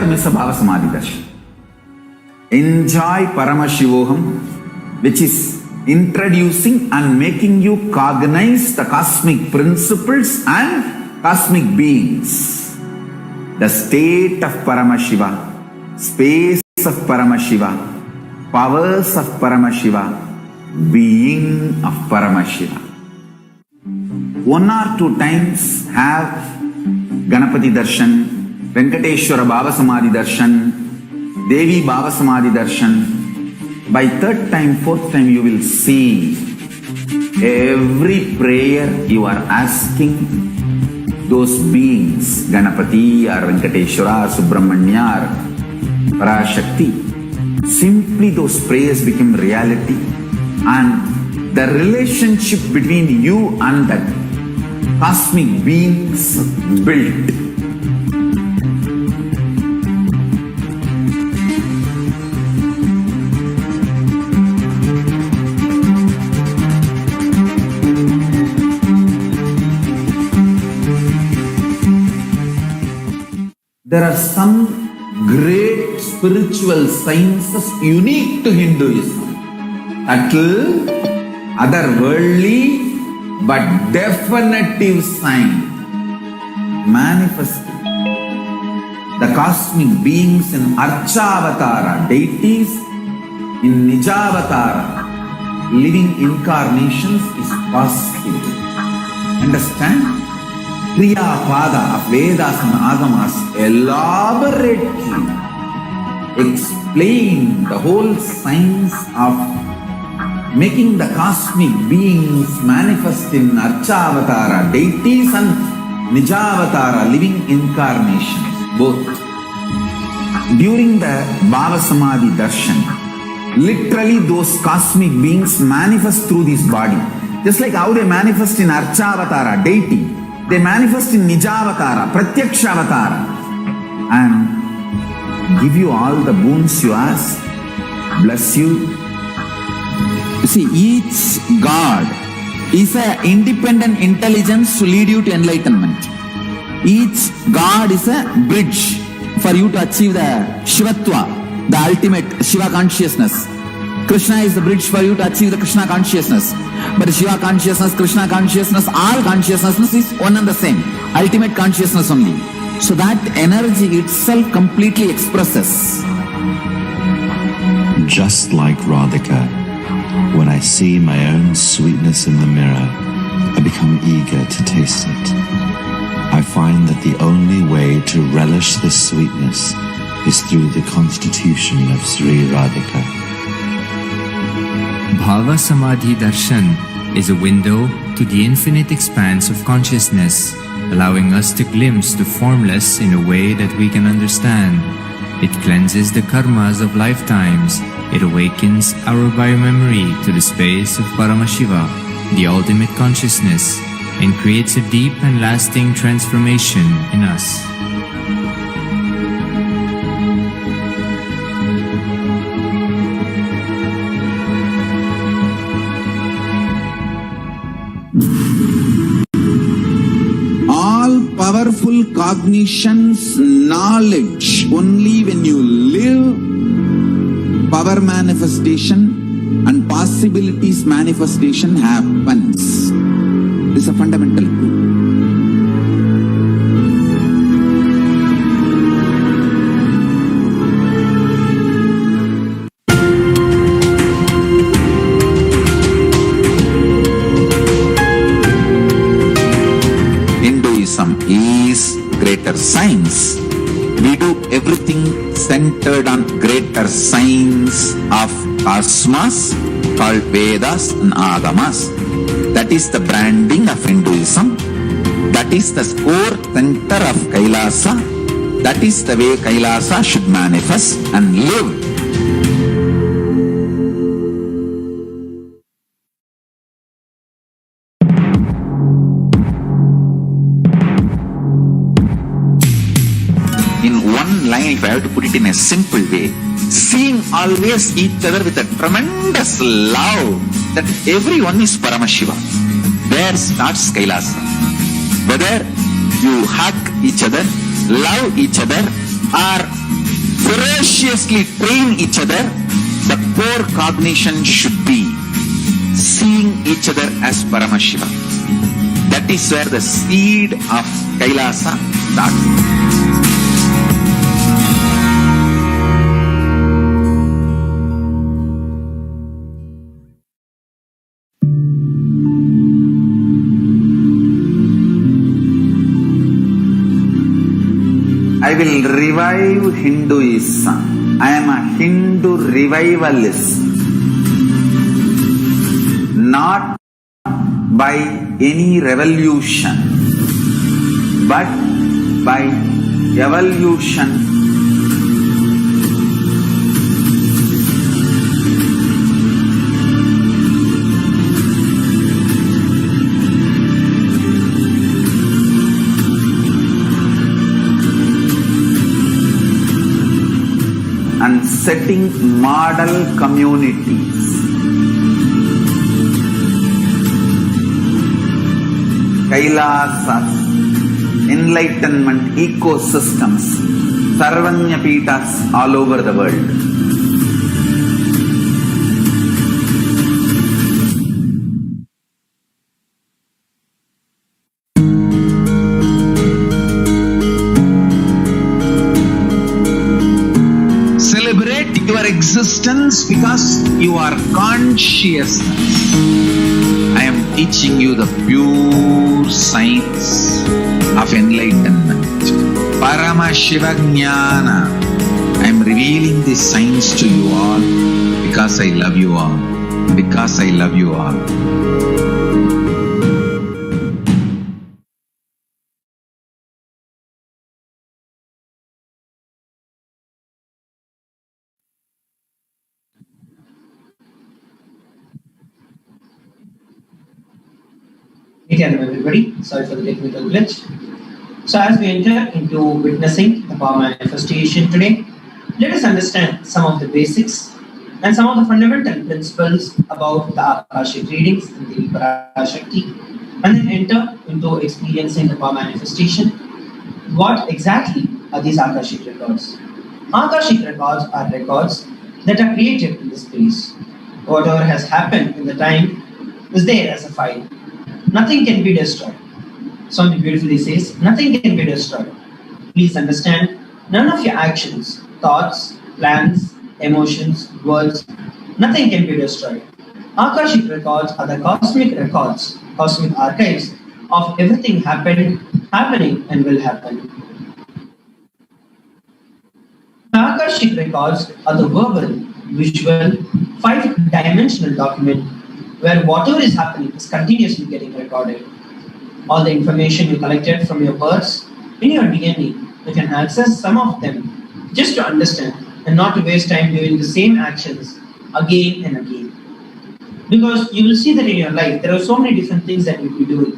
never miss a Bhava Samadhi Darshan. Enjoy Paramashivoham, which is introducing and making you cognize the cosmic principles and cosmic beings. The state of Paramashiva, space of Paramashiva, powers of Paramashiva, being of Paramashiva. 1 or 2 times have Ganapati Darshan, Venkateshwara Bhava Samadhi Darshan, Devi Bhava Samadhi Darshan. By 3rd time, 4th time you will see every prayer you are asking those beings, Ganapati or Venkateshwara or Subramanya or ParaShakti. Simply those prayers become reality, and the relationship between you and that cosmic beings built. There are some great spiritual sciences unique to Hinduism, subtle, otherworldly, but definitive sign, manifesting the cosmic beings in Archavatara, deities in Nijavatara, living incarnations is possible. Understand? Kriya Pada of Vedas and Agamas elaborately explain the whole science of making the cosmic beings manifest in Archavatara, deities and Nijavatara, living incarnations, both. During the Bhava Samadhi Darshan, literally those cosmic beings manifest through this body. Just like how they manifest in Archavatara, deity, they manifest in Nijavatara, Pratyakshavatara, and give you all the boons you ask, bless you. You see, each God is an independent intelligence to lead you to enlightenment. Each God is a bridge for you to achieve the Shivatva, the ultimate Shiva consciousness. Krishna is the bridge for you to achieve the Krishna consciousness. But Shiva consciousness, Krishna consciousness, all consciousness is one and the same. Ultimate consciousness only. So that energy itself completely expresses. Just like Radhika, when I see my own sweetness in the mirror, I become eager to taste it. I find that the only way to relish this sweetness is through the constitution of Sri Radhika. Bhava Samadhi Darshan is a window to the infinite expanse of consciousness, allowing us to glimpse the formless in a way that we can understand. It cleanses the karmas of lifetimes. It awakens our biomemory to the space of Paramashiva, the ultimate consciousness, and creates a deep and lasting transformation in us. Powerful cognitions, knowledge, only when you live, power manifestation and possibilities manifestation happens. This is a fundamental truth. Is greater science. We do everything centered on greater science of cosmos called Vedas and Agamas. That is the branding of Hinduism. That is the core center of Kailasa. That is the way Kailasa should manifest and live. In one line, if I have to put it in a simple way, seeing always each other with a tremendous love that everyone is Paramashiva. There starts Kailasa. Whether you hug each other, love each other, or ferociously train each other, the core cognition should be seeing each other as Paramashiva. That is where the seed of Kailasa starts. I will revive Hinduism. I am a Hindu revivalist. Not by any revolution, but by evolution. And setting model communities. Kailasas, enlightenment ecosystems, Sarvanyapitas all over the world. Celebrate your existence because you are consciousness. I am teaching you the pure science of enlightenment. Paramashiva Jnana. I am revealing this science to you all because I love you all. Because I love you all. Hello everybody, sorry for the technical glitch. So as we enter into witnessing the power manifestation today, let us understand some of the basics and some of the fundamental principles about the Akashic readings in the ParaShakti, and then enter into experiencing the power manifestation. What exactly are these Akashic records? Akashic records are records that are created in the space. Whatever has happened in the time is there as a file. Nothing can be destroyed. Swami beautifully says, nothing can be destroyed. Please understand, none of your actions, thoughts, plans, emotions, words, nothing can be destroyed. Akashic records are the cosmic records, cosmic archives of everything happening and will happen. The Akashic records are the verbal, visual, 5-dimensional document where whatever is happening is continuously getting recorded. All the information you collected from your births in your DNA, you can access some of them just to understand and not to waste time doing the same actions again and again. Because you will see that in your life, there are so many different things that you'll be doing,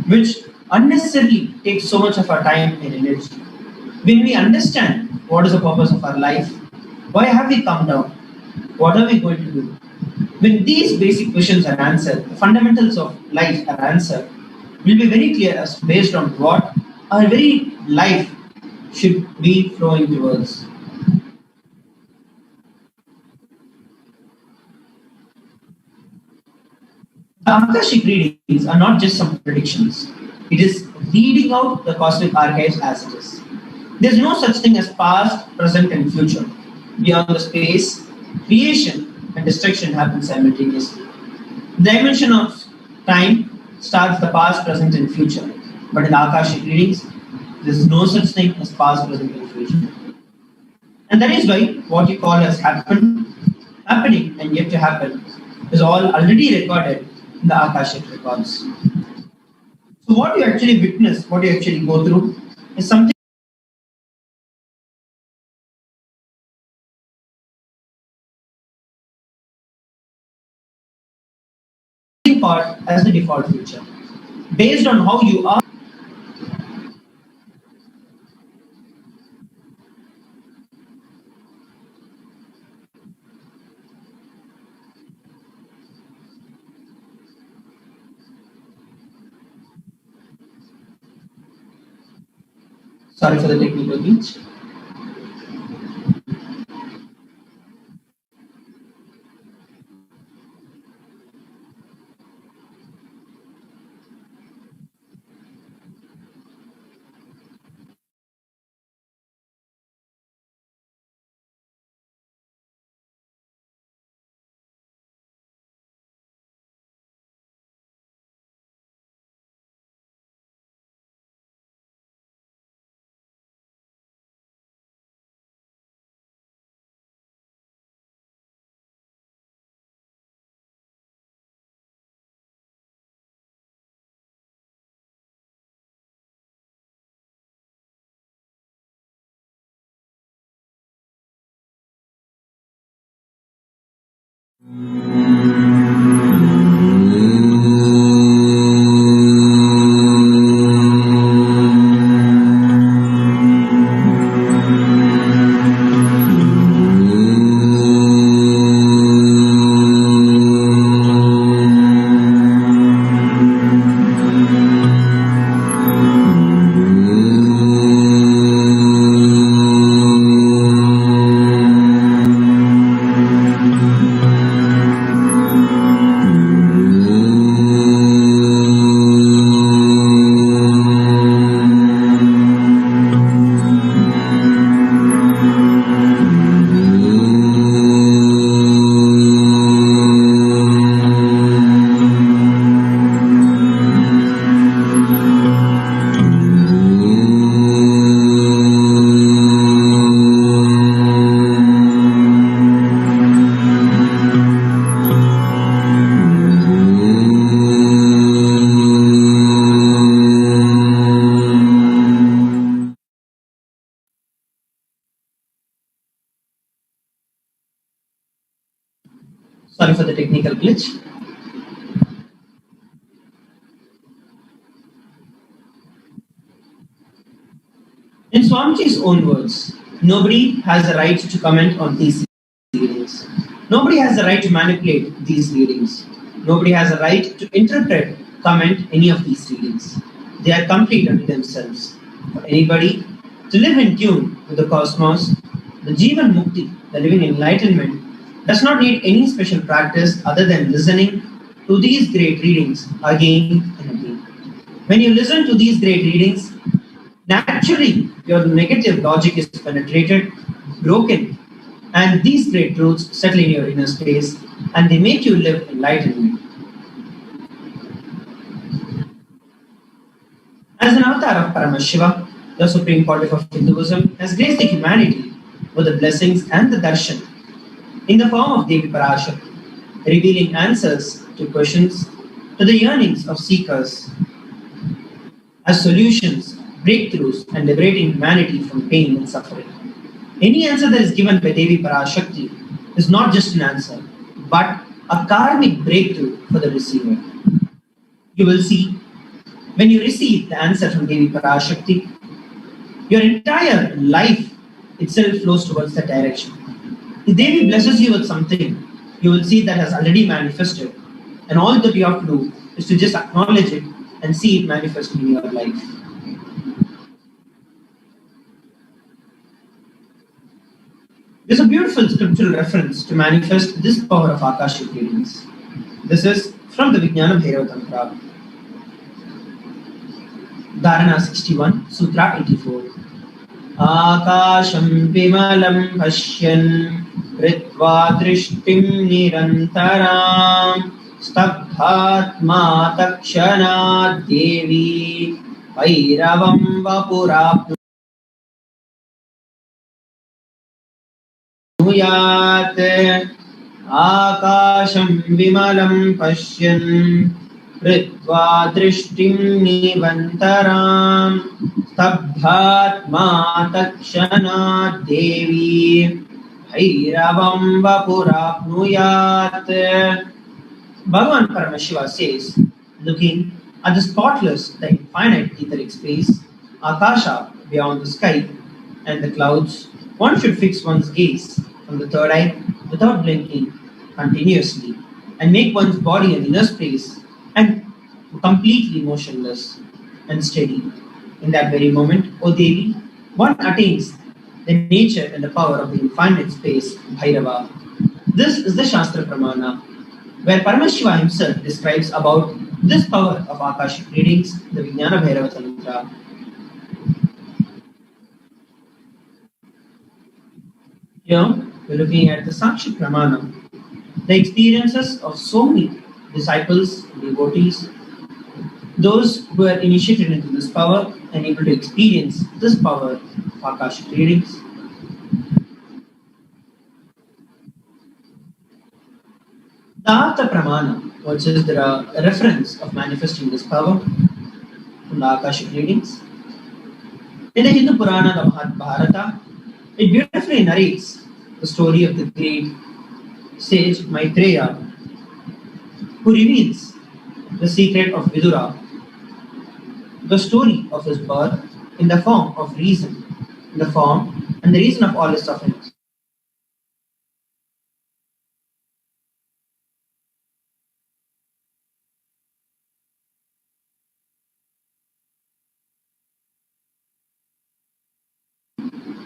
which unnecessarily take so much of our time and energy. When we understand what is the purpose of our life, why have we come down, what are we going to do? When these basic questions are answered, the fundamentals of life are answered, will be very clear as based on what our very life should be flowing towards. The Akashic readings are not just some predictions. It is reading out the cosmic archives as it is. There is no such thing as past, present and future. Beyond the space, creation and destruction happen simultaneously. The dimension of time starts the past, present and future. But in the Akashic readings, there is no such thing as past, present and future. And that is why what you call as happening and yet to happen is all already recorded in the Akashic records. So what you actually witness, what you actually go through is something part as the default future. Based on how you are, sorry for the technical glitch. Sorry for the technical glitch. In Swamiji's own words, nobody has the right to comment on these readings. Nobody has the right to manipulate these readings. Nobody has the right to interpret, comment any of these readings. They are complete unto themselves. For anybody to live in tune with the cosmos, the Jivan Mukti, the living enlightenment, does not need any special practice other than listening to these great readings again and again. When you listen to these great readings, naturally your negative logic is penetrated, broken, and these great truths settle in your inner space and they make you live enlightenment. As an avatar of Paramashiva, the Supreme Pontiff of Hinduism has graced the humanity with the blessings and the darshan in the form of Devi PARASHAKTI, revealing answers to questions, to the yearnings of seekers, as solutions, breakthroughs, and liberating humanity from pain and suffering. Any answer that is given by Devi PARASHAKTI is not just an answer, but a karmic breakthrough for the receiver. You will see, when you receive the answer from Devi PARASHAKTI, your entire life itself flows towards that direction. If Devi blesses you with something, you will see that has already manifested. And all that you have to do is to just acknowledge it and see it manifest in your life. There's a beautiful scriptural reference to manifest this power of Akashic readings. This is from the Vijnana Bhairava Tantra. Dharana 61, Sutra 84. Akasham vimalam pashyan ritva drishtim nirantaram stabdhatma takshanat devi vairavam vapurapnuyat akasham vimalam pashyan ritva drishtim nirantaram stabdhatma takshanat devi Bhairavam vapurapnuyat. Bhagavan Paramashiva says, looking at the spotless, the infinite etheric space, Akasha beyond the sky, and the clouds, one should fix one's gaze from the third eye without blinking continuously and make one's body an inner space and completely motionless and steady. In that very moment, O Devi, one attains the nature and the power of the infinite space, Bhairava. This is the Shastra Pramana, where Paramashiva himself describes about this power of Akashic readings, the Vijnana Bhairava Tantra. Here, we're looking at the Sakshi Pramana, the experiences of so many disciples, devotees, those who are initiated into this power and able to experience this power of Akashic readings. The Artha Pramana, which is the reference of manifesting this power from the Akashic readings. In the Hindu Purana, the Mahabharata, it beautifully narrates the story of the great sage Maitreya, who reveals the secret of Vidura, the story of his birth in the form of reason, in the form and the reason of all his sufferings.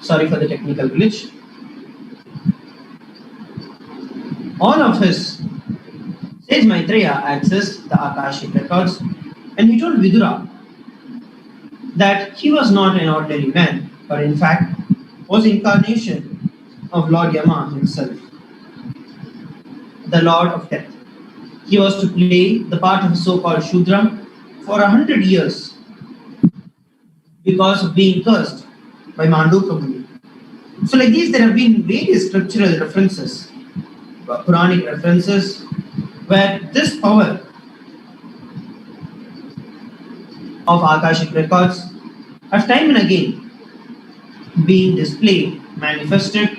Sorry for the technical glitch. All of his sage Maitreya accessed the Akashic records, and he told Vidura that he was not an ordinary man, but in fact was incarnation of Lord Yama himself, the Lord of Death. He was to play the part of a so-called Shudra for 100 years because of being cursed by Manduka Muni. So like these, there have been various scriptural references, Puranic references, where this power of Akashic records have time and again been displayed, manifested,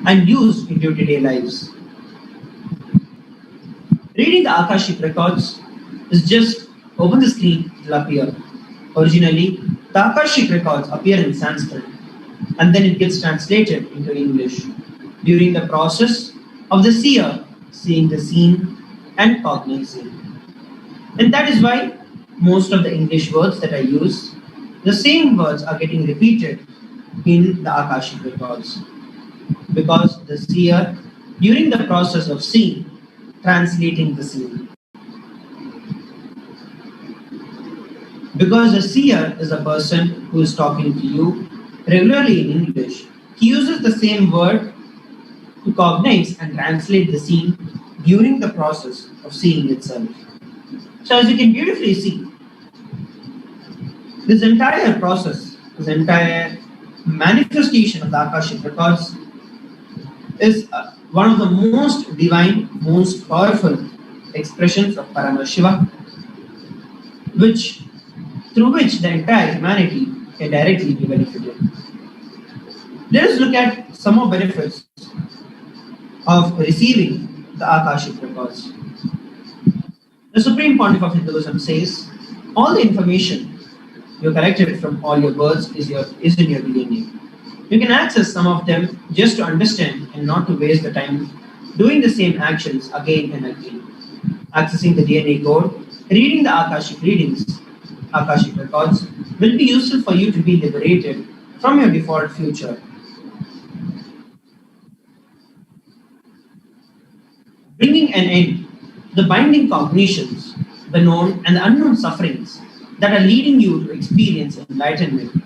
and used in day-to-day lives. Reading the Akashic records is just open the screen, it will appear. Originally, the Akashic records appear in Sanskrit and then it gets translated into English during the process of the seer seeing the scene and cognizing. And that is why most of the English words that I use, the same words are getting repeated in the Akashic records. Because the seer, during the process of seeing, translating the scene. Because the seer is a person who is talking to you regularly in English, he uses the same word to cognize and translate the scene during the process of seeing itself. So as you can beautifully see, this entire process, this entire manifestation of the Akashic records is one of the most divine, most powerful expressions of Paramashiva, through which the entire humanity can directly be benefited. Let us look at some more benefits of receiving the Akashic records. The Supreme Pontiff of Hinduism says, all the information you collected from all your births is in your DNA. You can access some of them just to understand and not to waste the time doing the same actions again and again. Accessing the DNA code, reading the Akashic readings, Akashic records will be useful for you to be liberated from your default future. Bringing an end to the binding cognitions, the known and the unknown sufferings that are leading you to experience enlightenment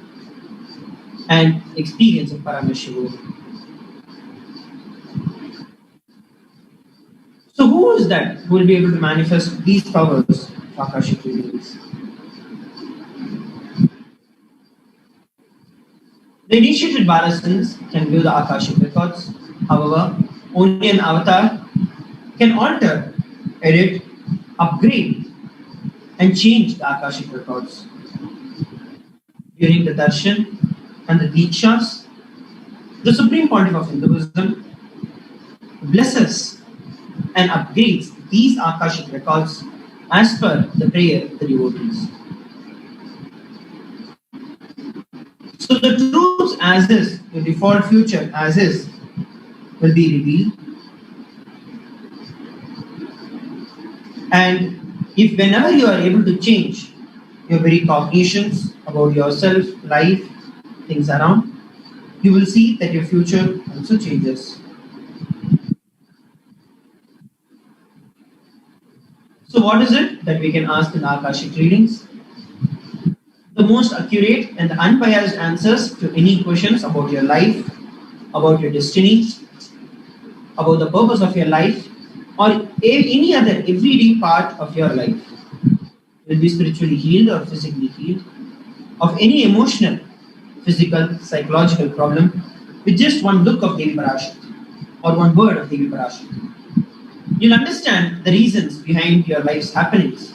and experience of Paramashiva. So who is that who will be able to manifest these powers of Akashic readings? The initiated Bharasans can view the Akashic records. However, only an avatar can alter, edit, upgrade, and change the Akashic records. During the darshan and the dikshas, the Supreme Pontiff of Hinduism blesses and upgrades these Akashic records as per the prayer of the devotees. So the truths as is, the default future as is, will be revealed. And if whenever you are able to change your very cognitions about yourself, life, things around, you will see that your future also changes. So what is it that we can ask in Akashic readings? The most accurate and unbiased answers to any questions about your life, about your destiny, about the purpose of your life, or any other everyday part of your life. Will be spiritually healed or physically healed of any emotional, physical, psychological problem with just one look of Devi ParaShakti or one word of Devi ParaShakti. You'll understand the reasons behind your life's happenings,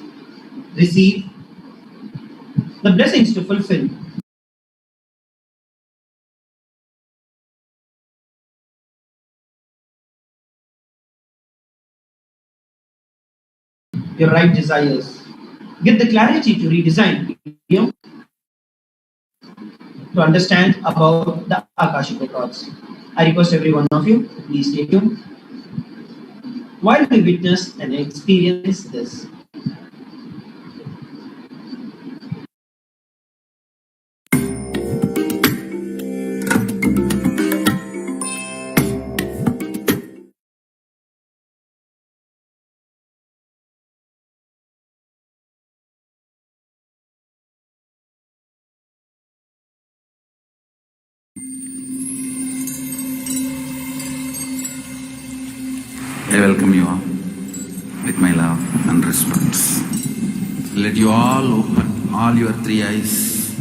receive the blessings to fulfill your right desires. Get the clarity to redesign, to understand about the Akashic records. I request every one of you to please stay tuned while we witness and experience this. I welcome you all with my love and respect. Let you all open all your three eyes.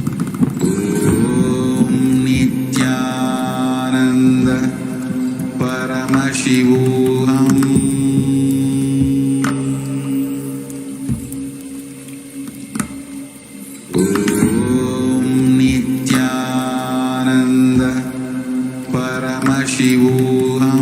Om Nityananda Paramashivoham. Om Nityananda Paramashivoham.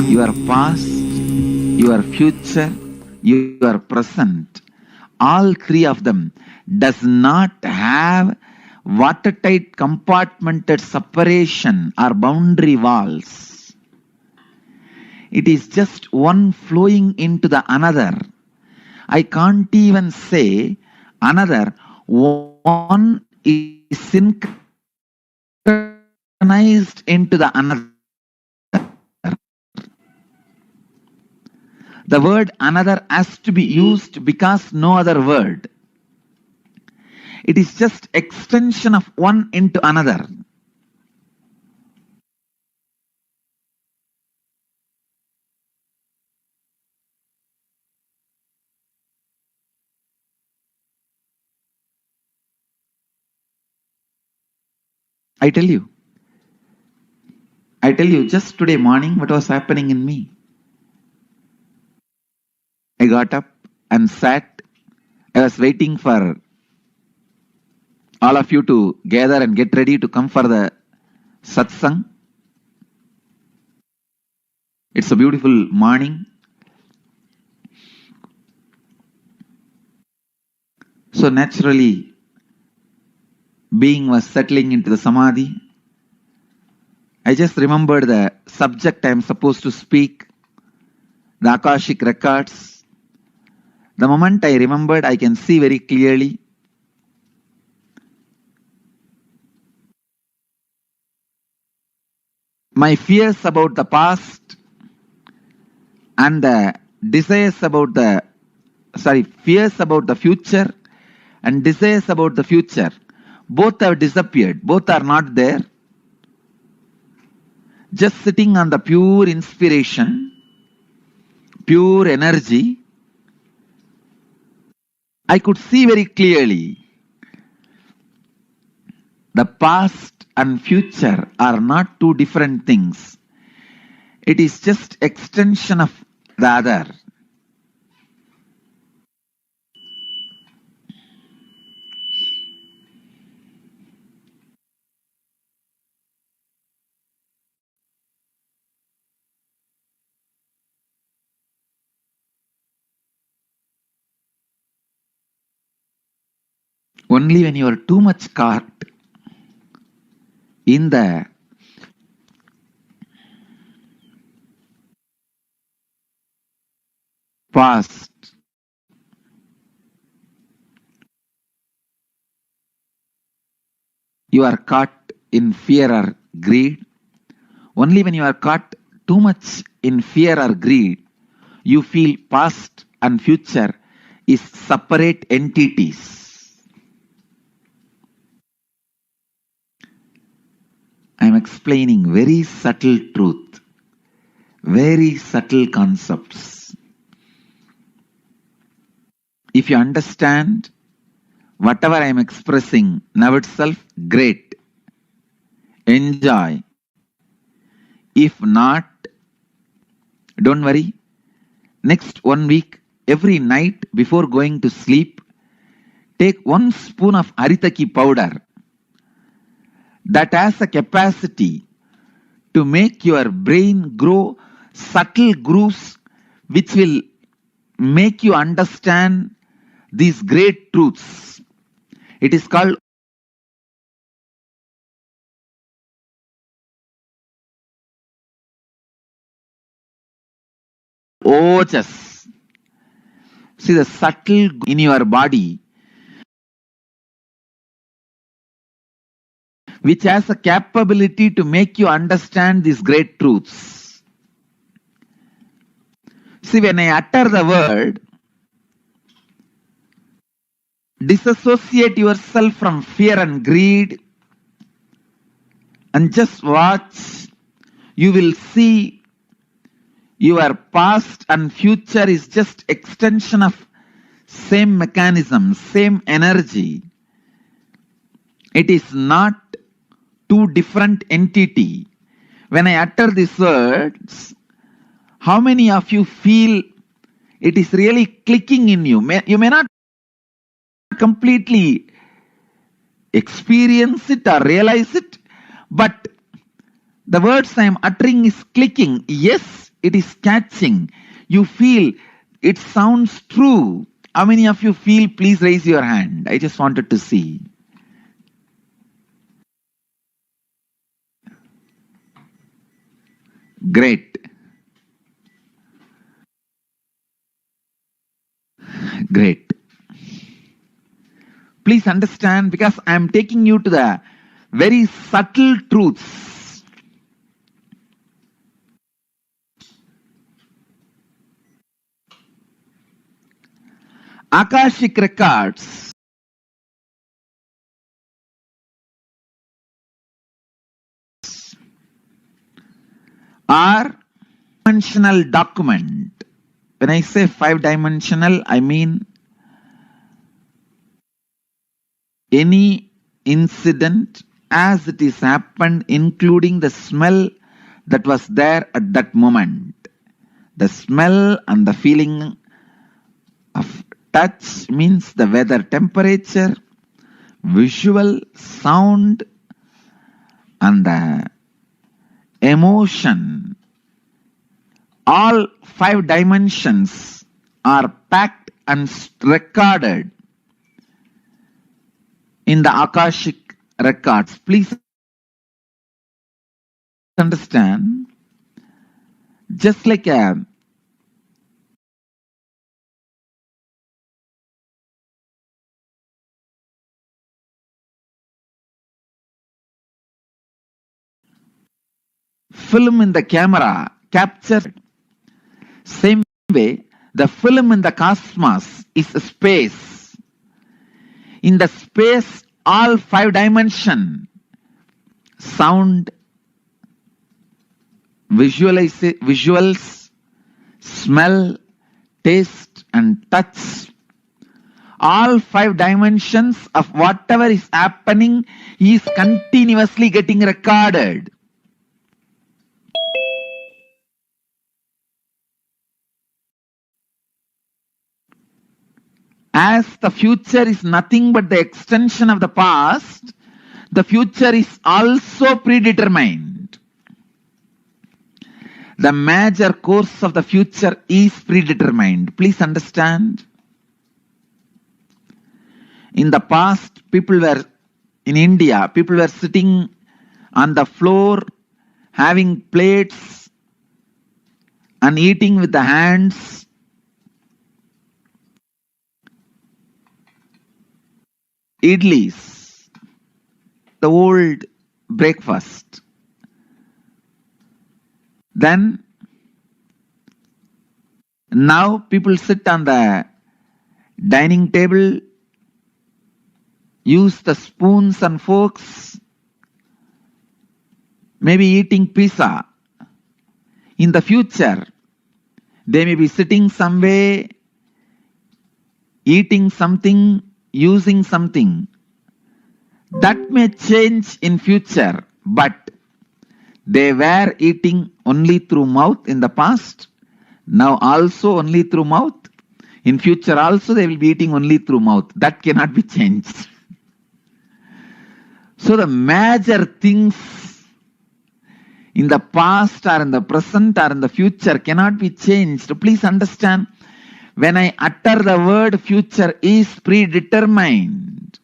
Your past, your future, your present, all three of them does not have watertight compartmented separation or boundary walls. It is just one flowing into the another. I can't even say another. One is synchronized into the another. The word another has to be used because no other word. It is just extension of one into another. I tell you just today morning what was happening in me. I got up and sat. I was waiting for all of you to gather and get ready to come for the satsang. It's a beautiful morning. So naturally, being was settling into the samadhi. I just remembered the subject I am supposed to speak, the Akashic records. The moment I remembered, I can see very clearly. My fears about the past and the desires about the, fears about the future and desires about the future, both have disappeared. Both are not there. Just sitting on the pure inspiration, pure energy, I could see very clearly the past and future are not two different things. It is just extension of the other. Only when you are too much caught in the past, you are caught in fear or greed. Only when you are caught too much in fear or greed, you feel past and future is separate entities. I am explaining very subtle truth, very subtle concepts. If you understand Whatever I am expressing now itself, great. Enjoy. If not, don't worry. Next 1 week, every night before going to sleep, take 1 spoon of haritaki powder that has a capacity to make your brain grow subtle grooves which will make you understand these great truths. It is called ojas. See the subtle in your body which has a capability to make you understand these great truths. See, when I utter the word, disassociate yourself from fear and greed and just watch. You will see your past and future is just extension of same mechanism, same energy. It is not two different entity. When I utter these words, how many of you feel it is really clicking in you? You may not completely experience it or realize it, but the words I am uttering is clicking. Yes, it is catching. You feel it sounds true. How many of you feel? Please raise your hand. I just wanted to see. Great. Great. Please understand, because I am taking you to the very subtle truths. Akashic records are dimensional document. When I say 5-dimensional, I mean any incident as it is happened, including the smell that was there at that moment. The smell and the feeling of touch means the weather temperature, visual, sound, and the emotion. All 5 dimensions are packed and recorded in the Akashic records. Please understand, just like a film in the camera captured, same way the film in the cosmos is a space. In the space, all 5 dimensions, sound, visuals, smell, taste, and touch, all 5 dimensions of whatever is happening is continuously getting recorded. As the future is nothing but the extension of the past, the future is also predetermined. The major course of the future is predetermined. Please understand. In the past, in India, people were sitting on the floor, having plates and eating with the hands. Idlis, the old breakfast. Then, now people sit on the dining table, use the spoons and forks, maybe eating pizza. In the future, they may be sitting somewhere, eating something using something that may change in future, but they were eating only through mouth in the past, now also only through mouth, in future also they will be eating only through mouth. That cannot be changed. So the major things in the past or in the present or in the future cannot be changed. Please understand, when I utter the word future is predetermined,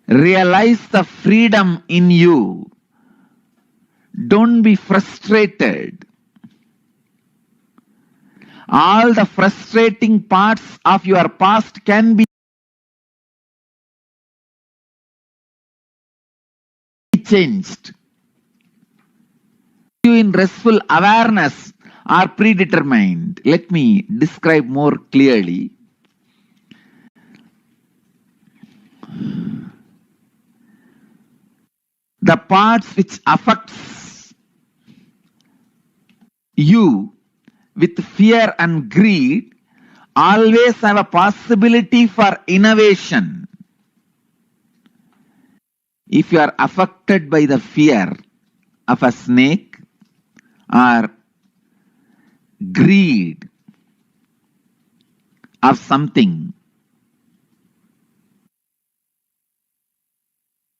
realize the freedom in you. Don't be frustrated. All the frustrating parts of your past can be changed. You in restful awareness are predetermined. Let me describe more clearly. The parts which affects you with fear and greed always have a possibility for innovation. If you are affected by the fear of a snake or greed of something,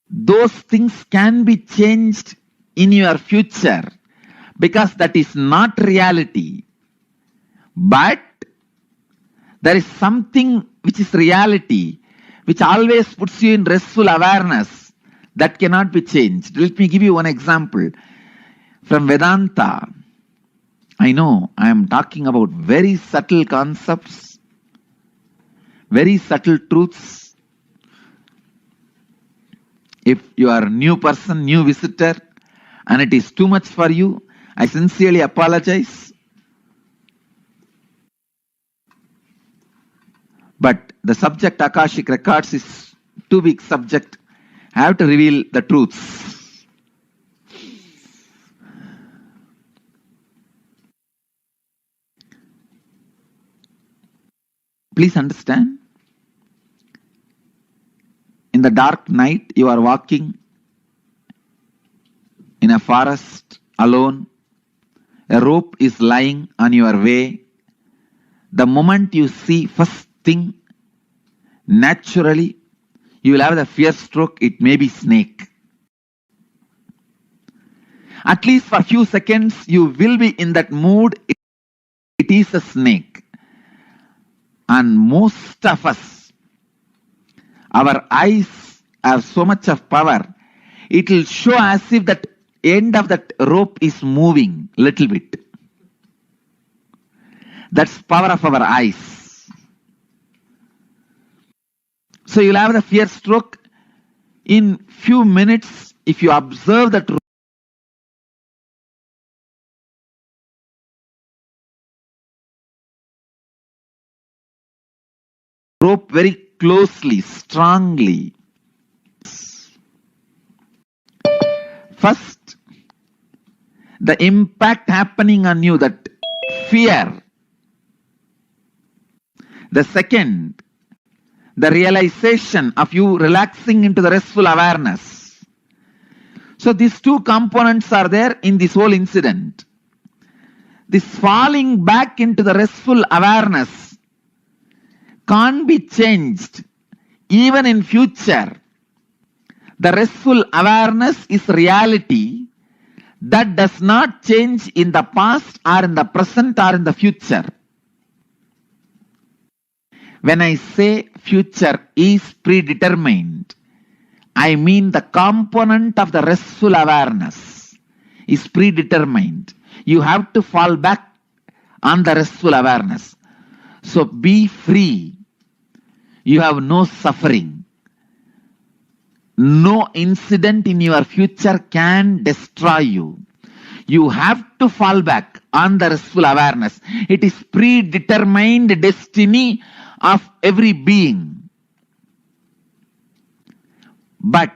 those things can be changed in your future because that is not reality. But there is something which is reality, which always puts you in restful awareness. That cannot be changed. Let me give you one example from Vedanta. I know I am talking about very subtle concepts, very subtle truths. If you are a new person, new visitor, and it is too much for you, I sincerely apologize. But the subject Akashic records is too big subject. I have to reveal the truths. Please understand. In the dark night, you are walking in a forest alone. A rope is lying on your way. The moment you see first thing, naturally, you will have the fear stroke. It may be snake. At least for a few seconds, you will be in that mood. It is a snake. And most of us, our eyes have so much of power. It will show as if that end of that rope is moving little bit. That's power of our eyes. So you'll have the fear stroke. In few minutes, if you observe that rope very closely, strongly. First, the impact happening on you, that fear. The second, the realization of you relaxing into the restful awareness. So these two components are there in this whole incident. This falling back into the restful awareness can't be changed even in future. The restful awareness is reality that does not change in the past or in the present or in the future. When I say future is predetermined, I mean the component of the restful awareness is predetermined. You have to fall back on the restful awareness. So be free. You have no suffering. No incident in your future can destroy you. You have to fall back on the restful awareness. It is predetermined destiny of every being. But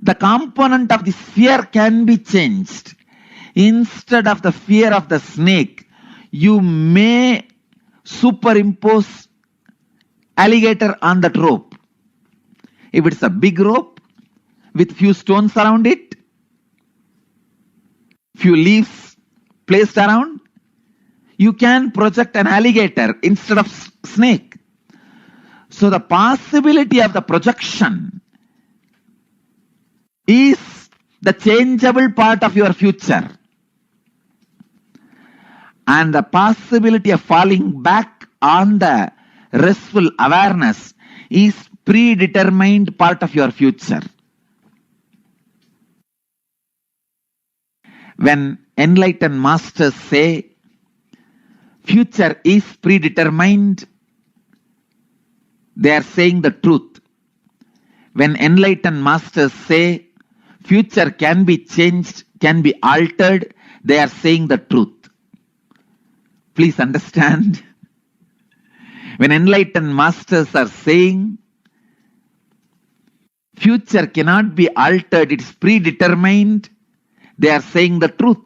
the component of this fear can be changed. Instead of the fear of the snake, you may superimpose alligator on that rope. If it's a big rope with few stones around it, few leaves placed around, you can project an alligator instead of snake. So the possibility of the projection is the changeable part of your future. And the possibility of falling back on the restful awareness is predetermined part of your future. When enlightened masters say future is predetermined, they are saying the truth. When enlightened masters say future can be changed, can be altered, they are saying the truth. Please understand. When enlightened masters are saying future cannot be altered, it is predetermined, they are saying the truth.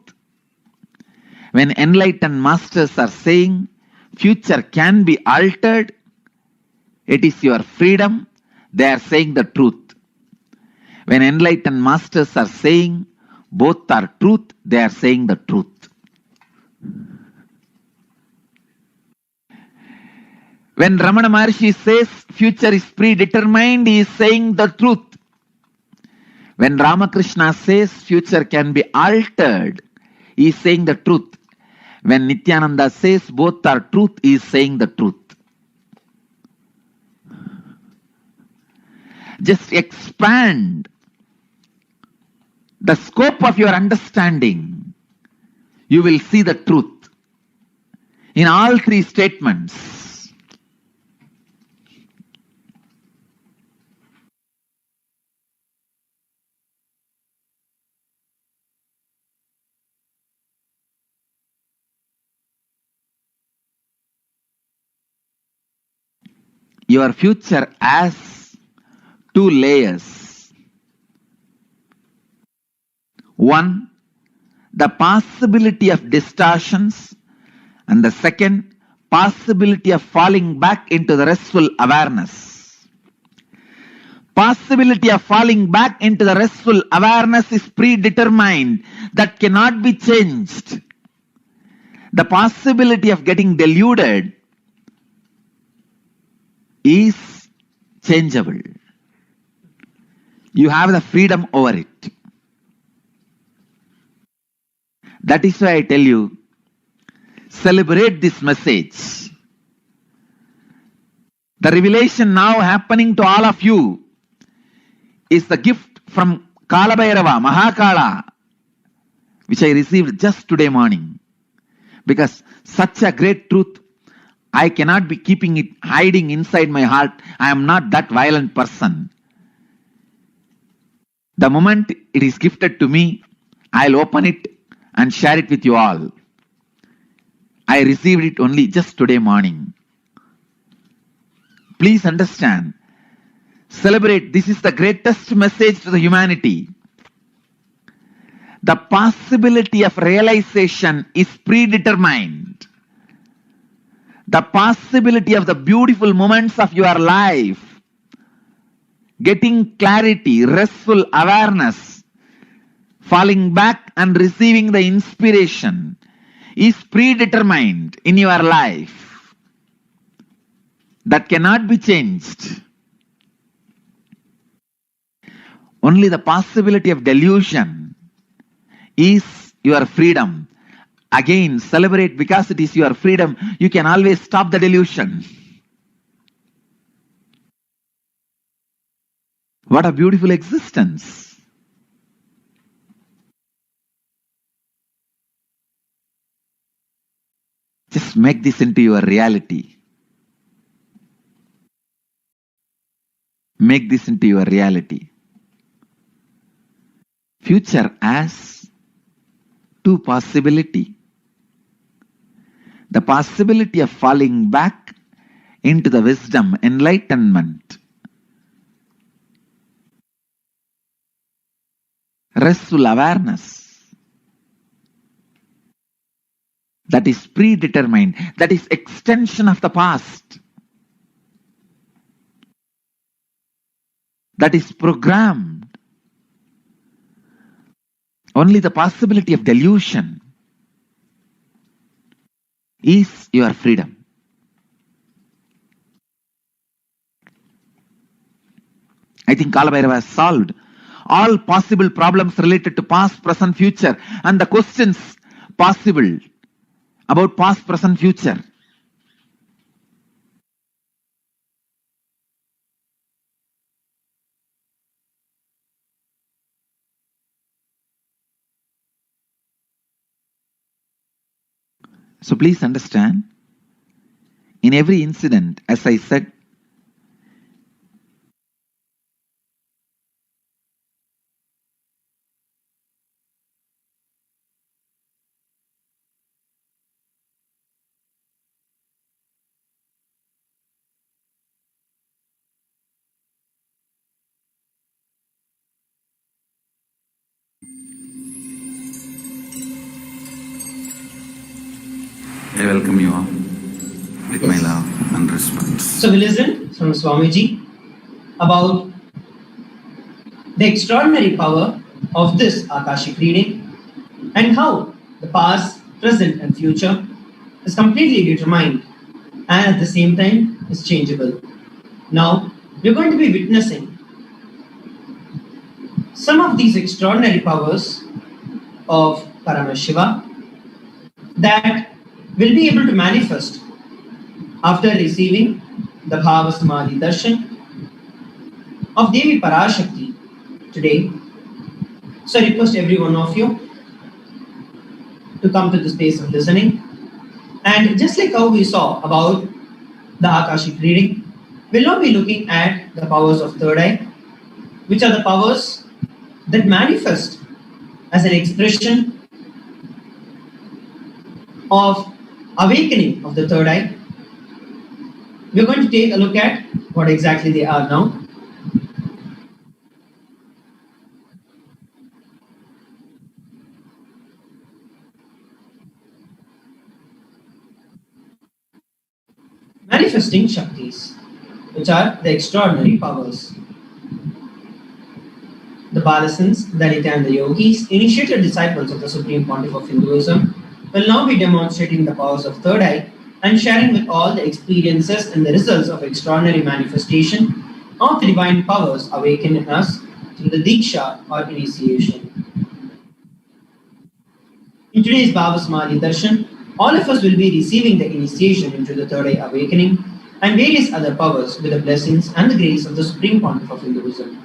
When enlightened masters are saying future can be altered, it is your freedom, they are saying the truth. When enlightened masters are saying both are truth, they are saying the truth. When Ramana Maharshi says future is predetermined, he is saying the truth. When Ramakrishna says future can be altered, he is saying the truth. When Nityananda says both are truth, he is saying the truth. Just expand the scope of your understanding. You will see the truth in all three statements. Your future has two layers. One, the possibility of distortions, and the second, possibility of falling back into the restful awareness. Possibility of falling back into the restful awareness is predetermined, that cannot be changed. The possibility of getting deluded is changeable. You have the freedom over it. That is why I tell you, celebrate this message. The revelation now happening to all of you is the gift from Kalabhairava, Mahakala, which I received just today morning. Because such a great truth, I cannot be keeping it hiding inside my heart. I am not that violent person. The moment it is gifted to me, I'll open it and share it with you all. I received it only just today morning. Please understand. Celebrate. This is the greatest message to the humanity. The possibility of realization is predetermined. The possibility of the beautiful moments of your life, getting clarity, restful awareness, falling back and receiving the inspiration is predetermined in your life. That cannot be changed. Only the possibility of delusion is your freedom. Again, celebrate, because it is your freedom. You can always stop the delusion. What a beautiful existence. Just make this into your reality. Make this into your reality. Future as two possibilities. The possibility of falling back into the wisdom, enlightenment, restful awareness, that is predetermined, that is extension of the past. that is programmed. Only the possibility of delusion is your freedom. I think Kalabhairava has solved all possible problems related to past, present, future, and the questions possible about past, present, future. So please understand, in every incident, as I said, I welcome you all with my love and respect. So we listened from Swamiji about the extraordinary power of this Akashic reading and how the past, present and future is completely determined and at the same time is changeable. Now we are going to be witnessing some of these extraordinary powers of Paramashiva that will be able to manifest after receiving the Bhava Samadhi Darshan of Devi PARASHAKTI today. So I request every one of you to come to the space of listening. And just like how we saw about the Akashic reading, we'll now be looking at the powers of third eye, which are the powers that manifest as an expression of awakening of the third eye. We're going to take a look at what exactly they are now. Manifesting Shaktis, which are the extraordinary powers. The Balasans, Dalita and the Yogis, initiated disciples of the Supreme Pontiff of Hinduism, will now be demonstrating the powers of third eye and sharing with all the experiences and the results of extraordinary manifestation of the divine powers awakened in us through the Diksha or initiation. In today's Bhava Samadhi Darshan, all of us will be receiving the initiation into the third eye awakening and various other powers with the blessings and the grace of the Supreme Pontiff of Hinduism.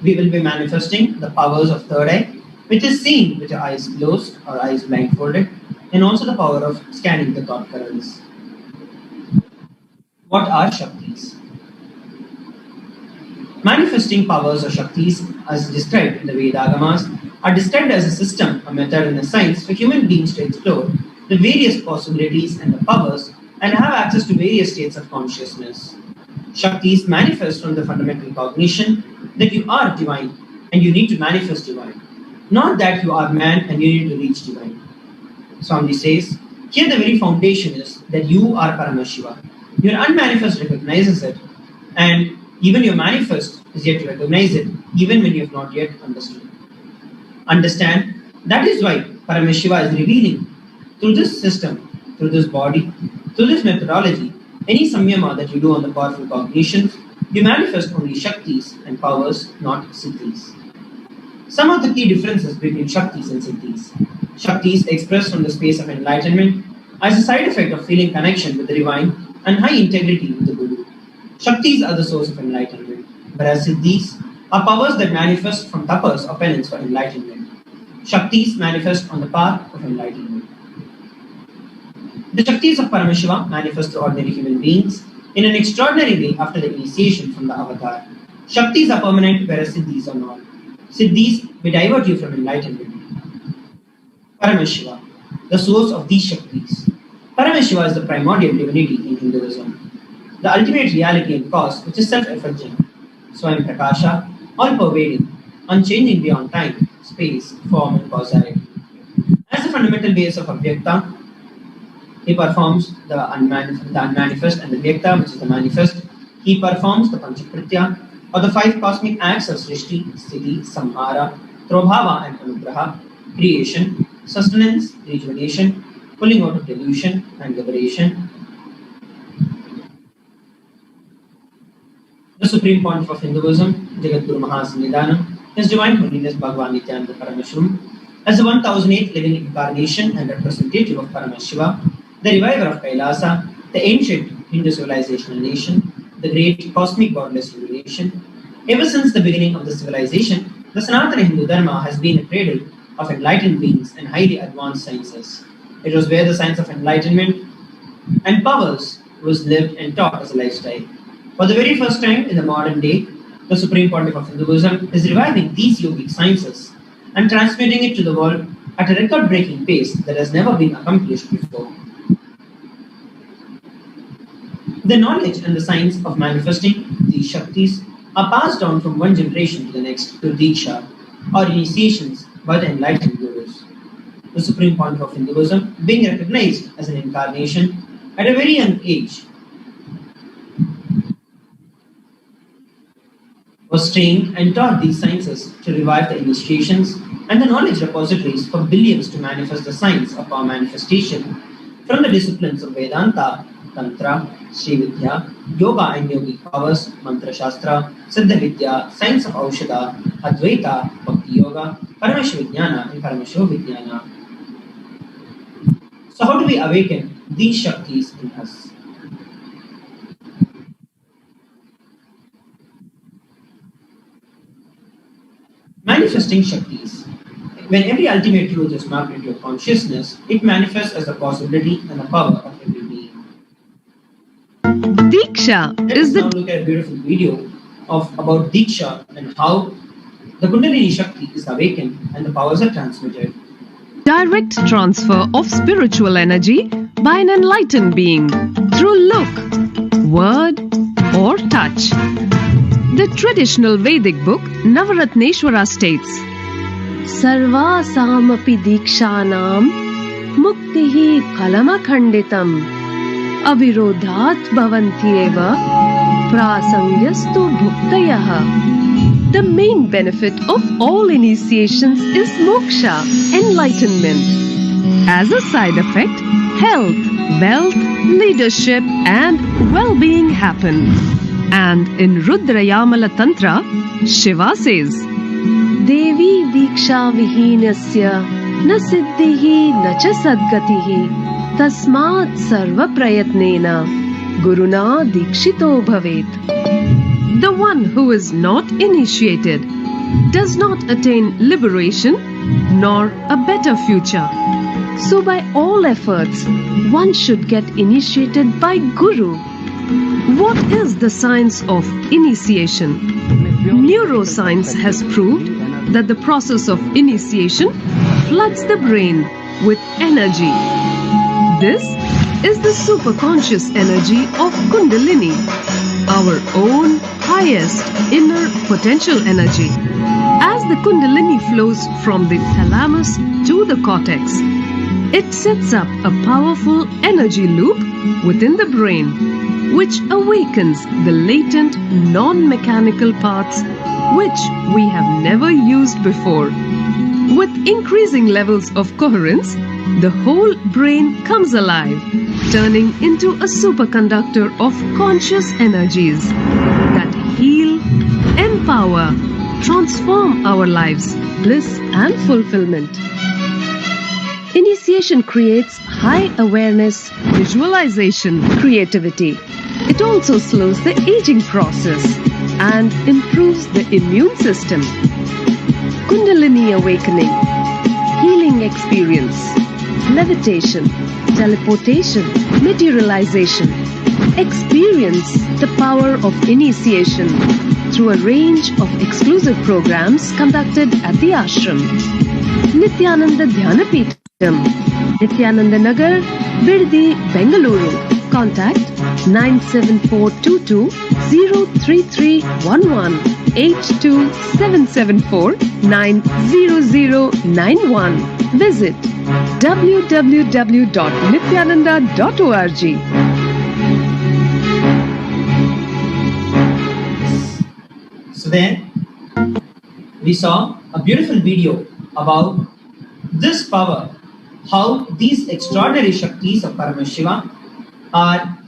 We will be manifesting the powers of third eye, which is seen with your eyes closed or eyes blindfolded, and also the power of scanning the thought currents. What are Shaktis? Manifesting powers or Shaktis, as described in the Vedagamas, are described as a system, a method, and a science for human beings to explore the various possibilities and the powers and have access to various states of consciousness. Shaktis manifest from the fundamental cognition that you are divine and you need to manifest divine, not that you are man and you need to reach divine. Swami says, here the very foundation is that you are Paramashiva. Your unmanifest recognizes it, and even your manifest is yet to recognize it, even when you have not yet understood. Understand, that is why Paramashiva is revealing through this system, through this body, through this methodology, any samyama that you do on the powerful cognitions, you manifest only Shaktis and powers, not Siddhis. Some of the key differences between Shaktis and Siddhis. Shaktis expressed from the space of enlightenment as a side effect of feeling connection with the divine and high integrity with the Guru. Shaktis are the source of enlightenment, whereas Siddhis are powers that manifest from tapas or penance for enlightenment. Shaktis manifest on the path of enlightenment. The Shaktis of Paramashiva manifest through ordinary human beings in an extraordinary way after the initiation from the avatar. Shaktis are permanent, whereas Siddhis are not. Siddhis may divert you from enlightenment. Paramashiva, the source of these Shaktis. Paramashiva is the primordial divinity in Hinduism, the ultimate reality and cause which is self-effulgent, Swayam Prakasha, all-pervading, unchanging beyond time, space, form and causality. As the fundamental base of Avyakta, he performs the unmanifest and the Vyakta, which is the manifest. He performs the Panchakritya or the 5 cosmic acts of Srishti, Sthiti, Samhara, Prabhava and Anugraha, creation, sustenance, rejuvenation, pulling out of delusion and liberation. The Supreme Pontiff of Hinduism, Jagadguru Mahasannidhanam, His Divine Holiness Bhagavan Nityananda Parameshwaram, as the 1008th living incarnation and representative of Paramashiva, the reviver of Kailasa, the ancient Hindu civilizational nation, the great cosmic godless revelation. Ever since the beginning of the civilization, the Sanatana Hindu Dharma has been a cradle of enlightened beings and highly advanced sciences. It was where the science of enlightenment and powers was lived and taught as a lifestyle. For the very first time in the modern day, the Supreme Pontiff of Hinduism is reviving these yogic sciences and transmitting it to the world at a record-breaking pace that has never been accomplished before. The knowledge and the science of manifesting these Shaktis are passed down from one generation to the next to Diksha, or initiations by the enlightened gurus. The Supreme Pontiff of Hinduism, being recognized as an incarnation at a very young age, was trained and taught these sciences to revive the initiations and the knowledge repositories for billions to manifest the science of our manifestation from the disciplines of Vedanta, Tantra, Sri Vidya, Yoga and Yogic powers, Mantra Shastra, Siddha Vidya, Science of Aushadha, Advaita, Bhakti Yoga, Parameshwara Vijnana and Parameshwara Vijnana. So how do we awaken these Shaktis in us? Manifesting Shaktis. When every ultimate truth is mapped into your consciousness, it manifests as the possibility and the power of every being. Diksha Let us now look at a beautiful video about Diksha and how the Kundalini Shakti is awakened and the powers are transmitted. direct transfer of spiritual energy by an enlightened being through look, word, or touch. The traditional Vedic book Navaratneshwara states, Sarvasamapi dikshanam muktihi kalamakhanditam avirodhat bhavantyeva prasangyastu bhuktayah. The main benefit of all initiations is moksha, enlightenment. As a side effect, health, wealth, leadership and well-being happen. And in Rudrayamala Tantra, Shiva says, Devi diksha vihinasya na siddhihi na cha sadgatihi tasmat sarva prayatnena guruna dikshito bhavet. The one who is not initiated does not attain liberation nor a better future. So by all efforts, one should get initiated by Guru. What is the science of initiation? Neuroscience has proved that the process of initiation floods the brain with energy. This is the superconscious energy of Kundalini, our own highest inner potential energy. As the Kundalini flows from the thalamus to the cortex, it sets up a powerful energy loop within the brain, which awakens the latent non-mechanical parts which we have never used before. With increasing levels of coherence, the whole brain comes alive, turning into a superconductor of conscious energies that heal, empower, transform our lives, bliss and fulfillment. Initiation creates high awareness, visualization, creativity. It also slows the aging process and improves the immune system. Kundalini awakening, healing experience, levitation, teleportation, materialization. Experience the power of initiation through a range of exclusive programs conducted at the ashram. Nityananda Dhyanapitham, Nityananda Nagar, Birdi, Bengaluru. Contact 97422 03311 82774 90091. Visit www.nityananda.org. So there we saw a beautiful video about this power, how these extraordinary Shaktis of Paramashiva are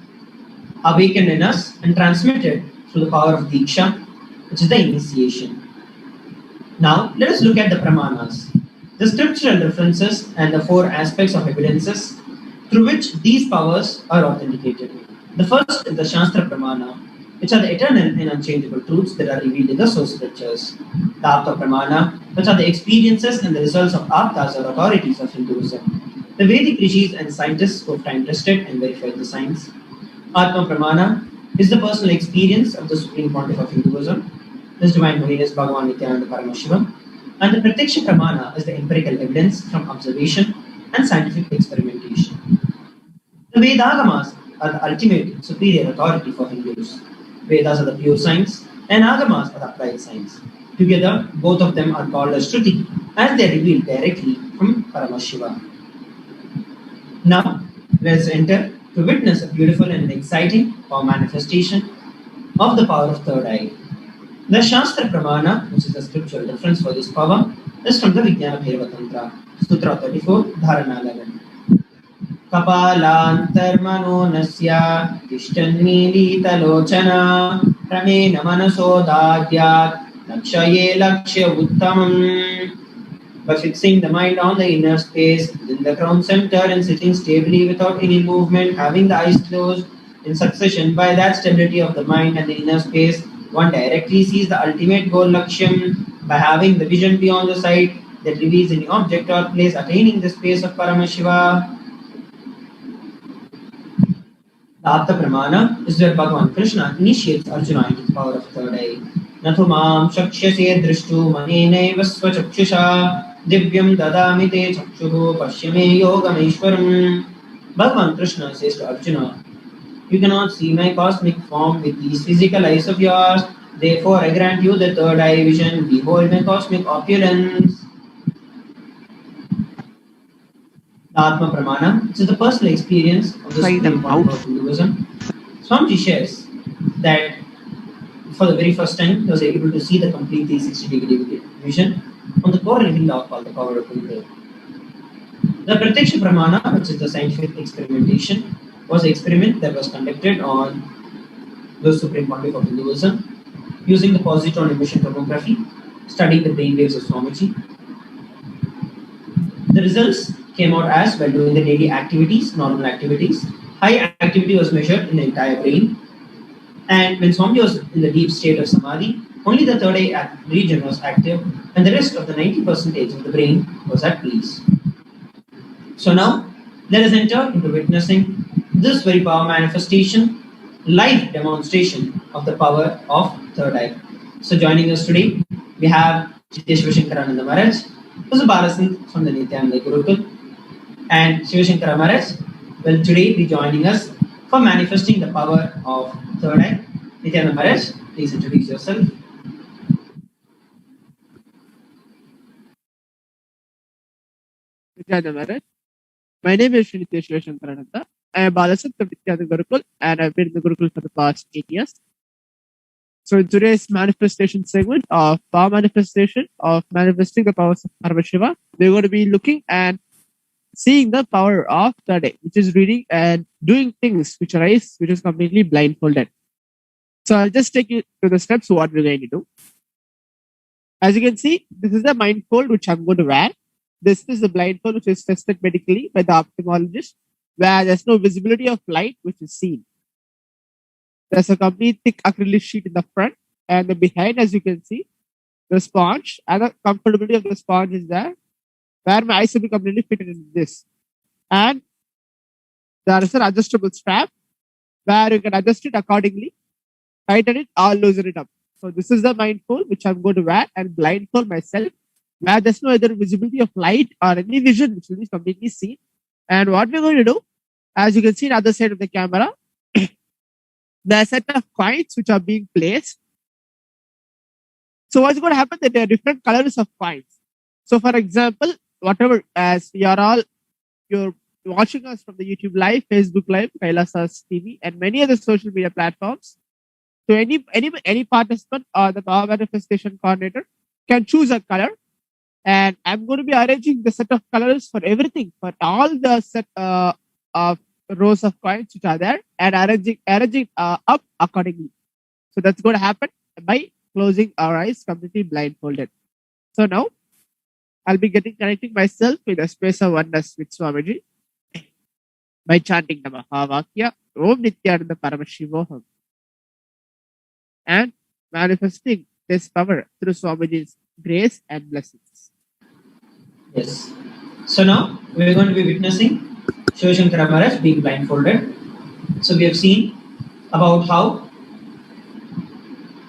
awakened in us and transmitted through the power of Diksha, which is the initiation. Now, let us look at the Pramanas, the scriptural references and the four aspects of evidences through which these powers are authenticated. The first is the Shastra Pramana, which are the eternal and unchangeable truths that are revealed in the source scriptures. The Apta Pramana, which are the experiences and the results of Aptas or authorities of Hinduism. The Vedic rishis and scientists who have time tested and verified the science. Atma Pramana is the personal experience of the Supreme Pontiff of Hinduism, His Divine Holiness Bhagavan Nityananda Paramashivam. And the Pratiksha Pramana is the empirical evidence from observation and scientific experimentation. The Vedagamas are the ultimate superior authority for Hindus. Vedas are the pure science and Agamas are the applied science. Together, both of them are called as Shruti as they are revealed directly from Paramashiva. Now, let us enter to witness a beautiful and exciting power manifestation of the power of third eye. The Shastra Pramana, which is the scriptural reference for this power, is from the Vijnana Bhairava Tantra, Sutra 34, Dharana 11. Kapalantarmano nasya tishtanmili talochana pramena manaso dadyat lakshaye lakshya uttamam. By fixing the mind on the inner space, within the crown center and sitting stably without any movement, having the eyes closed in succession, by that stability of the mind and the inner space, one directly sees the ultimate goal Lakshyam. By having the vision beyond the sight that reveals any object or place attaining the space of Paramashiva. The Apta Pramana is where Bhagavan Krishna initiates Arjuna into the power of third eye. Nathumam shakshyase drishtu manenaiva swachakshusha divyam dadami te chakshuhu pashyame yogameshwaram. Bhagavan Krishna says to Arjuna, you cannot see my cosmic form with these physical eyes of yours. Therefore, I grant you the third eye vision. Behold my cosmic opulence. The Atma Pramana, which is the personal experience of the Supreme Point of Hinduism. Swamiji shares that for the very first time, he was able to see the complete 360-degree vision on the coral hillock called the Power of Hindu. The Pratiksha Pramana, which is the scientific experimentation, was an experiment that was conducted on the Supreme Pontiff of Hinduism using the positron emission tomography, studying the brain waves of Swamiji. The results came out as by doing the daily activities, normal activities. High activity was measured in the entire brain. And when Swamiji was in the deep state of Samadhi, only the third eye region was active and the rest of the 90% of the brain was at peace. So now, let us enter into witnessing this very power manifestation, live demonstration of the power of third eye. So joining us today, we have Shivashankarananda Maharaj, who is a Balasan from the Nityananda Gurukul. And Shivashankara Maharaj will today be joining us for manifesting the power of third eye. Nityananda Maharaj, please introduce yourself. Nityananda Maharaj. My name is Sri Shivashankarananda. I am Balasan from Nityananda Gurukul and I've been in the Gurukul for the past 8 years. So in today's manifestation segment of power manifestation of manifesting the powers of Paramashiva, we're going to be looking and seeing the power of third eye, which is reading and doing things which is completely blindfolded. So I'll just take you to the steps what we're going to do. As you can see, this is the blindfold which I'm going to wear. This is the blindfold which is tested medically by the ophthalmologist, where there's no visibility of light which is seen. There's a complete thick acrylic sheet in the front, and the behind, as you can see, the sponge and the comfortability of the sponge is there, where my eyes will be completely fitted in this. And there is an adjustable strap where you can adjust it accordingly, tighten it or loosen it up. So this is the blindfold which I'm going to wear and blindfold myself, where there's no other visibility of light or any vision which will be completely seen. And what we're going to do, as you can see on the other side of the camera, there are a set of coins which are being placed. So what's going to happen that there are different colors of coins. So for example, whatever, as you're watching us from the YouTube Live, Facebook Live, Kailasa's TV, and many other social media platforms, So any participant or the power manifestation coordinator can choose a color, and I'm going to be arranging the set of colors for everything, for all the set of rows of coins which are there, and arranging up accordingly. So that's going to happen by closing our eyes, completely blindfolded. So now I'll be connecting myself in a space of oneness with Swamiji by chanting the Mahavakya Om Nityananda Paramashivoham and manifesting this power through Swamiji's grace and blessings. Yes. So now we are going to be witnessing Shivashankara Maharaj being blindfolded. So we have seen about how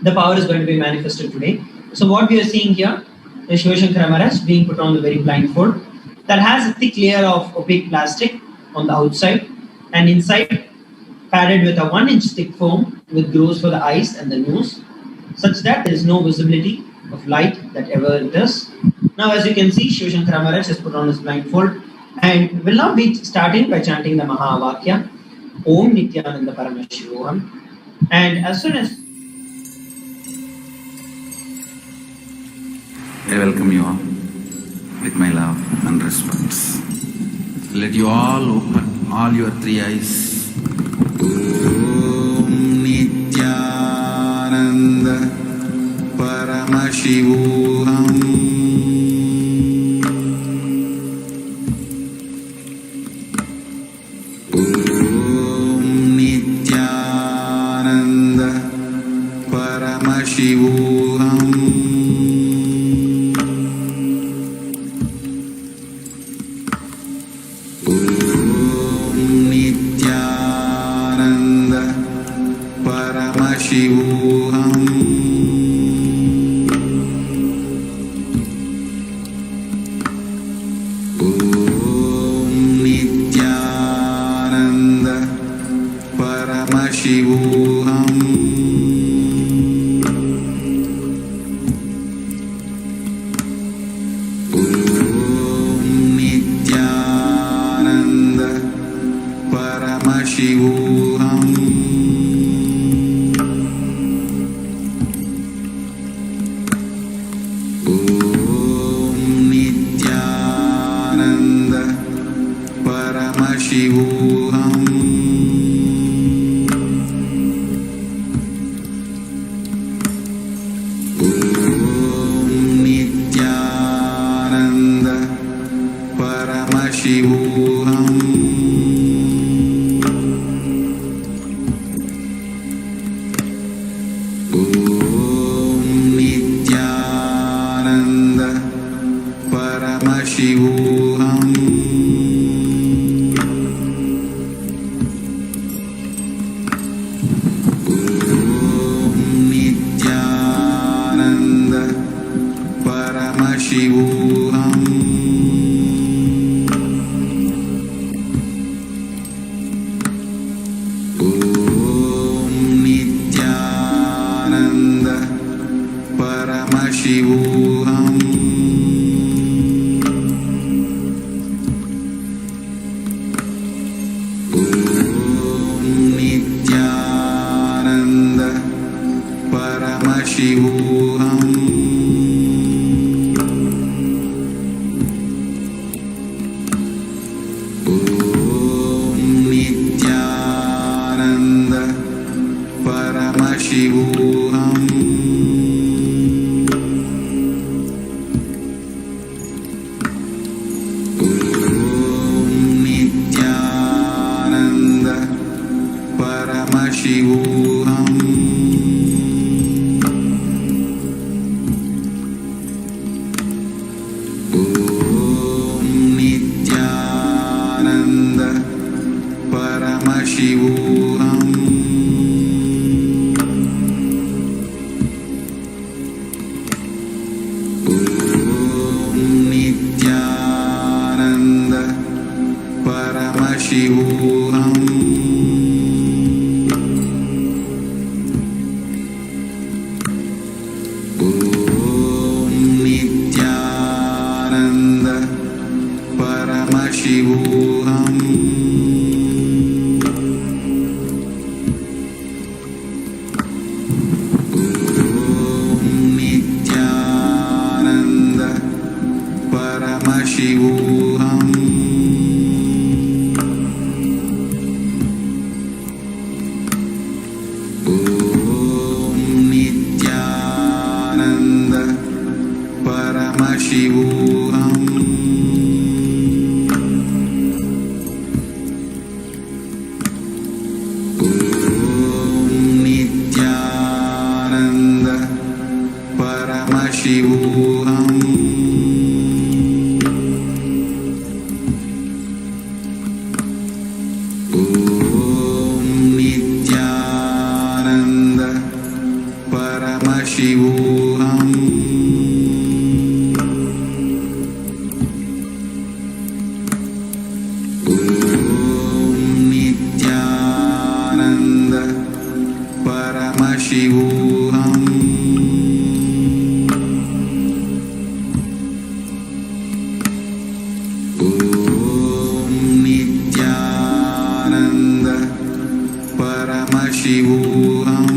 the power is going to be manifested today. So what we are seeing here is Shivashankara Maharaj being put on the very blindfold that has a thick layer of opaque plastic on the outside, and inside padded with a 1-inch thick foam which grows for the eyes and the nose, such that there is no visibility of light that ever enters. Now, as you can see, Shivashankara Maharaj has put on his blindfold and will now be starting by chanting the Mahavakya Om Nityananda Paramashivoham. And as soon as I welcome you all with my love and respect. Let you all open all your three eyes. Om Nityananda Paramashivoham. Om Nityananda Paramashivoham. परमशिवोऽहम् ॐ नित्यानन्द परमशिवोऽहम् ॐ नित्यानन्द परमशिवोऽहम्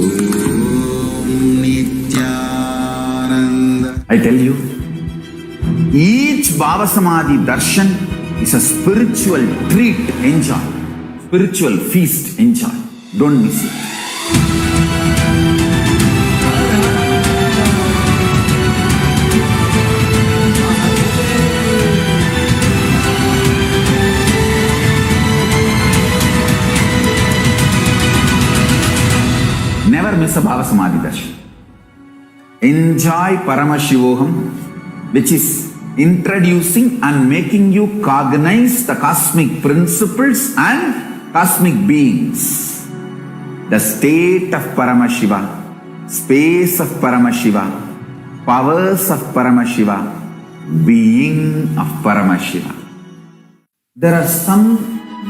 ॐ Nityanand I tell you, each Bhava Samadhi darshan is a spiritual treat. Enjoy. Spiritual feast. Enjoy. Don't miss it. Never miss a Bhava Samadhi darshan. Enjoy Paramashivoham, which is introducing and making you cognize the cosmic principles and cosmic beings. The state of Paramashiva, space of Paramashiva, powers of Paramashiva, being of Paramashiva. There are some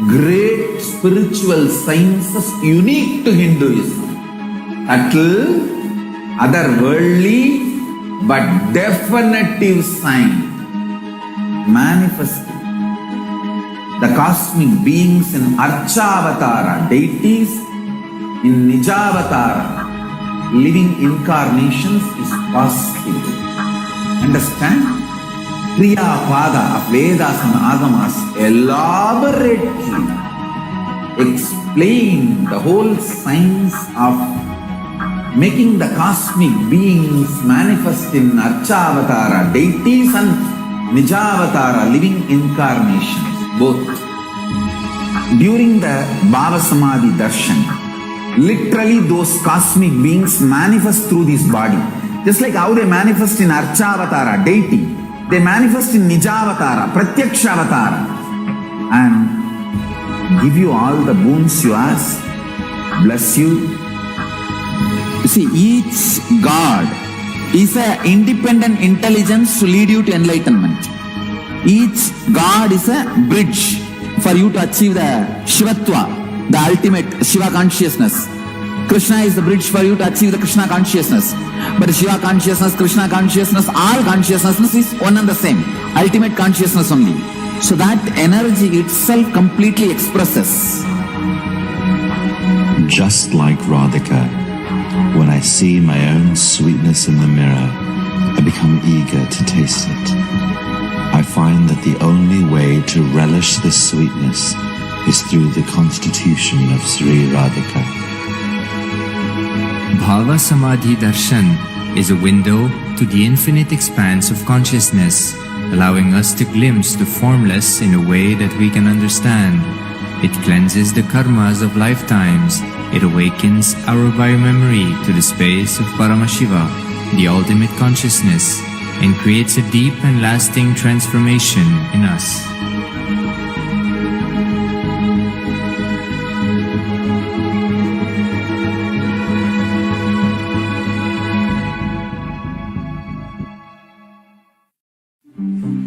great spiritual sciences unique to Hinduism. Subtle, otherworldly, but definitive sign manifesting the cosmic beings in Archavatara, deities in Nijavatara, living incarnations is possible. Understand? Kriya Pada of Vedas and Agamas elaborately explain the whole science of making the cosmic beings manifest in Archavatara, deities and Nijavatara, living incarnations, both. During the Bhava Samadhi darshan, literally those cosmic beings manifest through this body. Just like how they manifest in Archavatara, deity, they manifest in Nijavatara, Pratyakshavatara, and give you all the boons you ask, bless you. You see, each God is an independent intelligence to lead you to enlightenment. Each God is a bridge for you to achieve the Shivatva, the ultimate Shiva consciousness. Krishna is the bridge for you to achieve the Krishna consciousness. But Shiva consciousness, Krishna consciousness, all consciousness is one and the same. Ultimate consciousness only. So that energy itself completely expresses. Just like Radhika, when I see my own sweetness in the mirror, I become eager to taste it. I find that the only way to relish this sweetness is through the constitution of Sri Radhika. Bhava Samadhi Darshan is a window to the infinite expanse of consciousness, allowing us to glimpse the formless in a way that we can understand. It cleanses the karmas of lifetimes. It awakens our biomemory to the space of Paramashiva, the ultimate consciousness, and creates a deep and lasting transformation in us.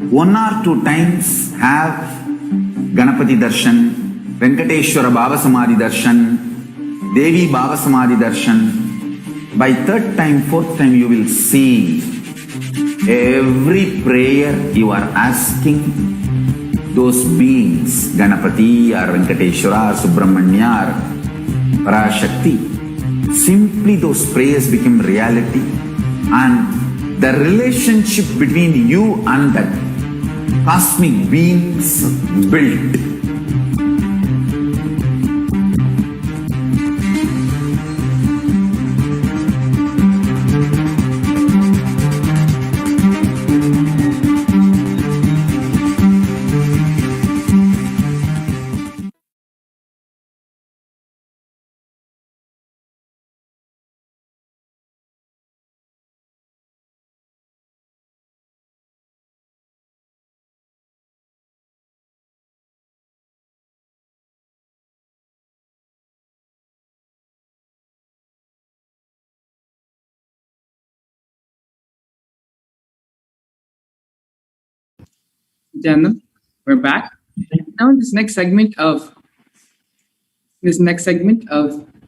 One or two times have Ganapati Darshan, Venkateshwara Bhava Samadhi Darshan, Devi Bhava Samadhi Darshan. By third time, fourth time, you will see every prayer you are asking those beings, Ganapati or Venkateshwara or Subramanya or ParaShakti. Simply those prayers become reality, and the relationship between you and that cosmic beings built. Gentlemen, we're back. Now in this next segment of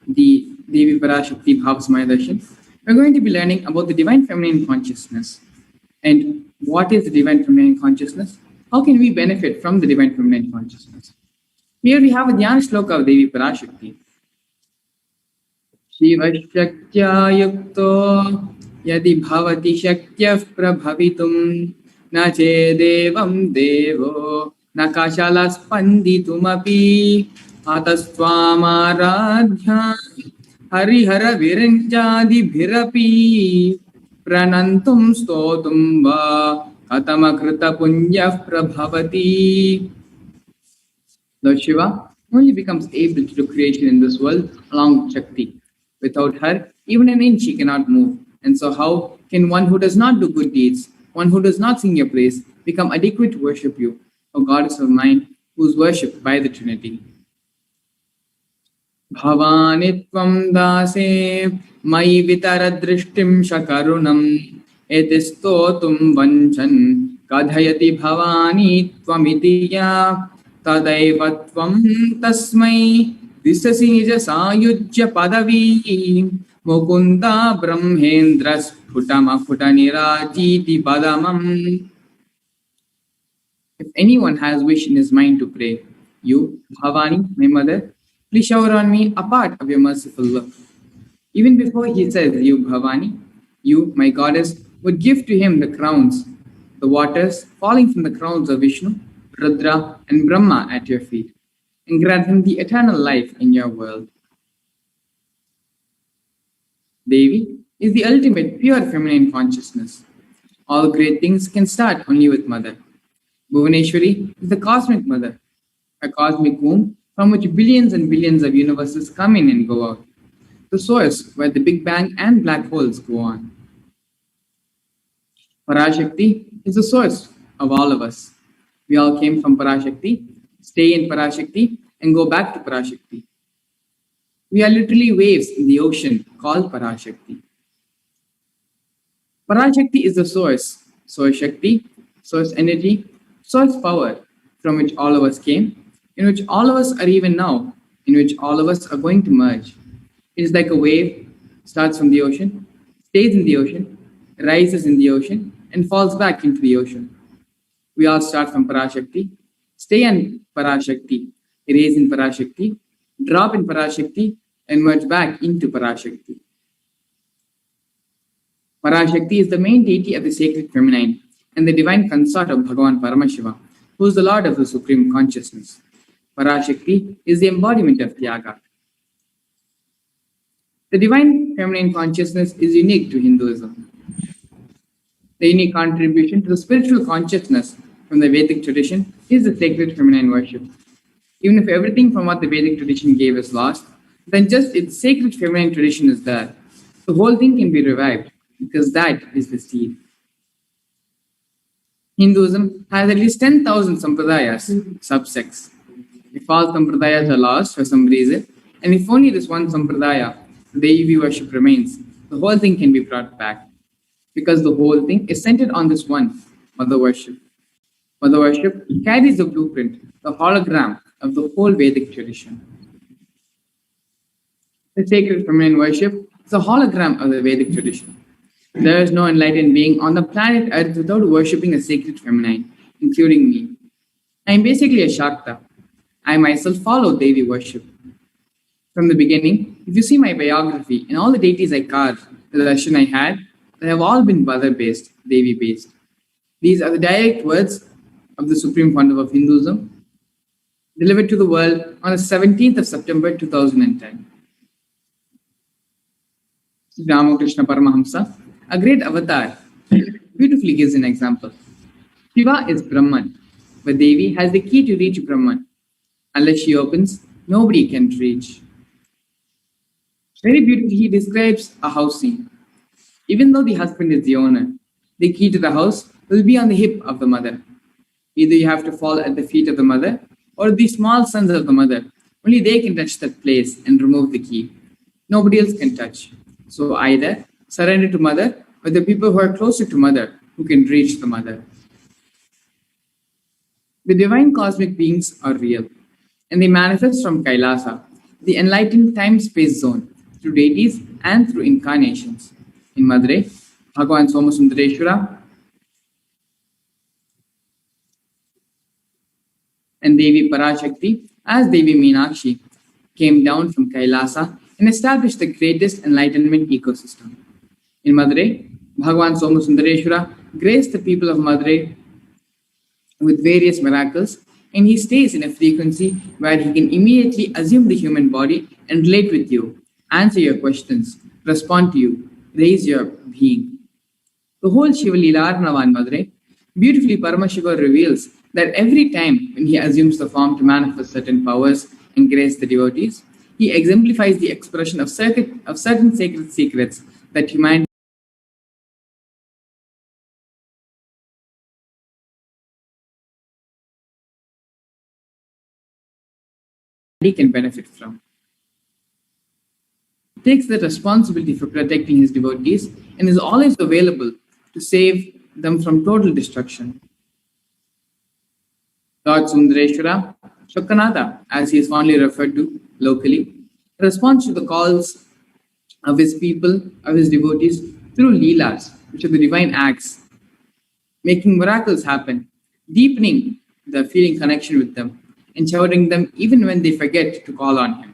the Devi ParaShakti Bhavasmaya Darshan, we're going to be learning about the divine feminine consciousness. And what is the divine feminine consciousness? How can we benefit from the divine feminine consciousness? Here we have a Dhyana Shloka of Devi ParaShakti. शिवशक्त्या युक्तो यदि भवति शक्यः प्रभवितुं न चेदेवं देवो न कशलस्पन्दितुमपि अतस्त्वामाराध्या हरिहरविरञ्जादिभिरपि प्रणन्तुं स्तोतुं वा कथमकृतपुण्यः प्रभवति. Lord Shiva only becomes able to do creation in this world along with Shakti. Without her, even an inch he cannot move. And so how can one who does not do good deeds, one who does not sing your praise, become adequate to worship you, O Goddess of mind, who is worshipped by the Trinity? Bhavani tvam dase mai vitaradrishtim shakarunam etistotum vanchan kadhayati bhavani tvamiti ya tadaiva tvam tasmai Visasi nija sayujya padavi mukunda brahmendras phutanirajiti padamam. If anyone has wish in his mind to pray, you, Bhavani, my mother, please shower on me a part of your merciful love. Even before he says, you, Bhavani, you, my goddess, would give to him the crowns, the waters falling from the crowns of Vishnu, Rudra, and Brahma at your feet, and grant him the eternal life in your world. Devi is the ultimate pure feminine consciousness. All great things can start only with Mother. Bhuvaneshwari is the cosmic mother, a cosmic womb from which billions and billions of universes come in and go out, the source where the Big Bang and black holes go on. ParaShakti is the source of all of us. We all came from ParaShakti, stay in ParaShakti, and go back to ParaShakti. We are literally waves in the ocean called ParaShakti. ParaShakti is the source Shakti, source energy, source power from which all of us came, in which all of us are even now, in which all of us are going to merge. It is like a wave, starts from the ocean, stays in the ocean, rises in the ocean, and falls back into the ocean. We all start from ParaShakti, stay in ParaShakti, raise in ParaShakti, drop in ParaShakti, and merge back into ParaShakti. ParaShakti is the main deity of the sacred feminine and the divine consort of Bhagavan Paramashiva, who is the Lord of the Supreme Consciousness. ParaShakti is the embodiment of Tyaga. The divine feminine consciousness is unique to Hinduism. The unique contribution to the spiritual consciousness from the Vedic tradition is the sacred feminine worship. Even if everything from what the Vedic tradition gave is lost, then just its sacred feminine tradition is there. The whole thing can be revived because that is the seed. Hinduism has at least 10,000 sampradayas, subsects. If all sampradayas are lost for some reason, and if only this one sampradaya, the Devi worship remains, the whole thing can be brought back. Because the whole thing is centered on this one, Mother worship. Mother worship carries the blueprint, the hologram of the whole Vedic tradition. The sacred feminine worship is a hologram of the Vedic tradition. There is no enlightened being on the planet Earth without worshipping a sacred feminine, including me. I am basically a Shakta. I myself follow Devi worship. From the beginning, if you see my biography and all the deities I carved, the darshan I had, they have all been mother-based, Devi-based. These are the direct words of the Supreme Founder of Hinduism, delivered to the world on the 17th of September 2010. Ramakrishna Paramahamsa, a great avatar, beautifully gives an example. Shiva is Brahman, but Devi has the key to reach Brahman. Unless she opens, nobody can reach. Very beautifully, he describes a house scene. Even though the husband is the owner, the key to the house will be on the hip of the mother. Either you have to fall at the feet of the mother, or the small sons of the mother. Only they can touch that place and remove the key. Nobody else can touch. So either surrender to mother, or the people who are closer to mother who can reach the mother. The divine cosmic beings are real, and they manifest from Kailasa, the enlightened time-space zone, through deities and through incarnations. In Madurai, Bhagavan Somasundareshwara and Devi ParaShakti as Devi Meenakshi came down from Kailasa and established the greatest enlightenment ecosystem. In Madurai, Bhagavan Somasundareshwara graced the people of Madurai with various miracles, and he stays in a frequency where he can immediately assume the human body and relate with you, answer your questions, respond to you, raise your being. The whole Shiva Leela Arnava in Madurai, beautifully Paramashiva reveals that every time when he assumes the form to manifest certain powers and grace the devotees, he exemplifies the expression of certain sacred secrets that humanity can benefit from. He takes the responsibility for protecting his devotees and is always available to save them from total destruction. Lord Sundareshwara, Shokkanatha, as he is fondly referred to locally, responds to the calls of his people, of his devotees, through Leelas, which are the divine acts, making miracles happen, deepening the feeling connection with them, and showering them even when they forget to call on him.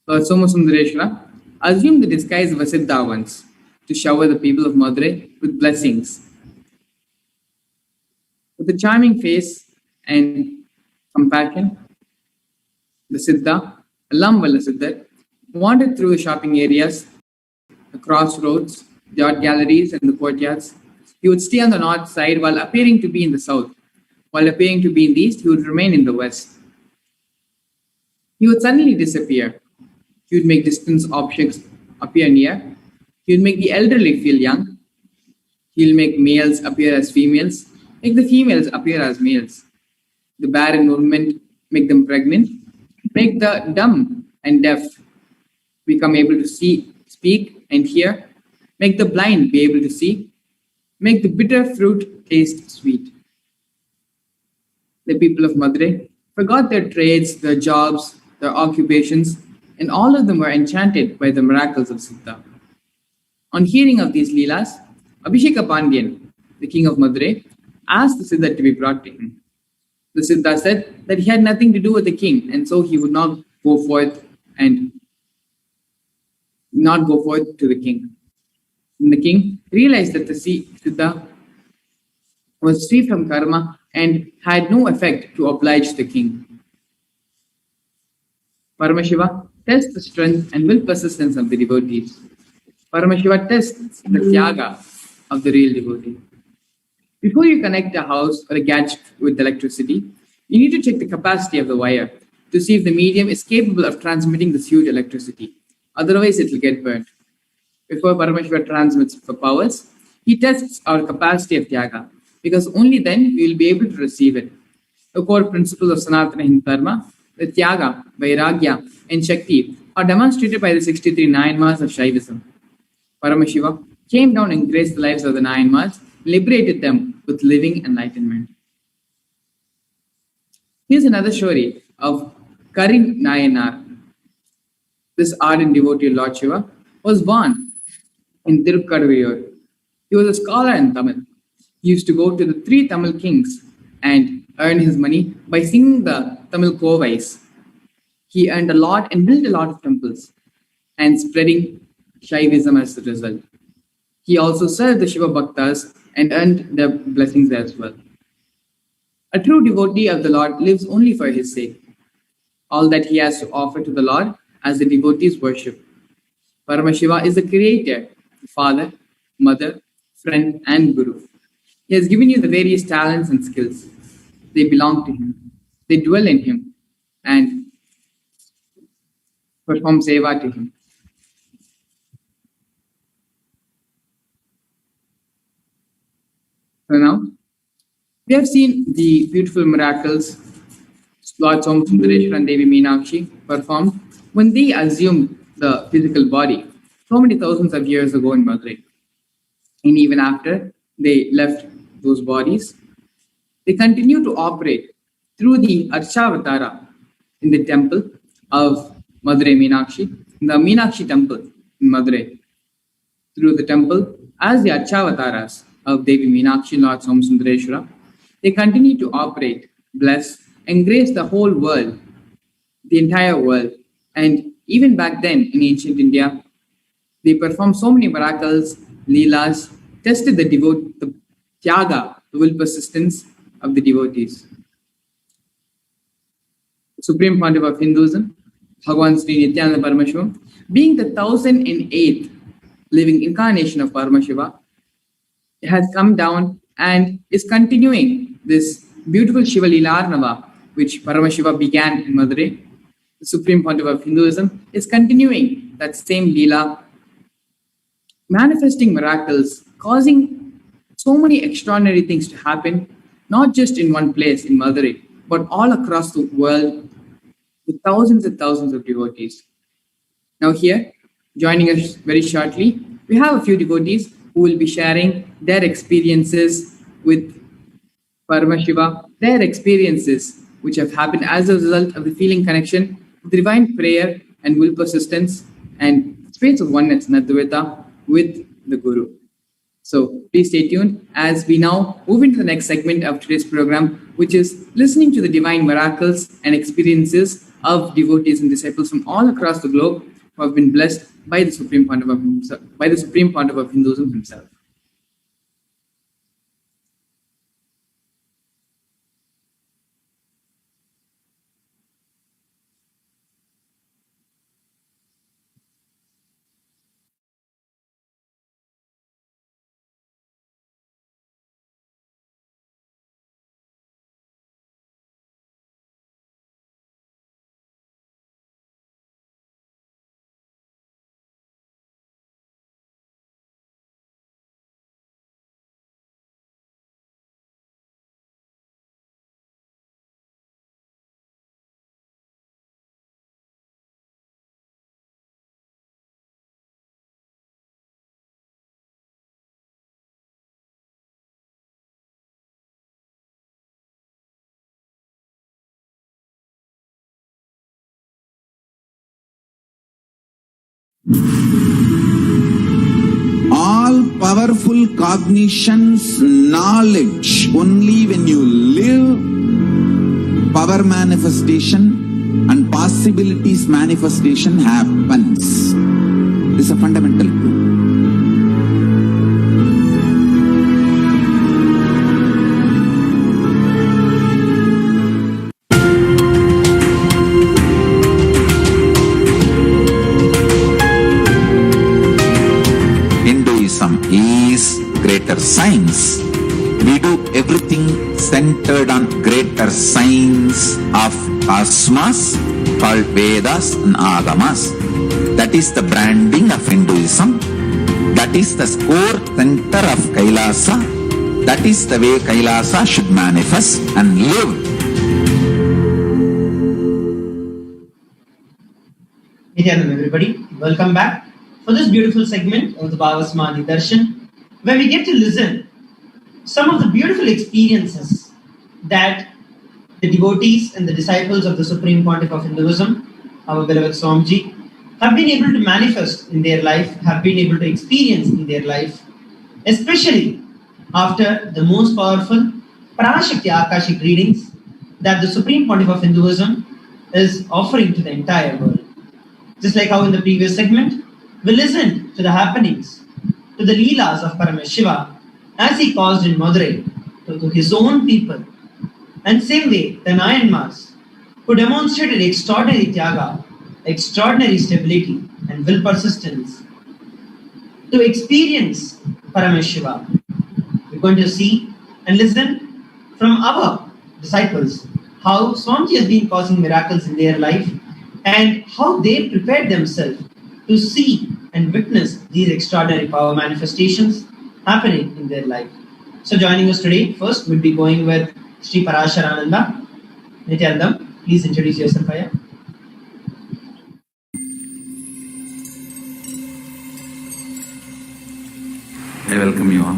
Lord Somasundareshwara assumed the disguise of a Siddha once to shower the people of Madurai with blessings. With a charming face and compassion, the Siddha, Lamvala Siddhar, wandered through the shopping areas, the crossroads, the art galleries, and the courtyards. He would stay on the north side while appearing to be in the south. While appearing to be in the east, he would remain in the west. He would suddenly disappear. He would make distant objects appear near. He would make the elderly feel young. He will make males appear as females, make the females appear as males. The barren women make them pregnant, make the dumb and deaf become able to see, speak, and hear, make the blind be able to see, make the bitter fruit taste sweet. The people of Madurai forgot their trades, their jobs, their occupations, and all of them were enchanted by the miracles of Siddha. On hearing of these Leelas, Abhisheka Pandyan, the king of Madurai, asked the Siddha to be brought to him. The Siddha said that he had nothing to do with the king, and so he would not go forth to the king. And the king realized that the Siddha was free from karma and had no effect to oblige the king. Paramashiva tests the strength and will persistence of the devotees. Paramashiva tests the tyaga of the real devotee. Before you connect a house or a gadget with electricity, you need to check the capacity of the wire to see if the medium is capable of transmitting this huge electricity. Otherwise, it will get burnt. Before Paramashiva transmits for powers, he tests our capacity of tyaga, because only then we will be able to receive it. The core principles of Sanatana Hindu Dharma, the tyaga, vairagya, and shakti, are demonstrated by the 63 Nayanmas of Shaivism. Paramashiva came down and graced the lives of the Nayanmas, liberated them with living enlightenment. Here's another story of Karin Nayanar. This ardent devotee of Lord Shiva was born in Tirukkaduvaiyur. He was a scholar in Tamil. He used to go to the 3 Tamil kings and earn his money by singing the Tamil Kovais. He earned a lot and built a lot of temples and spreading Shaivism as a result. He also served the Shiva Bhaktas and earned their blessings as well. A true devotee of the Lord lives only for his sake. All that he has to offer to the Lord as the devotees worship. Paramashiva is the creator, the father, mother, friend, and guru. He has given you the various talents and skills. They belong to him. They dwell in him and perform seva to him. So now, we have seen the beautiful miracles Lord Somasundareshwara and Devi Meenakshi performed when they assumed the physical body so many thousands of years ago in Madurai. And even after they left those bodies, they they continue to operate through the Archavatara in the temple of Madurai Meenakshi, in the Meenakshi temple in Madurai, through the temple as the Archavataras of Devi Meenakshi, Lord Somasundareshwara. They continue to operate, bless, and grace the whole world, the entire world. And even back then in ancient India, they performed so many miracles, leelas, tested the tyaga, the will persistence of the devotees. Supreme Pontiff of Hinduism, Bhagavan Sri Nityananda Paramashiva, being the 1008th living incarnation of Paramashiva, has come down and is continuing this beautiful Shiva Leela Arnava, which Paramashiva began in Madurai. The Supreme Pontiff of Hinduism is continuing that same Leela, manifesting miracles, causing so many extraordinary things to happen, not just in one place in Madurai, but all across the world with thousands and thousands of devotees. Now here, joining us very shortly, we have a few devotees who will be sharing their experiences with Paramashiva, their experiences which have happened as a result of the feeling connection, the divine prayer and will persistence and space of oneness, Advaita, with the Guru. So please stay tuned as we now move into the next segment of today's program, which is listening to the divine miracles and experiences of devotees and disciples from all across the globe who have been blessed by the Supreme Pontiff of Hinduism himself. All powerful cognitions, knowledge, only when you live, power manifestation and possibilities manifestation happens. This is a fundamental truth. Greater science. We do everything centered on greater science of cosmos called Vedas and Agamas. That is the branding of Hinduism. That is the core center of Kailasa. That is the way Kailasa should manifest and live. Nityananda, everybody, welcome back for this beautiful segment of the Bhavasmani Darshan, where we get to listen some of the beautiful experiences that the devotees and the disciples of the Supreme Pontiff of Hinduism, our beloved Swamiji, have been able to manifest in their life, have been able to experience in their life, especially after the most powerful ParaShakti Akashic readings that the Supreme Pontiff of Hinduism is offering to the entire world. Just like how in the previous segment, we listened to the happenings, to the leelas of Paramashiva as he caused in Madurai to his own people. And same way, the Nayanmars, who demonstrated extraordinary tyaga, extraordinary stability and will persistence to experience Paramashiva. We're going to see and listen from our disciples how Swamiji has been causing miracles in their life and how they prepared themselves to see and witness these extraordinary power manifestations happening in their life. So joining us today, first we'll be going with Sri Parasharananda. Nityananda, please introduce yourself, Aya. I welcome you all.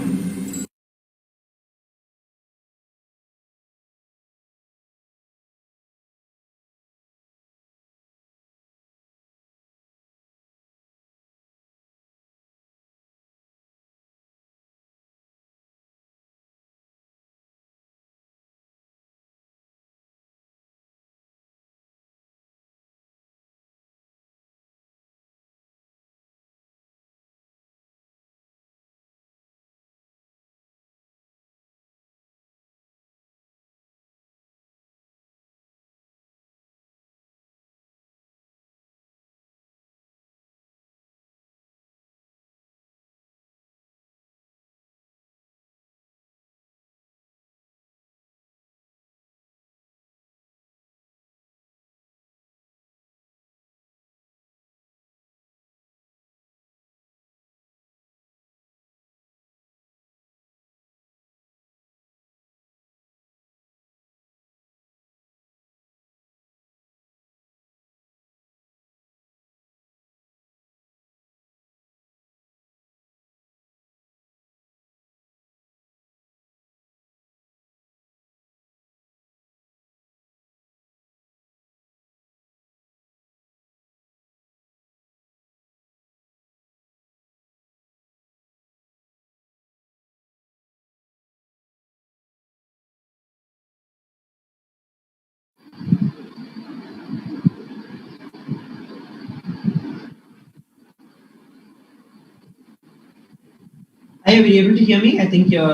Are you able to hear me? I think your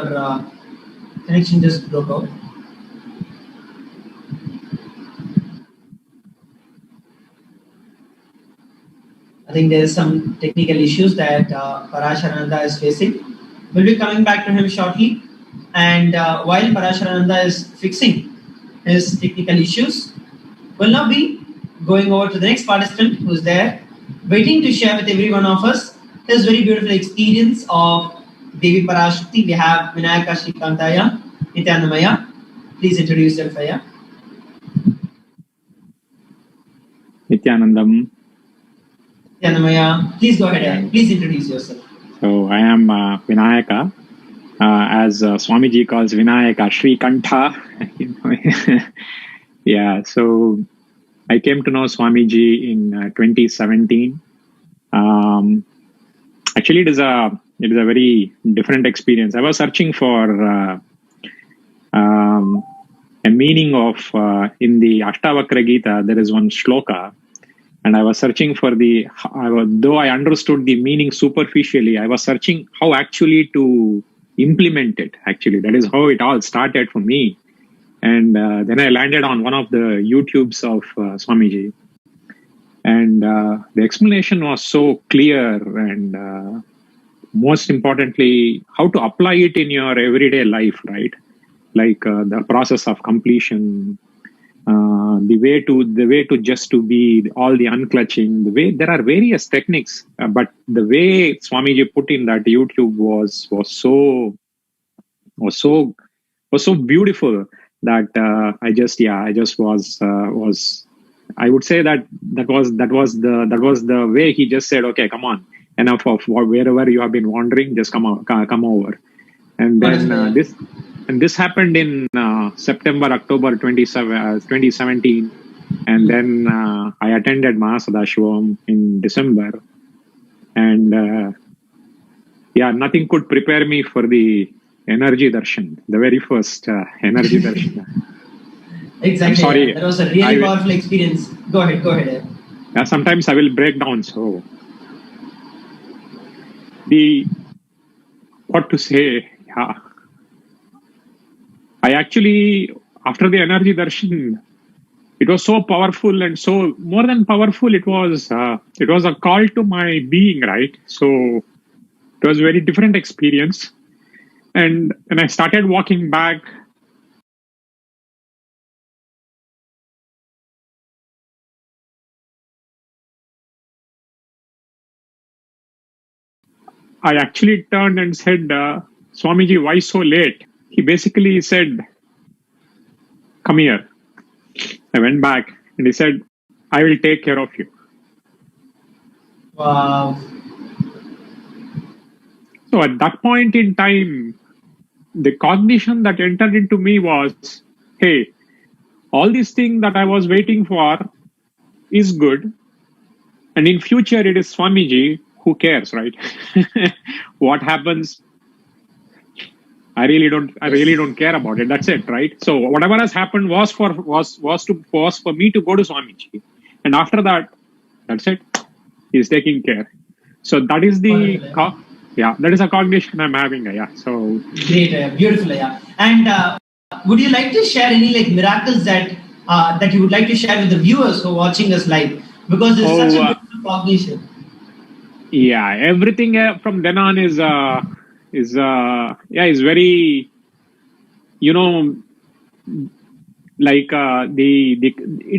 connection just broke out. I think there is some technical issues that Parasharananda is facing. We'll be coming back to him shortly. And while Parasharananda is fixing his technical issues, we'll now be going over to the next participant who's there, waiting to share with every one of us his very beautiful experience of Devi PARASHAKTI. We have Vinayaka Shrikantaya, Nityanamaya. Please introduce yourself, Aya. Nityanandam. Nityanamaya, please go ahead and please introduce yourself. So I am Vinayaka, as Swamiji calls Vinayaka Shrikanta. Yeah, so I came to know Swamiji in 2017. Actually, it is a very different experience. I was searching for a meaning of in the Ashtavakra Gita. There is one shloka. And I was searching for though I understood the meaning superficially, I was searching how actually to implement it. Actually, that is how it all started for me. And then I landed on one of the YouTubes of Swamiji. And the explanation was so clear, and most importantly, how to apply it in your everyday life, right? Like the process of completion, the way to just to be all the unclutching, the way there are various techniques, but the way Swamiji put in that YouTube was so beautiful that I would say that was the way he just said, okay, come on, enough of wherever you have been wandering, just come over. And then this happened in October 2017. And then I attended Mahasadashivam in December. And nothing could prepare me for the energy darshan, the very first energy darshan. Exactly. Sorry, that was a really powerful experience. Go ahead. Yeah, sometimes I will break down. So, what to say? Yeah. I actually, after the energy darshan, it was so powerful, and so more than powerful, it was a call to my being, right? So it was a very different experience. And when I started walking back, I actually turned and said, Swamiji, why so late? He basically said, come here. I went back and he said, I will take care of you. Wow. So at that point in time, the cognition that entered into me was, hey, all these things that I was waiting for is good. And in future, it is Swamiji. Who cares, right? What happens? I really don't care about it. That's it, right? So whatever has happened was for me to go to Swamiji, and after that, that's it. He's taking care. So that is that is a cognition I'm having. Yeah. So great, beautiful. Yeah. And would you like to share any miracles that you would like to share with the viewers who are watching us live? Because it's such a beautiful cognition. Yeah, everything from then on is very, it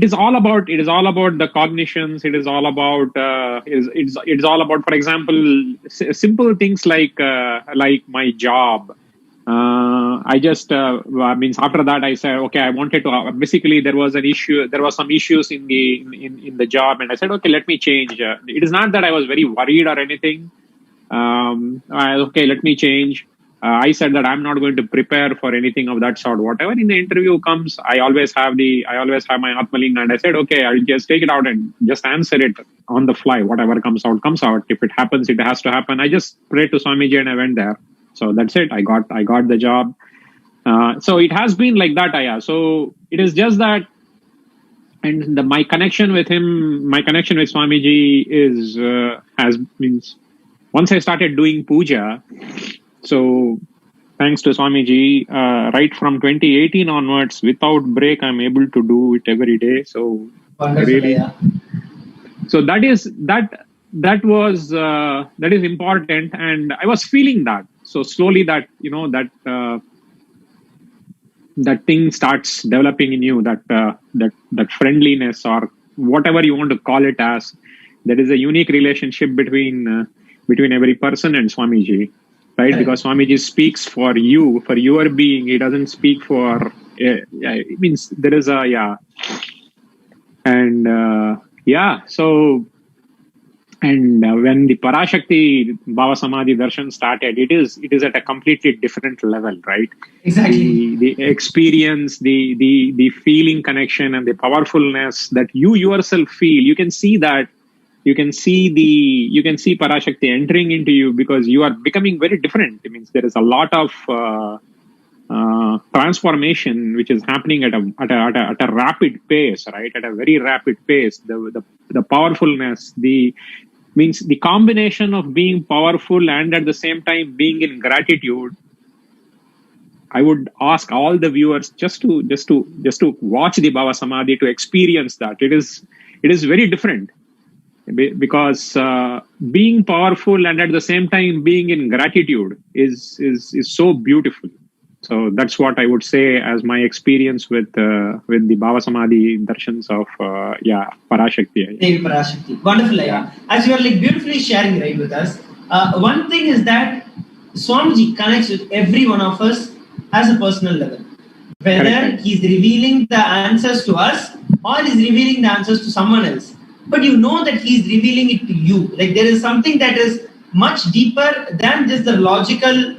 is all about the cognitions. It is all about it's all about, for example, simple things like my job. I just after that I said, okay, I wanted to basically there was some issues in the job, and I said, okay, let me change. It is not that I was very worried or anything. Okay, let me change. I said that I'm not going to prepare for anything of that sort. Whatever in the interview comes, I always have my Atmalinga, and I said, okay, I'll just take it out and just answer it on the fly. Whatever comes out, comes out. If it happens, it has to happen. I just prayed to Swamiji and I went there. So that's it. I got the job. So it has been like that, Aya. So it is just that, and my connection with him, my connection with Swamiji is once I started doing puja, So thanks to Swamiji, right from 2018 onwards, without break, I'm able to do it every day. So Wonderful, really, yeah. so that is important, and I was feeling that. So slowly, that that thing starts developing in you, that friendliness, or whatever you want to call it as. There is a unique relationship between every person and Swamiji, right? Because Swamiji speaks for you, for your being. He doesn't speak for. It means there is a and so. And when the ParaShakti Bhava Samadhi Darshan started, it is at a completely different level, right? Exactly. The experience, the feeling connection, and the powerfulness that you yourself feel. You can see that. You can see ParaShakti entering into you, because you are becoming very different. It means there is a lot of transformation which is happening at a rapid pace, right? At a very rapid pace. The powerfulness, means the combination of being powerful and at the same time being in gratitude. I would ask all the viewers just to watch the Bhava Samadhi, to experience that. It is very different, because being powerful and at the same time being in gratitude is so beautiful. So that's what I would say as my experience with the Bhava Samadhi darshans of ParaShakti. Devi ParaShakti. Wonderful, yeah. As you are like beautifully sharing right with us, one thing is that Swamiji connects with every one of us as a personal level. Whether he's revealing the answers to us or he's revealing the answers to someone else. But you know that he's revealing it to you. Like there is something that is much deeper than just the logical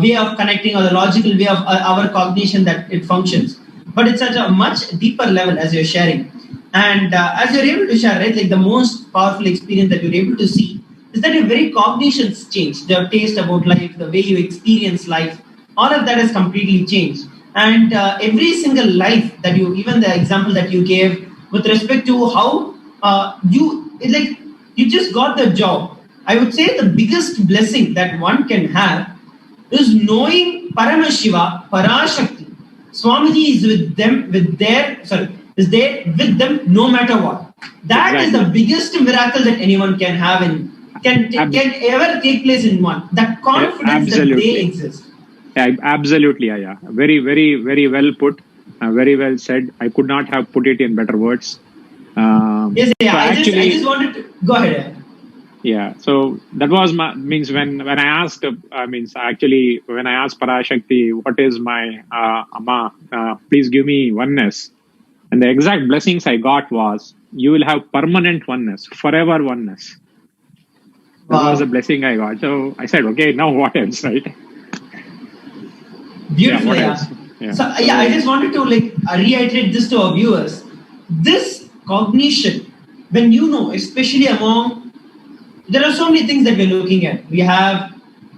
way of connecting, or the logical way of our cognition that it functions. But it's at a much deeper level as you're sharing. And as you're able to share, right, like the most powerful experience that you're able to see is that your very cognitions change. Your taste about life, the way you experience life, all of that has completely changed. And every single life that you, even the example that you gave with respect to how you just got the job. I would say the biggest blessing that one can have is knowing Paramashiva, ParaShakti. Swamiji is with them, is there with them no matter what. That is the biggest miracle that anyone can have and can ever take place in one. That confidence that they exist. Absolutely, yeah. Very, very, very well put. Very well said. I could not have put it in better words. Yes, yeah. I just wanted to go ahead. Yeah, so that was means when I asked when I asked ParaShakti, what is my Amma, please give me oneness, and the exact blessings I got was, you will have permanent oneness, forever oneness. That was the blessing I got. So I said, okay, now what else, right? Beautiful, yeah. So I just wanted to reiterate this to our viewers. This cognition, when you know, especially among, there are so many things that we're looking at. We have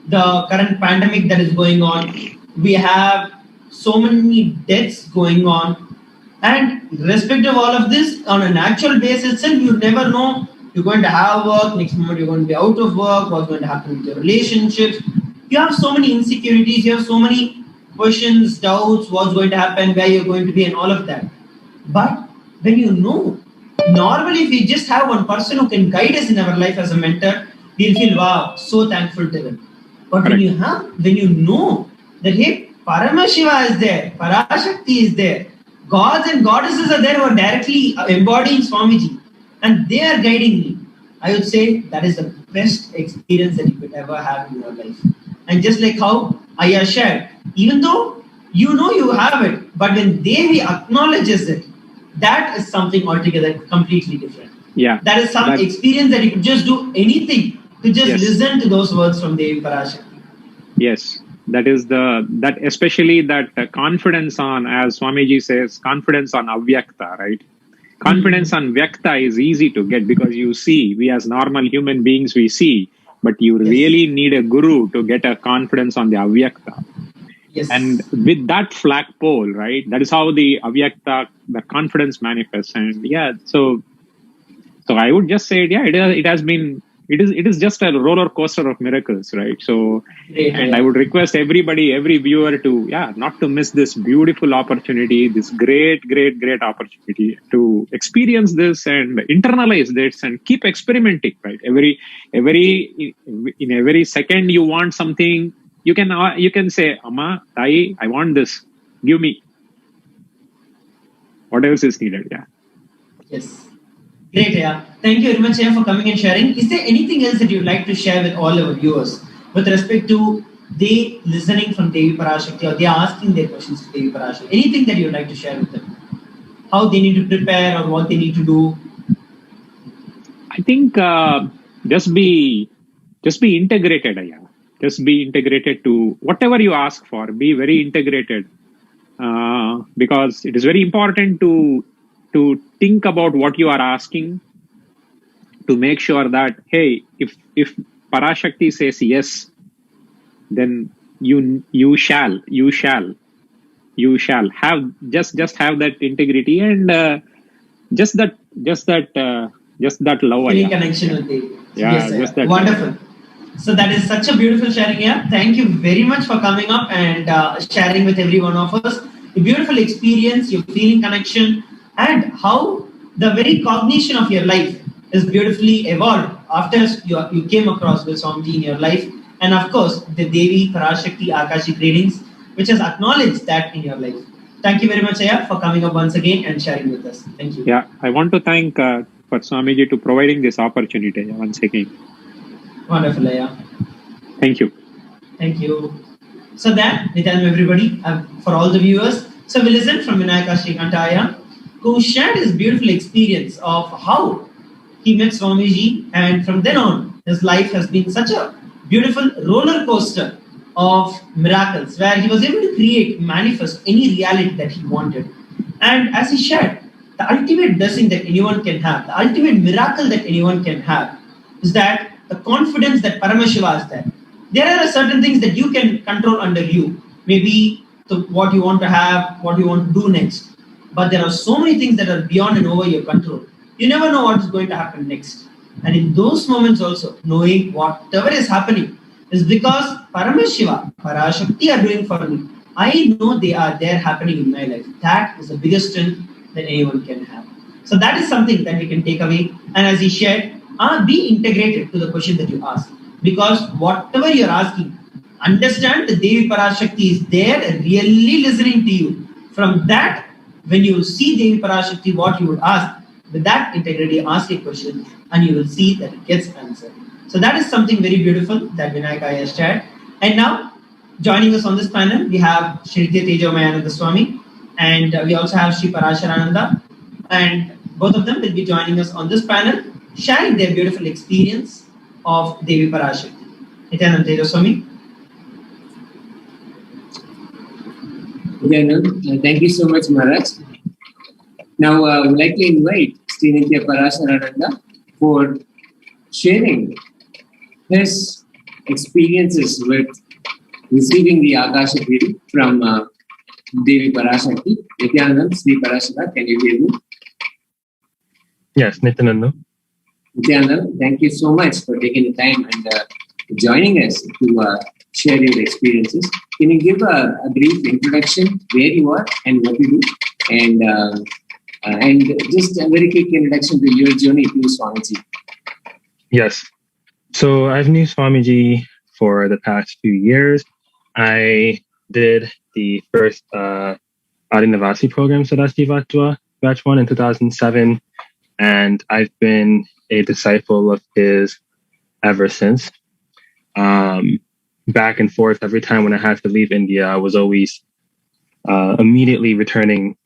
the current pandemic that is going on. We have so many deaths going on. And irrespective of all of this, on a natural basis itself, you never know. You're going to have work, next moment you're going to be out of work, what's going to happen with your relationships. You have so many insecurities, you have so many questions, doubts, what's going to happen, where you're going to be, and all of that. But when you know, normally if we just have one person who can guide us in our life as a mentor, we'll feel, wow, so thankful to them. But when you know that, hey, Paramashiva is there, ParaShakti is there, gods and goddesses are there who are directly embodying Swamiji, and they are guiding me, I would say that is the best experience that you could ever have in your life. And just like how Aya shared, even though you know you have it, but when Devi acknowledges it, that is something altogether completely different. Yeah. That is some experience that you could just do anything to just listen to those words from Devi ParaShakti. Yes. That is especially that confidence on, as Swamiji says, confidence on Avyakta, right? Confidence on Vyakta is easy to get because you see, we as normal human beings, we see, but you really need a guru to get a confidence on the Avyakta. Yes. And with that flagpole, right, that is how the Avyakta, the confidence manifests. And so I would just say, it has been it is just a roller coaster of miracles, right? So, Great. and I would request everybody, every viewer to, not to miss this beautiful opportunity, this great opportunity to experience this and internalize this and keep experimenting, right? In every second you want something, you can say, Amma, Tai, I want this, give me. What else is needed? Yeah. Yes. Great, yeah. Thank you very much, yeah, for coming and sharing. Is there anything else that you'd like to share with all our viewers with respect to they listening from Devi PARASHAKTI or they are asking their questions to Devi PARASHAKTI? Anything that you'd like to share with them? How they need to prepare or what they need to do? I think just be integrated, yeah. Just be integrated to whatever you ask for. Be very integrated, because it is very important to think about what you are asking, to make sure that, hey, if PARASHAKTI says yes, then you shall have just have that integrity and just that love. Any connection with Devi. Yeah, yes, just that. Wonderful. So that is such a beautiful sharing here. Thank you very much for coming up and sharing with every one of us. A beautiful experience, your feeling connection, and how the very cognition of your life is beautifully evolved after you came across with Swamiji in your life. And of course, the Devi PARASHAKTI Akashic readings, which has acknowledged that in your life. Thank you very much, Aya, for coming up once again and sharing with us. Thank you. Yeah, I want to thank for Swamiji to providing this opportunity once again. Wonderful, Aya. Thank you. Thank you. So that, Nityanam everybody, for all the viewers. So we listened from Vinayaka Srikantaya, who shared his beautiful experience of how he met Swamiji, and from then on, his life has been such a beautiful roller coaster of miracles, where he was able to create, manifest any reality that he wanted. And as he shared, the ultimate blessing that anyone can have, the ultimate miracle that anyone can have, is that the confidence that Paramashiva is there. There are certain things that you can control under you. Maybe what you want to have, what you want to do next. But there are so many things that are beyond and over your control. You never know what is going to happen next. And in those moments also, knowing whatever is happening is because Paramashiva, PARASHAKTI are doing for me. I know they are there happening in my life. That is the biggest strength that anyone can have. So that is something that we can take away. And as he shared, be integrated to the question that you ask. Because whatever you're asking, understand the Devi PARASHAKTI is there really listening to you. From that, when you see Devi PARASHAKTI, what you would ask, with that integrity, ask a question and you will see that it gets answered. So that is something very beautiful that Vinayaka has shared. And now, joining us on this panel, we have Shri Tejomayananda Swami, and we also have Shri Parasharananda. And both of them will be joining us on this panel, sharing their beautiful experience of Devi PARASHAKTI. Nityananda Tejo Swami. Thank you so much, Maharaj. Now, I would like to invite Srinitya Parasharananda for sharing his experiences with receiving the Akashic reading from Devi PARASHAKTI. Nityananda, Sri Parashara, can you hear me? Yes, Nityananda. Nityananda, thank you so much for taking the time and joining us to share your experiences. Can you give a brief introduction where you are and what you do, and just a very quick introduction to your journey to Swamiji? Yes. So I've known Swamiji for the past few years. I did the first Adinavasi program, Sadashivatva, batch 1 in 2007, and I've been a disciple of his ever since. Back and forth every time when I had to leave India, I was always immediately returning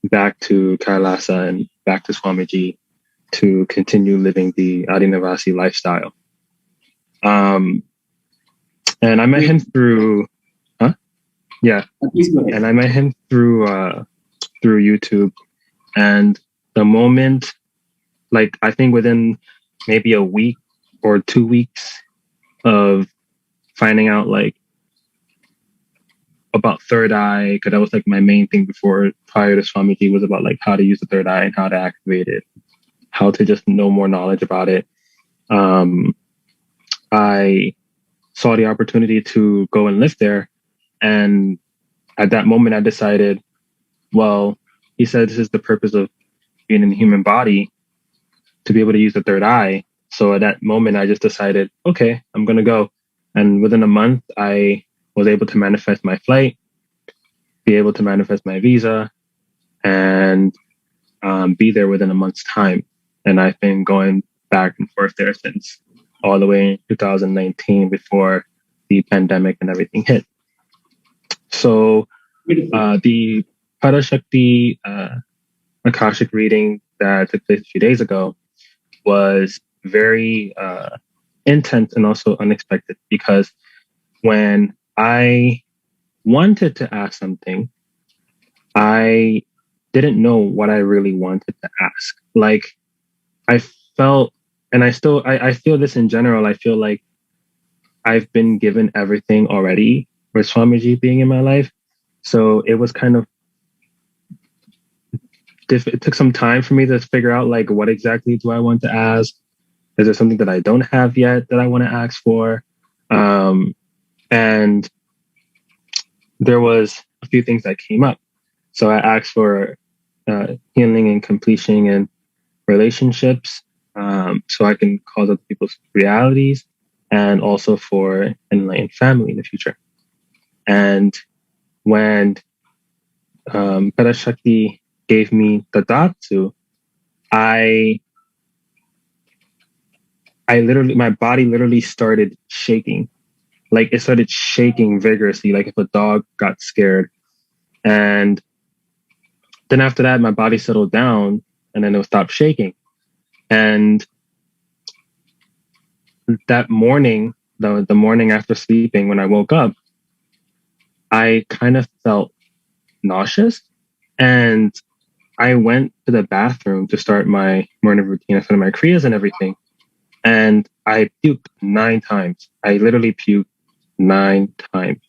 back to Kailasa and back to Swamiji to continue living the Adinavasi lifestyle. And I met him through, and I met him through YouTube. And the moment, like I think within maybe a week or 2 weeks of finding out like about third eye, because that was like my main thing prior to Swamiji, was about like how to use the third eye and how to activate it, how to just know more knowledge about it. I saw the opportunity to go and live there. And at that moment, I decided, well, he said this is the purpose of being in the human body, to be able to use the third eye. So at that moment, I just decided, okay, I'm going to go. And within a month, I was able to manifest my flight, be able to manifest my visa, and be there within a month's time. And I've been going back and forth there since, all the way in 2019, before the pandemic and everything hit. So the ParaShakti Akashic reading that took place a few days ago was very intense and also unexpected, because when I wanted to ask something, I didn't know what I really wanted to ask. Like, I felt, and I feel this in general, I feel like I've been given everything already with Swamiji being in my life. So it was kind of, it took some time for me to figure out, like, what exactly do I want to ask? Is there something that I don't have yet that I want to ask for? And there was a few things that came up. So I asked for healing and completion in relationships, so I can cause other people's realities, and also for enlightened family in the future. And when ParaShakti gave me the Dhatsu, I literally, my body literally started shaking. Like, it started shaking vigorously, like if a dog got scared. And then after that, my body settled down, and then it stopped shaking. And that morning, the morning after sleeping, when I woke up, I kind of felt nauseous. And I went to the bathroom to start my morning routine in front of my kriyas and everything. And I puked 9 times. I literally puked 9 times.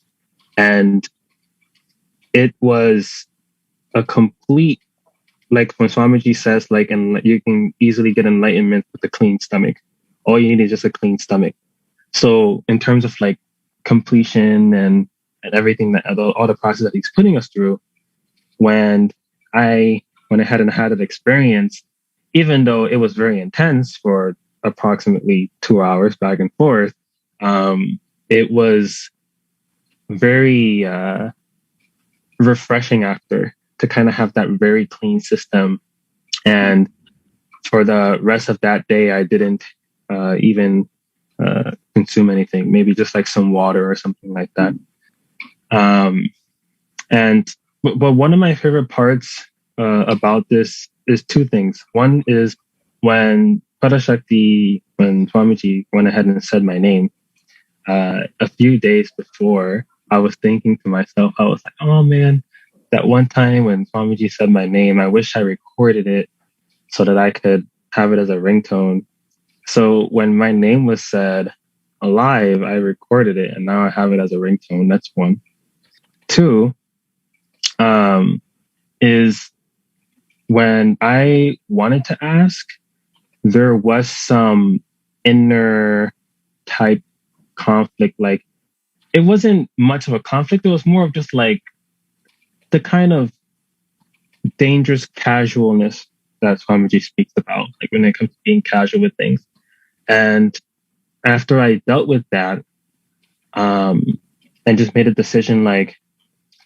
And it was a complete, like when Swamiji says, like, and you can easily get enlightenment with a clean stomach. All you need is just a clean stomach. So in terms of like completion and everything, that all the process that he's putting us through, when I went ahead and had that experience, even though it was very intense for approximately 2 hours back and forth, it was very refreshing after, to kind of have that very clean system. And for the rest of that day, I didn't even consume anything, maybe just like some water or something like that. But one of my favorite parts about this is 2 things. One is when ParaShakti, when Swamiji went ahead and said my name, a few days before, I was thinking to myself, I was like, oh man, that one time when Swamiji said my name, I wish I recorded it so that I could have it as a ringtone. So when my name was said alive, I recorded it, and now I have it as a ringtone. That's 1. 2, is when I wanted to ask, there was some inner type conflict. Like, it wasn't much of a conflict. It was more of just like the kind of dangerous casualness that Swamiji speaks about, like when it comes to being casual with things. And after I dealt with that, and just made a decision, like,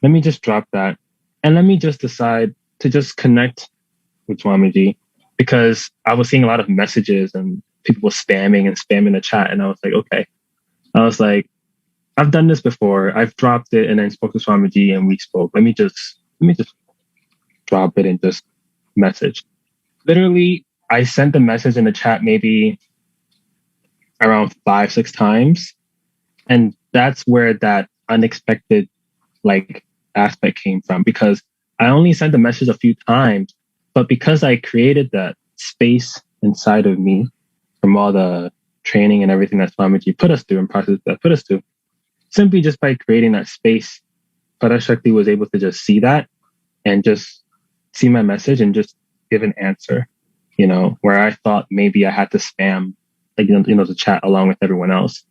let me just drop that, and let me just decide to just connect with Swamiji, because I was seeing a lot of messages and people were spamming the chat, and I was like, okay. I was like, I've done this before. I've dropped it and then spoke to Swamiji and we spoke. Let me just drop it and just message. Literally, I sent the message in the chat maybe around 5-6 times. And that's where that unexpected like aspect came from, because I only sent the message a few times, but because I created that space inside of me from all the training and everything that Swamiji put us through and process that put us through, simply just by creating that space, ParaShakti was able to just see that and just see my message and just give an answer, you know, where I thought maybe I had to spam like to chat along with everyone else.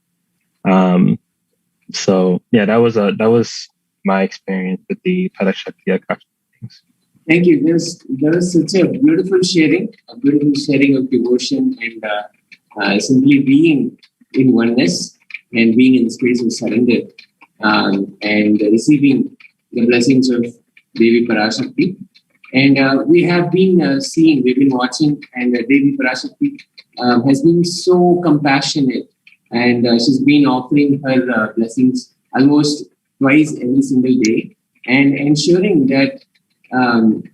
So yeah, that was my experience with the ParaShakti Akashic things. Thank you. There was such a beautiful sharing of devotion and simply being in oneness and being in the space of surrender and receiving the blessings of Devi ParaShakti. And we have been we've been watching, and Devi ParaShakti has been so compassionate, and she's been offering her blessings almost twice every single day, and ensuring that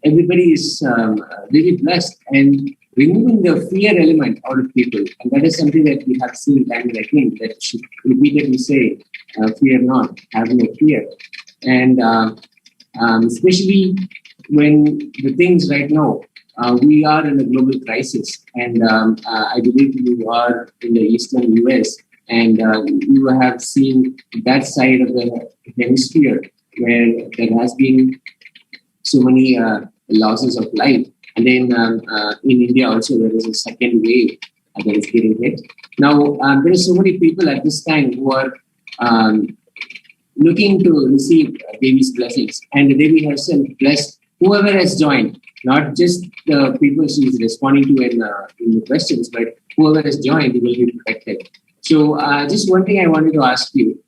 everybody is really blessed and removing the fear element out of people. And that is something that we have seen time and again, that she repeatedly say, fear not, have no fear. And especially when the things right now, we are in a global crisis, and I believe you are in the eastern US, and you have seen that side of the hemisphere where there has been so many losses of life. And then in India also there is a second wave that is getting hit. Now there are so many people at this time who are looking to receive Devi's blessings, and Devi herself blessed whoever has joined, not just the people she is responding to in the questions, but whoever has joined will be protected. So just one thing I wanted to ask you,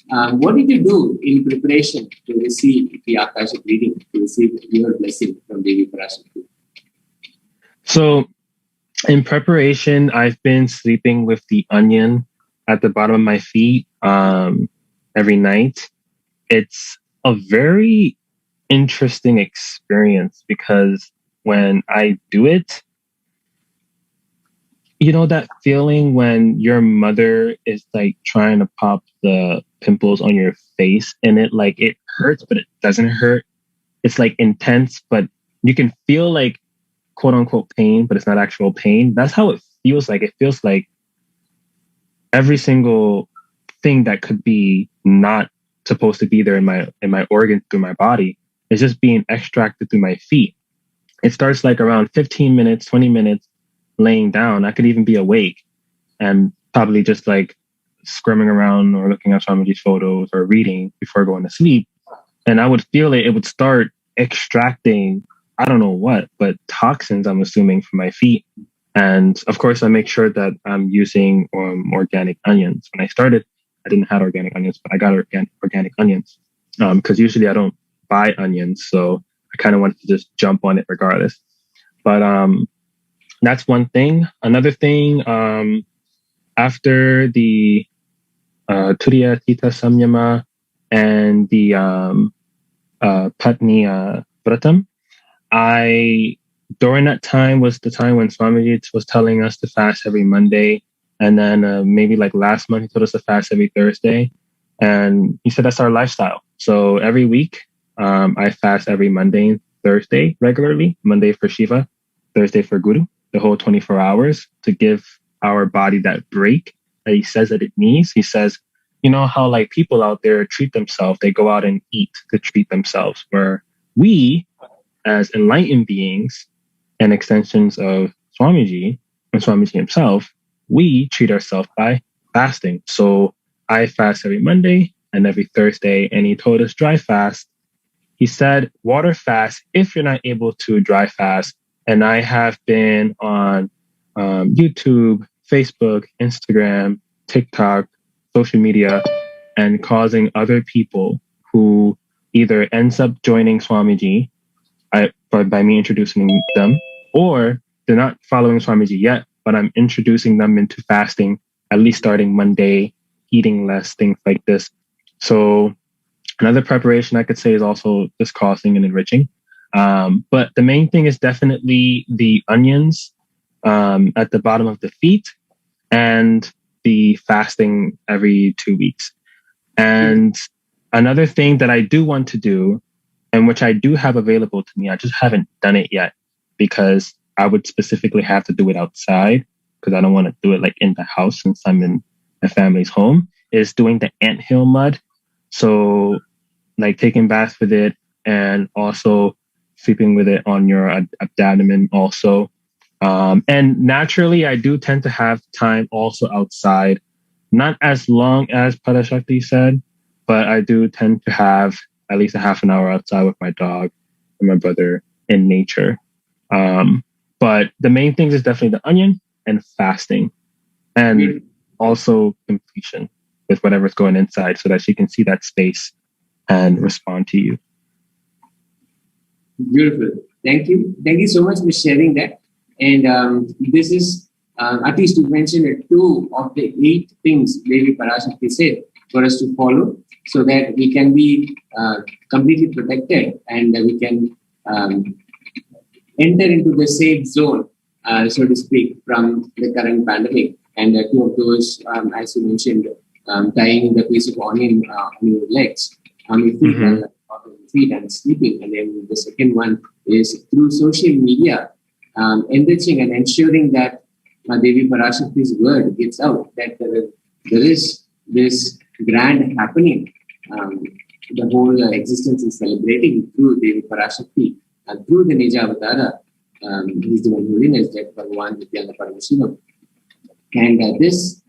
what did you do in preparation to receive the Akashic reading, to receive your blessing from Devi ParaShakti? So in preparation, I've been sleeping with the onion at the bottom of my feet every night. It's a very interesting experience because when I do it, you know that feeling when your mother is like trying to pop the pimples on your face and it hurts, but it doesn't hurt. It's like intense, but you can feel like quote unquote pain, but it's not actual pain. That's how it feels like. It feels like every single thing that could be not supposed to be there in my organs through my body is just being extracted through my feet. It starts like around 15 minutes, 20 minutes laying down. I could even be awake and probably just like squirming around or looking at Swamiji's photos or reading before going to sleep. And I would feel it would start extracting, I don't know what, but toxins, I'm assuming, from my feet. And of course, I make sure that I'm using organic onions. When I started, I didn't have organic onions, but I got organic onions because usually I don't buy onions. So I kind of wanted to just jump on it regardless. But that's one thing. Another thing, after the Turiya Tita Samyama and the PATTINI VRATHAM, during that time was the time when Swamiji was telling us to fast every Monday. And then maybe like last month, he told us to fast every Thursday. And he said that's our lifestyle. So every week, I fast every Monday and Thursday regularly. Monday for Shiva, Thursday for Guru, the whole 24 hours to give our body that break that he says that it needs. He says, you know how like people out there treat themselves, they go out and eat to treat themselves, where we as enlightened beings and extensions of Swamiji and Swamiji himself, we treat ourselves by fasting. So I fast every Monday and every Thursday, and he told us dry fast. He said water fast if you're not able to dry fast. And I have been on YouTube, Facebook, Instagram, TikTok, social media, and causing other people who either ends up joining Swamiji by me introducing them, or they're not following Swamiji yet, but I'm introducing them into fasting, at least starting Monday, eating less, things like this. So another preparation I could say is also just causing and enriching. But the main thing is definitely the onions at the bottom of the feet and the fasting every 2 weeks. And another thing that I do want to do, and which I do have available to me, I just haven't done it yet because I would specifically have to do it outside because I don't want to do it like in the house since I'm in my family's home, is doing the anthill mud. So like taking baths with it and also sleeping with it on your abdomen also. And naturally, I do tend to have time also outside, not as long as ParaShakti said, but I do tend to have at least a half an hour outside with my dog and my brother in nature. But the main things is definitely the onion and fasting, and also completion with whatever's going inside so that she can see that space and respond to you. Beautiful. Thank you. Thank you so much for sharing that. And this is, at least you mentioned 2 of the 8 things Devi ParaShakti said for us to follow so that we can be completely protected and we can enter into the safe zone, so to speak, from the current pandemic. And 2 of those, as you mentioned, tying the piece of onion on your legs, on your feet, and sleeping. And then the second one is through social media, enriching and ensuring that Devi ParaShakti's word gets out, that there is this grand happening. The whole existence is celebrating through Devi ParaShakti and through the Nija Avatara, His Divine Holiness, that Bhagavan Nityananda Paramashivam. And this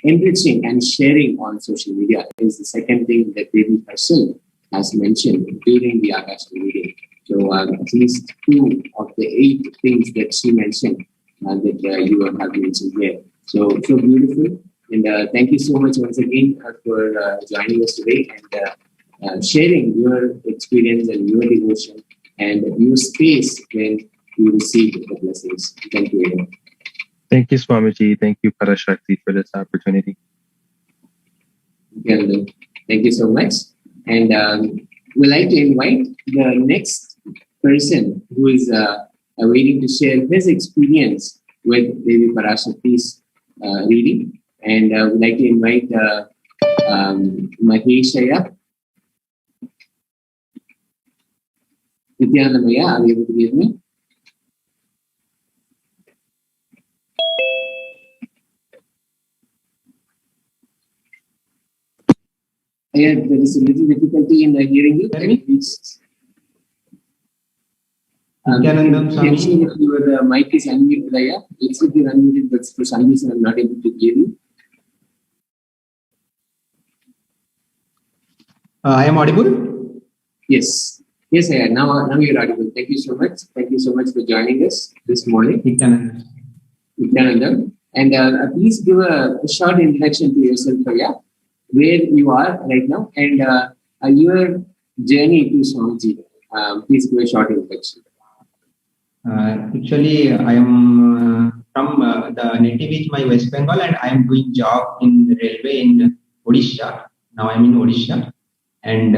enriching and sharing on social media is the second thing that Devi herself has mentioned during the Akashic reading. So at least 2 of the 8 things that she mentioned that you have mentioned here. So beautiful. And thank you so much once again for joining us today and sharing your experience and your devotion and your space when you receive the blessings. Thank you again. Thank you, Swamiji. Thank you, ParaShakti, for this opportunity. Thank you so much. And we'd like to invite the next person who is waiting to share his experience with Devi ParaShakti's reading. And we'd like to invite Maheshaya. Nityanandamaya, are you able to hear me? Yeah, there is a little difficulty in hearing you. Please. If your mic is unmuted, yeah, it should be unmuted, but for some reason I'm not able to hear you. I am audible? Yes. Yes, I am. Now you're audible. Thank you so much. Thank you so much for joining us this morning. Nityananda. And please give a short introduction to yourself, Priya, where you are right now, and your journey to Swamiji. Please give a short introduction. Actually, I am from the native is my West Bengal, and I am doing job in the railway in Odisha. Now I am in Odisha, and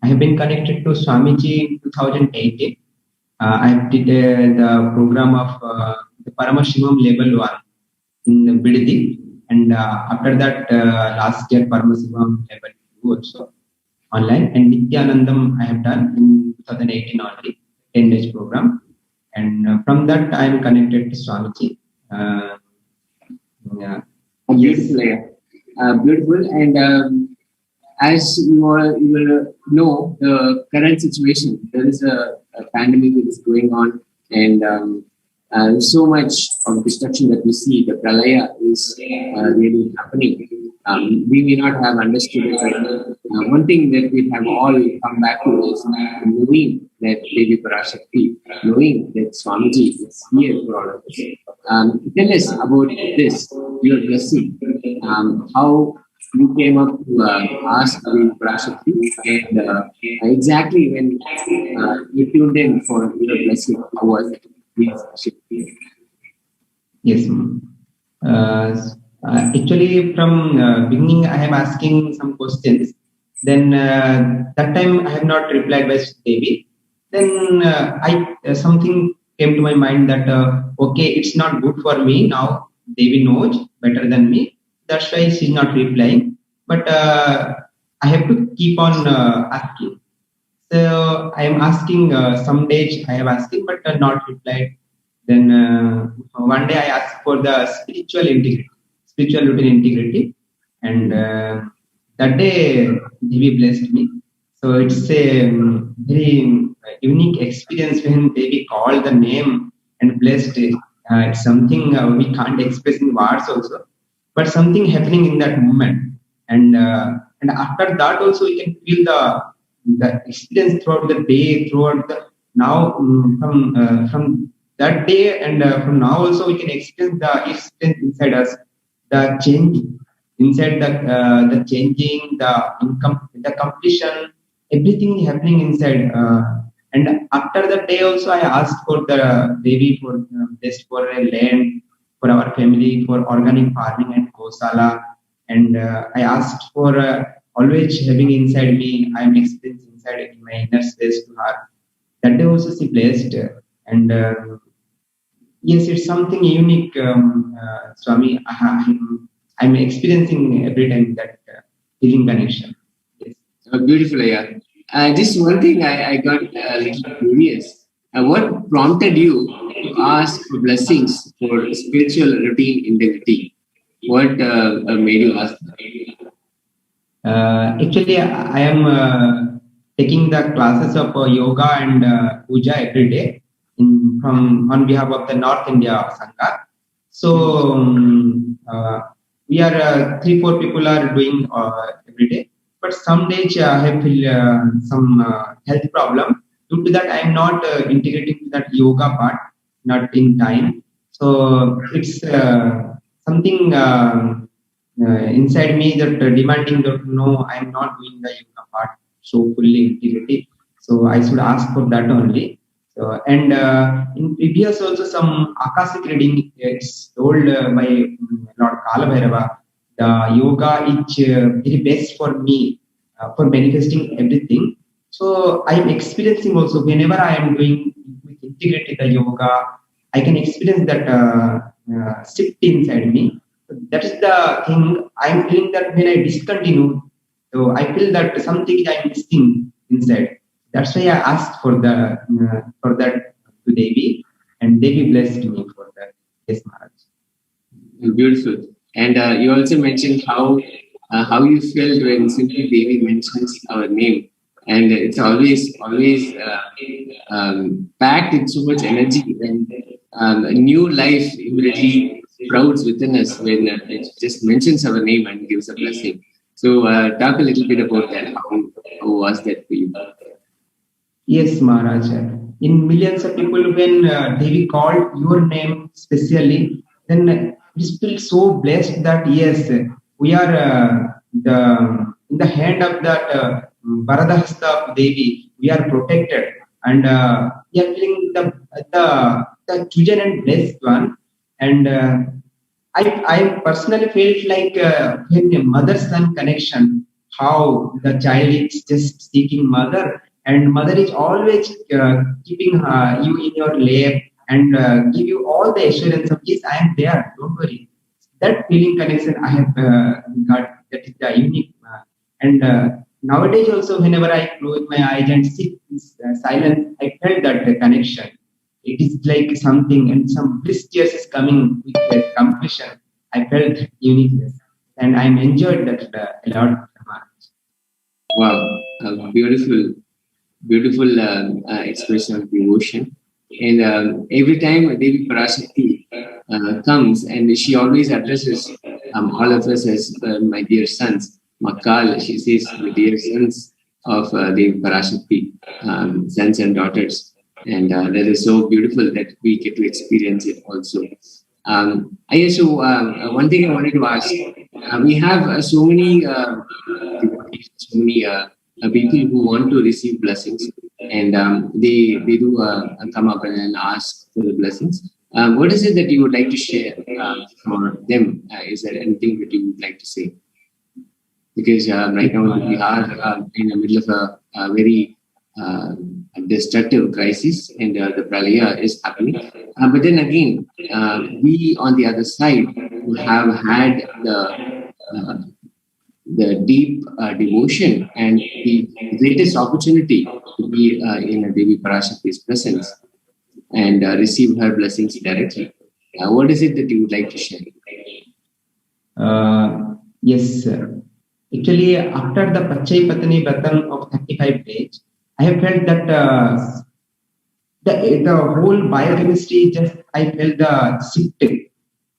I have been connected to Swamiji in 2018. I have did the program of the Paramashivam level 1 in Bidadi. And after that, last year, Paramashivam level 2 also online. And Nityanandam I have done in 2018 only, 10 days program. And from that, I am connected to Swamiji. Beautiful. And as you will know, the current situation, there is a pandemic that is going on, and so much of destruction that we see, the pralaya is really happening. We may not have understood it right now. One thing that we have all come back to is knowing that Devi ParaShakti, knowing that Swamiji is here for all of us. Tell us about this, your blessing, how you came up to ask Devi ParaShakti, and exactly when you tuned in for your blessing, how was it? Yes. Actually, from beginning, I am asking some questions. Then that time I have not replied by Devi. Then something came to my mind that okay, it's not good for me now. Devi knows better than me. That's why she's not replying. But I have to keep on asking. So I am asking some days I am asking, but not replied. Then one day I asked for the spiritual routine integrity, and that day Devi blessed me. So it's a very unique experience when Devi called the name and blessed. It's something we can't express in words also, but something happening in that moment. And after that also we can feel the experience throughout the day, throughout the now from that day and from now also we can experience the experience inside us, the change inside the changing, the completion, everything happening inside. And after the day also, I asked for the Devi for best for a land for our family for organic farming and Gosala, and I asked for always having inside me. I am experiencing inside in my inner space to her. That day also she blessed, and yes, it's something unique, Swami. I'm experiencing every time that healing connection. Yes. Beautiful, yeah. Just one thing I got a little curious. What prompted you to ask for blessings for spiritual routine integrity? What made you ask that? Actually, I am taking the classes of yoga and puja every day from on behalf of the North India Sangha. So we are 3-4 people are doing every day. But some days I feel some health problem. Due to that, I am not integrating that yoga part, not in time. So it's something inside me that demanding that no, I am not doing the yoga part so fully integrated. So I should ask for that only. So and in previous also some Akashic reading it's told by Lord Kala Bhairava. The yoga is very best for me for manifesting everything. So I am experiencing also whenever I am doing integrated the yoga, I can experience that shift inside me. So that is the thing I am feeling that when I discontinue, so I feel that something I am missing inside. That's why I asked for that to Devi, and Devi blessed me for that. Yes, Maharaj. Beautiful. And you also mentioned how you felt when simply Devi mentions our name, and it's always packed with so much energy, and a new life immediately sprouts within us when it just mentions our name and gives a blessing. So talk a little bit about that. How was that for you? Yes, Maharaj. In millions of people, when Devi called your name specially, then we feel so blessed that yes, we are in the hand of that Varadahasta of Devi. We are protected, and we are feeling the chosen and blessed one. And I personally felt like when a mother-son connection, how the child is just seeking mother, and mother is always keeping you in your lap and give you all the assurance of yes, I am there, don't worry. That feeling connection I have got, that is the unique. And nowadays also, whenever I close my eyes and sit in silence, I felt that connection. It is like something, and some bliss tears is coming with the completion. I felt uniqueness, and I enjoyed that a lot. Wow, beautiful expression of devotion. And every time Devi Parashakti comes, and she always addresses all of us as my dear sons. Makal, she says, the dear sons of Devi Parashakti, sons and daughters. And that is so beautiful that we get to experience it also. I also, one thing I wanted to ask, we have so many people who want to receive blessings, and they do come up and ask for the blessings. What is it that you would like to share for them? Is there anything that you would like to say? Because right now we are in the middle of a very destructive crisis, and the pralaya is happening. But then again, we on the other side who have had the deep devotion and the greatest opportunity to be in Devi Parashakti's presence and receive her blessings directly. What is it that you would like to share? Yes, sir. Actually, after the PACHAI PATTINI VRATHAM of 35 days, I have felt that the whole biochemistry, just I felt the shift.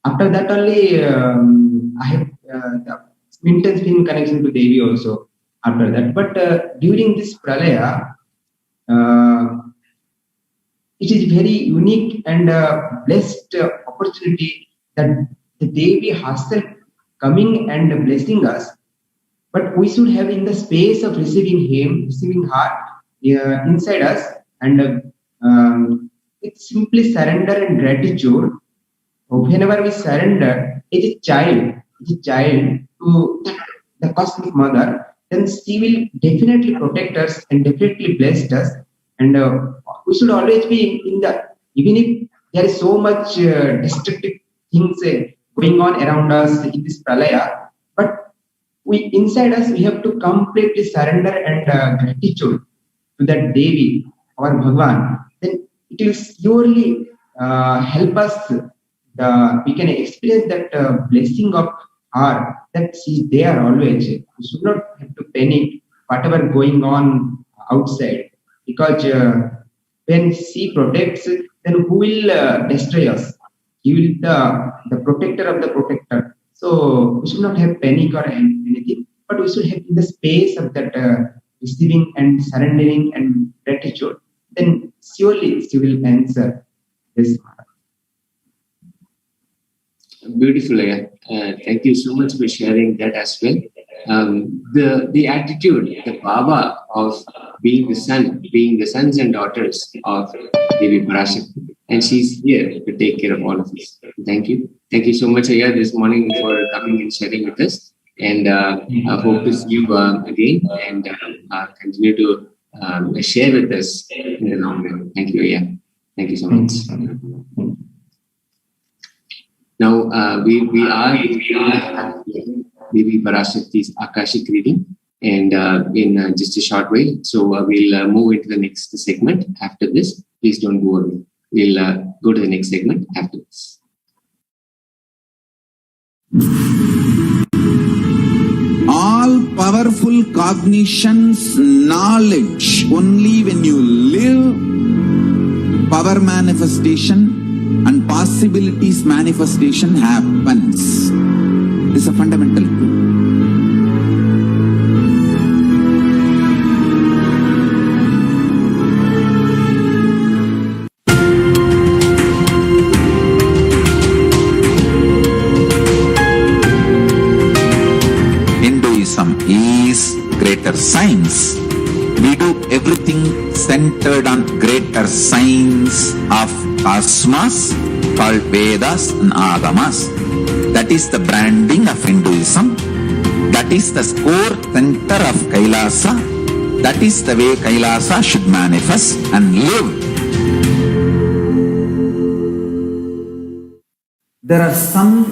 After that only I have the intense been connection to Devi also after that. But during this pralaya, it is very unique and blessed opportunity that the Devi herself coming and blessing us. But we should have in the space of receiving him, receiving her inside us, and it's simply surrender and gratitude. Whenever we surrender, as a child to the cosmic mother, then she will definitely protect us and definitely bless us. And we should always be in the, even if there is so much destructive things going on around us in this pralaya, but we inside us we have to completely surrender and gratitude to that Devi, our Bhagwan. Then it will surely help us. We can experience that blessing of her, that she is there always. We should not have to panic whatever going on outside, because when she protects, then who will destroy us? He will the protector of the protector. So we should not have panic or anything, but we should have the space of that receiving and surrendering and gratitude. Then surely she will answer this. Beautiful. Thank you so much for sharing that as well. The attitude, the Baba of being the sons and daughters of Devi PARASHAKTI, and she's here to take care of all of us. Thank you. Thank you so much, Ayya, this morning for coming and sharing with us. And I hope to see you again and continue to share with us in the long run. Thank you, Ayya. Thank you so much. Now we are Devi PARASHAKTI's Akashic reading, and in just a short way. So we'll move into the next segment after this. Please don't go away. We'll go to the next segment after this. All powerful cognitions, knowledge, only when you live, power manifestation and possibilities manifestation happens. This is a fundamental truth. Hinduism is greater science. We do everything centered on greater science of cosmos called Vedas and Agamas. That is the branding of Hinduism. That is the core center of Kailasa. That is the way Kailasa should manifest and live. There are some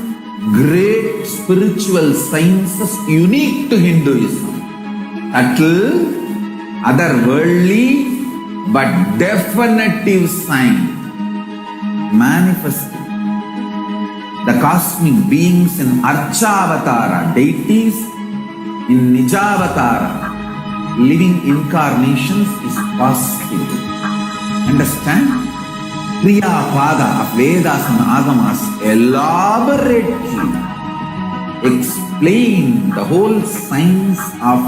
great spiritual sciences unique to Hinduism. Subtle, otherworldly, but definitive sign. Manifesting the cosmic beings in Archavatara, deities in Nijavatara, living incarnations is possible. Understand? Kriya Pada of Vedas and Agamas elaborately explain the whole science of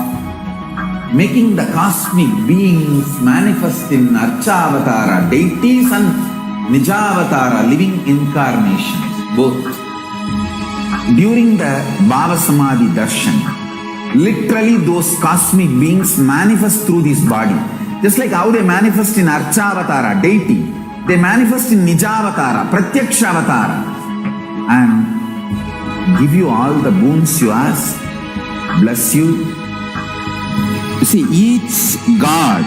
making the cosmic beings manifest in Archavatara, deities and Nijavatara, living incarnations, both. During the Bhava Samadhi Darshan, literally those cosmic beings manifest through this body. Just like how they manifest in Archavatara, deity, they manifest in Nijavatara, Pratyakshavatara, and give you all the boons you ask, bless you. You see, each God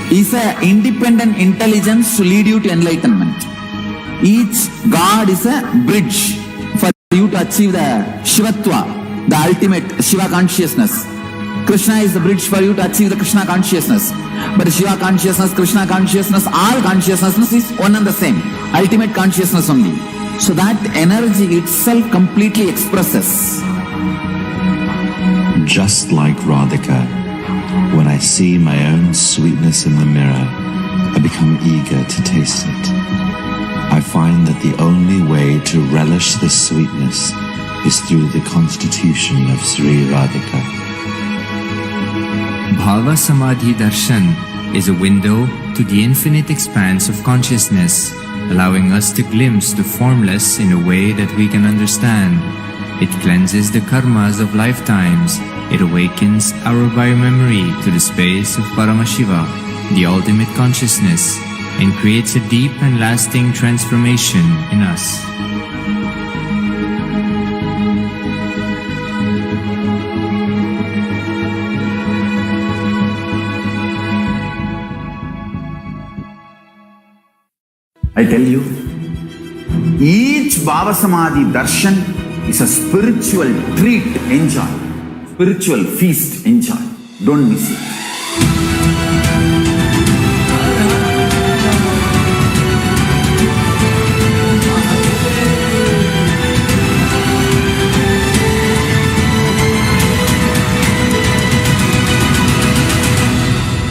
is an independent intelligence to lead you to enlightenment. Each God is a bridge for you to achieve the Shivatva, the ultimate Shiva consciousness. Krishna is the bridge for you to achieve the Krishna consciousness. But Shiva consciousness, Krishna consciousness, all consciousness is one and the same. Ultimate consciousness only. So that energy itself completely expresses. Just like Radhika, when I see my own sweetness in the mirror, I become eager to taste it. I find that the only way to relish this sweetness is through the constitution of Sri Radhika. Bhava Samadhi Darshan is a window to the infinite expanse of consciousness, allowing us to glimpse the formless in a way that we can understand. It cleanses the karmas of lifetimes. It awakens our biomemory to the space of Paramashiva, the ultimate consciousness, and creates a deep and lasting transformation in us. I tell you, each Bhava Samadhi Darshan is a spiritual treat, enjoy. Spiritual feast, enjoy. Don't miss it.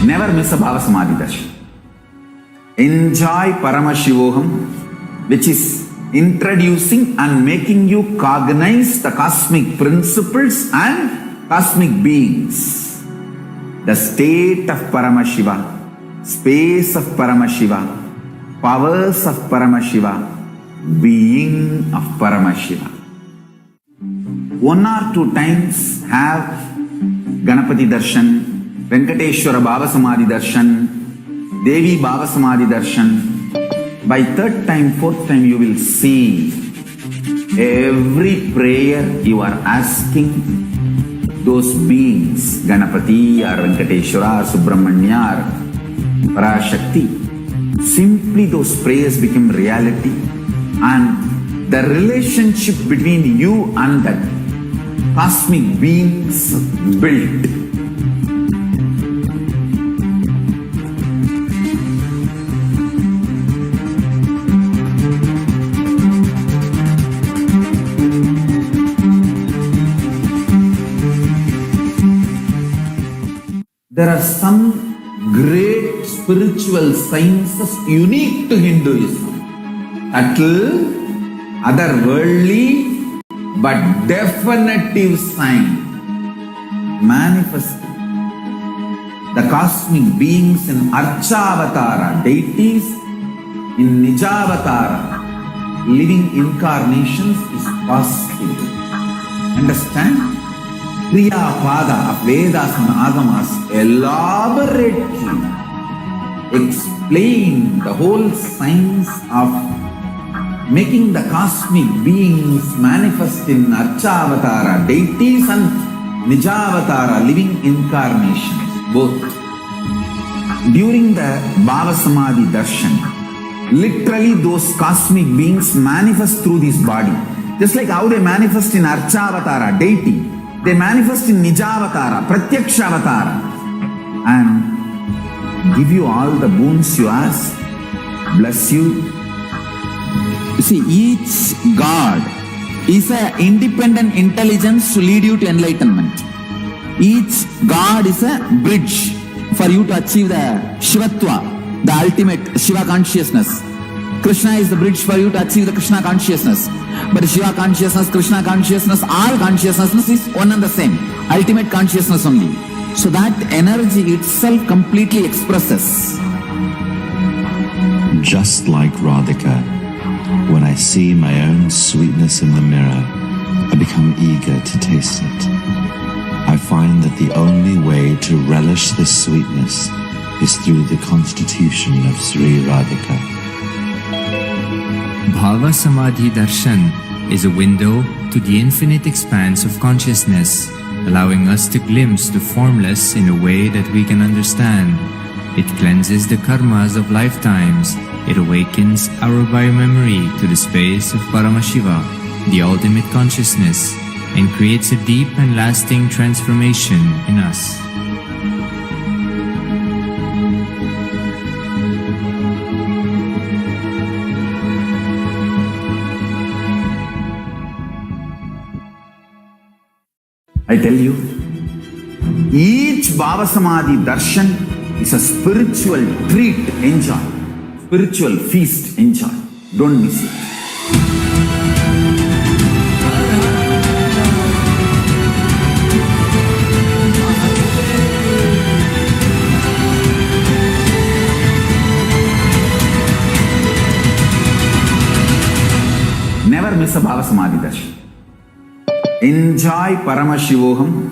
Never miss a Bhava Samadhi Darshan. Enjoy Paramashivoham, which is introducing and making you cognize the cosmic principles and cosmic beings. The state of Paramashiva, space of Paramashiva, powers of Paramashiva, being of Paramashiva. 1 or 2 times have Ganapati Darshan, Venkateshwara Bhava Samadhi Darshan, Devi Bhava Samadhi Darshan. By 3rd time, 4th time, you will see every prayer you are asking those beings, Ganapati or Venkateshwara or Subramanya or ParaShakti. Simply those prayers become reality, and the relationship between you and that cosmic beings built. There are some great spiritual sciences unique to Hinduism. Subtle, otherworldly, but definitive sign. Manifesting the cosmic beings in Archavatara, deities in Nijavatara, living incarnations is possible. Understand? Kriya Pada of Vedas and Agamas elaborately explain the whole science of making the cosmic beings manifest in Archavatara, deities and Nijavatara, living incarnations, both. During the Bhava Samadhi Darshan, literally those cosmic beings manifest through this body. Just like how they manifest in Archavatara, deity, they manifest in Nijavatara, Pratyakshavatara, and give you all the boons you ask, bless you. You see, each God is an independent intelligence to lead you to enlightenment. Each God is a bridge for you to achieve the Shivatva, the ultimate Shiva consciousness. Krishna is the bridge for you to achieve the Krishna consciousness. But Shiva consciousness, Krishna consciousness, all consciousness is one and the same. Ultimate consciousness only. So that energy itself completely expresses. Just like Radhika, when I see my own sweetness in the mirror, I become eager to taste it. I find that the only way to relish this sweetness is through the constitution of Sri Radhika. Bhava Samadhi Darshan is a window to the infinite expanse of consciousness, allowing us to glimpse the formless in a way that we can understand. It cleanses the karmas of lifetimes. It awakens our biomemory to the space of Paramashiva, the ultimate consciousness, and creates a deep and lasting transformation in us. I tell you, each Bhava Samadhi Darshan It's a spiritual treat. Enjoy. Spiritual feast. Enjoy. Don't miss it. Never miss a Bhava Samadhi Darshan. Enjoy Paramashivoham,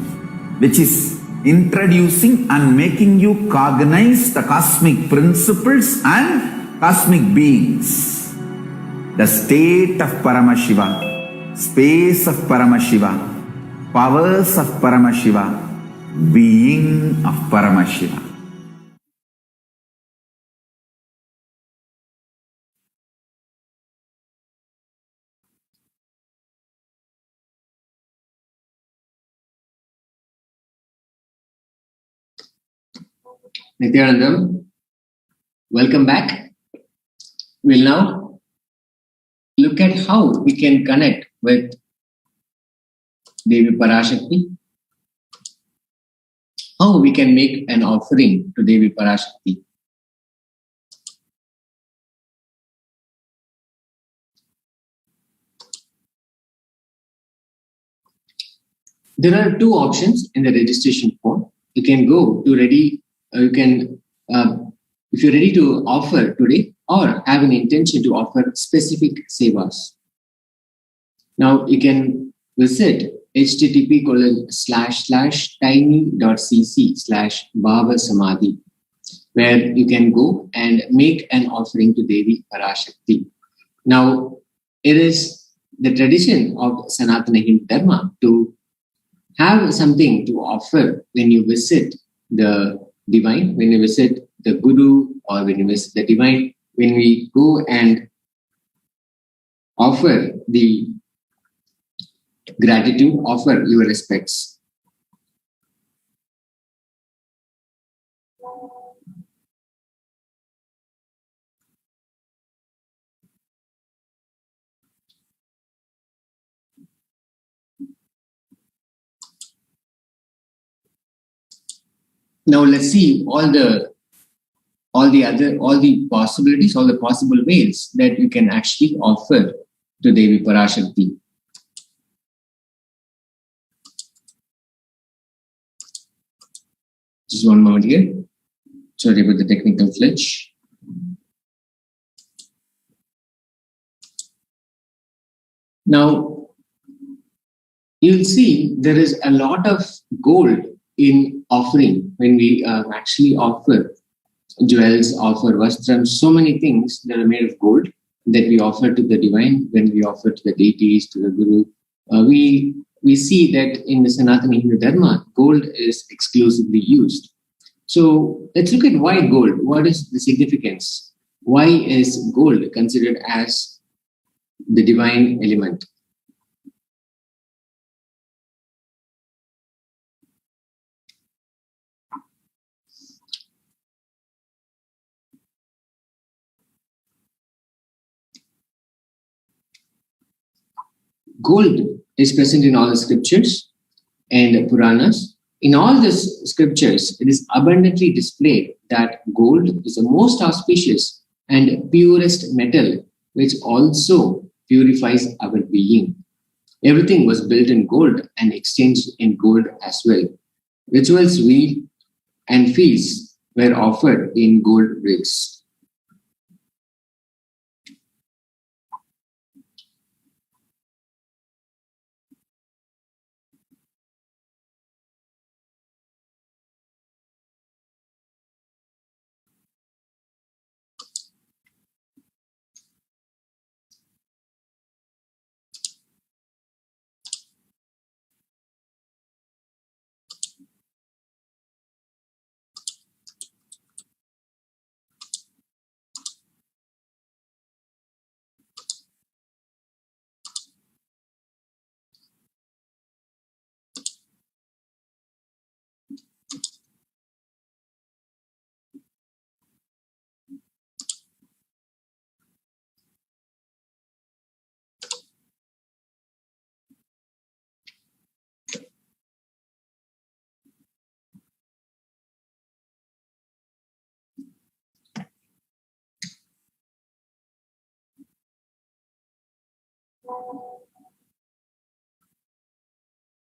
which is introducing and making you cognize the cosmic principles and cosmic beings. The state of Paramashiva, space of Paramashiva, powers of Paramashiva, being of Paramashiva. Nityanandam, welcome back. We'll now look at how we can connect with Devi PARASHAKTI, how we can make an offering to Devi PARASHAKTI. There are two options in the registration form. You can go to ready. If you're ready to offer today or have an intention to offer specific sevas. Now you can visit http://tiny.cc/Bhava where you can go and make an offering to Devi PARASHAKTI. Now, it is the tradition of Sanatana Hindu Dharma to have something to offer when you visit the divine, when you visit the Guru, or when you visit the divine, when we go and offer the gratitude, offer your respects. Now let's see all the possibilities, all the possible ways that you can actually offer to Devi PARASHAKTI. Just one moment here. Sorry about the technical glitch. Now, you'll see there is a lot of gold in offering when we actually offer jewels, offer vastrams, so many things that are made of gold that we offer to the divine, when we offer to the deities, to the Guru. We see that in the Sanatana Hindu Dharma, gold is exclusively used. So let's look at why gold. What is the significance? Why is gold considered as the divine element? Gold is present in all the scriptures and Puranas. In all these scriptures, it is abundantly displayed that gold is the most auspicious and purest metal, which also purifies our being. Everything was built in gold and exchanged in gold as well. Rituals, and feasts were offered in gold bricks.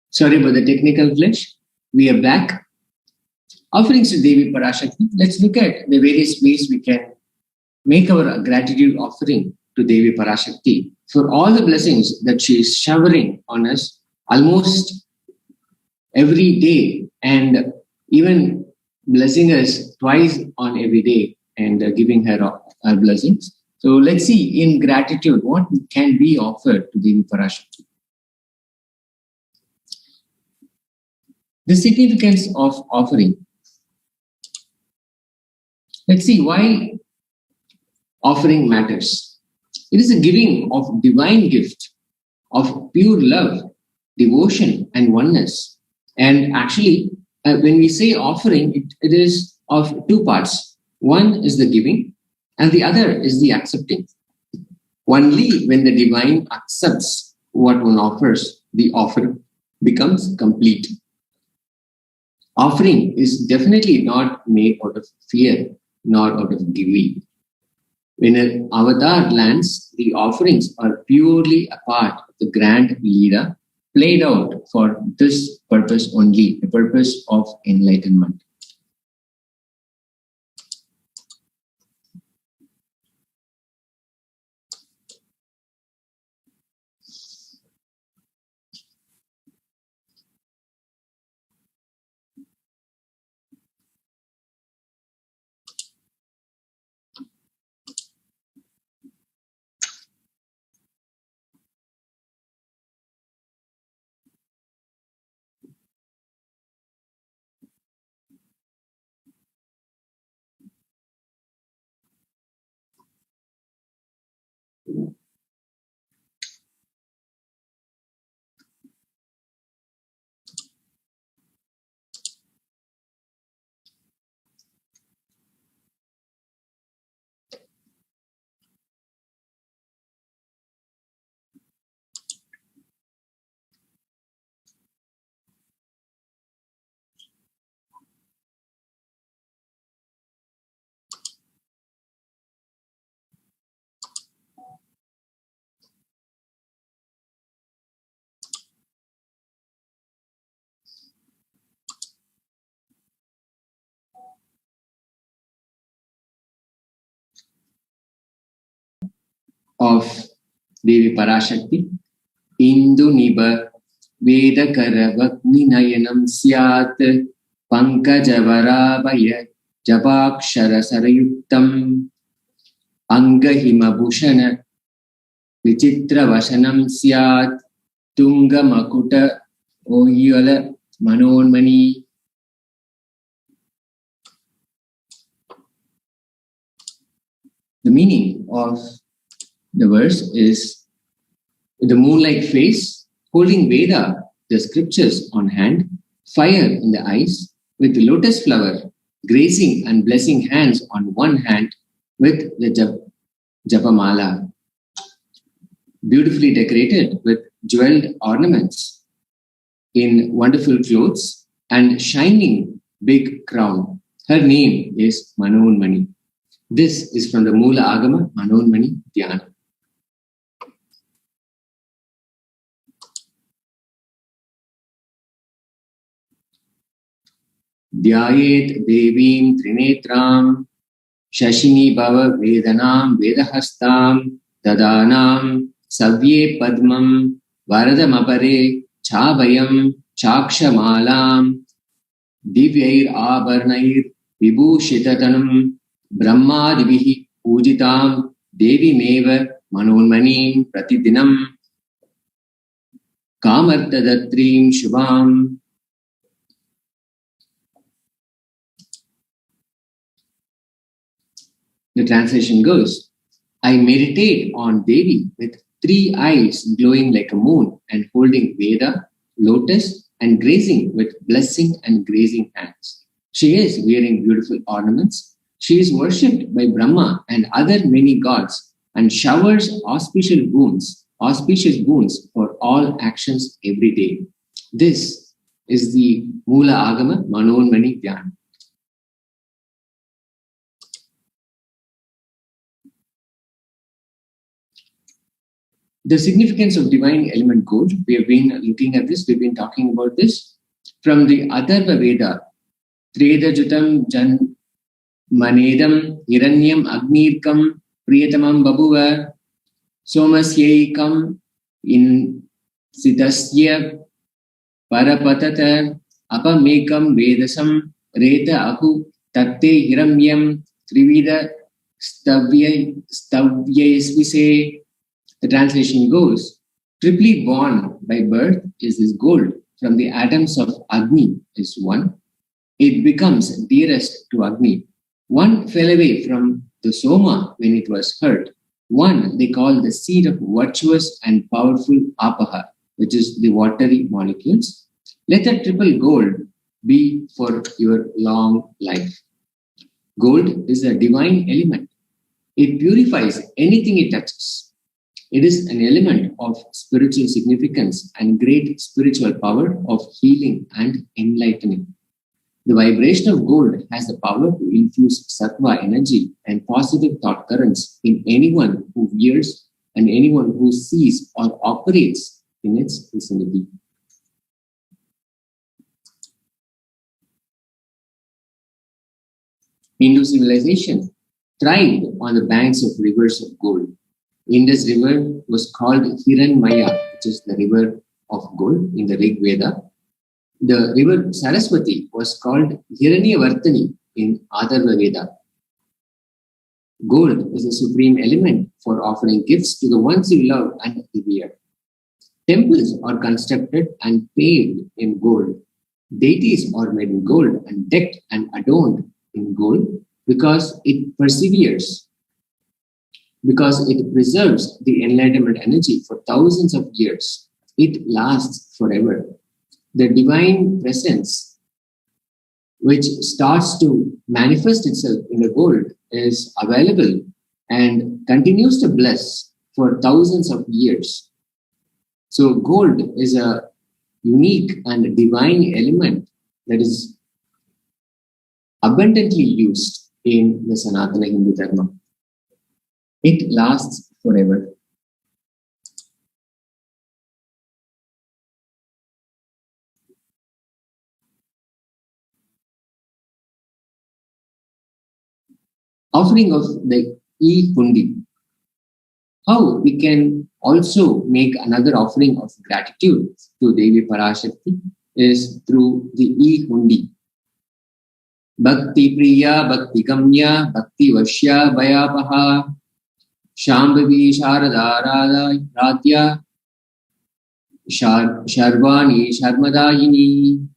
Sorry about the technical glitch. We are back. Offerings to Devi PARASHAKTI. Let's look at the various ways we can make our gratitude offering to Devi PARASHAKTI for all the blessings that she is showering on us almost every day, and even blessing us twice on every day and giving her our blessings. So let's see in gratitude what can be offered to Devi PARASHAKTI. The significance of offering. Let's see why offering matters. It is a giving of divine gift of pure love, devotion, and oneness. And actually, when we say offering, it is of two parts. One is the giving, and the other is the accepting. Only when the divine accepts what one offers, the offer becomes complete. Offering is definitely not made out of fear, nor out of giving. When an avatar lands, the offerings are purely a part of the grand Leela played out for this purpose only, the purpose of enlightenment. Of Devi PARASHAKTI, Indu Niba Vedakara Vakni Nayanam Syat Pankajavarabhaya Jabakshara Sarayuktam Angahima Bhushana Vichitra Vasanam Syat Tunga Makuta Oyala Manonmani. The meaning of the verse is the moon-like face, holding Veda, the scriptures on hand, fire in the eyes, with the lotus flower, grazing and blessing hands on one hand with the Japamala, beautifully decorated with jeweled ornaments, in wonderful clothes and shining big crown. Her name is Manonmani. This is from the Mula Agama, Manonmani Dhyana. Dhyayet Devim Trinetram Shashini Bhava Vedanam Vedahastam Dadanam Savye Padmam Varadamapare Chabayam Chakshamalam Divyair Abarnair Vibhushitatanam Brahmadivihi Pujitam Devi Meva Manonmanim Pratidinam Kamartadatrim Shubham. The translation goes, I meditate on Devi with 3 eyes glowing like a moon and holding Veda, lotus, and grazing with blessing and grazing hands. She is wearing beautiful ornaments. She is worshipped by Brahma and other many gods and showers auspicious boons for all actions every day. This is the Mula Agama Manonmani Dhyana. The significance of divine element gold, we have been looking at this, we've been talking about this. From the Atharva Veda, Tredajutam Jan Manedam Hiranyam Agnirkam Priyatamam Babuva Somasyaikam in Sitasya Parapatata Apamekam Vedasam Reta Ahu Tatte Hiramyam Trivida Stavyesvise. The translation goes, triply born by birth is this gold. From the atoms of Agni is one. It becomes dearest to Agni. One fell away from the Soma when it was hurt. One they call the seed of virtuous and powerful Apaha, which is the watery molecules. Let that triple gold be for your long life. Gold is a divine element. It purifies anything it touches. It is an element of spiritual significance and great spiritual power of healing and enlightening. The vibration of gold has the power to infuse sattva energy and positive thought currents in anyone who wears and anyone who sees or operates in its vicinity. Hindu civilization thrived on the banks of rivers of gold. Indus River was called Hiranmaya, which is the river of gold in the Rig Veda. The river Saraswati was called Hiranyavartani in Atharva Veda. Gold is a supreme element for offering gifts to the ones you love and revere. Temples are constructed and paved in gold. Deities are made in gold and decked and adorned in gold because it perseveres. Because it preserves the enlightenment energy for thousands of years. It lasts forever. The divine presence, which starts to manifest itself in the gold, is available and continues to bless for thousands of years. So gold is a unique and divine element that is abundantly used in the Sanatana Hindu Dharma. It lasts forever. Offering of the E-Hundi. How we can also make another offering of gratitude to Devi PARASHAKTI is through the E-Hundi. Bhakti Priya, Bhakti Kamya, Bhakti Vashya, Vayapaha, Shambhavi Sharada Radya, Sharvani Sharmadayini.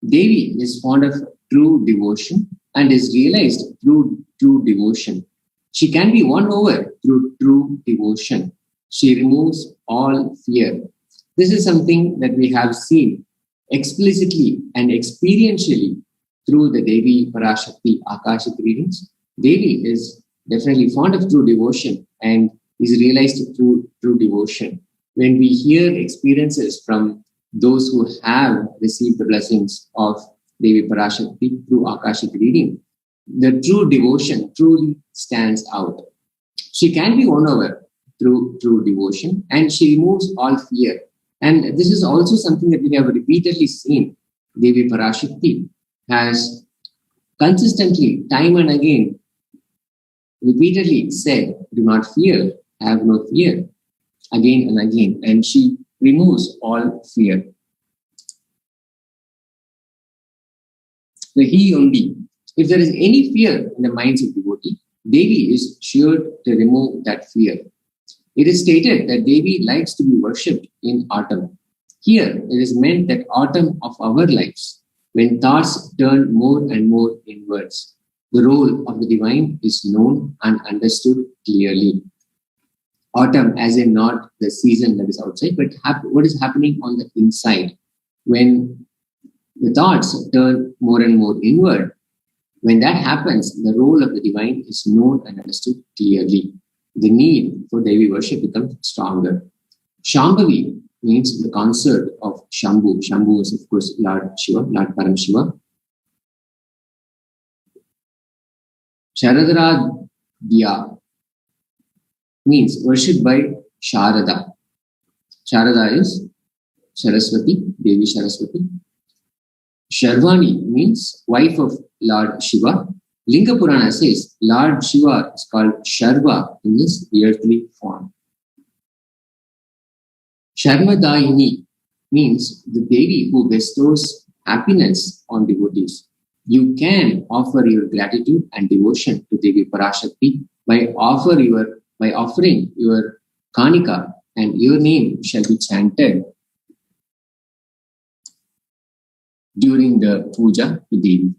Devi is fond of true devotion and is realized through true devotion. She can be won over through true devotion. She removes all fear. This is something that we have seen explicitly and experientially through the Devi PARASHAKTI Akashic readings. Devi is definitely fond of true devotion and is realized through true devotion. When we hear experiences from those who have received the blessings of Devi PARASHAKTI through Akashic reading, the true devotion truly stands out. She can be won over through true devotion and she removes all fear. And this is also something that we have repeatedly seen. Devi PARASHAKTI has consistently, time and again, repeatedly said, do not fear, have no fear, again and again. And she removes all fear. The he only. If there is any fear in the minds of devotee, Devi is sure to remove that fear. It is stated that Devi likes to be worshipped in autumn. Here, it is meant that autumn of our lives, when thoughts turn more and more inwards, the role of the divine is known and understood clearly. Autumn as in not the season that is outside, but what is happening on the inside. When the thoughts turn more and more inward, when that happens, the role of the divine is known and understood clearly. The need for Devi worship becomes stronger. Shambhavi means the consort of Shambhu. Shambhu is, of course, Lord Shiva, Lord ParaShiva. Sharadradya means worshipped by Sharada. Sharada is Saraswati, Devi Saraswati. Sharvani means wife of Lord Shiva. Linga Purana says Lord Shiva is called Sharva in his earthly form. Sharmadayini means the Devi who bestows happiness on devotees. You can offer your gratitude and devotion to Devi PARASHAKTI by offering your kanika, and your name shall be chanted during the puja to Devi.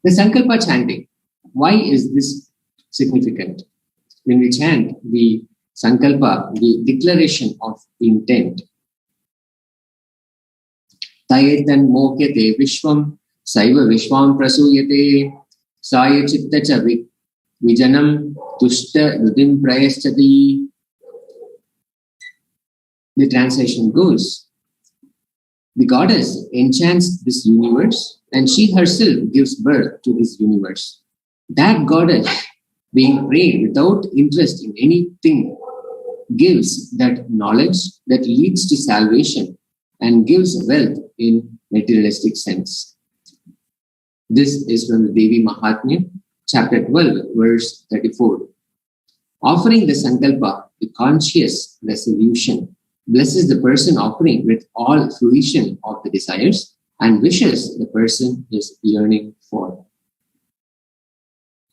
The Sankalpa chanting. Why is this significant? When we chant the Sankalpa, the declaration of intent, Tayetan mokyate vishwam, saiva vishwam prasuyate, saya chitta cha vijanam, tushta rudim prayaschati. The translation goes, the goddess enchants this universe and she herself gives birth to this universe. That goddess, being prayed without interest in anything, gives that knowledge that leads to salvation and gives wealth in materialistic sense. This is from the Devi Mahatmya, chapter 12, verse 34. Offering the Sankalpa, the conscious resolution, blesses the person offering with all fruition of the desires and wishes the person is yearning for.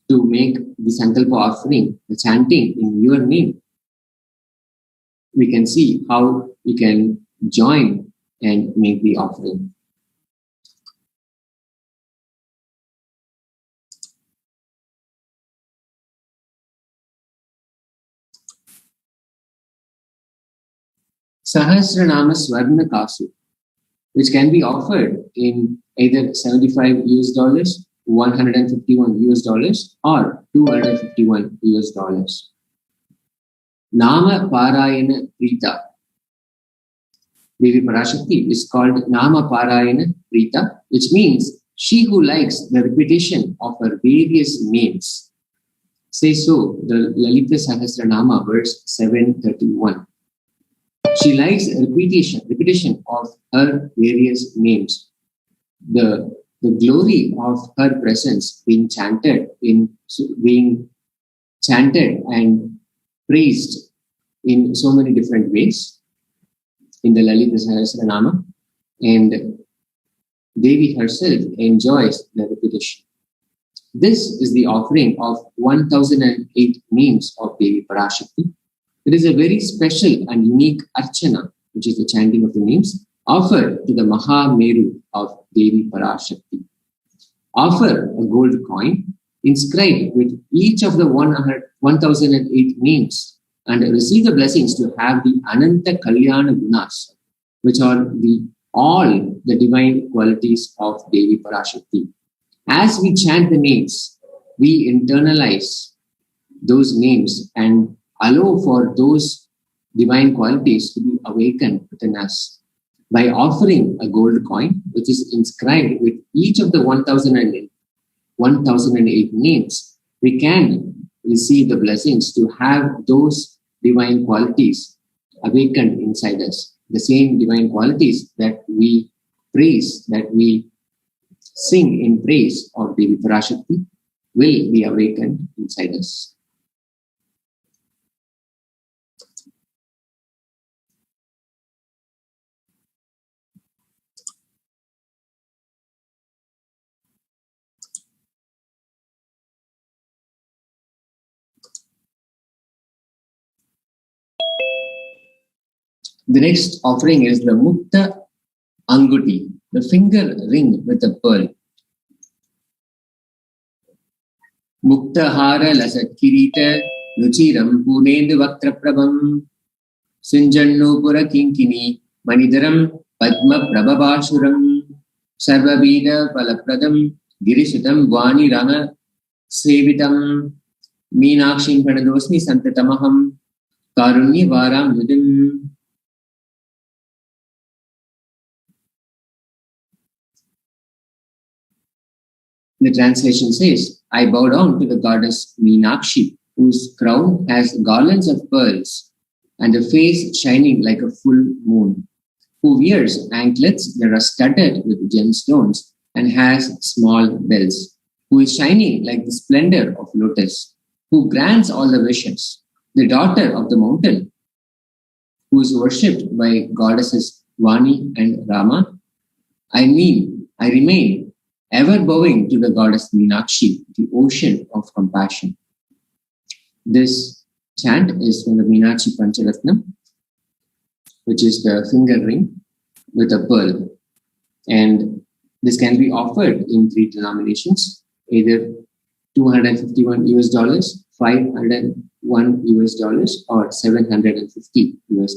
To make the Sankalpa offering, the chanting in your name, we can see how you can join and make the offering. Sahasranama Swarna Kasu, which can be offered in either $75 US, $151 US, or $251 US. Nama Parayana Prita. Devi PARASHAKTI is called Nama Parayana Prita, which means she who likes the repetition of her various names. Say so, the Lalita Sahasranama, verse 731. She likes repetition of her various names. The glory of her presence being chanted and praised in so many different ways in the Lalita Sahasranama, and Devi herself enjoys the repetition. This is the offering of 1008 names of Devi PARASHAKTI. It is a very special and unique archana, which is the chanting of the names, offered to the Mahameru of Devi PARASHAKTI. Offer a gold coin inscribed with each of the 1008 names and receive the blessings to have the Ananta Kalyana Gunas, which are all the divine qualities of Devi PARASHAKTI. As we chant the names, we internalize those names and allow for those divine qualities to be awakened within us. By offering a gold coin, which is inscribed with each of the 1008 names, we can receive the blessings to have those divine qualities awakened inside us. The same divine qualities that we praise, that we sing in praise of Devi PARASHAKTI, will be awakened inside us. The next offering is the Mukta Anguti, the finger ring with a pearl. Mukta Hara Lasat Kirita Ruchiram Punendu Vaktra Prabham Sinjannu Pura Kinkini Manidaram Padma Prabhavashuram Sarvavida Palapradam Girishitam Vani Rama Sevitam Meenakshin Pranadosmi Santatamaham Karunyi Varam Yudim. The translation says, I bow down to the goddess Meenakshi, whose crown has garlands of pearls and a face shining like a full moon, who wears anklets that are studded with gemstones and has small bells, who is shining like the splendor of lotus, who grants all the wishes, the daughter of the mountain, who is worshipped by goddesses Vani and Rama. I remain ever bowing to the goddess Meenakshi, the ocean of compassion. This chant is from the Meenakshi Pancharatnam, which is the finger ring with a pearl. And this can be offered in 3 denominations, either $251 US, $501 US, or $750 US.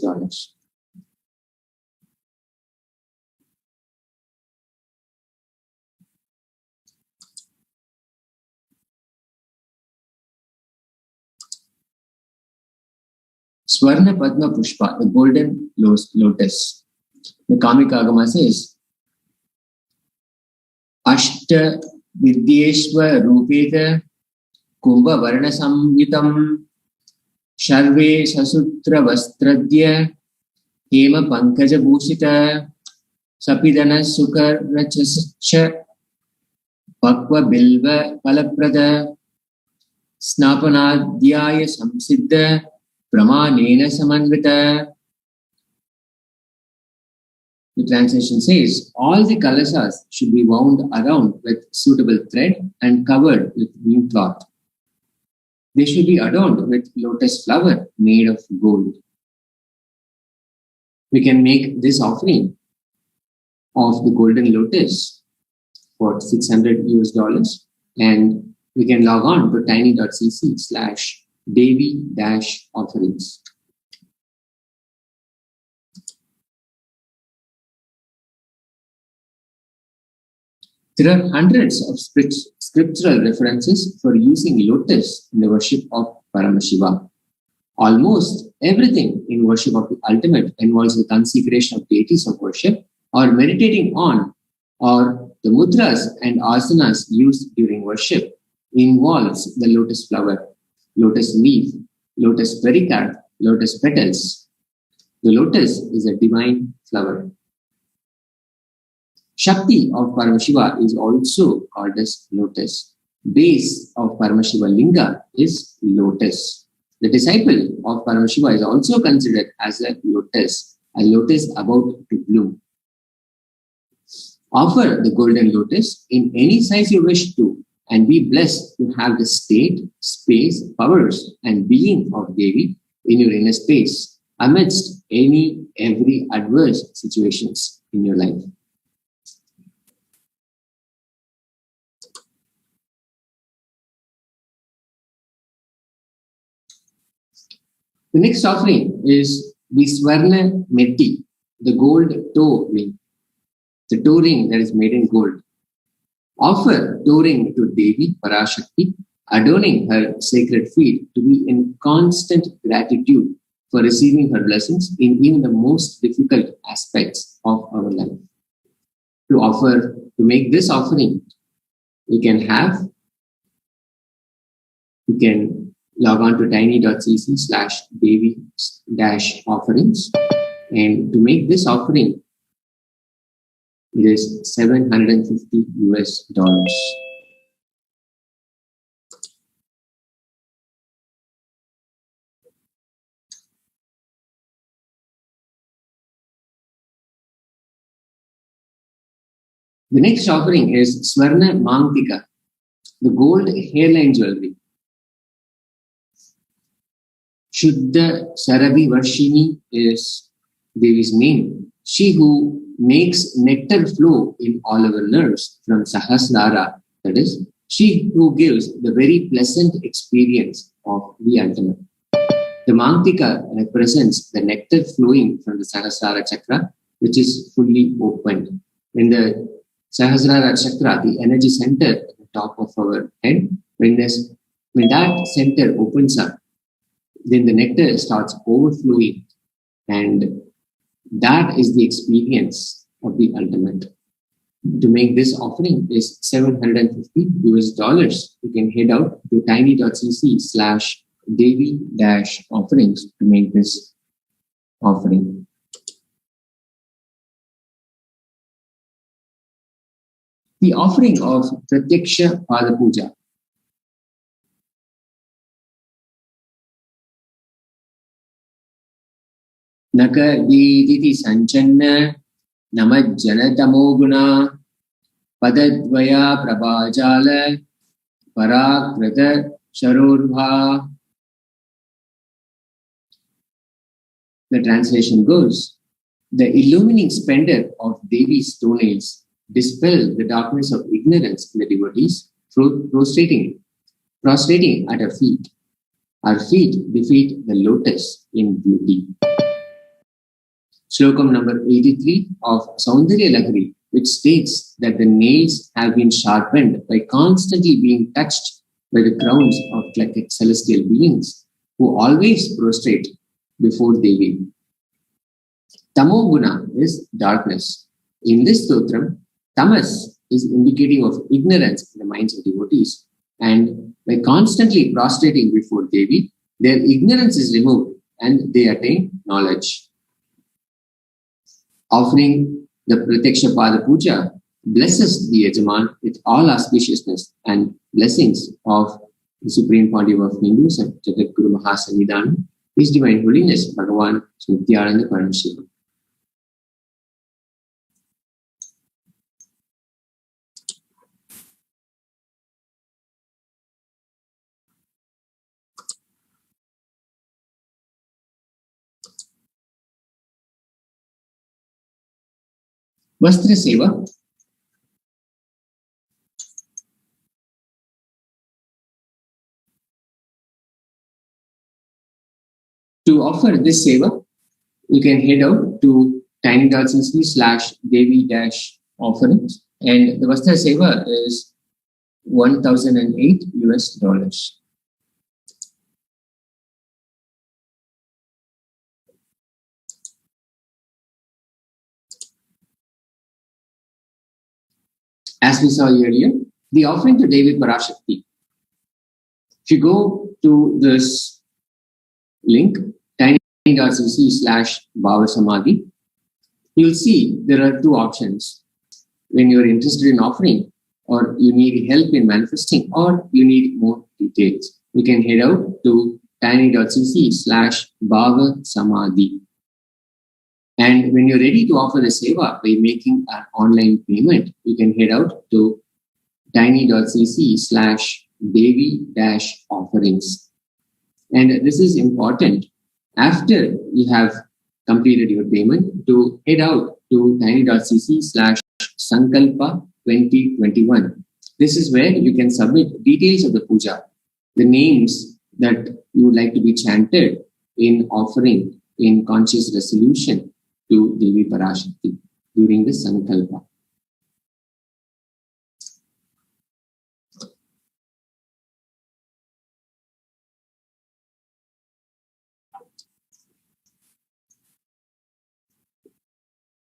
Swarna Padma Pushpa, the golden lotus. The Kamika Agama says, Ashta Vidyeshwa Rupeta Kumbha Varna Samhitam Sharve Sasutra Vastradya Hema Pankaja Bhushita Sapidana Sukar Rachascha Pakva Bilva Palaprada Snapanadhyaya Samsiddha Pramanena Samanvita. The translation says, all the kalasas should be wound around with suitable thread and covered with new cloth. They should be adorned with lotus flower made of gold. We can make this offering of the golden lotus for $600 US, and we can log on to tiny.cc/Devi-offerings. There are hundreds of scriptural references for using lotus in the worship of Paramashiva. Almost everything in worship of the ultimate involves the consecration of deities of worship or meditating on, or the mudras and asanas used during worship involves the lotus flower, lotus leaf, lotus pericarp, lotus petals. The lotus is a divine flower. Shakti of Paramashiva is also called as lotus. Base of Paramashiva Linga is lotus. The disciple of Paramashiva is also considered as a lotus about to bloom. Offer the golden lotus in any size you wish to, and be blessed to have the state, space, powers, and being of Devi in your inner space amidst every adverse situations in your life. The next offering is the Swarna Metti, the gold toe ring, the toe ring that is made in gold. Offer toe ring to Devi PARASHAKTI, adorning her sacred feet to be in constant gratitude for receiving her blessings in even the most difficult aspects of our life. To make this offering, you can log on to tiny.cc/Devi-offerings. And to make this offering, it is $750 US. The next offering is Swarna Mangtika, the gold hairline jewelry. Shuddha Sarabi Varshini is Devi's name. She who makes nectar flow in all our nerves from Sahasrara, that is, she who gives the very pleasant experience of the ultimate. The Mangtika represents the nectar flowing from the Sahasrara chakra, which is fully opened. When the Sahasrara chakra, the energy center at the top of our head, when that center opens up, then the nectar starts overflowing, and that is the experience of the ultimate. to make this offering is $750. You can head out to tiny.cc/Devi-offerings to make this offering. The offering of Pratyaksha Pada Puja. Naka Diti Sanchanna Namajjanatamoguna Padadvaya Prabhajala Parakrata Sharurva. The translation goes, the illumining splendor of Devi's toenails dispel the darkness of ignorance in the devotees, prostrating at her feet. Our feet defeat the lotus in beauty. Slokam number 83 of Saundarya Lahari, which states that the nails have been sharpened by constantly being touched by the crowns of celestial beings who always prostrate before Devi. Tamoguna is darkness. In this stotram, tamas is indicative of ignorance in the minds of devotees, and by constantly prostrating before Devi, their ignorance is removed and they attain knowledge. Offering the Pratyaksha Pada Puja blesses the Yajaman with all auspiciousness and blessings of the Supreme Pontiff of Hindus and Jagadguru Mahasanidhanam, His Divine Holiness Bhagavan Nityananda Paramashiva. Vastra Seva. To offer this seva, you can head out to tiny.cc/Devi-offerings, and the Vastra Seva is $1,008. As we saw earlier, the offering to Devi ParaShakti. If you go to this link, tiny.cc/Bhava-samadhi, you'll see there are two options. When you're interested in offering, or you need help in manifesting, or you need more details, you can head out to tiny.cc/Bhava-samadhi. And when you're ready to offer the seva by making an online payment, you can head out to tiny.cc/Devi-offerings. And this is important. After you have completed your payment, to head out to tiny.cc/Sankalpa 2021. This is where you can submit details of the puja, the names that you would like to be chanted in offering in conscious resolution to Devi ParaShakti during the Sankalpa.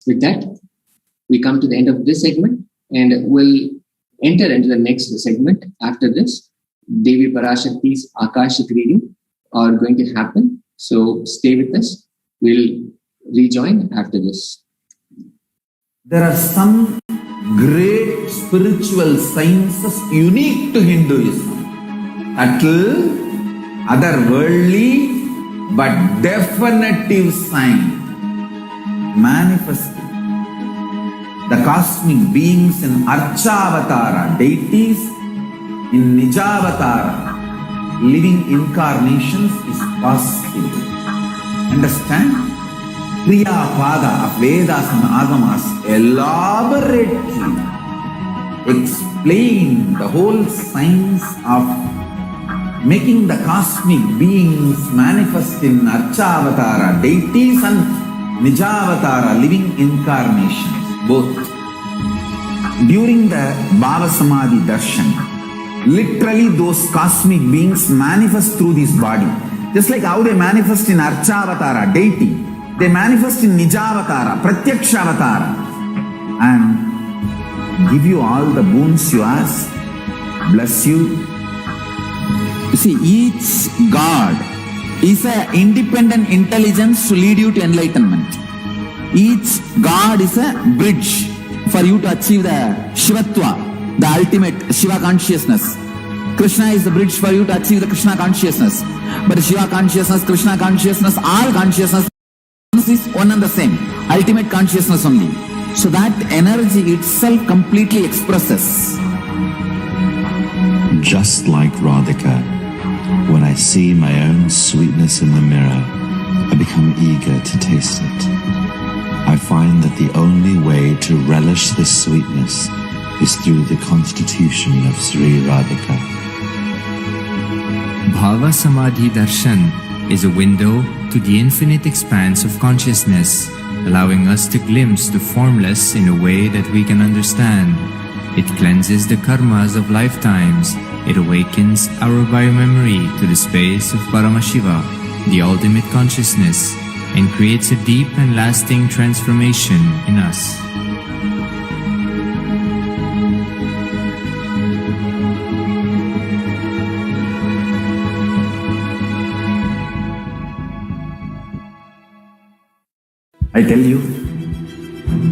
With that, we come to the end of this segment, and we'll enter into the next segment. After this, Devi ParaShakti's Akashic reading are going to happen. So stay with us. We'll rejoin after this. There are some great spiritual sciences unique to Hinduism. Subtle, otherworldly, but definitive sign. Manifesting the cosmic beings in Archavatara, deities in Nijavatara, living incarnations is possible. Understand? Kriya Pada of Vedas and Agamas elaborately explain the whole science of making the cosmic beings manifest in Archavatara, deities and Nijavatara, living incarnations, both. During the Bhava Samadhi Darshan, literally those cosmic beings manifest through this body. Just like how they manifest in Archavatara, deity, they manifest in Nijavatara, Pratyakshavatara. And give you all the boons you ask, bless you. You see, each God is an independent intelligence to lead you to enlightenment. Each God is a bridge for you to achieve the Shivatva, the ultimate Shiva consciousness. Krishna is the bridge for you to achieve the Krishna consciousness. But Shiva consciousness, Krishna consciousness, all consciousness is one and the same. Ultimate consciousness only. So that energy itself completely expresses. Just like Radhika, when I see my own sweetness in the mirror, I become eager to taste it. I find that the only way to relish this sweetness is through the constitution of Sri Radhika. Bhava Samadhi Darshan is a window to the infinite expanse of consciousness, allowing us to glimpse the formless in a way that we can understand. It cleanses the karmas of lifetimes. It awakens our biomemory to the space of Paramashiva, the ultimate consciousness, and creates a deep and lasting transformation in us. I tell you,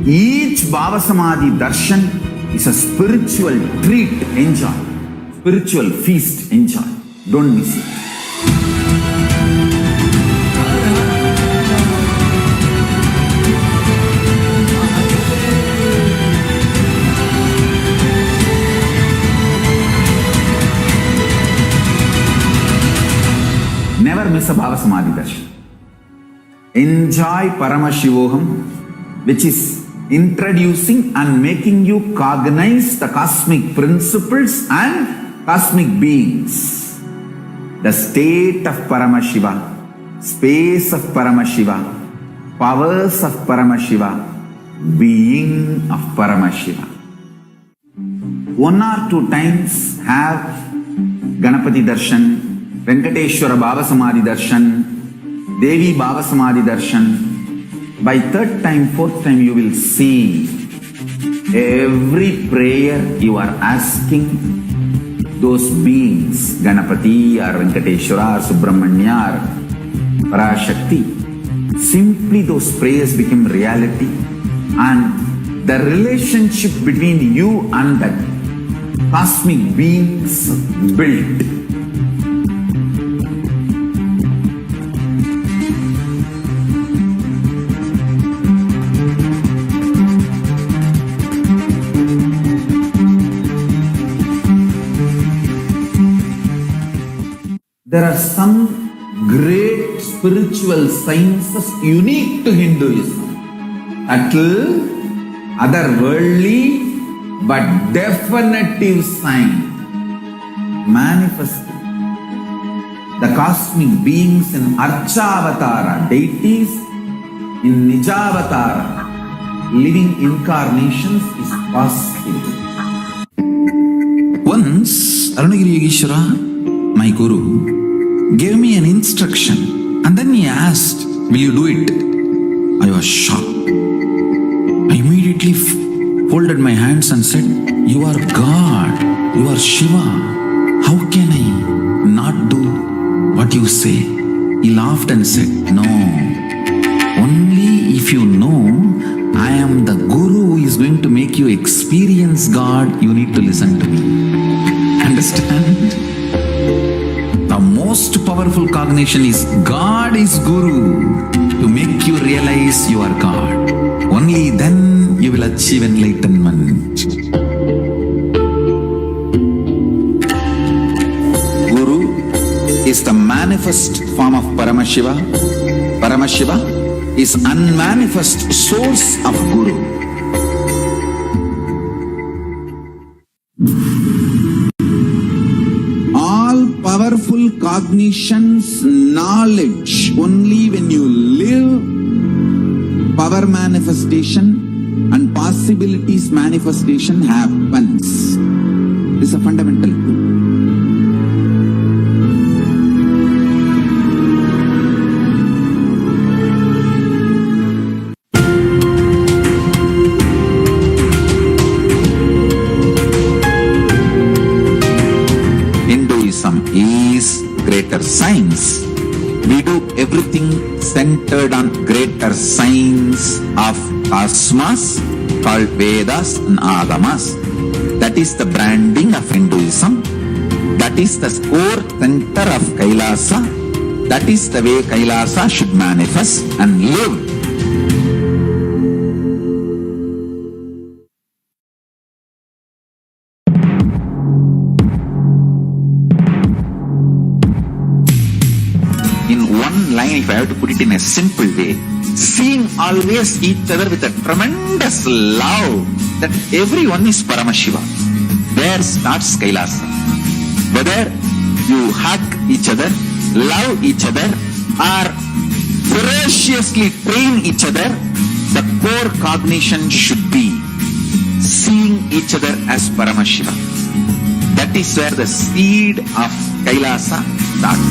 each Bhava Samadhi Darshan is a spiritual treat. Enjoy. Spiritual feast. Enjoy. Don't miss it. Never miss a Bhava Samadhi Darshan. Enjoy Paramashivoham, which is introducing and making you cognize the cosmic principles and cosmic beings. The state of Paramashiva, space of Paramashiva, powers of Paramashiva, being of Paramashiva. 1 or 2 times have Ganapati Darshan, Venkateshwara Bhava Samadhi Darshan, Devi Bhava Samadhi Darshan. By 3rd time, 4th time, you will see every prayer you are asking those beings, Ganapati or Venkateshwara or Subramanya or ParaShakti. Simply those prayers become reality, and the relationship between you and that cosmic beings built. There are some great spiritual sciences unique to Hinduism. Subtle, otherworldly, but definitive sign. Manifesting. The cosmic beings in Archavatara, deities in Nijavatara, living incarnations is possible. Once, Arunagiri Yogeshwara, my guru, gave me an instruction, and then he asked, "Will you do it?" I was shocked. I immediately folded my hands and said, "You are God, you are Shiva. How can I not do what you say?" He laughed and said, "No, only if you know I am the guru who is going to make you experience God, you need to listen to me." Understand? The most powerful cognition is God is Guru to make you realize you are God. Only then you will achieve enlightenment. Guru is the manifest form of Paramashiva. Paramashiva is unmanifest source of Guru. Powerful cognitions, knowledge, only when you live, power manifestation and possibilities manifestation happens. This is a fundamental truth. greater science. We do everything centered on greater science of cosmos called Vedas and Agamas. That is the branding of Hinduism. That is the core center of Kailasa. That is the way Kailasa should manifest and live. In one line, if I have to put it in a simple way, seeing always each other with a tremendous love that everyone is Paramashiva. There starts Kailasa. Whether you hug each other, love each other, or ferociously train each other, the core cognition should be seeing each other as Paramashiva. That is where the seed of Kailasa starts.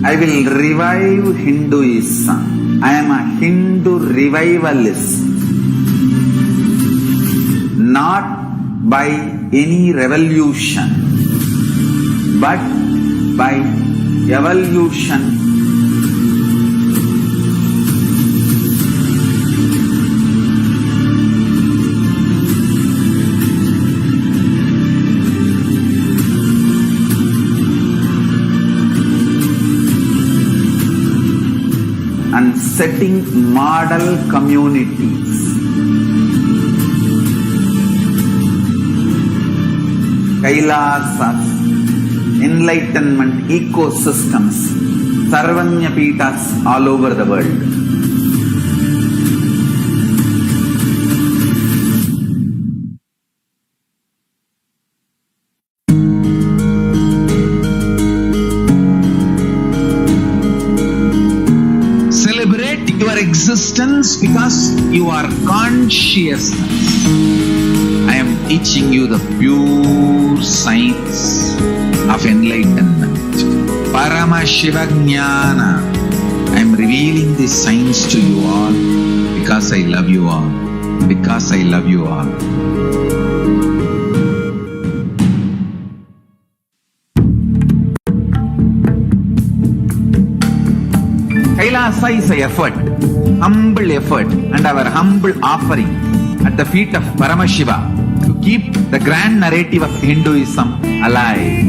I will revive Hinduism. I am a Hindu revivalist. Not by any revolution, but by evolution. And setting model communities. Kailasa's enlightenment ecosystems, Sarvanyapitas all over the world. Celebrate your existence because you are consciousness. I am teaching you the pure science of enlightenment. Paramashiva Jnana. I am revealing this science to you all because I love you all. Because I love you all. Kailasa is an effort, humble effort, and our humble offering at the feet of Paramashiva to keep the grand narrative of Hinduism alive.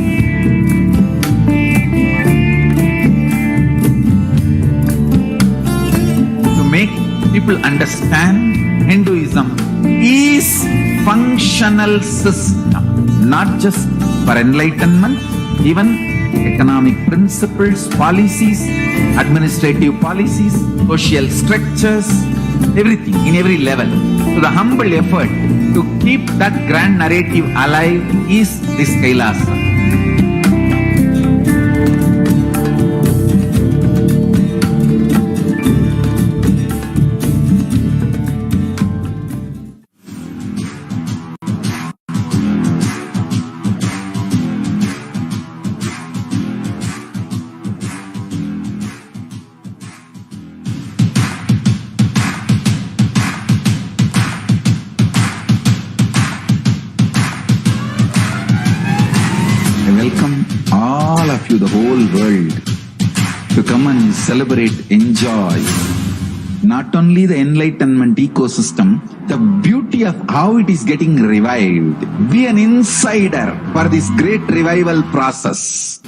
To make people understand Hinduism is functional system, not just for enlightenment, even economic principles, policies, administrative policies, social structures, everything in every level. So the humble effort to keep that grand narrative alive is this Kailasa. The whole world to come and celebrate, enjoy not only the enlightenment ecosystem, the beauty of how it is getting revived. Be an insider for this great revival process.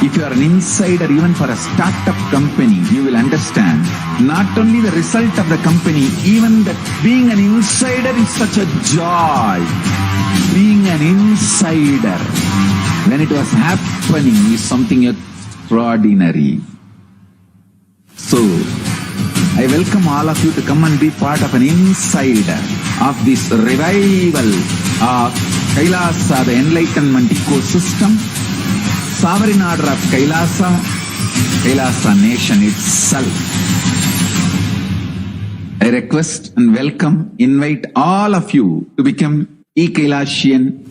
If you are an insider even for a startup company, you will understand not only the result of the company, even that being an insider is such a joy. Being an insider when it was happening is something extraordinary. So, I welcome all of you to come and be part of an insider of this revival of Kailasa, the enlightenment ecosystem, sovereign order of Kailasa, Kailasa nation itself. I request and welcome, invite all of you to become e-Kailasian.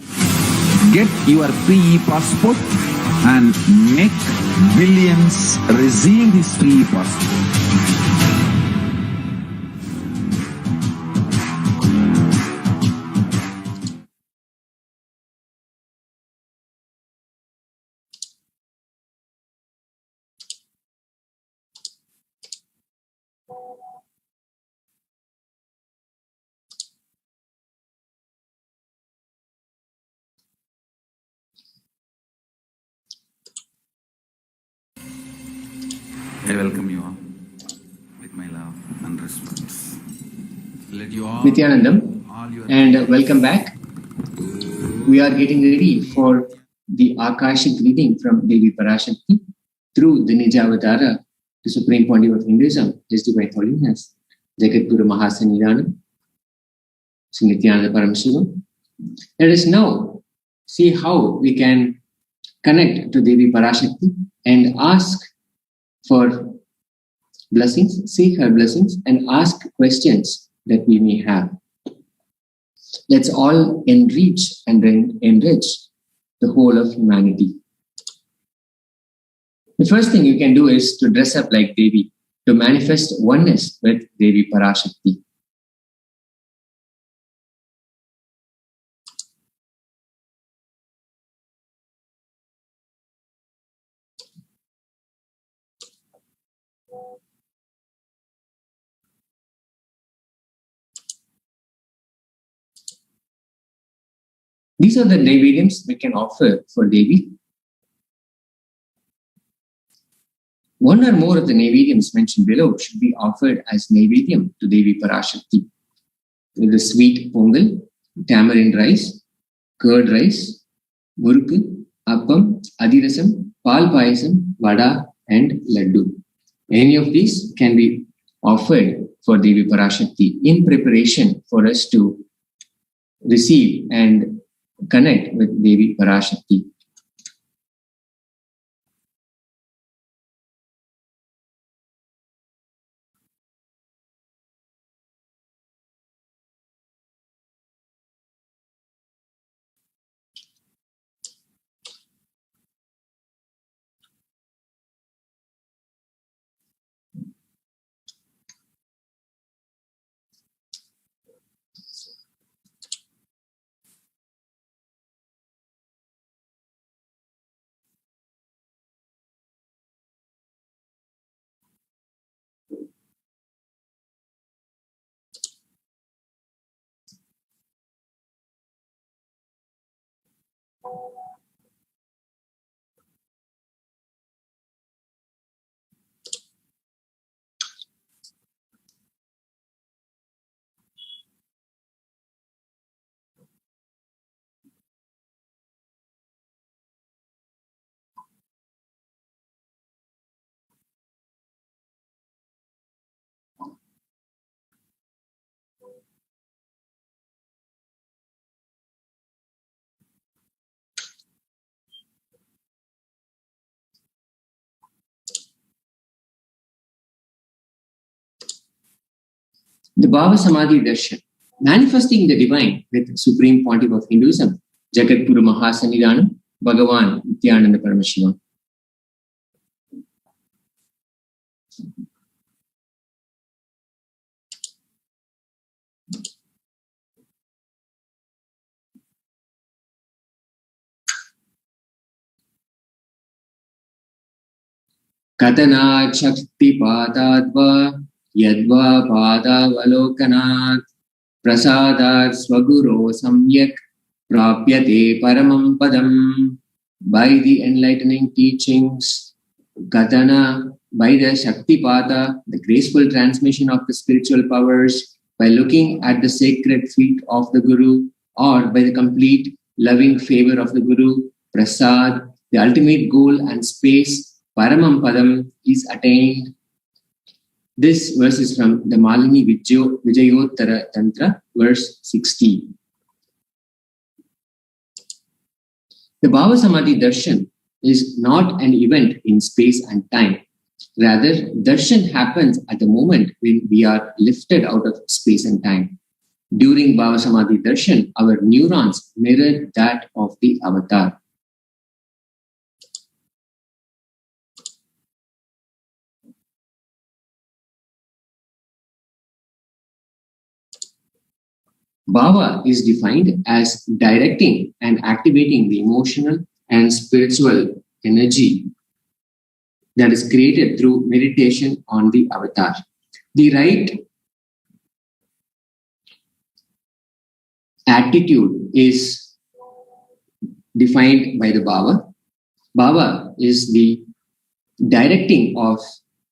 Get your free e-passport and make billions receive this free possibility. I welcome you all with my love and respect. Let you all, Nityanandam, all your and welcome back. We are getting ready for the Akashic reading from Devi PARASHAKTI through the Nijavatara, the Supreme Pontiff of Hinduism, His Divine Holiness, Jagadguru Mahasannidhanam, Sri Nityananda Paramasivam. Let us now see how we can connect to Devi PARASHAKTI and ask for blessings, seek her blessings, and ask questions that we may have. Let's all enrich and enrich the whole of humanity. The first thing you can do is to dress up like Devi, to manifest oneness with Devi PARASHAKTI. These are the Naivedyams we can offer for Devi. One or more of the Naivedyams mentioned below should be offered as Naivedyam to Devi PARASHAKTI. The sweet pongal, tamarind rice, curd rice, murukku, appam, adirasam, pal payasam, vada, and laddu. Any of these can be offered for Devi PARASHAKTI in preparation for us to receive and connect with Devi PARASHAKTI. The Bhava Samadhi Darshan, manifesting the divine with Supreme Pontiff of Hinduism, Jagadguru Mahasannidhanam, Bhagavan Nityananda Paramasivam. Katana Shakti Patadva Yadva Padavalokanat Prasadat Swaguro Samyak Prapyate Paramam Padam. By the enlightening teachings, Katana, by the Shakti Pata, the graceful transmission of the spiritual powers, by looking at the sacred feet of the Guru, or by the complete loving favor of the Guru, Prasad, the ultimate goal and space, Paramam Padam, is attained. This verse is from the Malini Vijayottara Tantra, verse 60. The Bhava Samadhi Darshan is not an event in space and time. Rather, darshan happens at the moment when we are lifted out of space and time. During Bhava Samadhi Darshan, our neurons mirror that of the avatar. Bhava is defined as directing and activating the emotional and spiritual energy that is created through meditation on the avatar. The right attitude is defined by the Bhava. Bhava is the directing of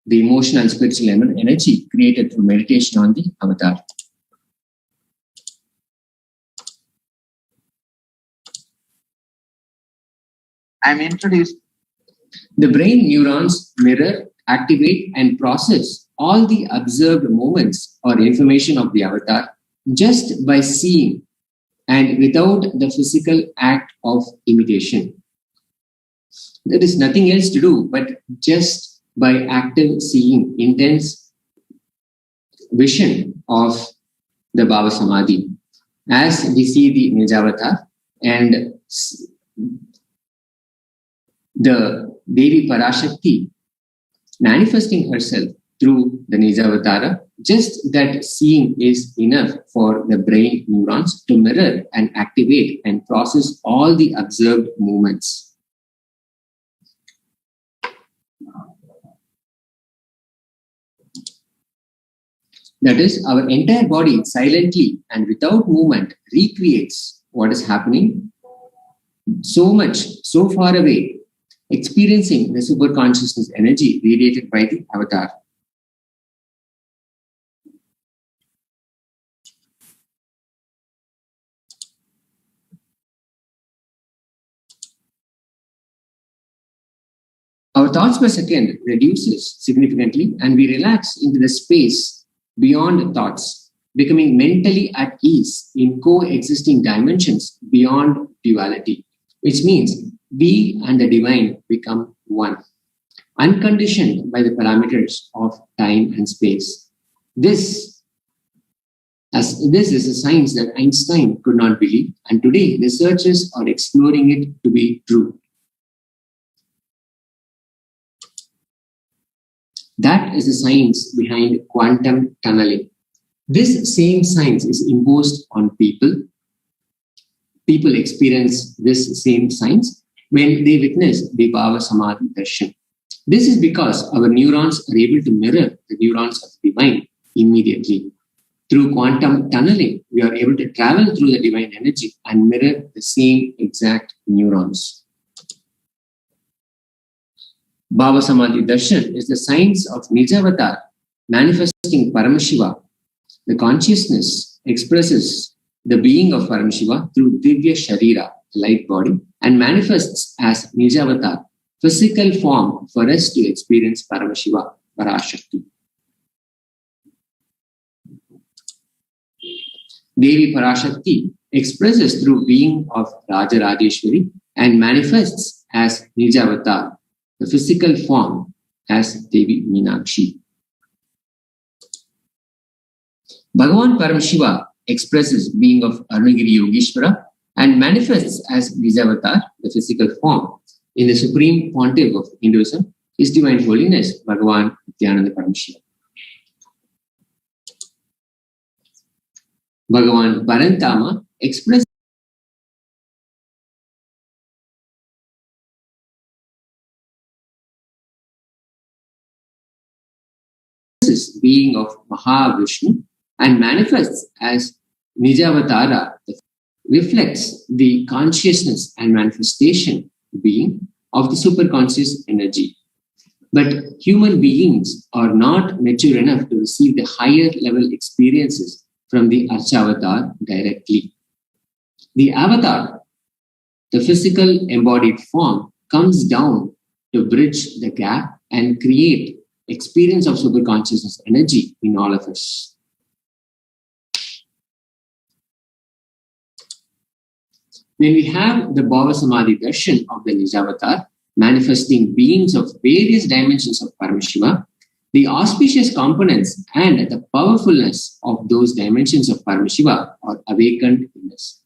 the emotional and spiritual energy created through meditation on the avatar. I'm introduced. The brain neurons mirror, activate, and process all the observed moments or information of the avatar just by seeing and without the physical act of imitation. There is nothing else to do but just by active seeing, intense vision of the Bhava Samadhi. As we see the Nijavatar and the Devi PARASHAKTI manifesting herself through the Nijavatara, just that seeing is enough for the brain neurons to mirror and activate and process all the observed movements. That is, our entire body silently and without movement recreates what is happening so much, so far away, experiencing the super consciousness energy radiated by the avatar. Our thoughts per second reduces significantly and we relax into the space beyond thoughts, becoming mentally at ease in coexisting dimensions beyond duality, which means we and the divine become one, unconditioned by the parameters of time and space. This is a science that Einstein could not believe, and today researchers are exploring it to be true. That is the science behind quantum tunneling. This same science is imposed on people. People experience this same science when they witness the Bhava Samadhi Darshan. This is because our neurons are able to mirror the neurons of the divine immediately. Through quantum tunneling, we are able to travel through the divine energy and mirror the same exact neurons. Bhava Samadhi Darshan is the science of Nijavatar manifesting Paramashiva. The consciousness expresses the being of Paramashiva through Divya Sharira, light body, and manifests as Nijavatar, physical form for us to experience Paramashiva, ParaShakti. Devi ParaShakti expresses through being of Rajarajeshwari and manifests as Nijavatar, the physical form as Devi Meenakshi. Bhagavan Paramashiva expresses being of Arunagiri Yogeshwara and manifests as Nijavatar, the physical form, in the supreme pontiff of Hinduism, His Divine Holiness Bhagavan Nityananda Paramashiva. Bhagavan Parantama expresses being of Mahavishnu and manifests as Nijavatara, reflects the consciousness and manifestation being of the superconscious energy. But human beings are not mature enough to receive the higher level experiences from the Archavatar directly. The avatar, the physical embodied form, comes down to bridge the gap and create experience of superconsciousness energy in all of us. When we have the Bhava Samadhi Darshan of the Nijavatar, manifesting beings of various dimensions of Paramashiva, the auspicious components and the powerfulness of those dimensions of Paramashiva are awakened in us.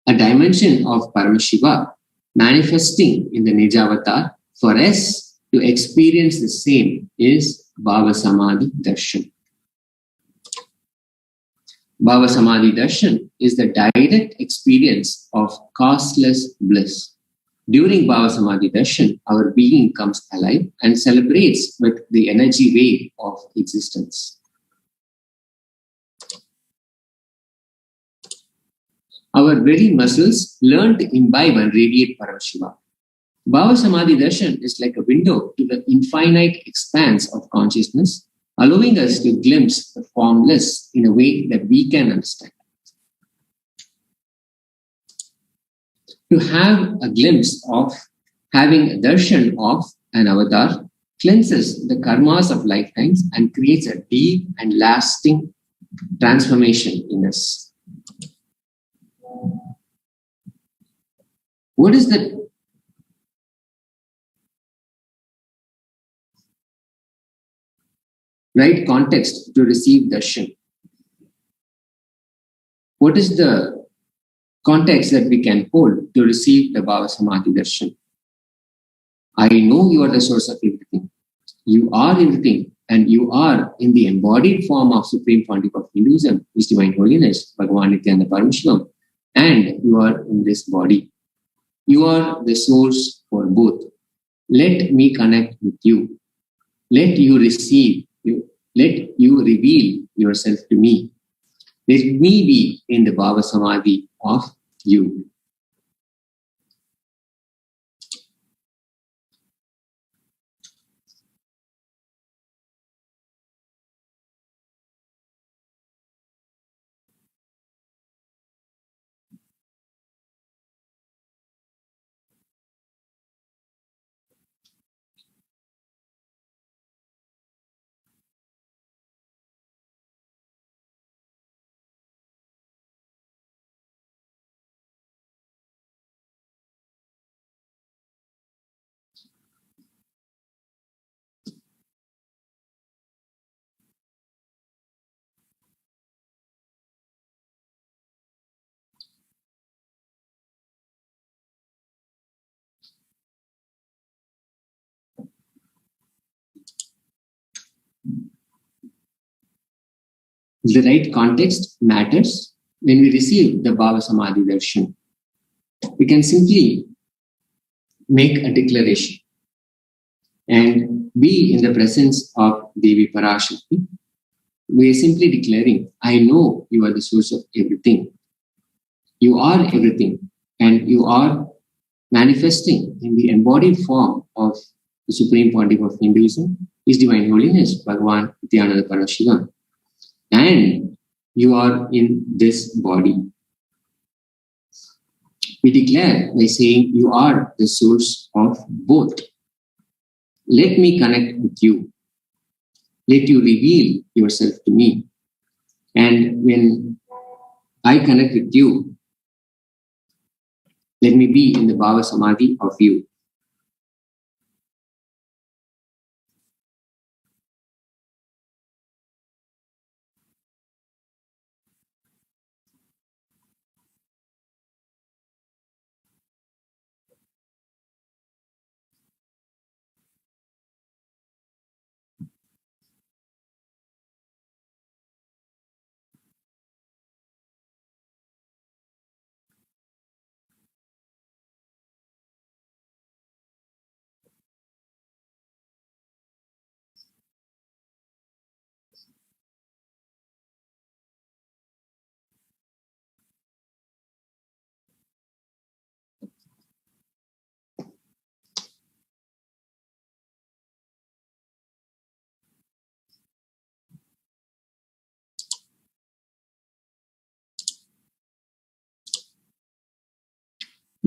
A dimension of Paramashiva manifesting in the Nijavatar for us to experience the same is Bhava Samadhi Darshan. Bhava Samadhi Darshan is the direct experience of causeless bliss. During Bhava Samadhi Darshan, our being comes alive and celebrates with the energy wave of existence. Our very muscles learn to imbibe and radiate Paramashiva. Bhava Samadhi Darshan is like a window to the infinite expanse of consciousness, allowing us to glimpse the formless in a way that we can understand. To have a glimpse of having a darshan of an avatar cleanses the karmas of lifetimes and creates a deep and lasting transformation in us. What is the right context to receive darshan? What is the context that we can hold to receive the Bhava Samadhi Darshan? I know you are the source of everything. You are everything, and you are in the embodied form of Supreme Pontiff of Hinduism, His Divine Holiness, Bhagavan Nityananda Parameshwaram, and you are in this body. You are the source for both. Let me connect with you. Let you receive you. Let you reveal yourself to me. Let me be in the Bhava Samadhi of you. The right context matters when we receive the Bhava Samadhi Darshan. We can simply make a declaration and be in the presence of Devi PARASHAKTI. We are simply declaring, I know you are the source of everything. You are everything, and you are manifesting in the embodied form of the Supreme Pontiff of Hinduism, His Divine Holiness, Bhagavan Nityananda Parameshwaram. And you are in this body. We declare by saying, you are the source of both. Let me connect with you. Let you reveal yourself to me. And when I connect with you, let me be in the Bhava Samadhi of you.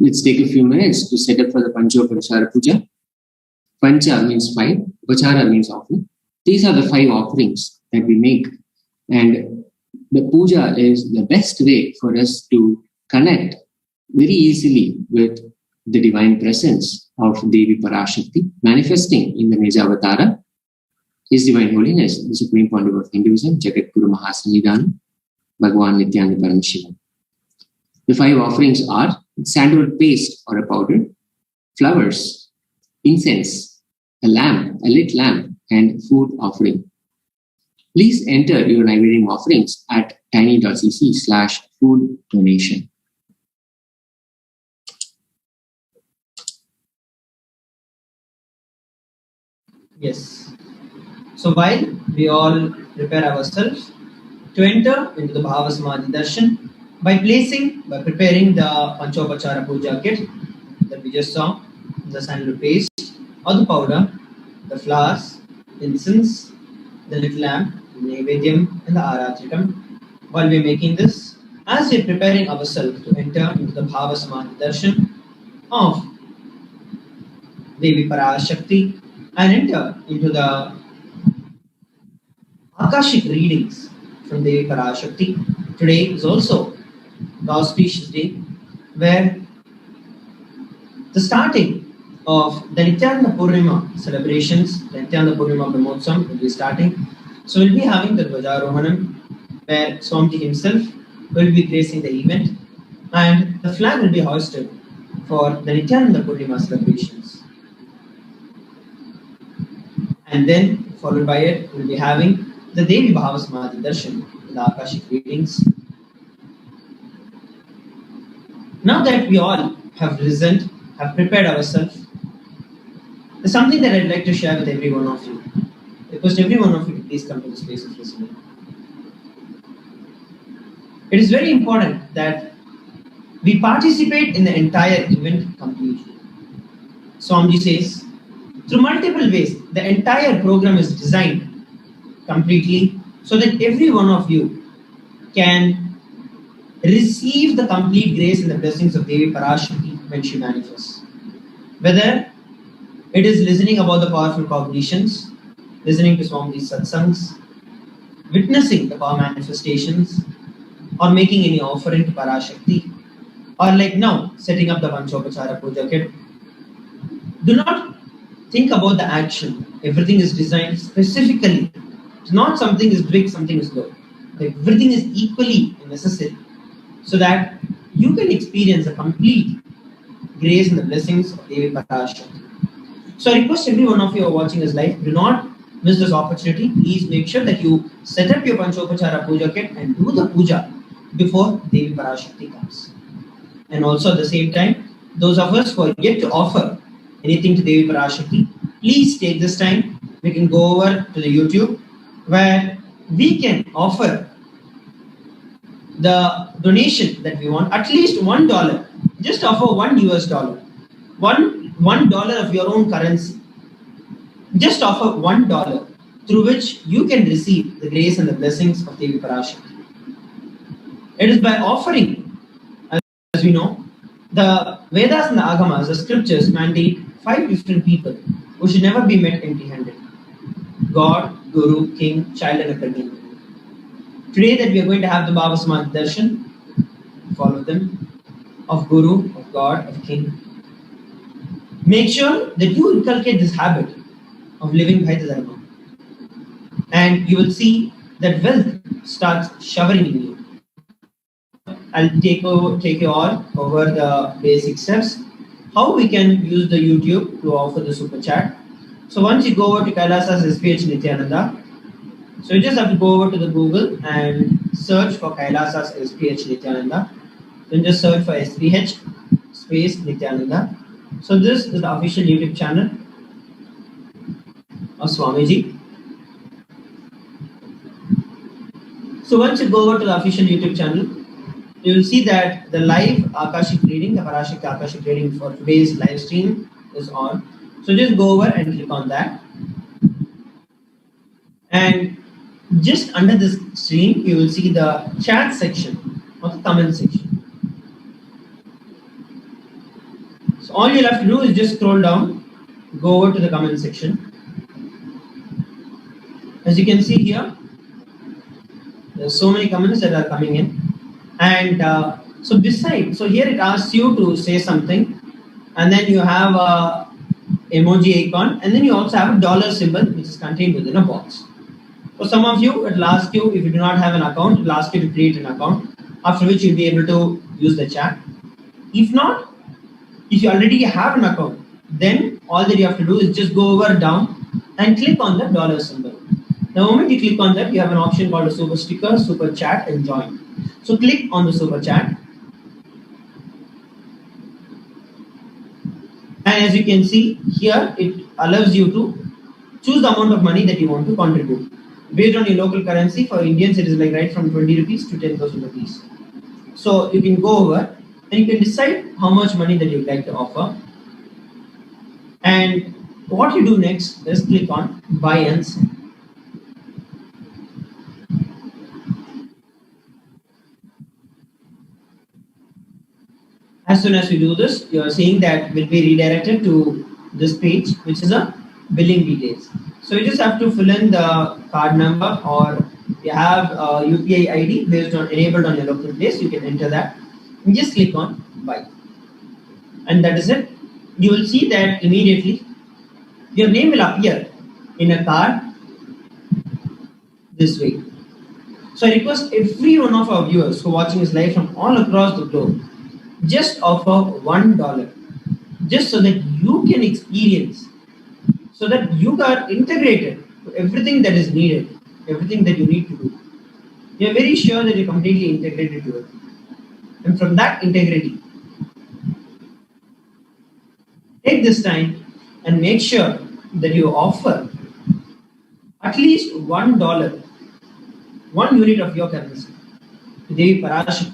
Let's take a few minutes to set up for the Panchopachara Puja. Pancha means 5, Upachara means offering. These are the 5 offerings that we make. And the puja is the best way for us to connect very easily with the divine presence of Devi PARASHAKTI, manifesting in the Nijavatara, His Divine Holiness, the Supreme Pontiff of Hinduism, Jagat Guru Mahasanidana, Bhagavan Nityananda Parameshwaram. The 5 offerings are sandalwood paste or a powder, flowers, incense, a lamp, a lit lamp, and food offering. Please enter your Naivediyam offerings at tiny.cc/food donation. Yes. So while we all prepare ourselves to enter into the Bhava Samadhi Darshan by preparing the Panchopachara Puja kit that we just saw, the sandalwood paste or the powder, the flowers, incense, the little lamp, the Naivedyam and the Arathikam. While we are making this, as we are preparing ourselves to enter into the Bhava Samadhi Darshan of Devi ParaShakti and enter into the Akashic readings from Devi ParaShakti. Today is also the auspicious day where the starting of the Nityananda Purnima celebrations, the Nityananda Purnima Brahmotsam will be starting. So we'll be having the Dvajarohanam where Swamiji himself will be gracing the event and the flag will be hoisted for the Nityananda Purnima celebrations. And then followed by it, we'll be having the Devi Bhava Samadhi Darshan, the Akashic readings. Now that we all have listened, have prepared ourselves, there's something that I'd like to share with every one of you. I request every one of you to please come to this place of listening. It is very important that we participate in the entire event completely. Swamiji says, through multiple ways, the entire program is designed completely so that every one of you can receive the complete grace and the blessings of Devi ParaShakti when she manifests. Whether it is listening about the powerful cognitions, listening to Swamiji's satsangs, witnessing the power manifestations, or making any offering to ParaShakti, or like now, setting up the Panchopachara Puja kit. Do not think about the action. Everything is designed specifically. It's not something is big, something is low. Everything is equally necessary so that you can experience the complete grace and the blessings of Devi ParaShakti. So I request every one of you who are watching this live, do not miss this opportunity. Please make sure that you set up your Panchopachara Puja kit and do the puja before Devi ParaShakti comes. And also at the same time, those of us who are yet to offer anything to Devi ParaShakti, please take this time. We can go over to the YouTube where we can offer the donation that we want, at least $1. Just offer $1. $1 of your own currency. Just offer $1 through which you can receive the grace and the blessings of Devi ParaShakti. It is by offering, as we know, the Vedas and the Agamas, the scriptures mandate 5 different people who should never be met empty-handed. God, Guru, King, Child and a pregnant woman. Today that we are going to have the Bhava Samadhi Darshan, follow them, of Guru, of God, of King. Make sure that you inculcate this habit of living by the Dharma. And you will see that wealth starts showering in you. I'll take you all over the basic steps. How we can use the YouTube to offer the super chat. So once you go over to Kailasa's SPH Nityananda, so you just have to go over to the Google and search for Kailasa's SPH Nityananda. Then just search for SPH space Nityananda. So this is the official YouTube channel of Swamiji. So once you go over to the official YouTube channel, you will see that the live Akashic reading, the ParaShakti Akashic reading for today's live stream is on. So just go over and click on that. And just under this stream, you will see the chat section or the comment section. So all you'll have to do is just scroll down, go over to the comment section. As you can see here, there's so many comments that are coming in. And so here it asks you to say something, and then you have a emoji icon, and then you also have a dollar symbol which is contained within a box. For some of you, it will ask you, if you do not have an account, it will ask you to create an account, after which you'll be able to use the chat. If not, if you already have an account, then all that you have to do is just go over down and click on the dollar symbol. The moment you click on that, you have an option called a super sticker, super chat, and join. So click on the super chat. And as you can see here, it allows you to choose the amount of money that you want to contribute. Based on your local currency, for Indians, it is like right from 20 rupees to 10,000 rupees. So you can go over and you can decide how much money that you would like to offer. And what you do next is click on buy and sell. As soon as you do this, you are seeing that will be redirected to this page, which is a billing details. So you just have to fill in the card number, or you have a UPI ID based on enabled on your local place. You can enter that and just click on buy, and that is it. You will see that immediately your name will appear in a card this way. So I request every one of our viewers who are watching this live from all across the globe, just offer $1, just so that you can experience, so that you are integrated to everything that is needed, everything that you need to do. You're very sure that you're completely integrated to it. And from that integrity, take this time and make sure that you offer at least $1, 1 unit of your currency to Devi PARASHAKTI.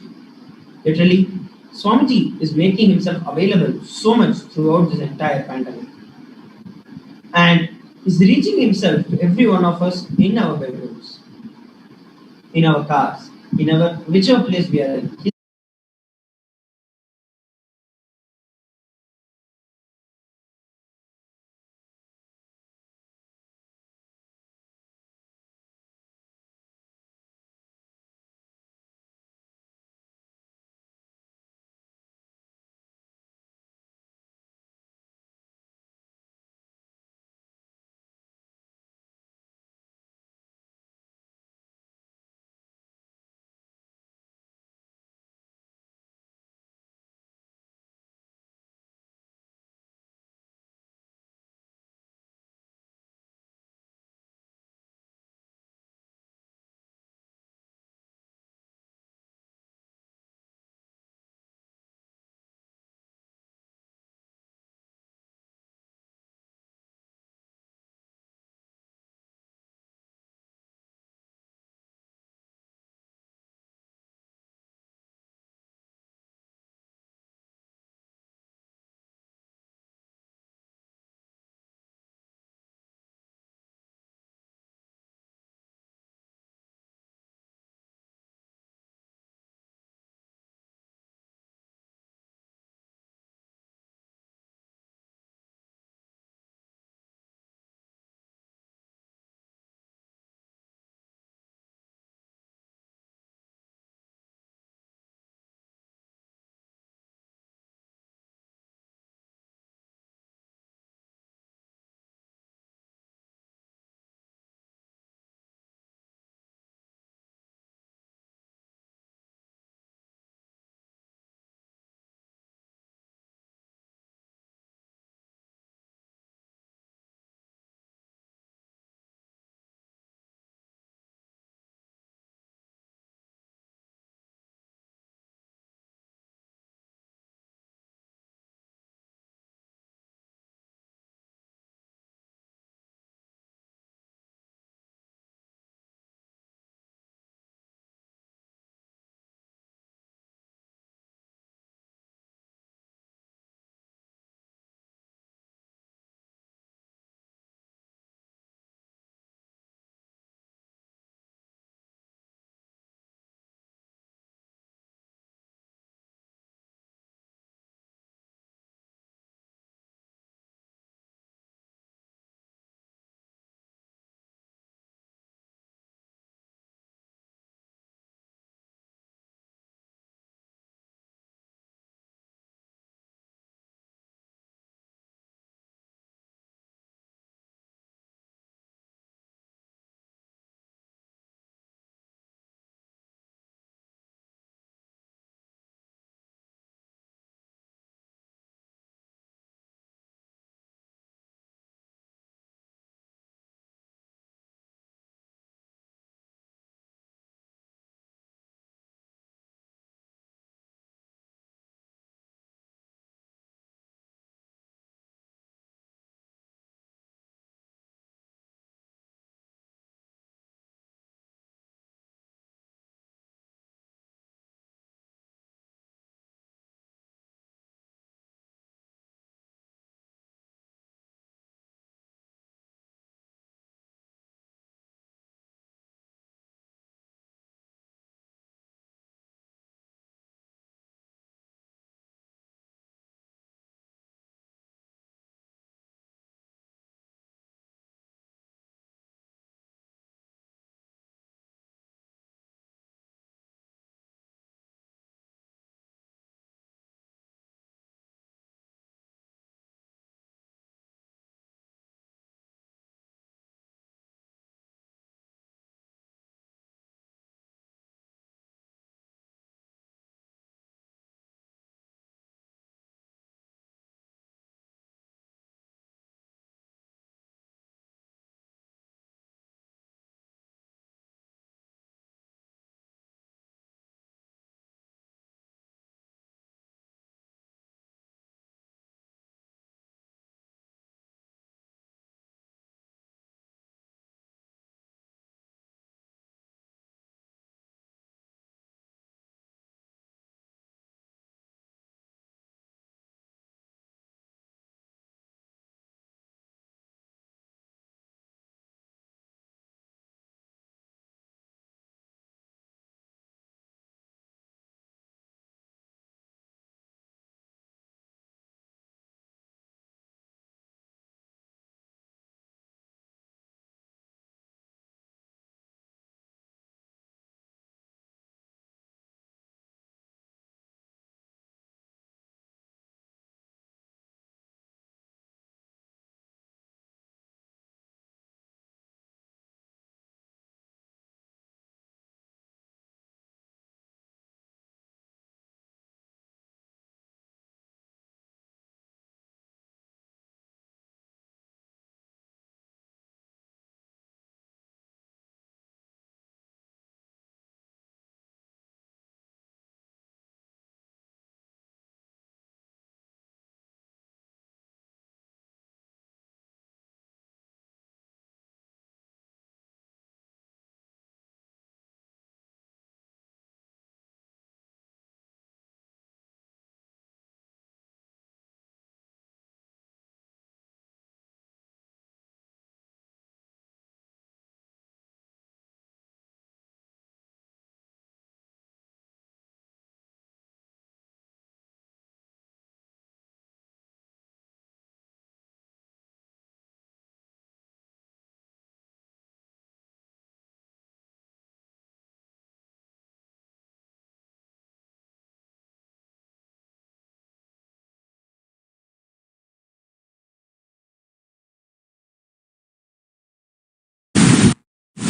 Literally, Swamiji is making himself available so much throughout this entire pandemic, and is reaching himself to every one of us in our bedrooms, in our cars, in our whichever place we are in.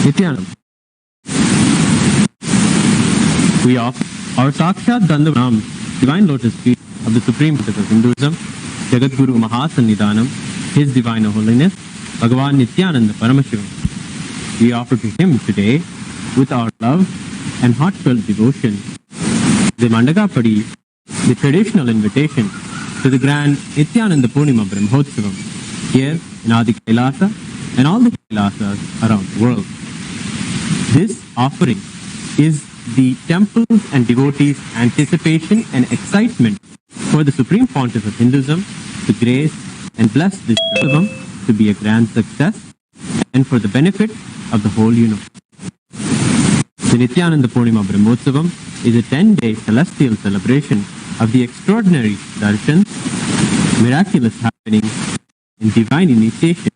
Nityananda. We offer our Sakshat Dandavanam, divine lotus feet of the Supreme Buddha of Hinduism, Jagadguru Mahasannidhanam, His Divine Holiness, Bhagavan Nityananda Paramashivam. We offer to him today, with our love and heartfelt devotion, the Mandagapadi, the traditional invitation to the grand Nityananda Purnima Brahmotsavam, here in Adi Kailasa and all the Kailasas around the world. This offering is the temples and devotees' anticipation and excitement for the Supreme Pontiff of Hinduism to grace and bless this Brahmotsavam to be a grand success and for the benefit of the whole universe. The Nityananda Purnima Brahmotsavam is a 10-day celestial celebration of the extraordinary darshans, miraculous happenings, and divine initiation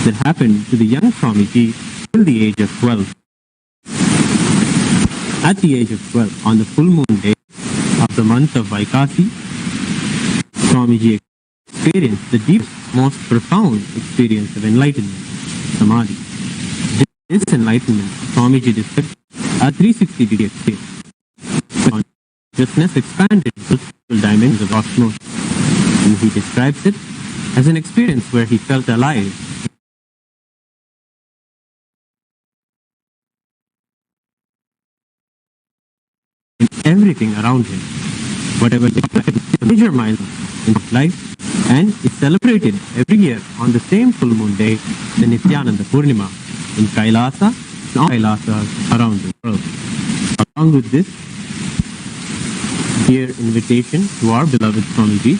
that happened to the young Swamiji till the age of 12. At the age of 12, on the full moon day of the month of Vaikasi, Swamiji experienced the deepest, most profound experience of enlightenment, Samadhi. This enlightenment, Swamiji described a 360-degree experience. Consciousness expanded to dimensions of cosmos, and he describes it as an experience where he felt alive. In everything around him, whatever the major milestone in his life, and is celebrated every year on the same full moon day, the Nityananda Purnima, in Kailasa and all Kailasas around the world. Along with this dear invitation to our beloved Swamiji,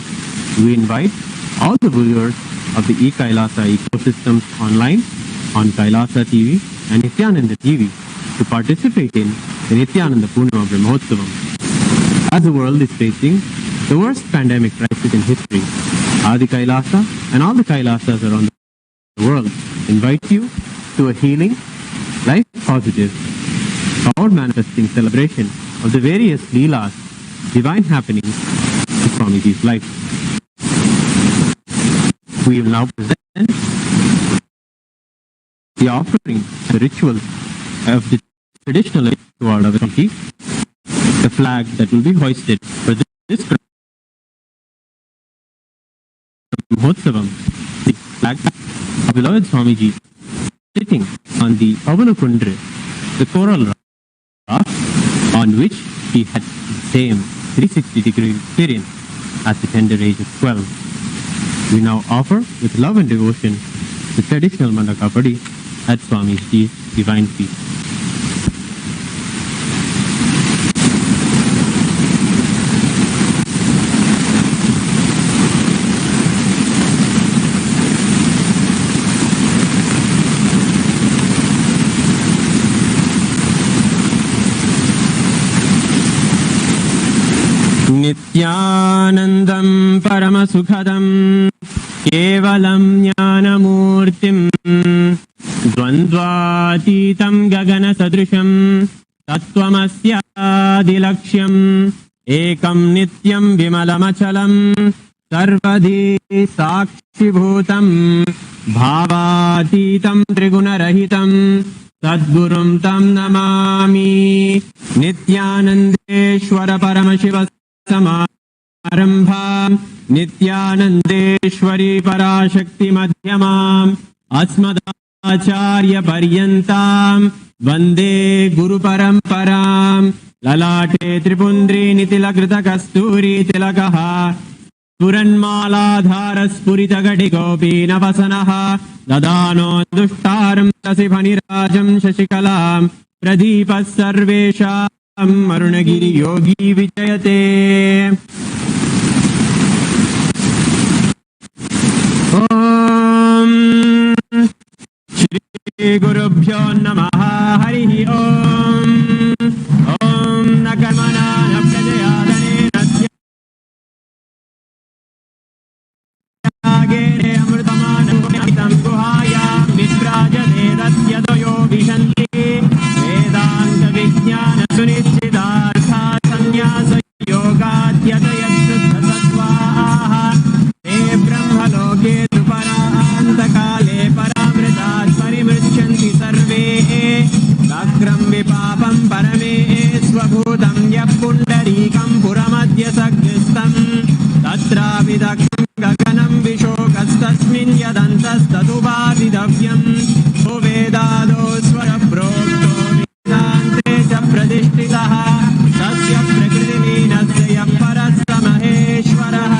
we invite all the viewers of the e-Kailasa ecosystems online, on Kailasa TV and Nityananda TV to participate in the Nityananda Purnima Brahmotsavam. As the world is facing the worst pandemic crisis in history, Adi Kailasa and all the Kailasas around the world invite you to a healing, life-positive, power-manifesting celebration of the various Leelas, divine happenings in Swamiji's life. We will now present the offering and the rituals of the traditional to our beloved Swamiji, the flag that will be hoisted for this Brahmotsavam, the flag of beloved Swamiji sitting on the Avanukundra, the coral rock on which he had the same 360-degree experience at the tender age of 12. We now offer with love and devotion the traditional Mandakapadi at Swamiji's divine feet. नित्यानन्दं परमसुखदं केवलं ज्ञानमूर्तिं द्वन्द्वातीतं गगनसदृशं तत्त्वमस्यादिलक्ष्यम् एकं नित्यं विमलमचलं सर्वधी साक्षिभूतं भावातीतं त्रिगुणरहितं सद्गुरुं तं नमामि नित्यानन्देश्वर परमशिव समारम्भां नित्यानन्देश्वरी पराशक्ति मध्यमाम् अस्मदाचार्य पर्यन्तां वन्दे गुरुपरम्परां ललाटे त्रिपुण्ड्री नितिलकृतकस्तूरी तिलकः स्फुरन्मालाधारस्फुरितघटिकोऽपि ददानो दुष्टारं शशिफणिराजं शशिकलां प्रदीपः सर्वेषाम् अरुणगिरि योगी विजयते। ॐ श्री गुरुभ्यो नमः। हरिः ॐ। ॐ न कर्मणा न प्रजया धनेन त्यागेन अमृतमानं गुहायां विभ्राजते तद्यतयो विशन्ति वेदान्तविज्ञान सुनिश्चितार्था संन्यास योगाद्यतयच्छुद्धसत्त्वाः ते ब्रह्मलोके तु परान्तकाले परामृतात् परिमृच्छन्ति सर्वे ततस्ततुपादितव्यम् ओ वेदादो स्वरप्रोक्तो वेदान्ते च प्रतिष्ठितः तस्य प्रकृतिलीनस्य यः परः स महेश्वरः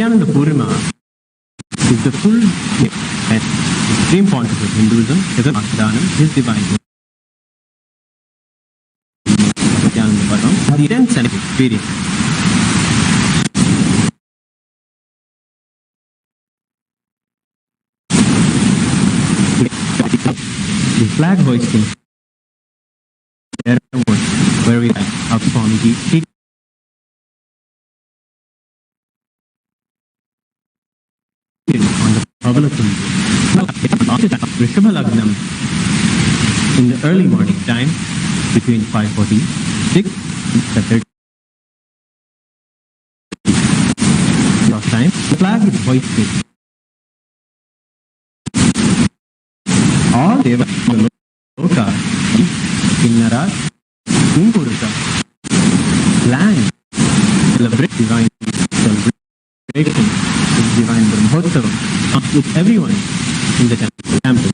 Nityananda Purnima is the full and supreme pontiff of Hinduism, Jagat his divine Nityananda Param, the intense and experience. The flag hoisting where we have Swamiji on the public Rishabha Lagnam in the early morning time between 5:46 and 30 time. The flag is hoisted. All Deva Loka, Kinnara, Impurusha, land, celebrate divine celebration with divine Brahmotsavam with everyone in the temple.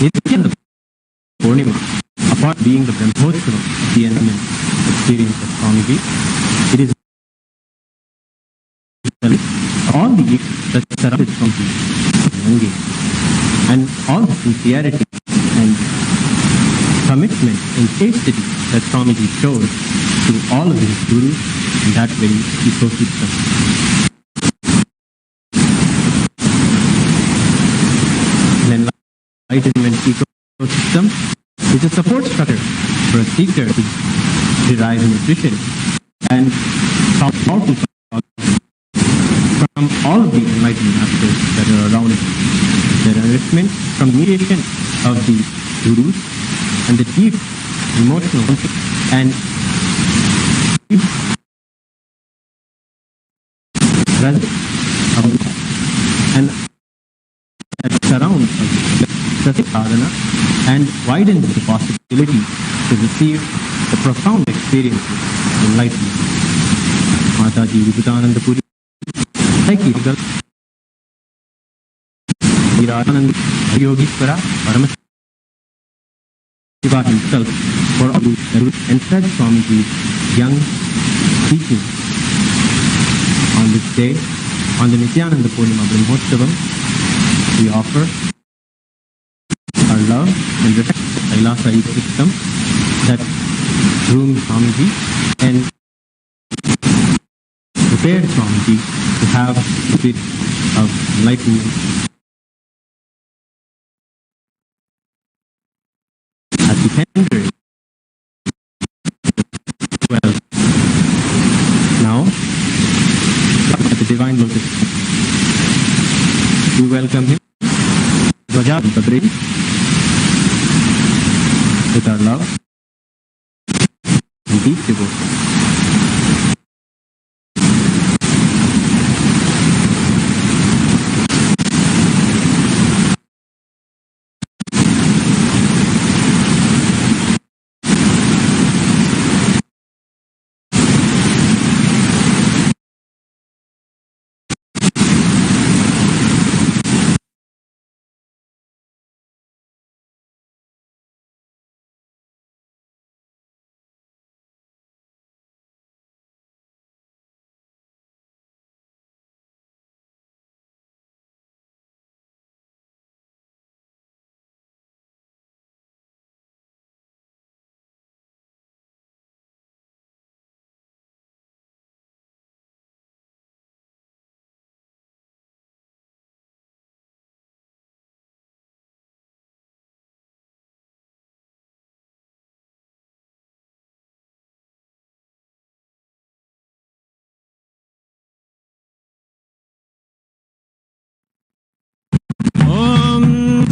Nityananda Purnima, apart being the Brahmotsavam, the eminent experience of Swamiji, it is all the issues that surrounded Swamiji and all the sincerity and commitment and chastity that Swamiji showed to all of his gurus in that very ecosystem. An enlightenment ecosystem is a support structure for a seeker to derive nutrition and powerful from all of the enlightenment masters that are around him. Their enrichment from mediation of the gurus and the deep emotional and and that surrounds the sadhana and widens the possibility to receive the profound experiences of enlightenment. Mataji Vibutananda Puri Psychical Viranand Yogishvara Paramashiva himself for encouraged Swamiji's young teaching. On this day, on the Nityananda Purnima Brahmotsavam, we offer our love and respect for the Kailasa ecosystem that groomed Swamiji and prepared Swamiji to have the spirit of enlightenment. As we enter 12. Now, at the divine lotus, we welcome him, Dwaja Babri, with our love and deep devotion.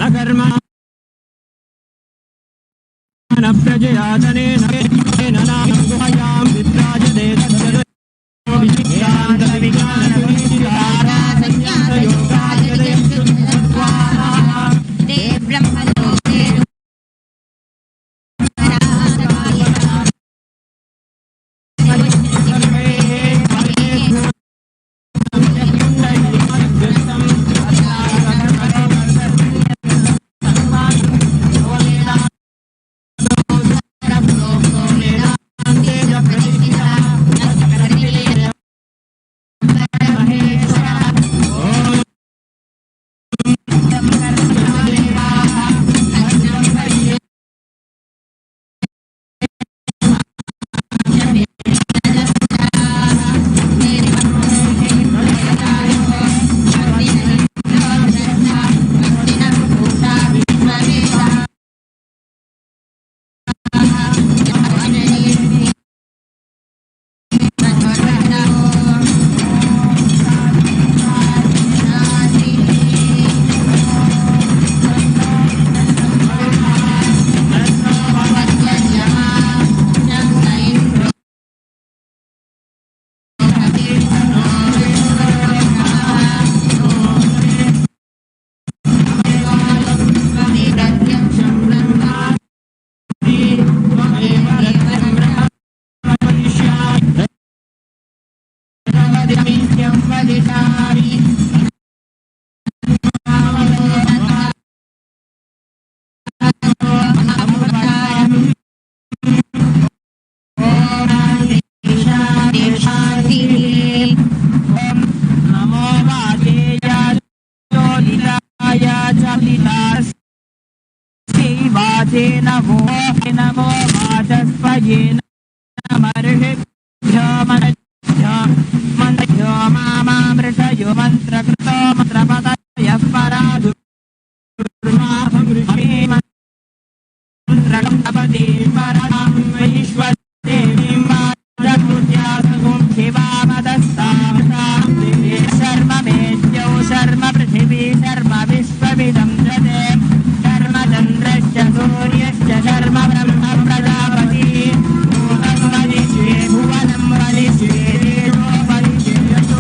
Nagarma Naprajayatane Nanam Guhayam Vitrajade Vidyanta Vigana Vidyara Sanyata Yogajade Suttvara De Brahmaloke Namo Namo वाचस्पये नमर्षिभ्यो मन्त्रो मामामृषयो मन्त्रकृतो मन्त्रपतयः पराधुर्मापति परां विश्वदेवीं वाचकृत्यासुं शिवामदस्तां शर्म मेद्यौ शर्म पृथिवी शर्म विश्वविदं जते चन्द्रश्च सूर्यश्च शर्म ब्रह्म प्रजापति भूतं वदिष्ये भुवनं वदिष्ये देवो वदिष्ये यशो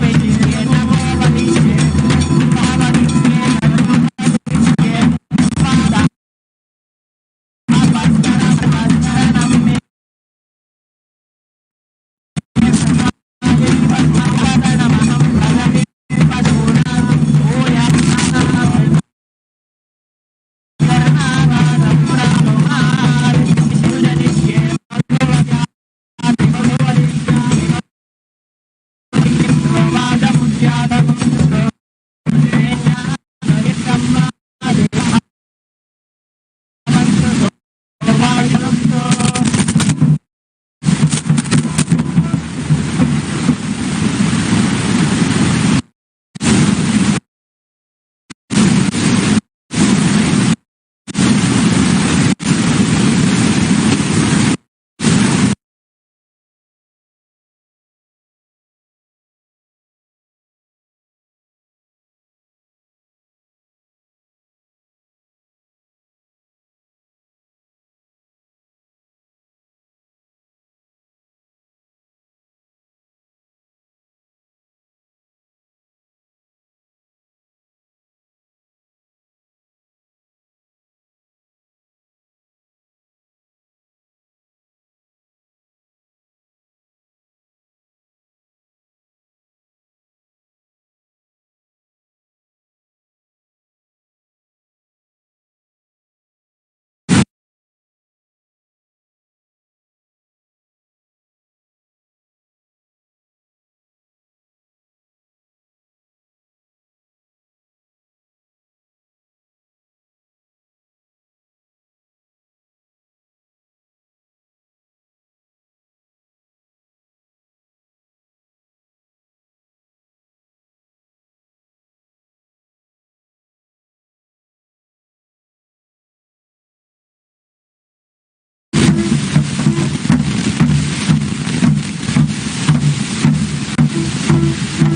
वदिष्ये नमो वदिष्ये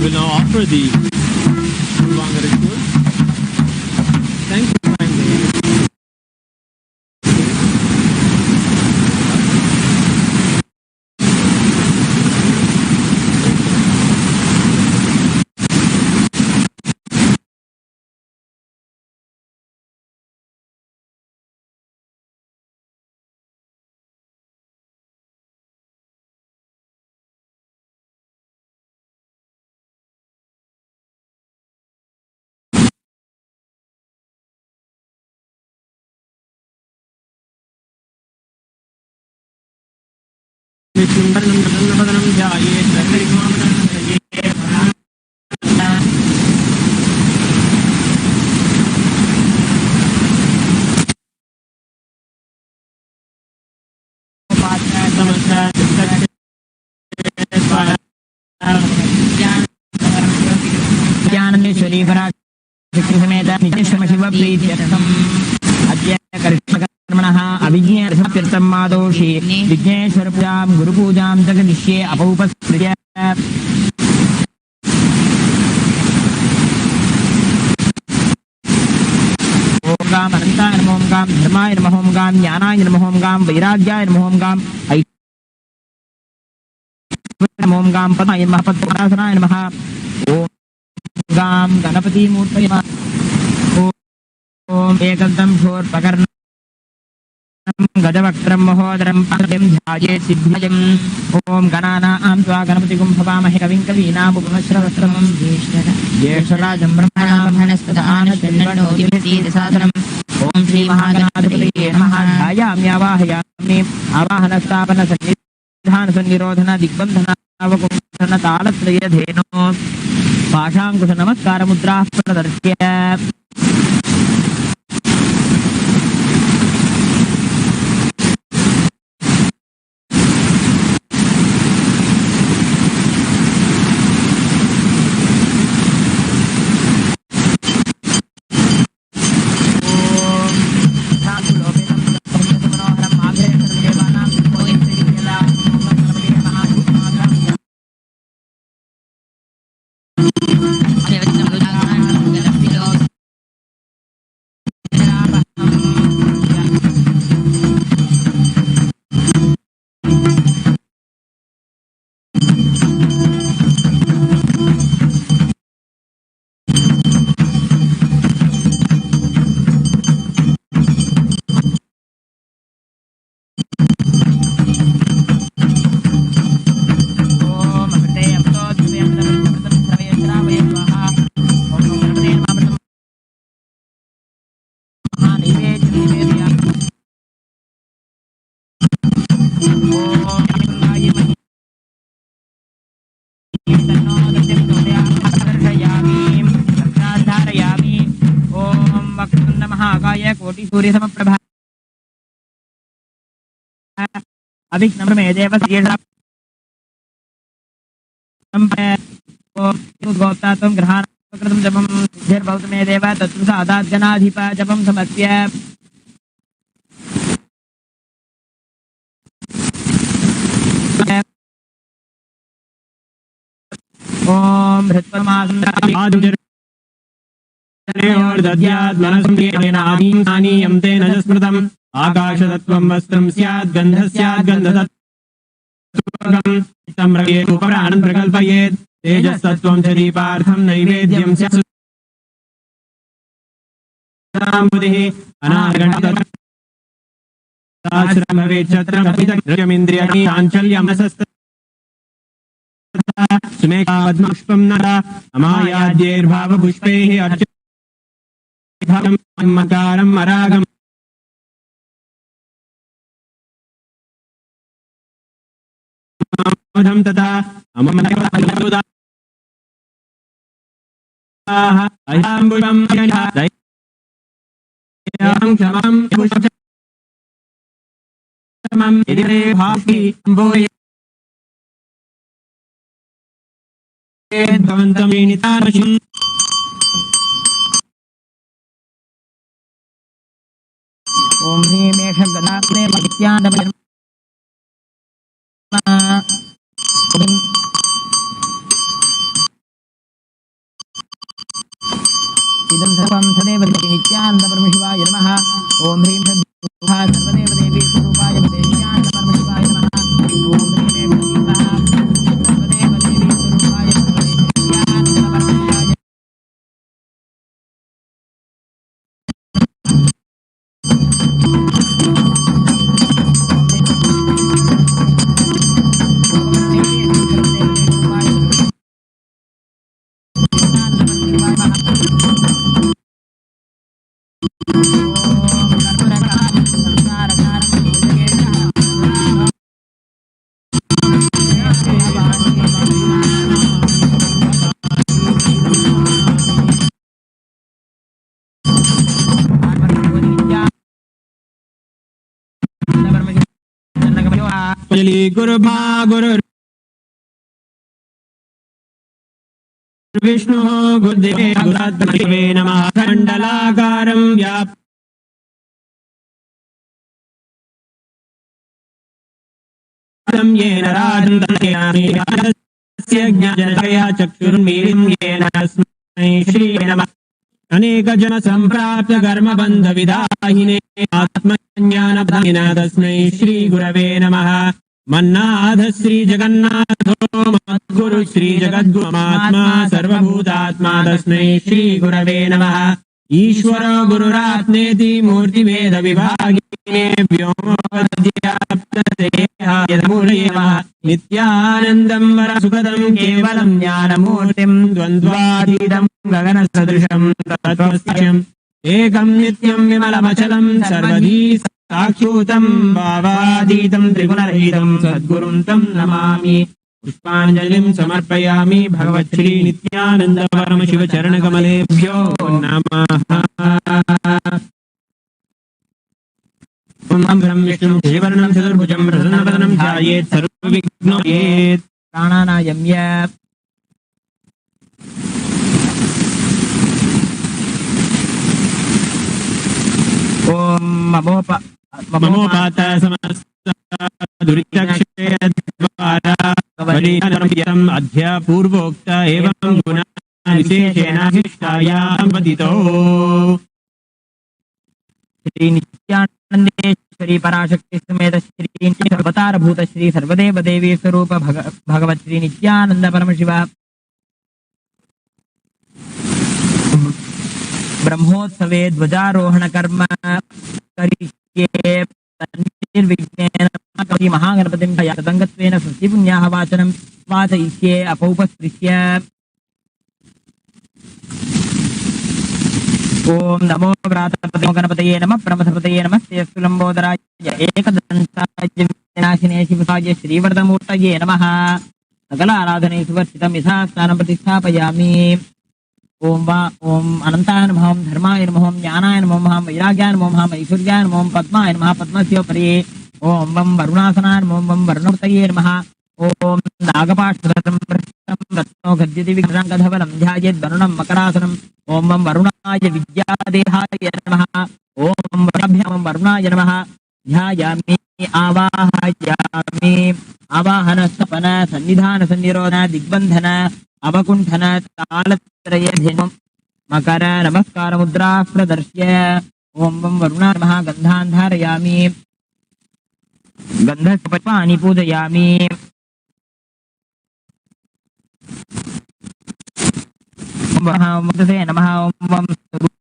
will now offer the Purvanga ritual. Thank you. Dnyaneshwari पराशक्ति समेत नित्यश्रम शिव प्रीत्यर्थम अद्य कर्मणः अभिज्ञार्थम मादोषि विघ्नेश्वर पूजां गुरु पूजां जगदिष्ये अपौपस्त्रिय ओम गाम अनंताय नमः ओम गाम धर्माय नमः ओम गाम ज्ञानाय नमः ओम गाम वैराग्याय नमः ओम गाम ओम गाम पद्माय नमः पद्मनाभनाय नमः ओम गाम गणपति मूर्तये नमः ओम एकदम शोर प्रकरण गजवक्त्रं महोदरं पादं ध्यायेत् सिद्धिमयम् ॐ गणानां त्वा गणपतिगुं भवामहे कविं कवीनामुपमश्रवस्त्रमं ज्येष्ठराजं ब्रह्मणामहनस्पदानशृण्वन्नोतिभिर्सीदसादनम् ॐ श्रीमहागणाधिपतये नमः ध्यायाम्यावाहयामि आवाहनस्थापनसन्निधानसन्निरोधन दिग्बन्धनावकुंठन तालत्रयधेनो पाशाङ्कुशनमस्कारमुद्राः प्रदर्श्य कोटि सूर्य समप्रभा अभिघ्नमे देव गोप्ता त्वं ग्रहाणकृतं जपं सिद्धिर्भवतु मे देव तत्र सादाद्गणाधिप जपं समर्प्य ॐ हृत्परमासं दद्याद्मनसंनादीं तेन स्मृतम् आकाशतत्त्वं वस्त्रं स्यात् गन्धः स्यात् गन्धतत्त्वं तं रयेत् उपप्राणं प्रकल्पयेत् तेजस्तत्त्वं च दीपार्थं नैवेद्यं स्यात् अनागणम् भवेत् छत्रमिन्द्रियाणि चाञ्चल्यमसस्त सुमेकाद्मपुष्पं नरा अमायाद्यैर्भावपुष्पैः अर्चितम् अरागम् तथा ओम ह्रीं एष गणाग्ने मत्यानमयम् इदं सर्वं सदैव नित्यानन्दपरमशिवाय नमः ओम ह्रीं सद्गुहा सर्वदेव देवी स्वरूपाय नित्यानन्दपरमशिवाय नमः ओम ह्रीं एष दीपः सर्वदेव देवी स्वरूपाय नित्यानन्दपरमशिवाय गुरुर्भा गुरु विष्णु गुरुदेवे नमः खण्डलाकारं व्याप्तं येन राजन्तस्य ज्ञानजया चक्षुर्मीलितं येन तस्मै श्रीये नमः अनेकजन सम्प्राप्त कर्मबन्धविदाहिने आत्मज्ञानप्रदायिने तस्मै श्री गुरवे नमः मन्नाथ श्री जगन्नाथो मद्गुरु श्री जगद्गुरुमात्मा सर्वभूतात्मा तस्मै श्री गुरवे नमः ईश्वरो गुरुरात्मेति मूर्तिभेद विभागिने व्योमोऽध्याप्तदेहायमूलये नित्यानन्दं वरसुखदं केवलं ज्ञानमूर्तिं द्वन्द्वातीतं गगनसदृशं तत्त्वस्यम् एकं नित्यं विमलमचलं सर्वधी साक्षूतं भावातीतं त्रिगुणरहितं सद्गुरुं तं नमामि। पुष्पाञ्जलिं समर्पयामि भगवत्श्री नित्यानन्द परमशिव चरणकमलेभ्यो नमः। ओं ब्रह्म विष्णु देवर्णं चतुर्भुजं प्रसन्नवदनं ध्यायेत् सर्वविघ्नोपशान्तयेत्। प्राणानायम्य ओम ममोपात समस्त दुरितक्षयद्वारा वरीयम् अध्य पूर्वोक्त एवं गुण विशेषेणाधिष्ठायां वदितो श्री नित्यानंदेश्वरी पराशक्ति समेत श्री अवतारभूत श्री सर्वदेव देवी स्वरूप भगवत श्री नित्यानंद परमशिव ब्रह्मोत्सवे ध्वजारोहण कर्म करिष्ये निर्विघ्नेन महागणपतिं तदङ्गत्वेन स्वस्तिपुण्याः वाचनं वाचयिष्ये अपौपस्पृश्य ओम नमो व्रातपतये गणपतये नमः प्रमथपतये नमस्ते लंबोदराय एकदन्ताय विनाशिने शिवसाय श्रीवरदमूर्तये नमः। सकलाराधने सुवर्चितं यथास्थानं प्रतिष्ठापयामि। ओम अनंताय नमः, धर्माय नमः, ज्ञानाय नमः, वैराग्याय नमः, ऐश्वर्याय नमः, पद्माय नमः, पद्मस्योपरि ओम वं वरुणासनाय नमः, वं वरुणमूर्तये नमः। ओम नागपाशधरं रत्नो गद्यति विग्रहं ध्यायेत् वरुणं मकरासनम्। ओम वं वरुणाय विद्यादेहाय नमः। ओम वरुणाभ्यां वरुणाय नमः। ध्यायामि आवाहयामि। आवाहन सपन सन्निधान सन्निरोध दिग्बंधन अवकुंठन तालत्रय धिम मकर नमस्कार मुद्रा प्रदर्श्य ओम वं वरुणा नमः। गन्धान् धारयामि। गन्धपुष्पाणि पूजयामि। नमः। ओम वं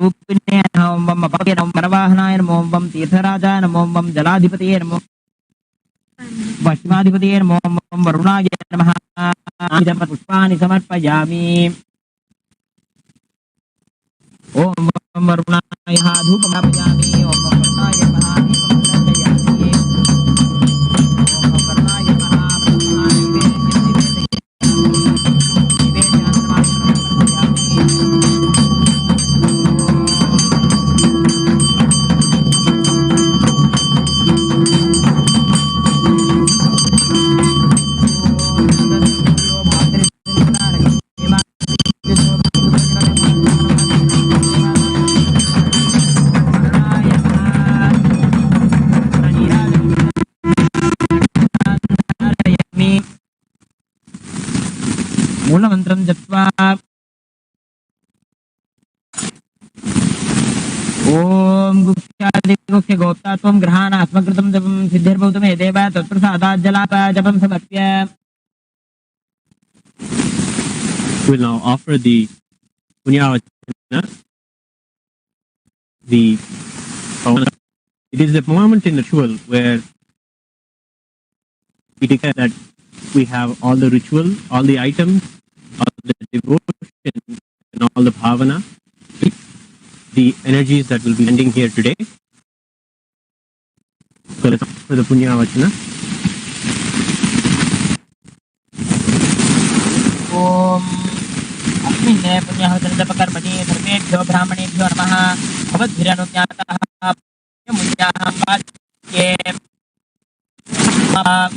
रूपिणे नमः। ओम वं अपके नमः। परवाहनाय नमः। ओम वं तीर्थराजाय नमः। ओम वं जलाधिपतये नमः। पश्चिमाधिपतये नमः। ओम वं वरुणाय नमः। पुष्पाणि समर्पयामि। ओम वं वरुणाय धूपं समर्पयामि। ओम वं वरुणाय नमः। दीपं दर्शयामि। ओम वं वरुणाय नमः। मूलमन्त्रं जप्त्वा ओम गुप्त्यादिगुप्त्य गोप्ता त्वं गृहाण अस्मकृतं जपं सिद्धिर्भवतु मे देव तत्प्रसादात् जलाप जपं समर्प्य। We will now offer the punyavachana. It is a moment in the ritual where we declare that we have all the ritual, all the items, all the devotion, and all the bhavana, the energies that will be ending here today. So let's offer the punyavachana. ओम अस्मिन् पुण्यवचनजपकर्मणि सर्वेभ्यो ब्राह्मणेभ्यो नमः। भवद्भिरनुज्ञातः पुण्याहं वाच्ये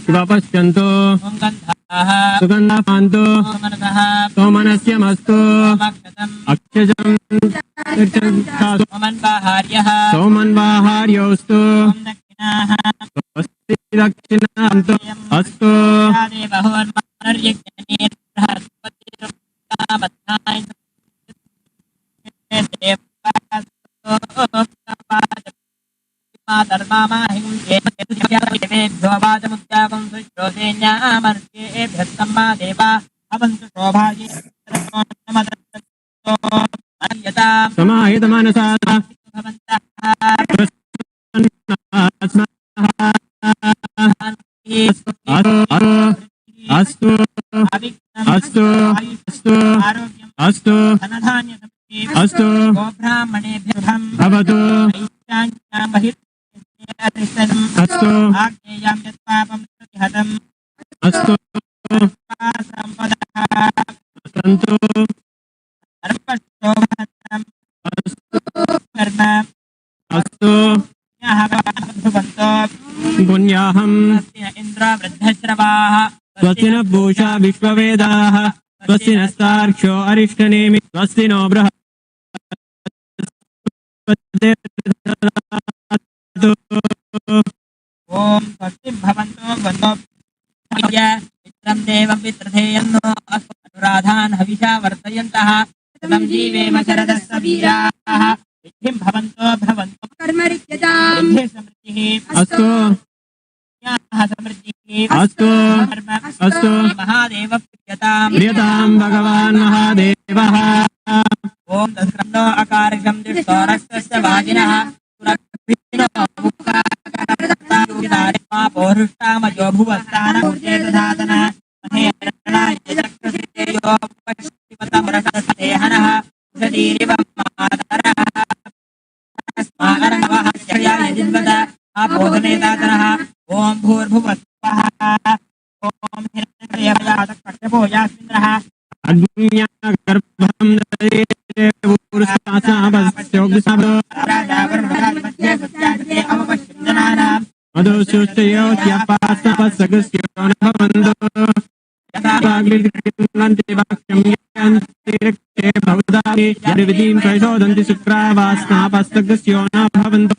शिवापश्यन्तो सुगन्धापान्तो सोमनस्य मस्तु अक्षजं सोमन्वाहार्योऽस्तु स्वस्ति दक्षिणान्तो अस्तु। समाहित मनसा अस्तु अस्तु अस्तु अस्तु अस्तु भवतु अस्तु अस्तु सन्तु अस्तु पुण्याहं स्वस्ति न पूषा विश्ववेदाः स्वस्ति नस्तार्क्ष्यो अरिष्टनेमि स्वस्ति नो बृहस्पतिर्दधातु ओम स्वस्ति भवन्तो वन्दो मित्रं देवं पितृधेयन्नो अनुराधान् हविषा वर्तयन्तः शतं जीवेम शरदस्य वीराः सिद्धिं भवन्तो भवन्तो कर्मरित्यतां समृद्धिः अस्तु समृद्धिः अस्तु अस्तु महादेव प्रियतां भगवान् महादेवः ओम दस्कन्दो अकारकं दिष्टोरस्तस्य वाजिनः पौरुष्टामजो भुवस्तानः ओम भूर्भुवस्वः ओम हिरण्यकश्यपो यास्मिन्द्रः अग्न्यागर्भं मधुसूचयोऽप्यापास्तपस्सगस्यो न भवन्तु यद्विधिं प्रचोदन्ति शुक्रावास्नापस्तगस्यो न भवन्तु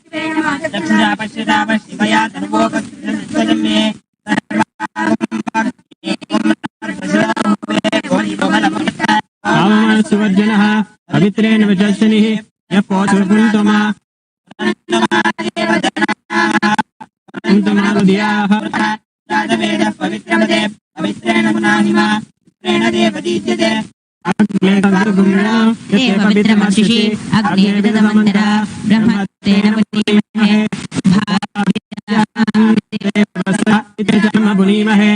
सुवर्जनः पवित्रेण वचस्निः यः पौत्रपुन्तमा पुन्तमानुदियाः पवित्रेण मुनाहिमा प्रेण देवदीज्यते पवित्रमर्षिषि अग्नेविदमन्तरा ब्रह्मतेन मुनीमहे भुनीमहे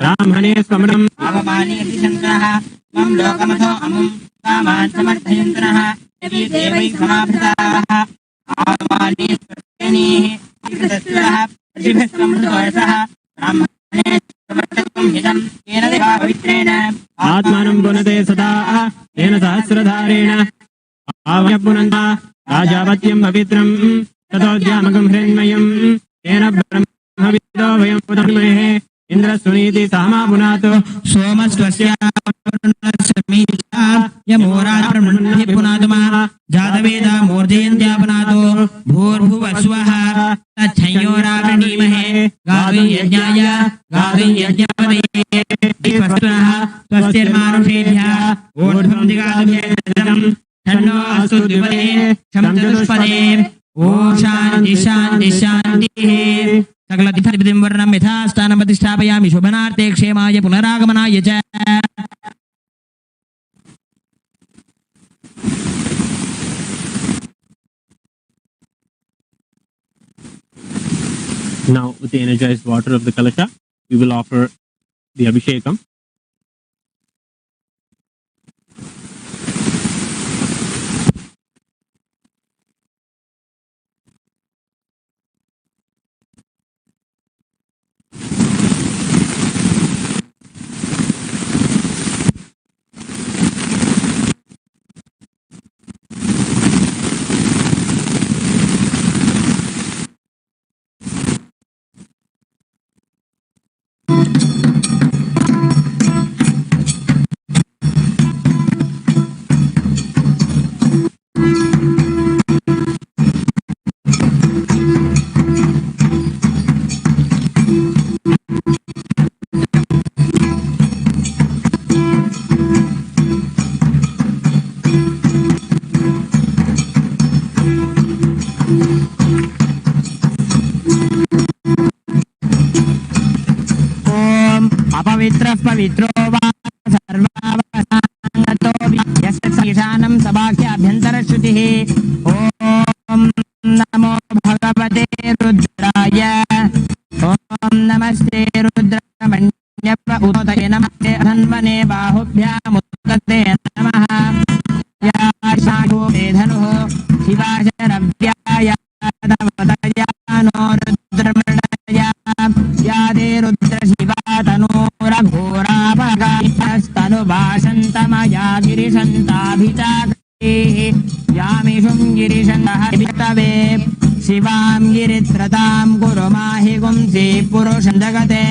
ब्राह्मणे स्वमृतम् अवमानयति शङ्करः मम लोकमथो अमुं कामान् समर्थयन्तनः यदि देवैः समाभृताः अवमाने स्वस्तेनीः विकृतस्वरः प्रतिभः समृतोयसः ब्राह्मणे समर्थकं हितं येन देवा पवित्रेण आत्मानं पुनते सदा तेन सहस्रधारेण आवपुनन्ता राजापत्यं पवित्रं ततोद्यामकं हिरण्मयं तेन ब्रह्मविदो वयं पुनर्महे इन्द्रस्वनीति सामा पुनातो सोमस्त्वस्यामीचा यमोराजब्रह्मण्ये पुनातुमा जातवेदा मूर्धयन्त्या पुनातो भूर्भुवस्वः तच्छयोरावृणीमहे गावै यज्ञाय गावै यज्ञपदये स्वस्तिनः स्वस्तिर्मानुषेभ्यः ऊर्ध्वं दिगातुभ्यः तन्नो अस्तु द्विपदे शं चतुष्पदे ओम शांति शांति शांतिः सकल तिथिं वर्णं यथा स्थानं प्रतिष्ठापयामि शोभनार्थे क्षेमाय पुनरागमनाय च Now, with the energized water of the Kalasha, we will offer the Abhishekam. पवित्रो वा सर्वावसानतो यस्यैषानं सभाख्याभ्यन्तरश्रुतिः ॐ नमो भगवते रुद्राय ॐ नमस्ते रुद्रमण्यव उदये नमस्ते धन्वने बाहुभ्यामुत्कते नमः या शाखोपे धनुः शिवाशरव्याय तवतयानो रुद्रमृडया या दे रुद्रशिवा तनूरापगास्तनुभाषन्तमया गिरिशन्ताभिचाक्रेः यामिषुं गिरिशन्तः शिवां गिरित्रतां कुरु माहि गुंसि पुरुषं जगते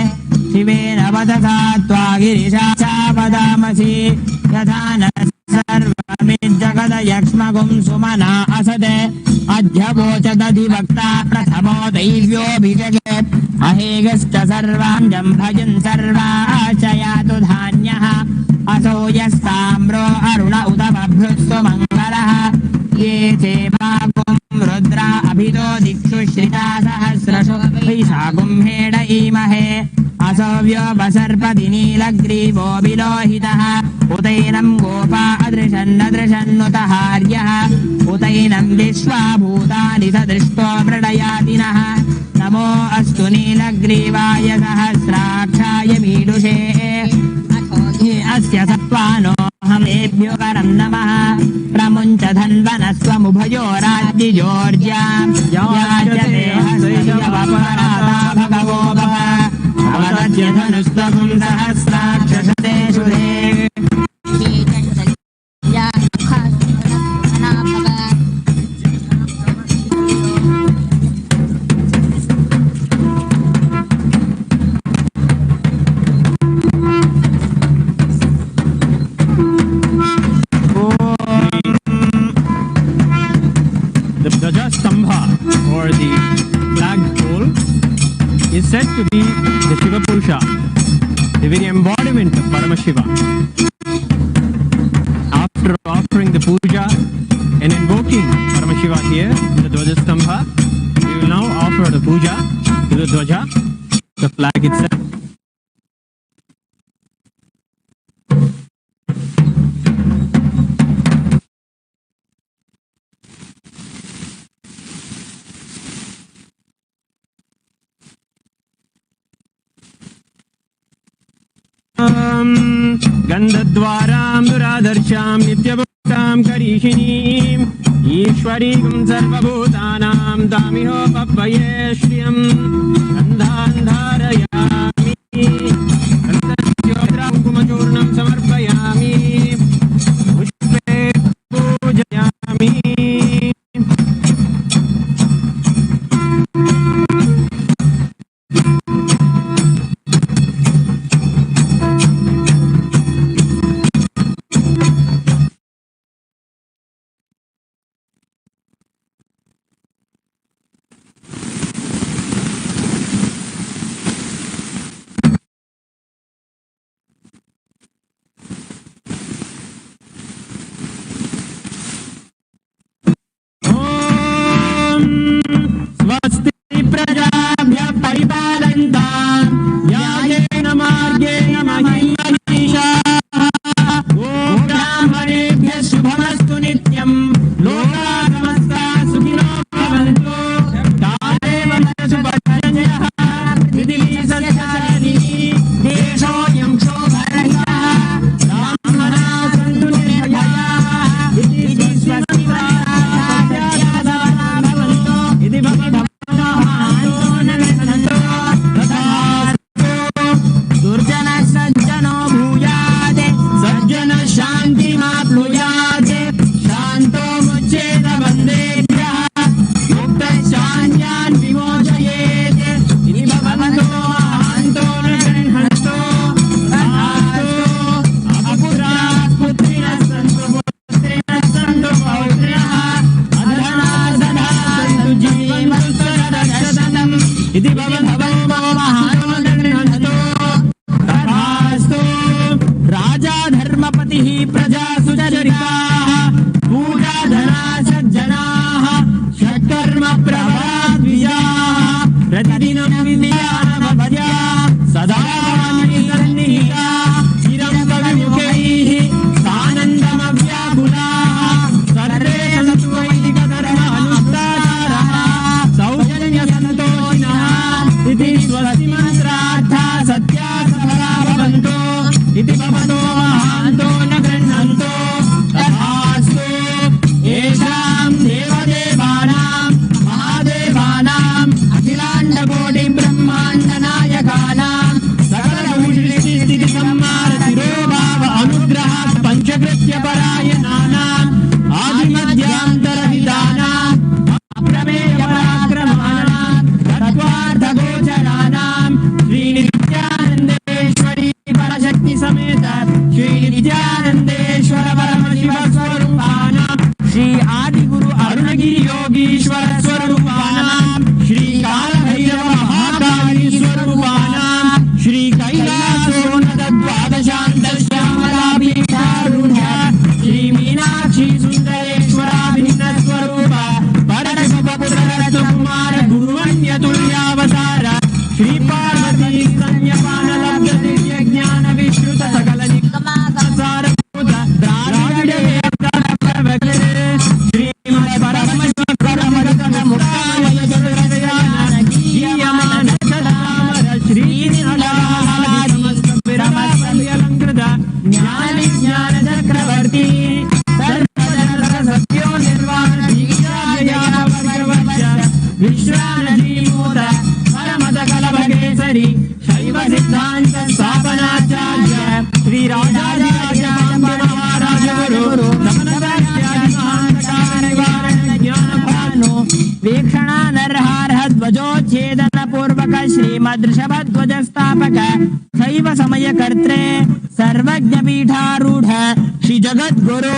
शिवेन वदसा त्वा गिरिशाचापदामसि यथा न सर्वमिज्जगदयक्ष्मगुं सुमना असदे अध्यवोचदधिवक्ता प्रथमो दैव्योऽभिषगे अहेगश्च सर्वां जम्भजन् सर्वाशयातु धान्यः असो यस्ताम्रो अरुण उत बभ्रुस्तु मङ्गलः ये चेवागुं रुद्रा अभितो दिक्षु श्रिता सहस्रशो वैशाखुं हेड ईमहे असव्यो बसर्पति नीलग्रीवो विलोहितः उतैनं गोपा अदृशन्नदृशन्नुतहार्यः उतैनं विश्वा भूतानि सदृष्टो मृडयातिनः नमो अस्तु नीलग्रीवाय सहस्राक्षाय मीडुषे अस्य सत्त्वानोऽहमेभ्यो करं नमः प्रमुञ्च धन्वनस्वमुभयो राज्ञिजोर्ज्या याजते हस्तैवपराता भगवो भव अवदत्य धनुस्तगुं सहस्राक्षशते शुरे The Dvajastambha or the flagpole is said to be the Shiva Purusha, the very embodiment of Paramashiva. After offering the puja and invoking Paramashiva here in the Dvajastambha, we will now offer the puja to the Dvaja, the flag itself. गन्धद्वारां दुरादर्शां नित्यभुक्तां करीषिणीम् ईश्वरीं सर्वभूतानां दामिहोपह्वये श्रियं गन्धान् धारयामि कुङ्कुमचूर्णं समर्पयामि पुष्पे पूजयामि शान्त्यान् विमोचयेत् इति भगवतो महान्तो इति स्वस्ति मंत्रार्था सत्या सफला भवन्तु इति भवतो महान्तो न गृह्णन्तु तथास्तु येषां देवदेवानां महादेवानां अखिलाण्डकोटि ब्रह्माण्ड नायकानां सकलभूषिस्थिति संहार तिरोभाव अनुग्रह पंचकृत्य परायणानाम् आदिमध्यांतरहितानाम् अप्रमेय पराक्रमाणाम् तत्त्वार्थगोचराणाम् श्रीनित्यानन्देश्वरी परशक्ति समेत श्रीनित्यानन्देश्वर परमशिव स्वरूपाणाम् श्री आदिगुरु अरुणगिरि योगीश्वर स्वरूपाणाम् श्री कालभैरव महाकाली स्वरूपाणाम् श्री कैलासोन्नत द्वादशान्त श्यामलापीठारूढ श्री मीनाक्षी सुन्दरेश्वराभिन्न स्वरूप परशुभपुत्ररत्नकुमार गुरुवन्यतुल्यावतार श्री पार्वती संयपान लब्ध दिव्य ज्ञान विश्रुत सकल निगमासारभूत द्राविड श्रीमद् परमशिव परमगत मुक्तामय जगदयानन गीयमान सदामर श्रीनिलयादि समस्त विरमसंयलंकृत ज्ञान विज्ञान चक्रवर्ती सत्यो निर्वाण विश्रानजीमूत परमद कलभगेसरी शैव सिद्धांत स्थापनाचार्य श्री राजाधिराज महाराज गुरु वीक्षणा नरहारः ध्वजोच्छेदन पूर्वक श्रीमद् ऋषभध्वज स्थापक शैव समय कर्त्रे सर्वज्ञ पीठारूढ़ श्री जगद्गुरु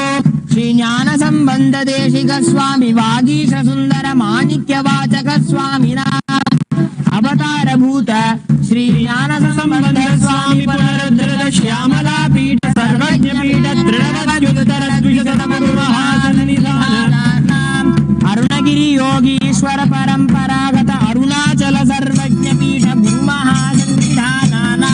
श्री ज्ञान संबंध देशिक स्वामी वागीश सुंदर माणिक्य वाचक स्वामिना अवतार भूत श्री ज्ञान संबंध स्वामी पुनरुद्धृत श्यामला पीठ सर्वज्ञ पीठ दृढ़वद्युतर द्विशतम महासन्निधान अरुणगिरि योगीश्वर परंपरागत अरुणाचल सर्वज्ञ पीठ भूमहासन्निधानानां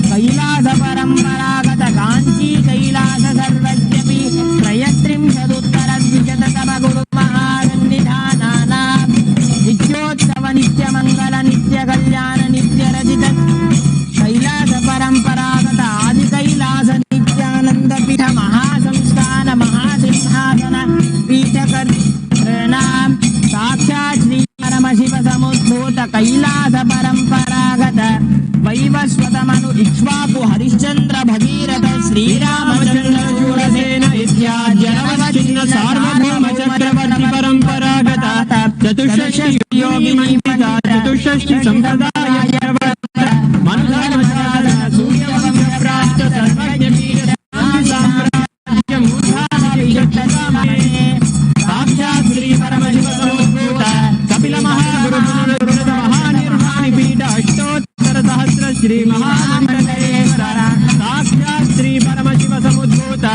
कैलास परंपरागत कांची कैलास सर्वज्ञ पीठ त्रयस्त्रिंशदुत्तर द्विशततम गुरु महासन्निधानानां नित्योत्सव नित्य मंगल नित्य कल्याण नित्य रजित कैलास परंपरागत आदि कैलास नित्यानंद पीठ महासंस्थान महासिंहासन पीठ नाम साक्षात् श्री परमशिव समुद्भूत कैलास परंपरागत वैवस्वतमनु इक्ष्वाकु हरिश्चंद्र भगीरथ श्रीरामचंद्र शूरसेन इत्यादि जनवश्चिन्न सार्वभौम चक्रवर्ती परंपरागत चतुष्षष्टि योगिनी पिता चतुष्षष्टि संप्रदाय मनोधर्मचार्य सूर्यवंश प्राप्त सर्वज्ञ पीठ साम्राज्य मूर्धाभिषिक्तकामने साक्षात् श्री परमशिव समुद्भूत कपिल महागुरु पुनरुद्धृत महानिर्वाणि पीठ अष्टोत्तर सहस्र श्री महामंडलेश्वर साक्षात् श्री परमशिव समुद्भूत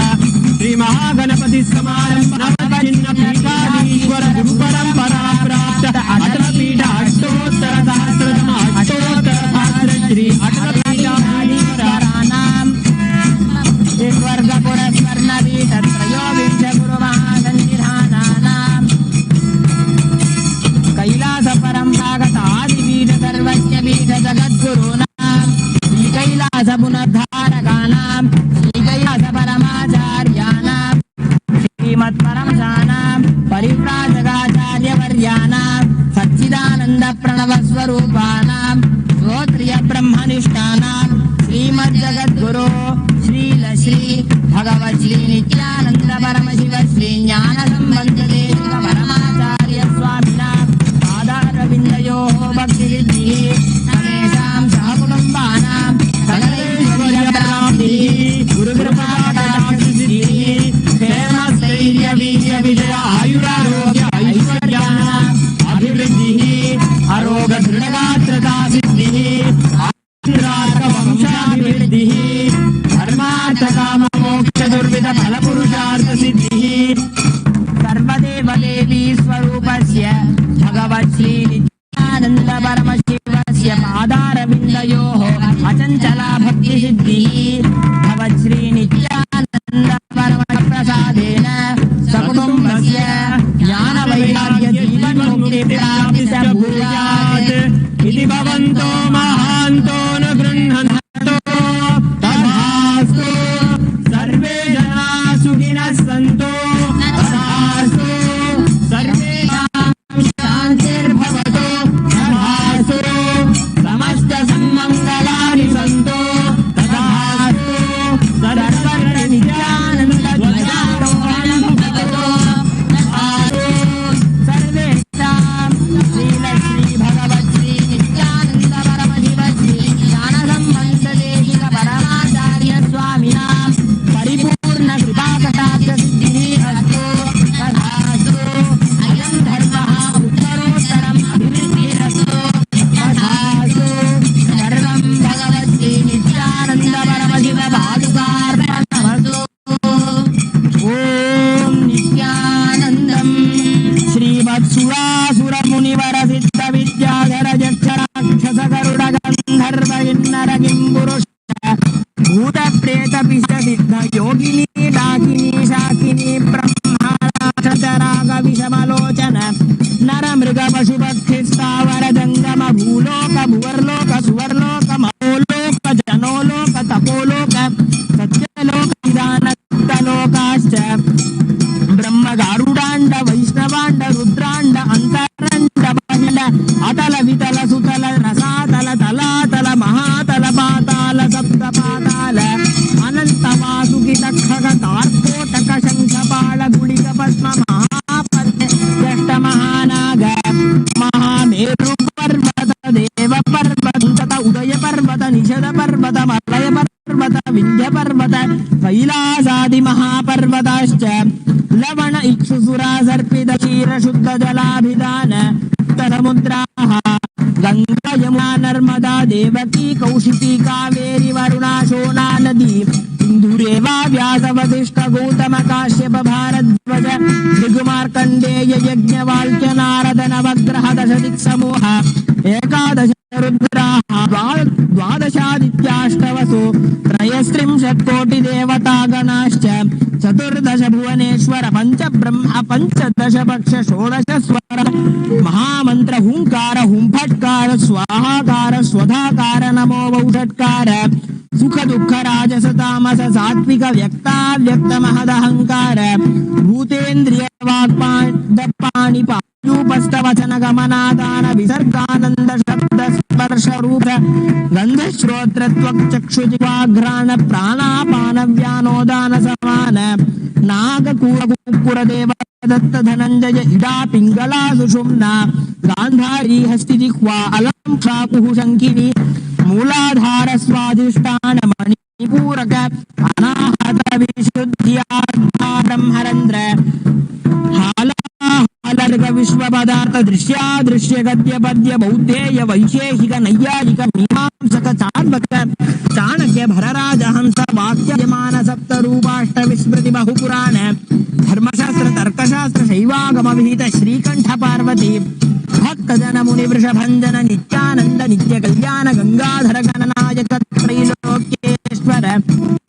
श्री महागणपति समारंभ नवचिन्न पीठाधीश्वर गुरु परंपरा प्राप्त अटल पीठ अष्टोत्तर सहस्रतम अष्टोत्तर सहस्र श्री अटल पीठाधीश्वराणां स्वर्ग पुरस्वर्ण पीठ त्रयोविंश गुरु महासन्निधानानां कैलास परंपरागत आदिपीठ सर्वज्ञ पीठ जगद्गुरूणां श्री कैलास पुनर्धारकानां श्री कैलास परमाचार्याणां श्रीमत् परमशानां परिव्राजकाचार्य वर्याणां सच्चिदानंद प्रणव स्वरूपाणां श्रोत्रिय ब्रह्मनिष्ठानां श्रीमद् जगद्गुरु श्रील श्री भगवत् श्री नित्यानंद परमशिव श्री ज्ञान संबंध देशिक परमाचार्य स्वामिनां पादारविन्दयोः भक्तिसिद्धिः समेषां सहकुटुम्बानां सकलैश्वर्यप्राप्तिः गुरुकृपाकटाक्षसिद्धिः क्षेमस्थैर्य वीर्य विजय आयुरारोग्य ऐश्वर्याणाम् अभिवृद्धिः अरोग दृढगात्रता सिद्धिः वंशाभिवृद्धिः धर्मार्थ काम मोक्ष दुर्विध फल पुरुषार्थ सिद्धिः सर्वदेव देवी स्वरूपस्य भगवत् श्री नित्यानंद परमशिवस्य पादारविन्दयोः अचञ्चला भक्ति सिद्धिः भगवत् श्री नित्यानंद परमप्रसादेन सकुटुम्बस्य ज्ञान वैराग्य जीवन मुक्ति प्राप्ति भूयात् इति भवन्तो महान्तो महान्तो न गृह्णन्तो तथास्तु सर्वे जना सुखिनः सन्तु तथास्तु सर्वेषां शान्तिर्भवतु तथास्तु समस्त सम्मङ्गलानि सन्तु तथास्तु सर्वत्र नित्यानन्दध्वजारोहणं भवतु तथास्तु सर्वेषां श्रीलक्ष्मी भगवत्श्री नित्यानन्द परमशिव श्री ज्ञानसम्बन्धदेशिक परमाचार्य स्वामिनां परिपूर्ण कृपाकटाक्ष सिद्धिः अस्तु तथास्तु अयं धर्मः उत्तरोत्तरम् अभिवृद्धिरस्तु तथास्तु सर्वं भगवत्श्री नित्यानन्द परमशिव पादुकार्पणमस्तु ॐ नित्यानन्दम् श्रीवत्सुरासुरमुनिवरसिद्ध विद्याधर यक्षराक्षस गरुड गन्धर्व किन्नर किम्पुरुष भूत प्रेत पिष्ट सिद्ध योगिनी डाकिनी शाकिनी ब्रह्माराग विषमलोचन नर मृग पशु पक्षि स्थावर जंगम भूलोक भुवर्लोक सुवर्लोक महोलोक जनोलोक तपोलोक सत्यलोक निदानलोकाश्च ब्रह्म गारुडांड वैष्णवांड रुद्रांड अंतरांड बाह्य अतल वितल सुतल रसातल तलातल महातल पाताल सप्त पाताल अनंत वासुकी तक्षक कार्कोटक शंखपाल गुलिक पद्म महापद्म जष्ट महानाग महामेरु पर्वत देव पर्वत तथा उदय पर्वत निषद पर्वत मलय पर्वत विंध्य पर्वत कैलासादि महापर्वताश्च लवण इक्षुसुरा सर्पित क्षीर शुद्ध जलाभिधान समुद्राः गंगा यमुना नर्मदा देवकी कौशिकी कावेरी वरुणा शोणा नदी सिंधुरेवा व्यास वसिष्ठ गौतम काश्यप भारद्वाज भृगुमार्कण्डेय यज्ञवाल्क्य नारद नवग्रह दश दिक्समूह एकादश रुद्राः द्वादशादित्याष्टवसु त्रयस्त्रिंशत्कोटिदेवतागणाश्च चतुर्दश भुवनेश्वर पंच ब्रह्म पंचदश पक्ष षोडश स्वर महामंत्र हुंकार हुंफटकार स्वाहाकार स्वधाकार नमो वौषटकार सुख दुःख राजस तामस सात्विक व्यक्ताव्यक्त महदहंकार भूतेन्द्रिय वाक्पाणि पाणिपायूपस्थ वचन गमनादान विसर्गानंद शब्द स्पर्श रूप गंध श्रोत्र त्वक् चक्षुजिह्वाघ्राण प्राणापान व्यानोदान समान नागकूर देव दत्त धनंजय इडा पिंगला सुषुम्ना गांधारी हस्तिजिह्वा अलम क्षाकुः शंकिनी मूलाधार स्वादिष्टान मणिपूरक अनाहत विशुद्ध्यात्मा ब्रह्मरंद्र हालर्ग विश्व पदार्थ दृश्य गद्य पद्य बौद्धेय वैशेषिक नैयायिक मीमांसक चार्वक चाणक्य भरराज हंस वाक्यमान सप्त रूपाष्ट विस्मृति बहुपुराण धर्मशास्त्र तर्कशास्त्र शैवागम विहित श्रीकंठ पार्वती भक्त जन मुनि वृषभंजन नित्यानंद नित्य कल्याण गंगाधर गणनायक त्रैलोक्येश्वर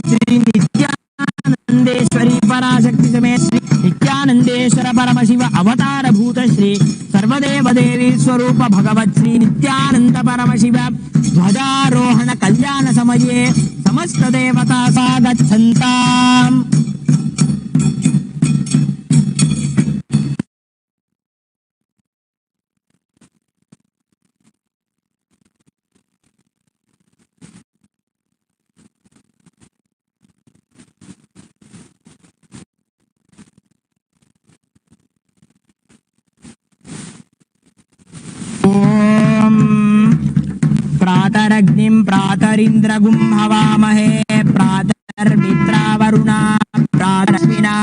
श्री नित्यानंदेश्वरी पराशक्ति समेत श्री नित्यानंदेश्वर परमशिव अवतार भूत श्री सर्वदेव देवी स्वरूप भगवत श्री नित्यानंद परमशिव ध्वजारोहण कल्याण समये समस्त देवता स्वागच्छन्ताम् प्रातरग्निं प्रातरिन्द्रगुं हवामहे प्रातर्मित्रावरुणा प्रातरश्विना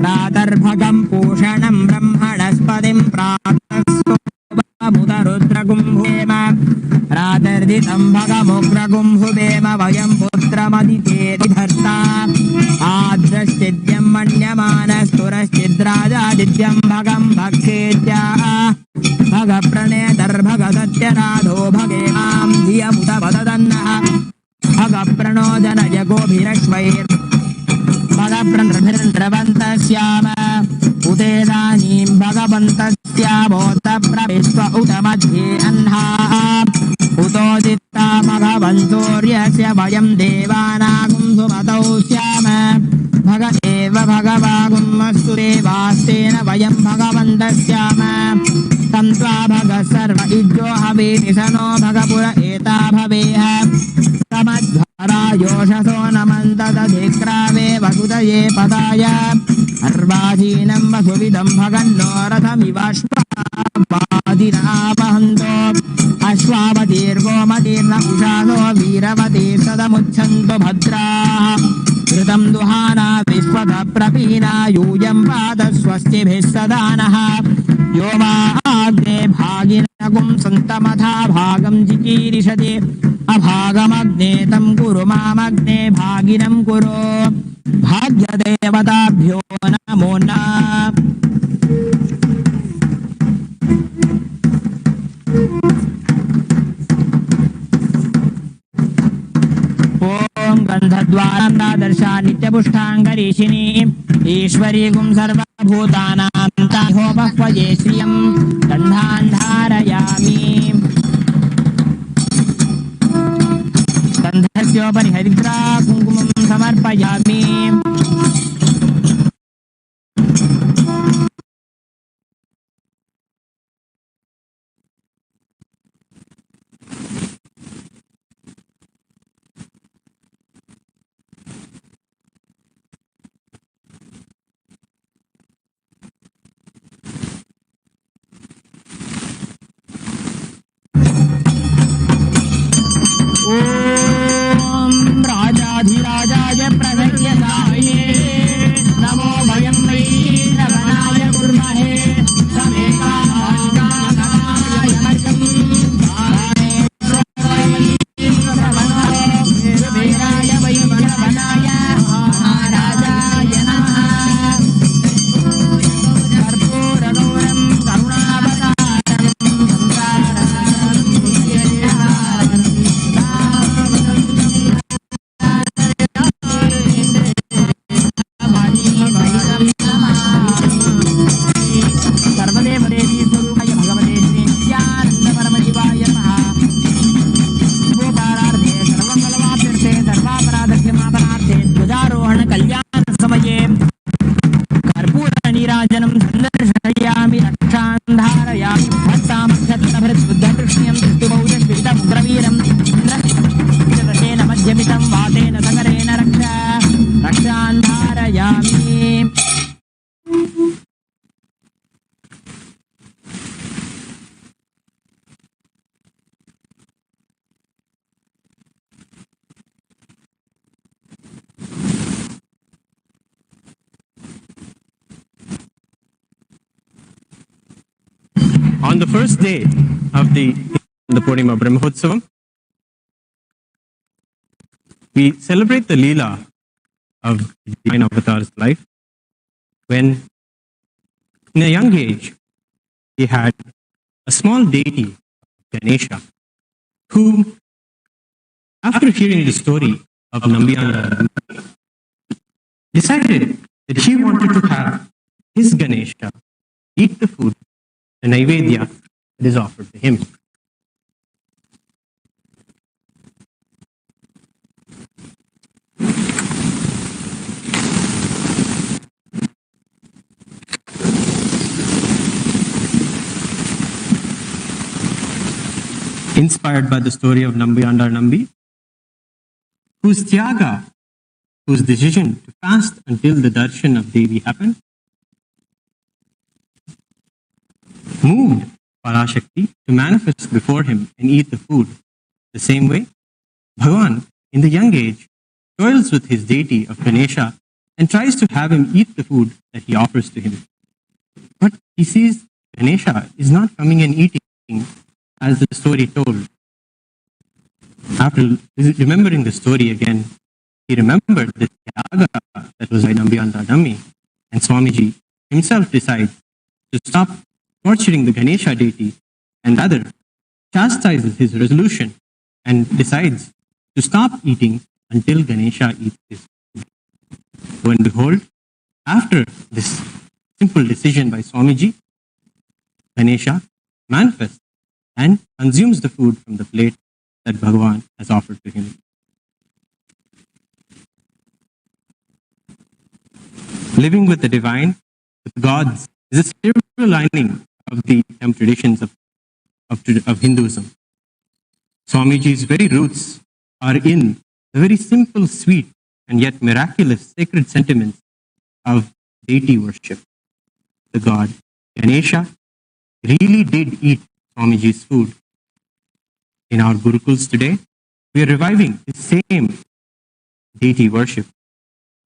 प्रातर्भगं पोषणं ब्रह्मणस्पतिं प्रातस्सोममुदरुद्रगुं भूमेम प्रातर्दितं भगमुग्रगुं भुवेम वयं पुत्रमदितेर्धर्ता आद्रश्चिद्यं मन्यमानस्तुरश्चिद्राजादित्यं भगं भक्षेत्या भग प्रणेतर्भग सत्यराधो भगे मां धियमुत वददन्नः भग प्रणो जनय गोभिरश्वैर् भग प्रणभिर्नृवन्तः स्याम उदेदानीं भगवन्तः प्रत्याभूत प्रविश्व उत मध्ये अह्ना उतोदित्ता भगवन्तोर्यस्य वयं देवानागुं सुमतौ स्याम भग एव भगवागुमस्तु देवास्तेन वयं भगवन्तः स्याम तं त्वा भग सर्व इज्जो हवेति सनो भगपुर एता भवेह तमध्वरायोषसो नमन्तदधिक्रावे वसुदये पदाय अर्वाचीनं वसुविदं भगन्नो रथमिवाश्वादिनापहन्तो अश्वावतीर्गोमतीर्न उषासो वीरवतीर्षदमुच्छन्तु भद्राः घृतं दुहाना विश्वतः प्रपीना यूयं पाद स्वस्तिभिः सदा नः यो वा अग्ने भागिनगुं सन्तमथा भागं जिकीरिषति अभागमग्ने तं कुरु मामग्ने भागिनं कुरु भाग्यदेवताभ्यो नमो नमः। ॐ गन्धद्वारान्दादर्शा नित्यपुष्टाङ्गरीषिणी ईश्वरी गुं सर्वभूतानां ताहोपह्वये श्रियं गन्धान् धारयामि गन्धस्योपरि हरिद्रा कुङ्कुमं समर्पयामि। राजाधिराजाय प्रसह्यसाये नमो भयं वै नवनाय कुर्महे महाराजाय नमः कर्पूरगौरं सर्वदेवदेवी स्वरूपाय भगवते श्री नित्यानन्द परमशिवाय नमः। शुभोपारार्थे सर्वमङ्गलमाप्यर्थे सर्वापराधक्षमापनार्थे ध्वजारोहण कल्याण समये कर्पूरनीराजनं सन्दर्शयामि रक्षान् धारयामि भक्तामक्षत्रभृत्बुद्धकृष्ण्यं स्तुबौधश्वितमुग्रवीरं इन्द्रशेन मध्यमितं वातेन सकरेण रक्षान् धारयामि। On the first day of the Purnima Brahmotsavam, we celebrate the Leela of the Divine Avatar's life when, in a young age, he had a small deity, Ganesha, who, after hearing the story of Nambiyana, decided that he wanted to have his Ganesha eat the food, the Naivedya that is offered to him. Inspired by the story of Nambiyandar Nambi, whose tyaga, whose decision to fast until the darshan of Devi happened, moved ParaShakti to manifest before him and eat the food. The same way, Bhagavan, in the young age, toils with his deity of Ganesha and tries to have him eat the food that he offers to him. But he sees Ganesha is not coming and eating as the story told. After remembering the story again, he remembered the tyaga that was by Nambiyandar Nambi, and Swamiji himself decides to stop torturing the Ganesha deity and rather chastises his resolution and decides to stop eating until Ganesha eats his food. Lo and behold, after this simple decision by Swamiji, Ganesha manifests and consumes the food from the plate that Bhagavan has offered to him. Living with the divine, with gods, is a spiritual lining of the traditions of Hinduism. Swamiji's very roots are in the very simple, sweet, and yet miraculous sacred sentiments of deity worship. The god Ganesha really did eat Swamiji's food. In our Gurukuls today, we are reviving the same deity worship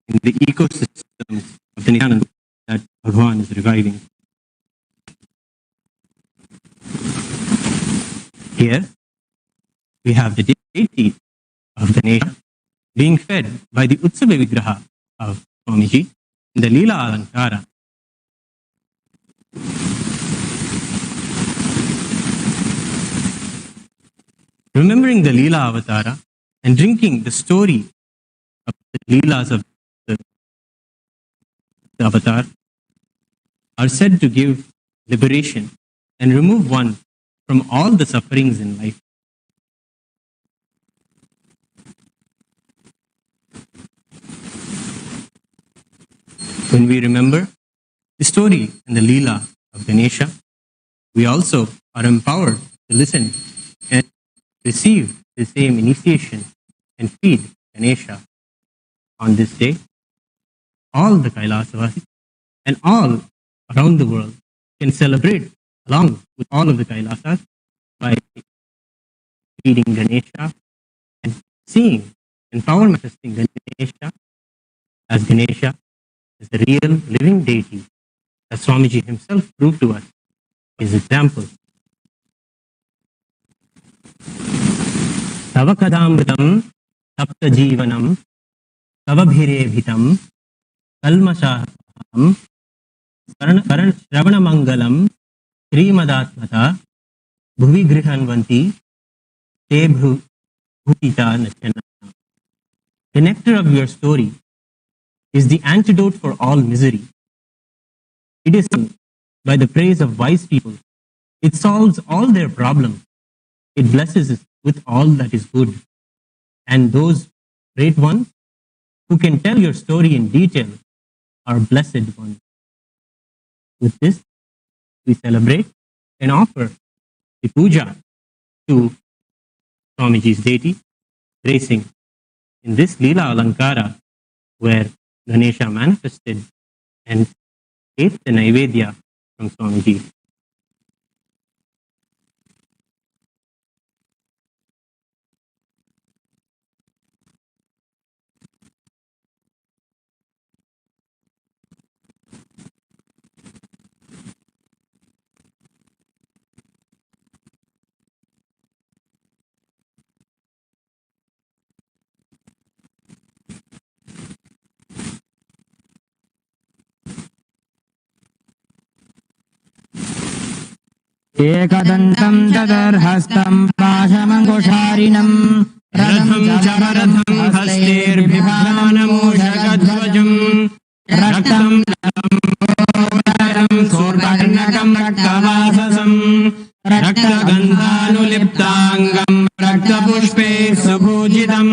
in the ecosystems of the Nityananda that Bhagavan is reviving. Here, we have the deity of Ganesha being fed by the Utsava Vigraha of Swamiji in the Leela Alankara. Remembering the Leela Avatara and drinking the story of the Leelas of the Avatar are said to give liberation and remove one from all the sufferings in life. When we remember the story and the Leela of Ganesha, we also are empowered to listen and receive the same initiation and feed Ganesha on this day. All the Kailasavasis and all around the world can celebrate along with all of the Kailasas by feeding Ganesha and seeing and power manifesting Ganesha as Ganesha is the real living deity, as Swamiji himself proved to us his example. Tava kadamritam tapta jivanam tava bhirebhitam kalmashaham Shravana Mangalam Srimadatmata Bhuvi Grihanvanti Te Bhutita Nachana. The nectar of your story is the antidote for all misery. It is sung by the praise of wise people. It solves all their problems. It blesses us with all that is good. And those great ones who can tell your story in detail are blessed ones. With this, we celebrate and offer the puja to Swamiji's deity, gracing in this Leela Alankara where Ganesha manifested and ate the Naivedya from Swamiji. एकदन्तं तदर्हस्तं पाशमङ्कुशारिणं रथं चरथं हस्तेर्भिभानमूषकध्वजं रक्तं लम्बोदरं सोर्वर्णकं रक्तवाससं रक्तगन्धानुलिप्ताङ्गं रक्तपुष्पे सुभूजितं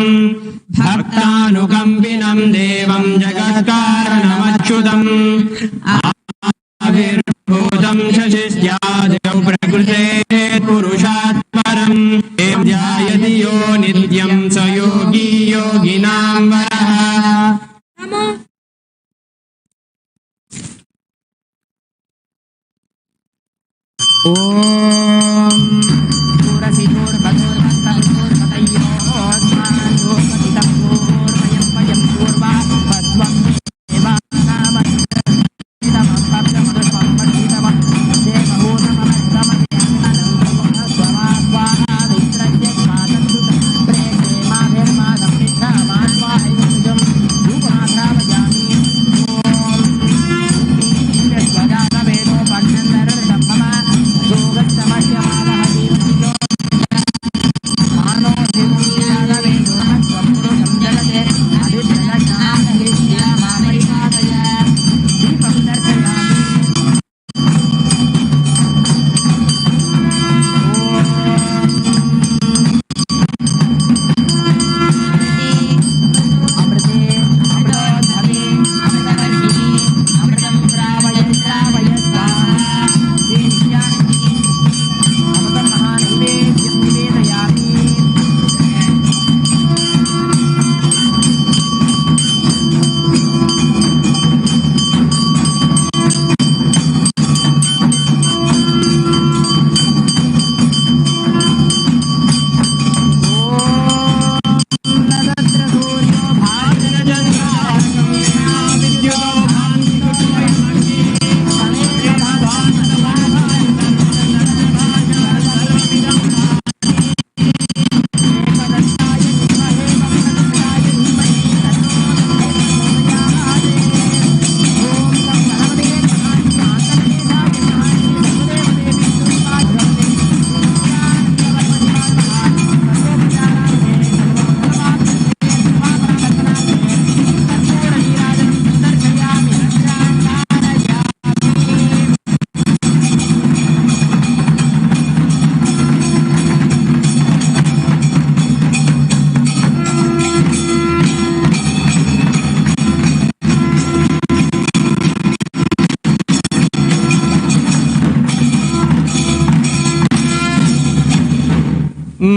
भक्तानुकम्पिनं देवं जगत्कारणमच्युतम् आविर्भूतं शशिस्यादौ प्रकृतेः पुरुषात् परम् एवं ध्यायति यो नित्यं स योगी योगिनां वरः। ॐ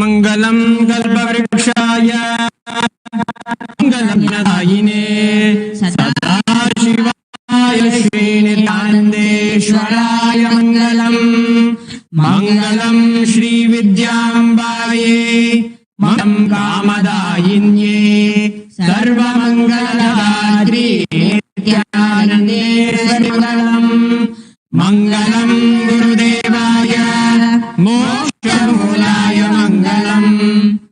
मङ्गलं कल्पवृक्षाय मङ्गलं नदायिने सदाशिवाय श्रीनितानन्देश्वराय मङ्गलम् मङ्गलं श्रीविद्याम्बायै मङ्गलं कामदायिन्ये सर्वमङ्गलदात्री नित्यानन्देश्वरि मङ्गलम् मङ्गलं गुरुदेवाय मोक्षमूलाय मङ्गलम्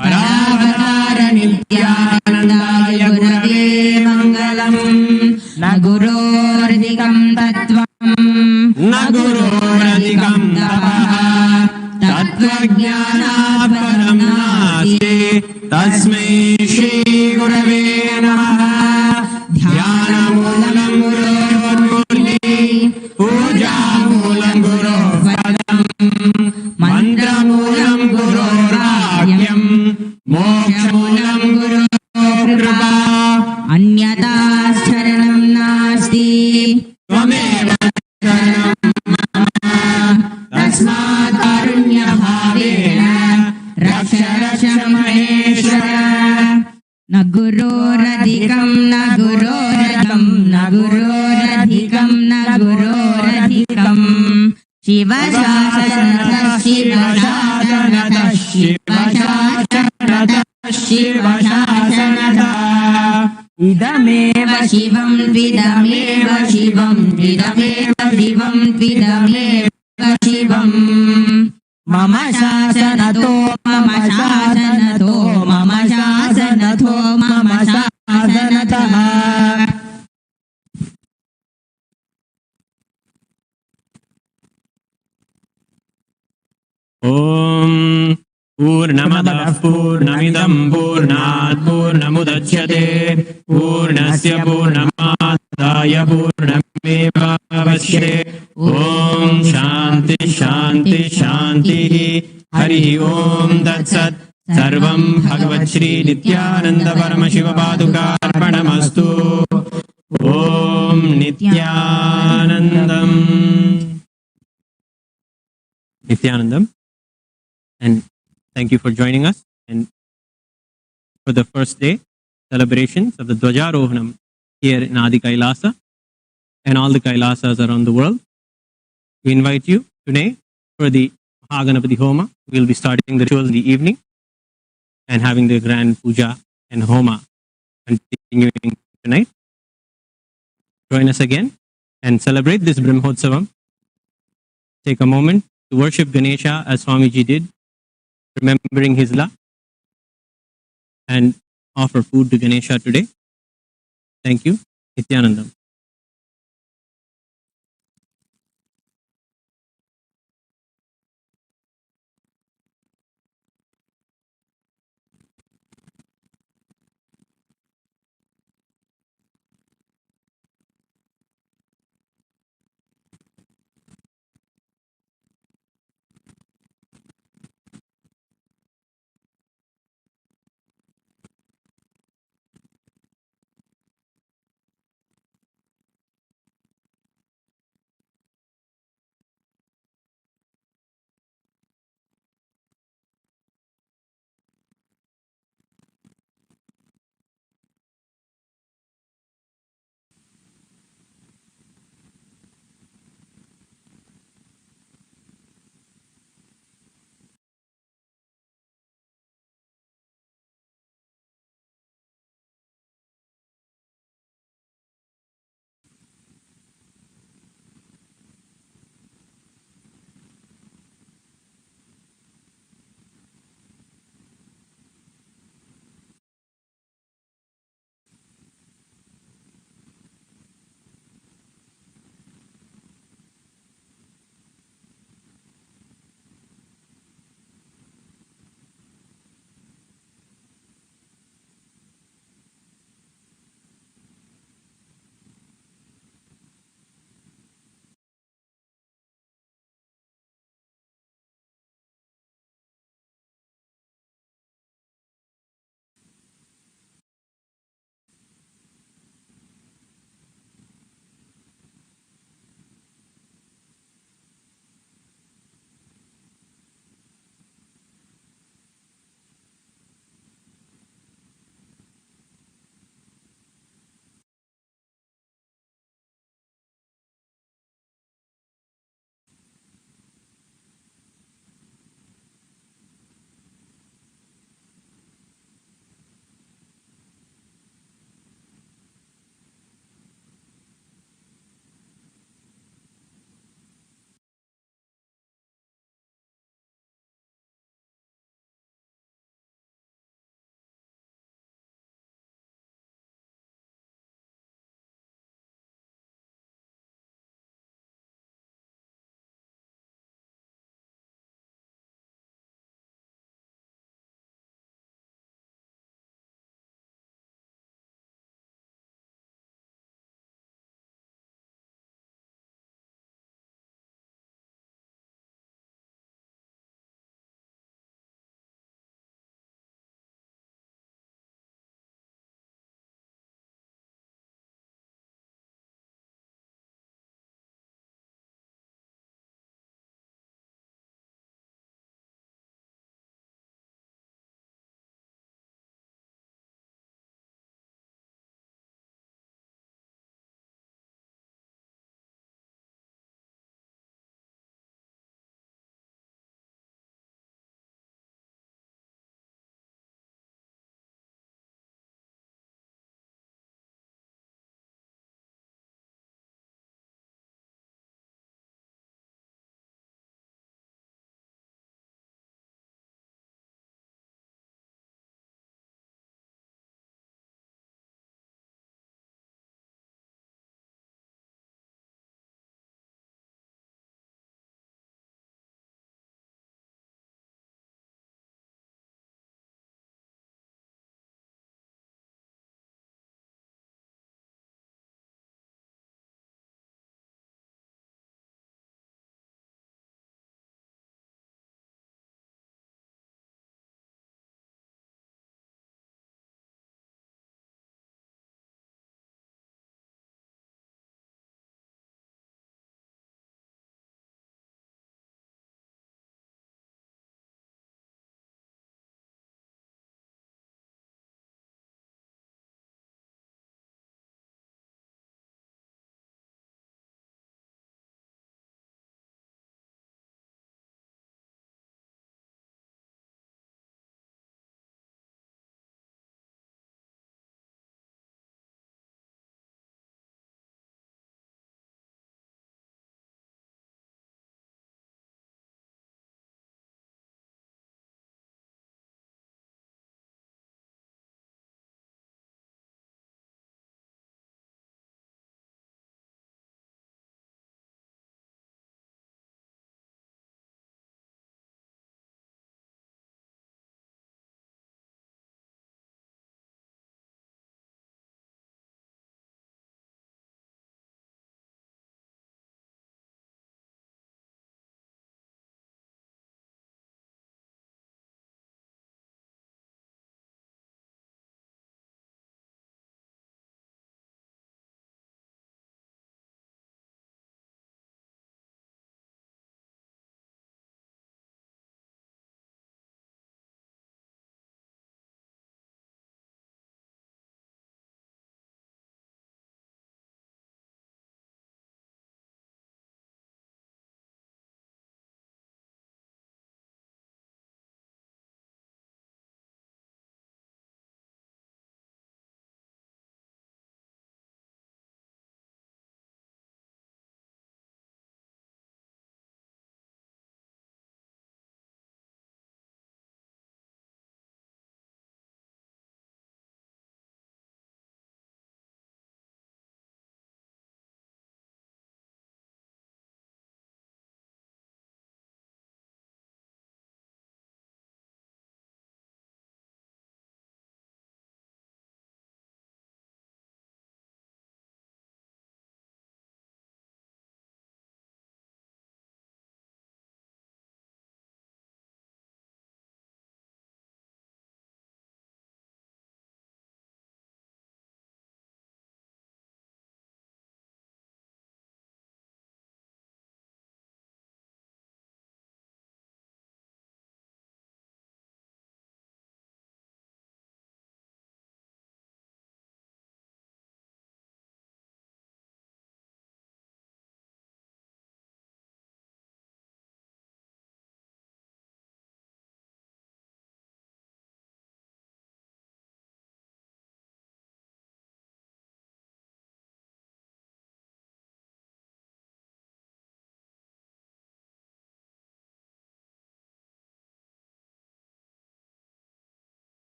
परावतार नित्यानन्दाय गुरवे मङ्गलम् न गुरोरधिकं तत्त्वम् न गुरोरधिकं तपः तत्त्वज्ञानात् परं नास्ति तस्मै श्रीगुरवे नमः ध्यानमूलं गुरोर्मूर्ति पूजामूलं गुरोर्पदम् मन्त्रमूलं गुरोर्वाक्यम् मोक्षमूलं गुरोर्कृपा अन्यथा शरणं नास्ति त्वमेव शरणं मम तस्मात् कारुण्यभावेन रक्ष रक्ष महेश्वर न गुरोरधिकं न गुरोरधिकं न गुरोरधिकं न गुरोरधिकं शिवशासनतः शिवशासनतः शिवशासनतः शिवशासनतः इदमेव शिवं त्विदमेव शिवं त्विदमेव शिवं त्विदमेव शिवं मम शासनतो मम शासनतो मम शासनतो मम शासनतः ॐ पूर्णमदः पूर्णमिदं पूर्णात् पूर्णमुदच्यते पूर्णस्य पूर्णमादाय पूर्णमेवावशिष्यते ॐ शान्ति शान्ति शान्तिः हरिः ॐ तत्सत् सर्वं भगवच्छ्री नित्यानन्द परमशिवपादुकार्पणमस्तु ॐ नित्यानन्दम् Nityanandam. And thank you for joining us. And for the first day celebrations of the Dwajarohanam here in Adi Kailasa and all the Kailasas around the world, we invite you today for the Mahaganapati Homa. We'll be starting the rituals in the evening and having the grand puja and Homa continuing tonight. Join us again and celebrate this Brahmotsavam. Take a moment to worship Ganesha as Swamiji did, remembering his love, and offer food to Ganesha today. Thank you. Nityanandam.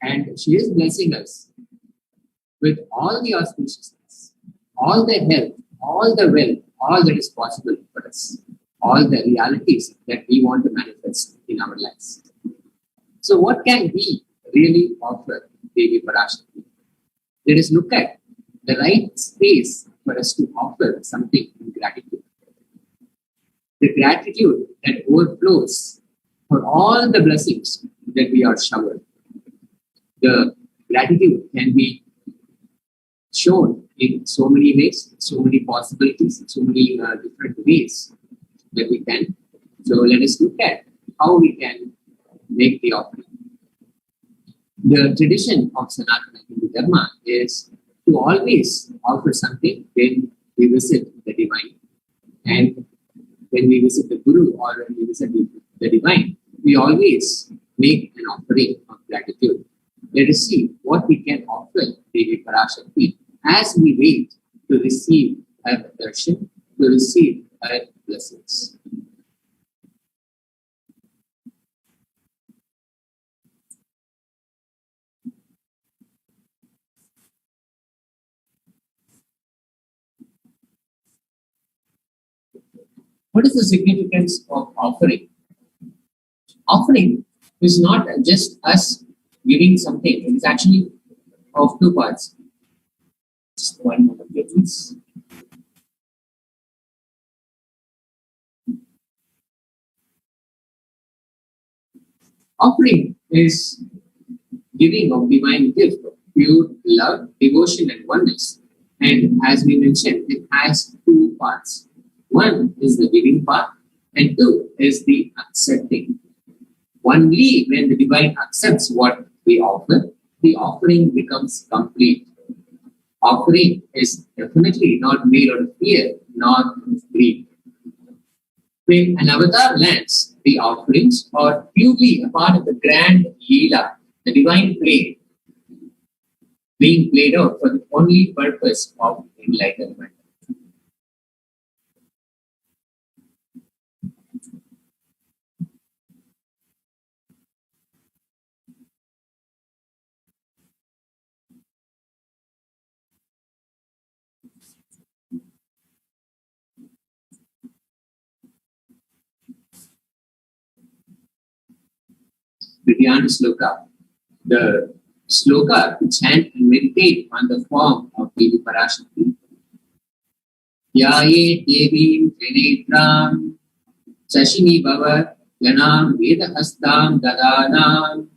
And she is blessing us with all the auspiciousness, all the health, all the wealth, all that is possible for us, all the realities that we want to manifest in our lives. So what can we really offer Devi PARASHAKTI? Let us look at the right space for us to offer something in gratitude. The gratitude that overflows for all the blessings that we are showered. The gratitude can be shown in so many ways, so many possibilities, so many different ways that we can. So let us look at how we can make the offering. The tradition of Sanatana Hindu Dharma is to always offer something when we visit the divine. And when we visit the Guru or when we visit the divine, we always make an offering of gratitude. Let us see what we can offer Devi PARASHAKTI as we wait to receive her darshan, to receive her blessings. What is the significance of offering? Offering is not just us giving something. It is actually of two parts. Just one moment, please. Offering is giving of divine gift, pure love, devotion, and oneness. And as we mentioned, it has two parts. One is the giving part, and two is the accepting. Only when the divine accepts what we offer, the offering becomes complete. Offering is definitely not made out of fear, nor of greed. When an avatar lands, the offerings are purely a part of the grand Leela, the divine play, being played out for the only purpose of enlightenment. The Dhyana Sloka. The sloka to chant and meditate on the form of Devi PARASHAKTI. Yaye Devim Trinetram Sashini Bhava Yanam Vedahastam Dadanam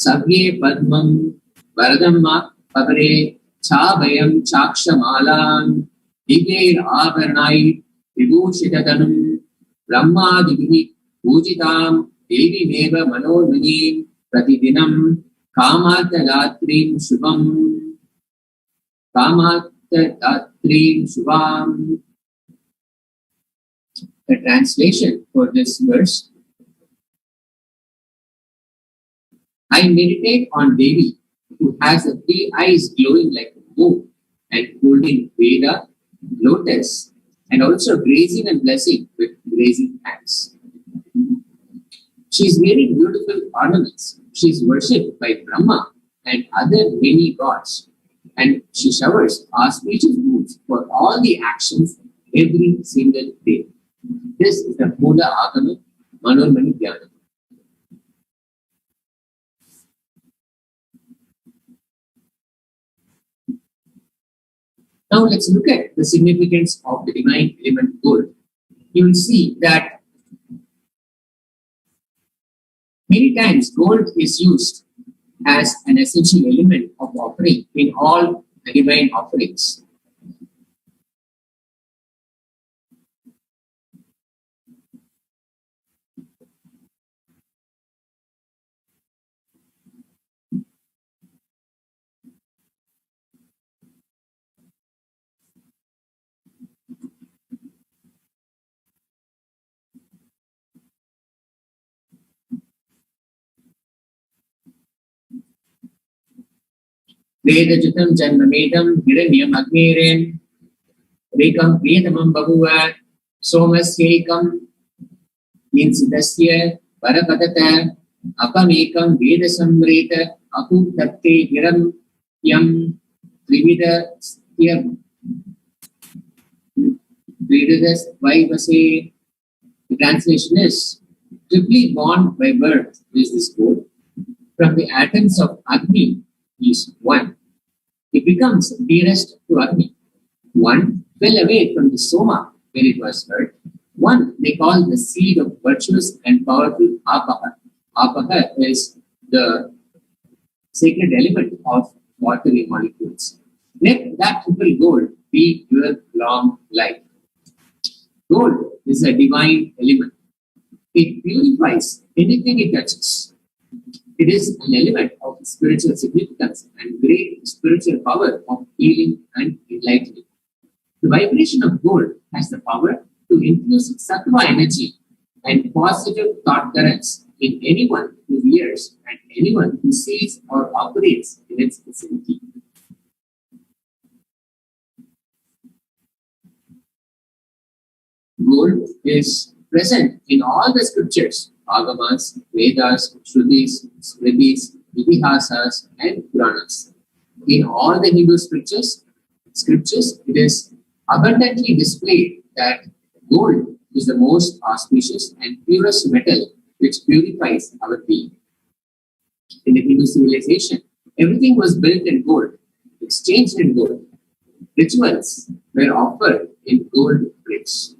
Sabye Padmam Varadamma Pavare Chabhayam Chakshamalam Divir Avarnai Vibhushitadanam Brahmadibhi Pujitam Devi Meva Manormanim Pratidinam Kamathalatrim Shubham Kamathalatrim Shubham. The translation for this verse: I meditate on Devi, who has the three eyes glowing like a moon and holding Veda, lotus, and also grazing and blessing with grazing hands. She is wearing beautiful ornaments. She is worshipped by Brahma and other many gods. And she showers auspicious foods for all the actions every single day. This is the Mula Agama Manormani Dhyana. Now let's look at the significance of the divine element gold. You will see that many times gold is used as an essential element of offering in all the divine offerings. Vedajutam Janmamedam Hiranyam Agniren Rekam Priyadamam Bahuva Somasyekam Insidasya Parapadata Apamekam Veda Samreta Ahu Tatte Hiram Yam Trivida Styam Vedas Vaivase. The translation is triply born by birth is this goal. From the atoms of Agni is one. It becomes dearest to Agni. One fell away from the Soma when it was hurt. One they call the seed of virtuous and powerful Apaha. Apaha is the sacred element of watery molecules. Let that triple gold be your long life. Gold is a divine element. It purifies anything it touches. It is an element of spiritual significance and great spiritual power of healing and enlightening. The vibration of gold has the power to infuse sattva energy and positive thought currents in anyone who hears and anyone who sees or operates in its vicinity. Gold is present in all the scriptures, Agamas, Vedas, Shrutis, Smritis, Itihasas, and Puranas. In all the Hindu scriptures, it is abundantly displayed that gold is the most auspicious and purest metal which purifies our being. In the Hindu civilization, everything was built in gold, exchanged in gold. Rituals were offered in gold bricks.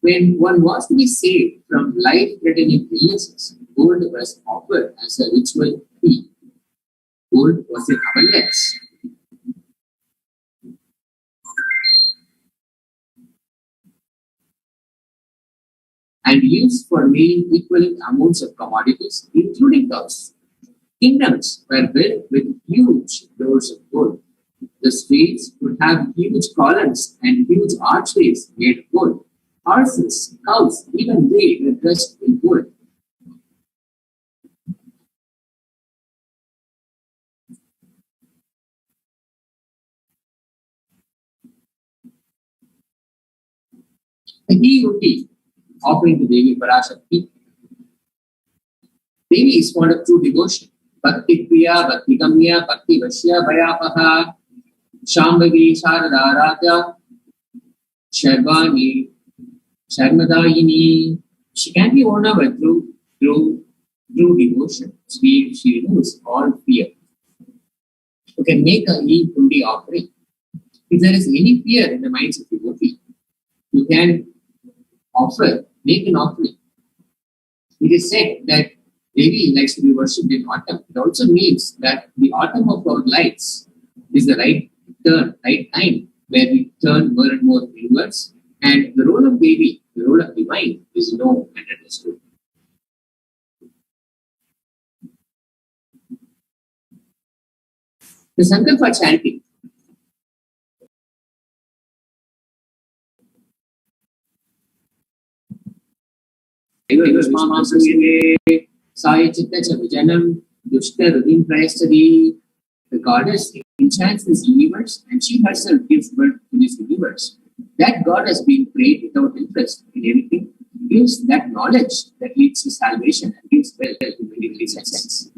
When one was to be saved from life-threatening illnesses, gold was offered as a ritual fee. Gold was in abundance. And used for laying equivalent amounts of commodities, including cows. Kingdoms were built with huge doors of gold. The streets would have huge columns and huge archways made of gold. Horses, cows, even they were dressed in gold. The He offering to Devi PARASHAKTI. Devi is fond of true devotion. Bhakti Priya, Bhakti Gamya, Bhakti Vashya, Bhayapaha, Shambhavi, Sharada Raja, Sharvani, Sharmadayini. She can be won over through devotion. She removes all fear. You can make a He offering. If there is any fear in the minds of devotee, you can make an offering. It is said that Devi likes to be worshipped in autumn. It also means that the autumn of our lives is the right time where we turn more and more inwards. And the role of Devi, the role of divine, is known and understood. The Sankalpa chanting. The goddess enchants this universe and she herself gives birth to this universe. That God has been prayed without interest in anything, gives that knowledge that leads to salvation and gives wealth to many sense.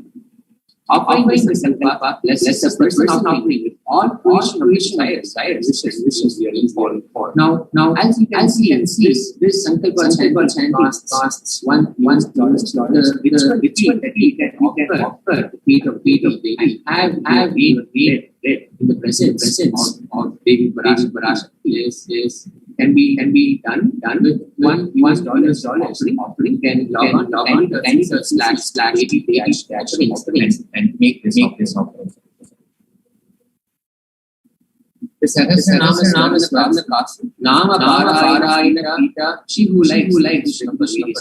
Offering the Sankalpa blesses the person offering with all creation of desires, wishes we are looking for. Now, as you can see, this Sankalpa chant costs $1. The ritual that we can offer the feet of Devi have been made in the presence of Devi PARASHAKTI. Can be done with $1 offering. Can log on to /API and make this offering. The Sahasranama is the castle. Nama Parayana Pita. She who likes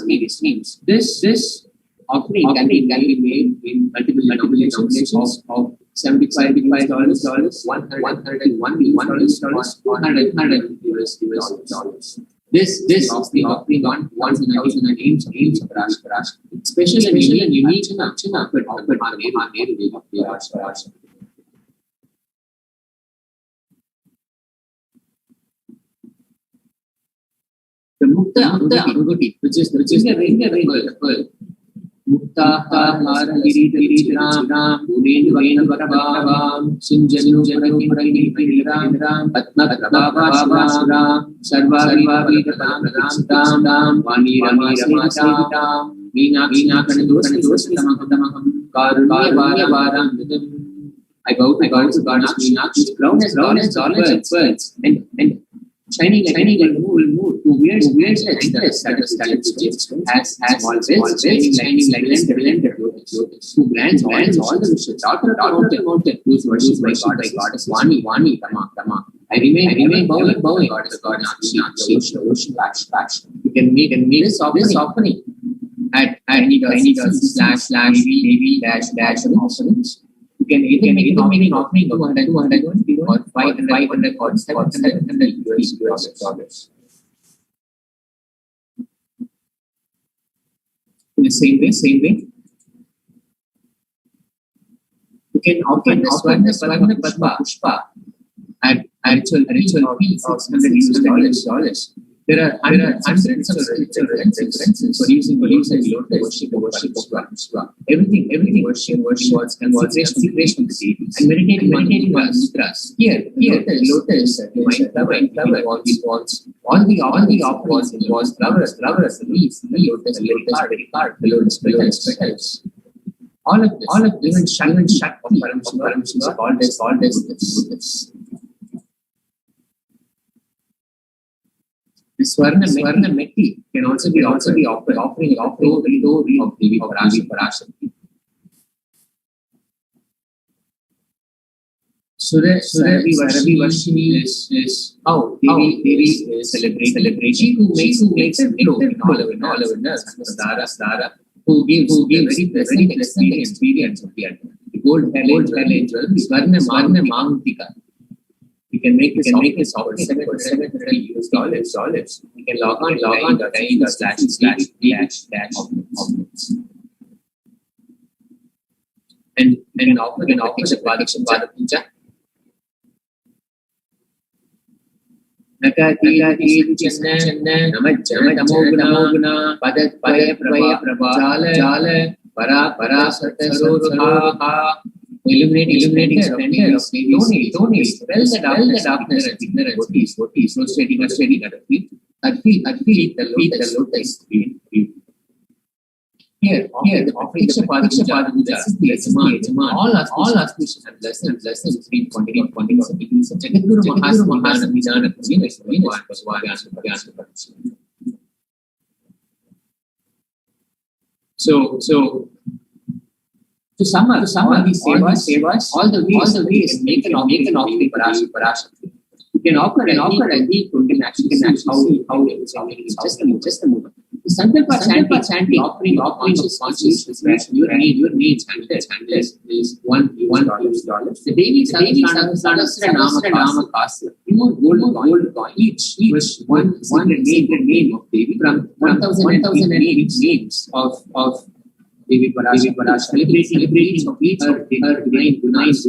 various names. This offering can be made in multiple denominations of $75, $101, This offering on once in 1,000 names of PARASHAKTI. Special and unique offered on PARASHAKTI. The Mukta Anguti, which is the ring of pearl. Muktahara Giridram Purin Varavavam Sinjanu Janam Atma Prabhavasuram Sarva Ram Vani Rama Meena Kanadosam Karunyavaram. I bow to Goddess Meenakshi, crown as knowledge of words, and shining like a moon, who wears endless has always shining like lender, who grants all the wishes, daughter of the mountain, whose worship by Goddess Vani, Tama. I remain bowing, Goddess ocean, flash. You can make this offering at any slash maybe dash offerings. You can either make an offering of 200 or 500 or $700. In the same way, you can offer the Swarna Pushpa at ritual fee of $100. There are hundreds of references for using lotus worship of Shiva. Everything worship was concentration of the deity and meditating on mudras. Here lotus, divine flower, all the offerings was flowers, the leaves, the lotus, the lotus petals. All of even shak of Paramshiva, all this lotus. The Swarna Metti can also be offering of Devi PARASHAKTI. Suravi Varshini is how Devi is celebrated. She who makes it glow in all of us, Dara, who gives very pleasant experience of the Atma. The gold angel, Swarna Mantika. You can make this offer $700. You can log on // and offer the Pada Puja. Nakati Channa Namajamoguna Paya Prabha Jala Para Saruha. Illuminating splendor of Devi's donate, well the darkness and ignorance, what is rotating at feet, the lotus green. Here, the Paksha Pada all auspicious and lessons being continued of Jagadguru Mahasana Nidana So to sum up these sevas, all the ways make an offering PARASHAKTI. You can offer a week, you can actually how it is just a moment. The Sankalpa chanting offering of consciousness where your name chanted is $1. The Devi Sahasra Nama Kasya, pure gold coin, each one name of Devi from 1,008 names of Devi PARASHAKTI, celebrating of each of her divine gunas,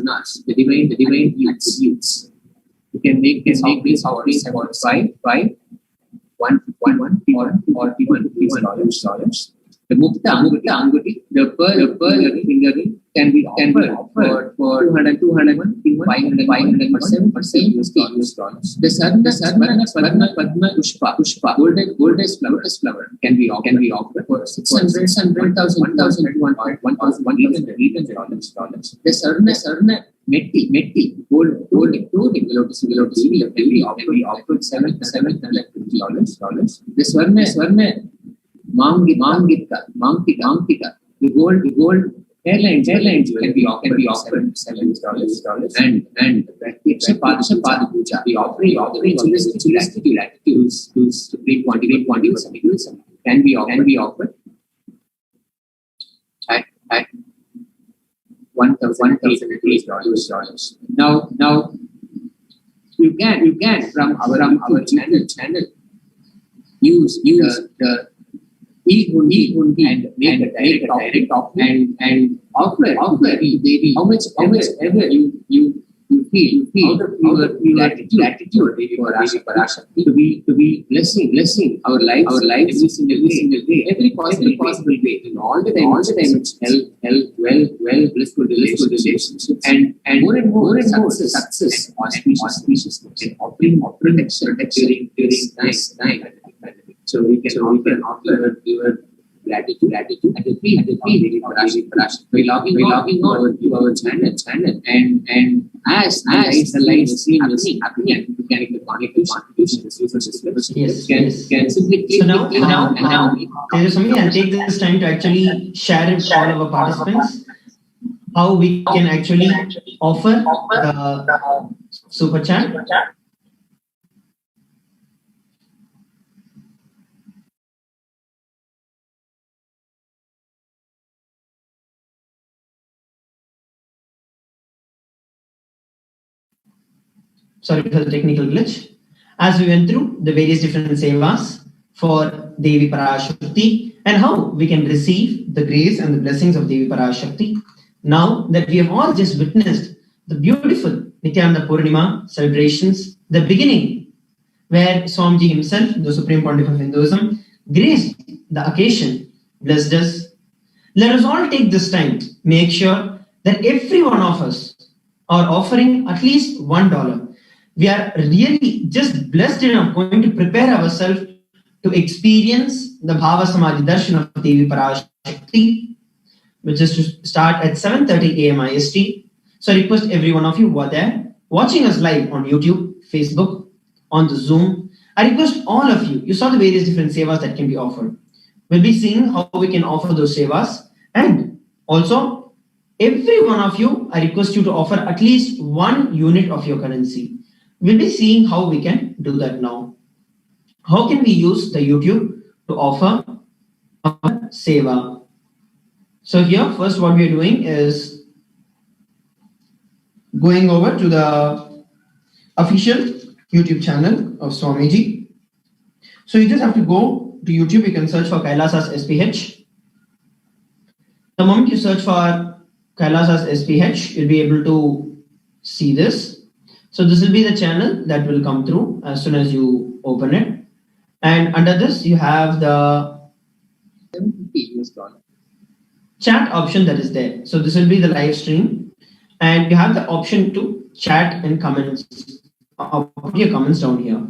the divine attributes. You can make this offering about $5, $1, or even $1. The Mukta Anguti, the pearl finger ring can be offered for $200, $500, or $700. The Sarna Padma Pushpa, goldest flower can be offered for $600, $1,100. The Sarna Metti, gold lotus can be offered $750. The Swarna Mangika, the gold hairline can be offered $7. And Pratyakshha Pada Puja, the offering holistic attitudes to great quantities can be offered at $1,008. Now you can from our channel use the E-Hundi and make a direct offering and offer Devi how much ever you out of your gratitude for PACHAI to be blessing our lives every single day, every possible way, in all the dimensions, health, well, blissful relationships, and more and more success, auspiciousness, and offering protection during this time. So we can offer your gratitude at the feet of PACHAI by logging on to our channel and as the lights happening, you can make the contributions. Yes. Can simply click So now, Tejaswami, I'll take this time to actually share it with all our participants how we can actually offer the super chat. Sorry for the technical glitch. As we went through the various different sevas for Devi ParaShakti and how we can receive the grace and the blessings of Devi ParaShakti. Now that we have all just witnessed the beautiful Nityananda Purnima celebrations, the beginning where Swamiji himself, the Supreme Pontiff of Hinduism, graced the occasion, blessed us. Let us all take this time to make sure that every one of us are offering at least $1. We are really just blessed enough going to prepare ourselves to experience the Bhava Samadhi Darshan of Devi ParaShakti, which is to start at 7:30 a.m. IST. So I request every one of you who are there, watching us live on YouTube, Facebook, on the Zoom. I request all of you, you saw the various different sevas that can be offered. We'll be seeing how we can offer those sevas. And also, every one of you, I request you to offer at least 1 unit of your currency. We'll be seeing how we can do that now. How can we use the YouTube to offer a seva? So here, first what we're doing is going over to the official YouTube channel of Swamiji. So you just have to go to YouTube. You can search for Kailasa's SPH. The moment you search for Kailasa's SPH, you'll be able to see this. So this will be the channel that will come through as soon as you open it. And under this, you have the chat option that is there. So this will be the live stream. And you have the option to chat and comments, put your comments down here.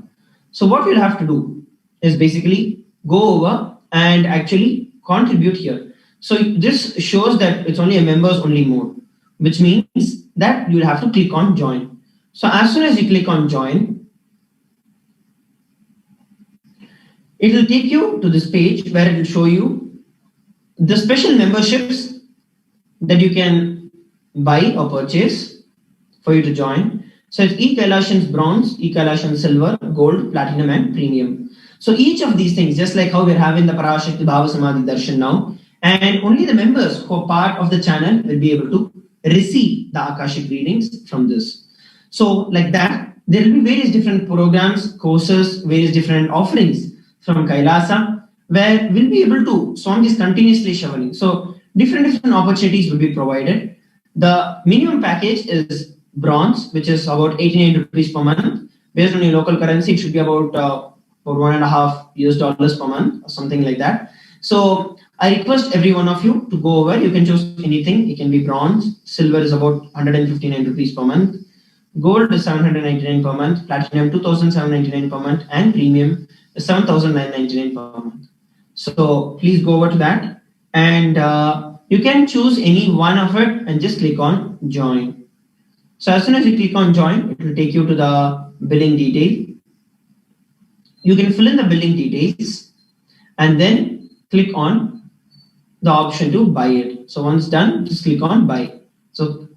So what you'll have to do is basically go over and actually contribute here. So this shows that it's only a members only mode, which means that you'll have to click on join. So as soon as you click on join, it will take you to this page where it will show you the special memberships that you can buy or purchase for you to join. So it's E-Kailashan's bronze, E-Kailashan's silver, gold, platinum, and premium. So each of these things, just like how we're having the ParaShakti Bhava Samadhi Darshan now, and only the members who are part of the channel will be able to receive the Akashic readings from this. So like that, there will be various different programs, courses, various different offerings from Kailasa, where we'll be able to, Swami is continuously shoveling. So different opportunities will be provided. The minimum package is bronze, which is about 89 rupees per month. Based on your local currency, it should be about $1.5 per month or something like that. So I request every one of you to go over. You can choose anything. It can be bronze. Silver is about 159 rupees per month. Gold is 799 per month. Platinum 2,799 per month. And premium is 7,999 per month. So please go over to that. And you can choose any one of it and just click on join. So as soon as you click on join, it will take you to the billing detail. You can fill in the billing details and then click on the option to buy it. So once done, just click on buy. So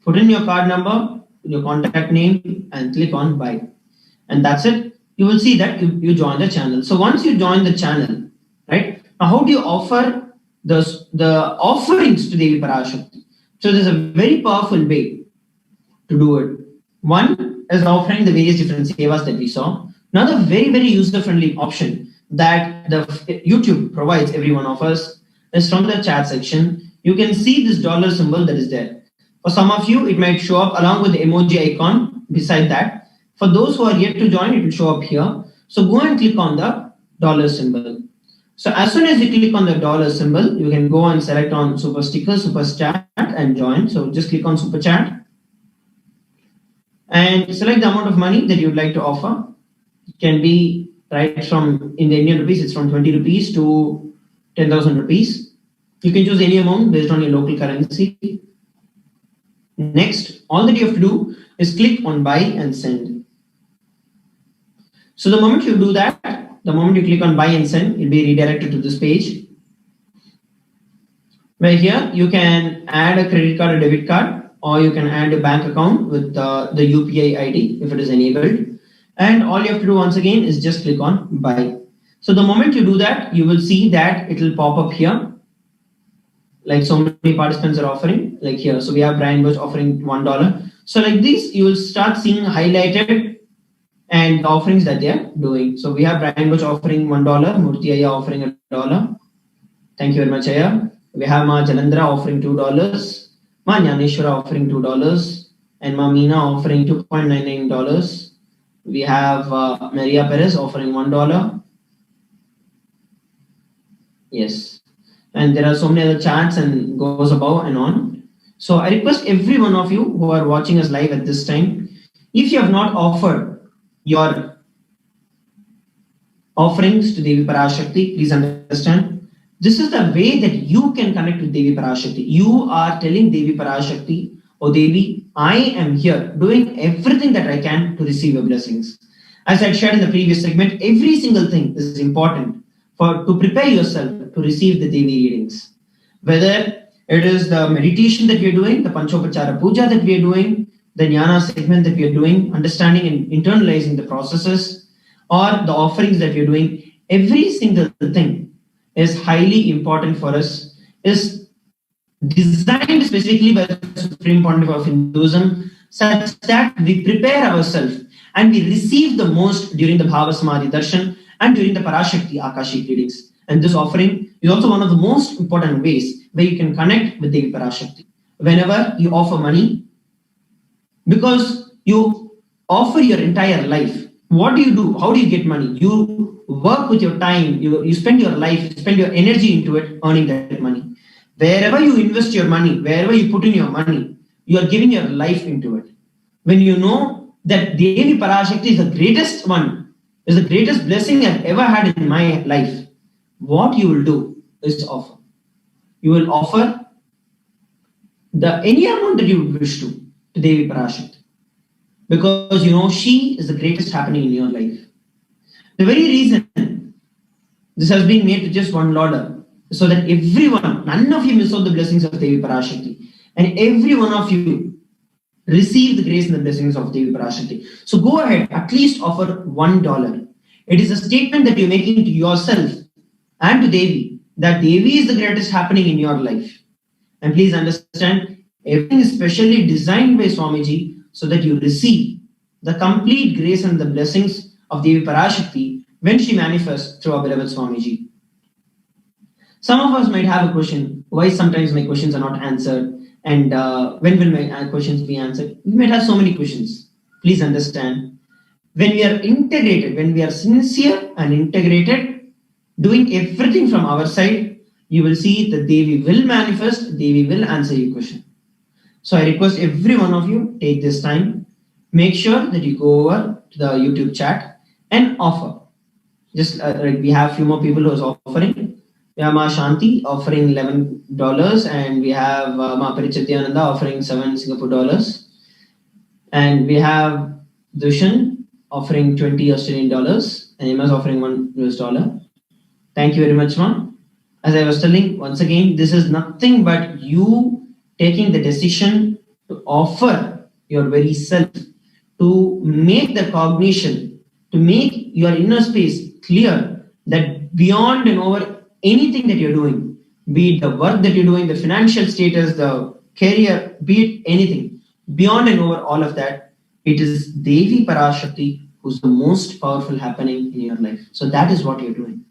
put in your card number, your contact name, and click on buy. And that's it. You will see that you join the channel. So once you join the channel, right? Now how do you offer the offerings to Devi ParaShakti? So there's a very powerful way to do it. One is offering the various different sevas that we saw. Another very, very user-friendly option that the YouTube provides every one of us is from the chat section. You can see this dollar symbol that is there. For some of you, it might show up along with the emoji icon beside that. For those who are yet to join, it will show up here. So go and click on the dollar symbol. So as soon as you click on the dollar symbol, you can go and select on super sticker, super chat and join. So just click on super chat and select the amount of money that you would like to offer. It can be right from, in the Indian rupees, it's from 20 rupees to 10,000 rupees. You can choose any amount based on your local currency. Next, all that you have to do is click on buy and send. So the moment you do that, the moment you click on buy and send, you'll be redirected to this page. Where here you can add a credit card or debit card, or you can add a bank account with the UPI ID if it is enabled. And all you have to do once again is just click on buy. So the moment you do that, you will see that it will pop up here. Like so many participants are offering, like here. So we have Brian Bush offering $1. So like this, you will start seeing highlighted and the offerings that they are doing. So we have Brian Bush offering $1, Murthy Ayya offering $1. Thank you very much, Ayya. We have Ma Jalandra offering $2, Ma Nyaneshwara offering $2, and Ma Meena offering $2.99. We have Maria Perez offering $1. Yes. And there are so many other chats and goes above and on. So I request every one of you who are watching us live at this time, if you have not offered your offerings to Devi ParaShakti, please understand, this is the way that you can connect with Devi ParaShakti. You are telling Devi ParaShakti, oh Devi, I am here doing everything that I can to receive your blessings. As I shared in the previous segment, every single thing is important to prepare yourself to receive the Devi readings. Whether it is the meditation that we are doing, the Panchopachara Puja that we are doing, the Jnana segment that we are doing, understanding and internalizing the processes, or the offerings that we are doing, every single thing is highly important for us, is designed specifically by the Supreme Pontiff of Hinduism, such that we prepare ourselves and we receive the most during the Bhava Samadhi Darshan and during the ParaShakti Akashic readings. And this offering is also one of the most important ways where you can connect with Devi ParaShakti. Whenever you offer money, because you offer your entire life, what do? How do you get money? You work with your time, you spend your life, spend your energy into it, earning that money. Wherever you invest your money, wherever you put in your money, you are giving your life into it. When you know that Devi ParaShakti is the greatest one, is the greatest blessing I've ever had in my life, what you will do is offer. You will offer any amount that you wish to Devi ParaShakti, because you know she is the greatest happening in your life. The very reason this has been made to just one Lord, so that everyone, none of you miss out the blessings of Devi ParaShakti, and every one of you receive the grace and the blessings of Devi ParaShakti. So go ahead, at least offer $1. It is a statement that you're making to yourself and to Devi, that Devi is the greatest happening in your life. And please understand, everything is specially designed by Swamiji so that you receive the complete grace and the blessings of Devi ParaShakti when she manifests through our beloved Swamiji. Some of us might have a question, why sometimes my questions are not answered, and when will my questions be answered? We might have so many questions. Please understand, when we are integrated, when we are sincere and integrated, doing everything from our side, you will see that Devi will manifest, Devi will answer your question. So I request every one of you, take this time, make sure that you go over to the YouTube chat and offer. Just like we have a few more people who are offering. We have Ma Shanti offering $11, and we have Ma Parichityananda offering $7 Singapore, and we have Dushan offering $20 Australian, and Emma is offering $1. Thank you very much, Ma. As I was telling, once again, this is nothing but you taking the decision to offer your very self, to make the cognition, to make your inner space clear that beyond and over anything that you're doing, be it the work that you're doing, the financial status, the career, be it anything, beyond and over all of that, it is Devi ParaShakti who's the most powerful happening in your life. So that is what you're doing.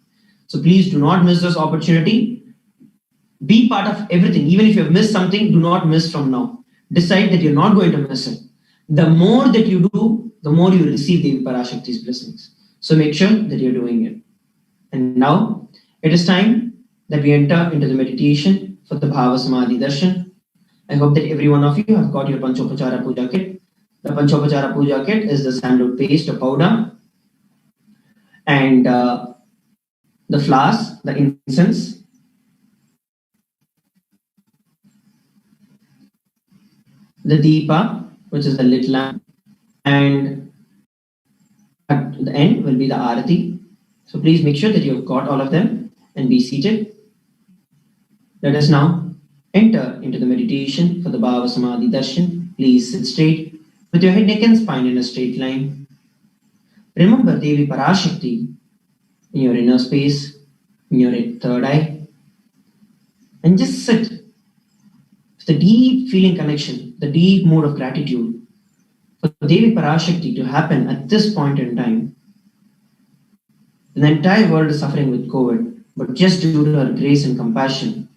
So please do not miss this opportunity. Be part of everything. Even if you have missed something, do not miss from now. decide that you're not going to miss it. The more that you do, the more you receive the ParaShakti's blessings. So make sure that you're doing it. And now it is time that we enter into the meditation for the Bhava Samadhi Darshan. I hope that every one of you have got your Panchopachara Puja kit. The Panchopachara Puja kit is the sandalwood paste or powder, and the flowers, the incense, the deepa, which is the lit lamp, and at the end will be the arati. So please make sure that you've got all of them and be seated. Let us now enter into the meditation for the Bhava Samadhi Darshan. Please sit straight with your head, neck and spine in a straight line. Remember Devi ParaShakti in your inner space, in your third eye, and just sit with a deep feeling connection, the deep mood of gratitude for Devi ParaShakti to happen at this point in time. The entire world is suffering with COVID, but just due to her grace and compassion,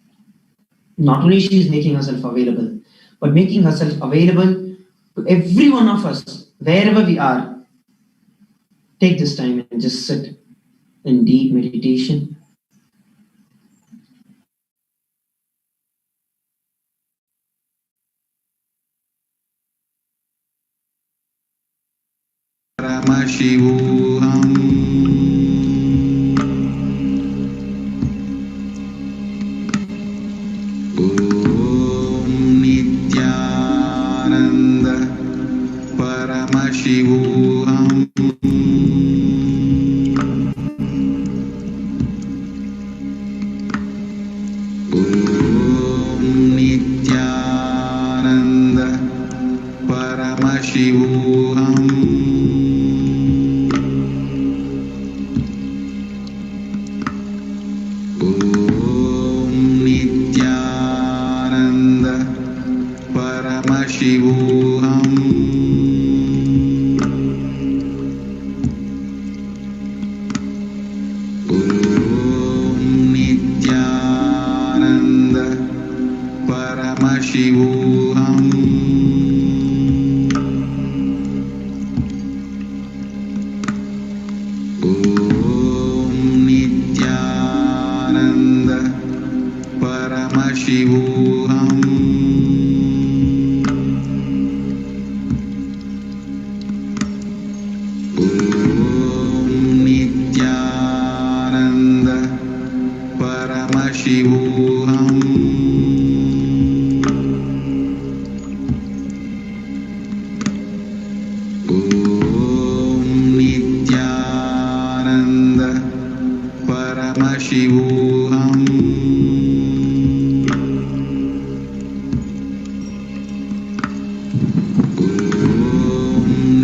not only she is making herself available, but making herself available to every one of us, wherever we are. Take this time and just sit in deep meditation. Paramashivoham Om Nityananda Paramashivoham Om Nityananda Paramashivoham Om Nityananda Paramashivoham Om Nityananda Paramashivoham Om Nityananda Paramashivoham Om Nityananda Paramashivoham Om Nityananda Paramashivoham Om Nityananda Paramashivoham Om Nityananda Paramashivoham Om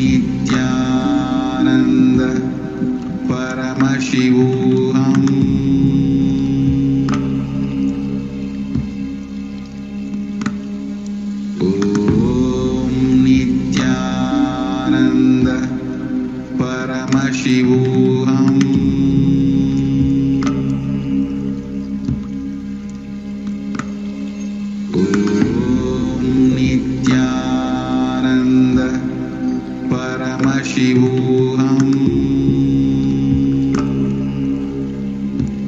Nityananda Paramashivoham Om Nityananda Paramashivoham Om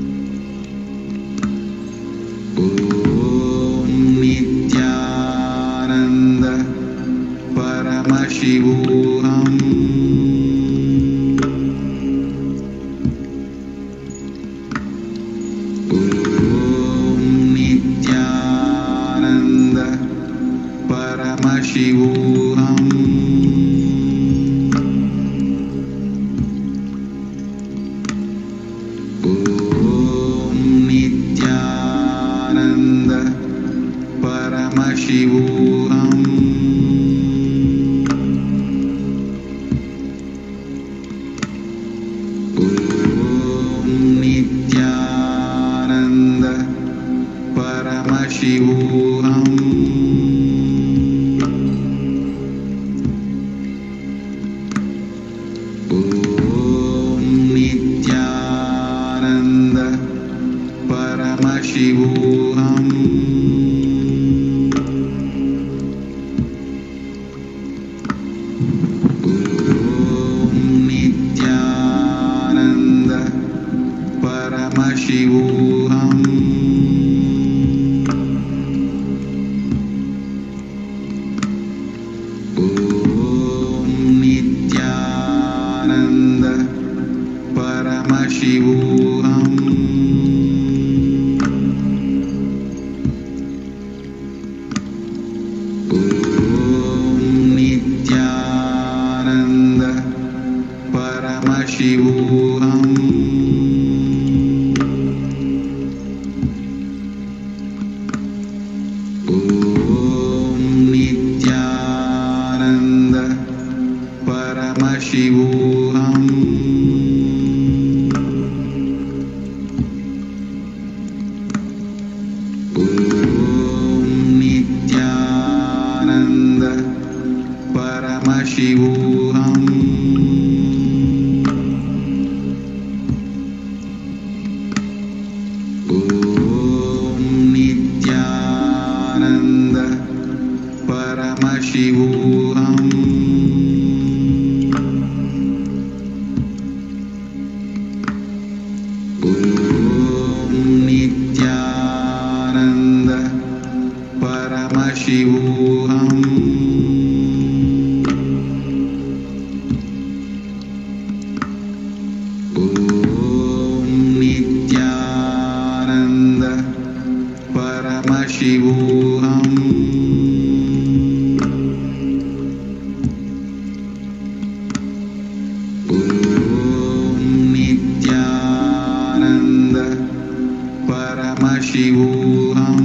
Nityananda Paramashivoham Om Nityananda Paramashivoham Om Nityananda Paramashivoham Om Nityananda Paramashivoham Paramashivoham. Om Nityananda Paramashivoham. Paramashivoham. Om Nityananda Paramashivoham. Om Nityananda Paramashivoham. Paramashivoham. Om Nityananda Paramashivoham. Om Nityananda Paramashivoham. Paramashivoham. Om Nityananda Paramashivoham.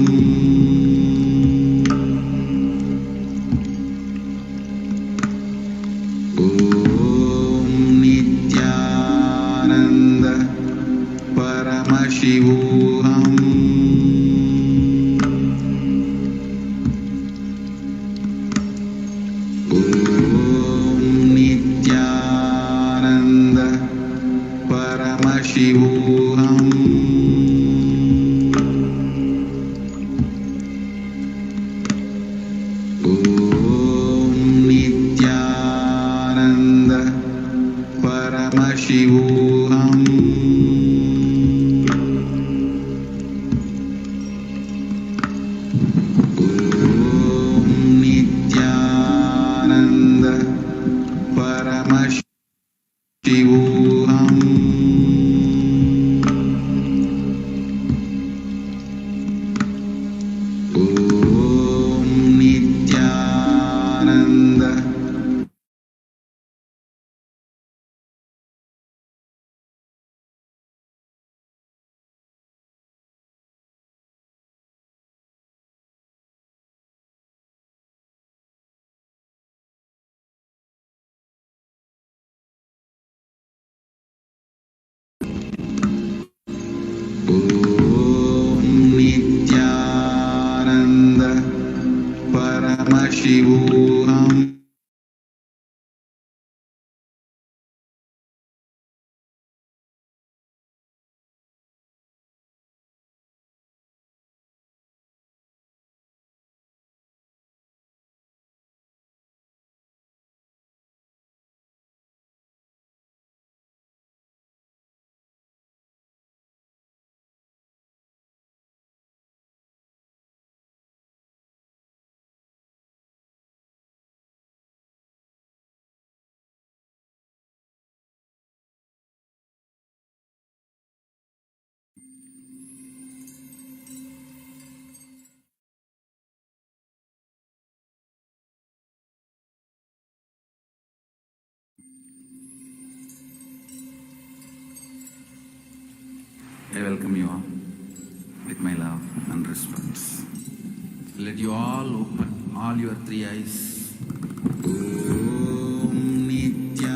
Om Nityananda Paramashivoham. Paramashivoham. Om Nityananda Paramashivoham. Om Nityananda Om Nityananda Paramashivoham. I welcome you all with my love and respect. Let you all open all your three eyes. Om Nityananda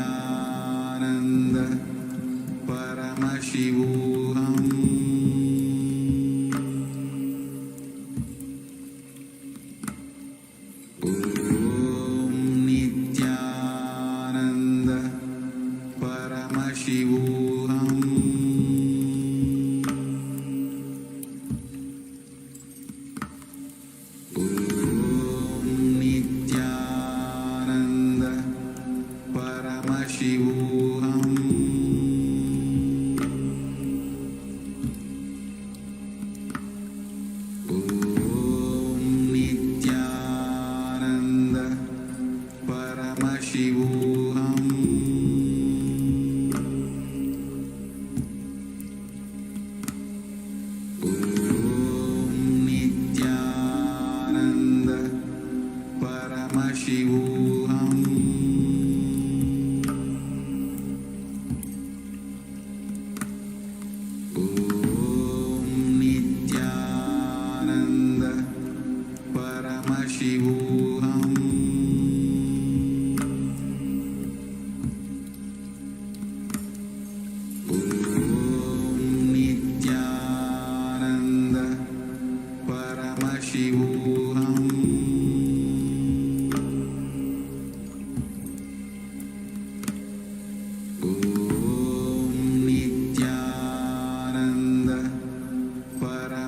Paramashivoham. Om Nityananda Paramashivoham. Om Nityananda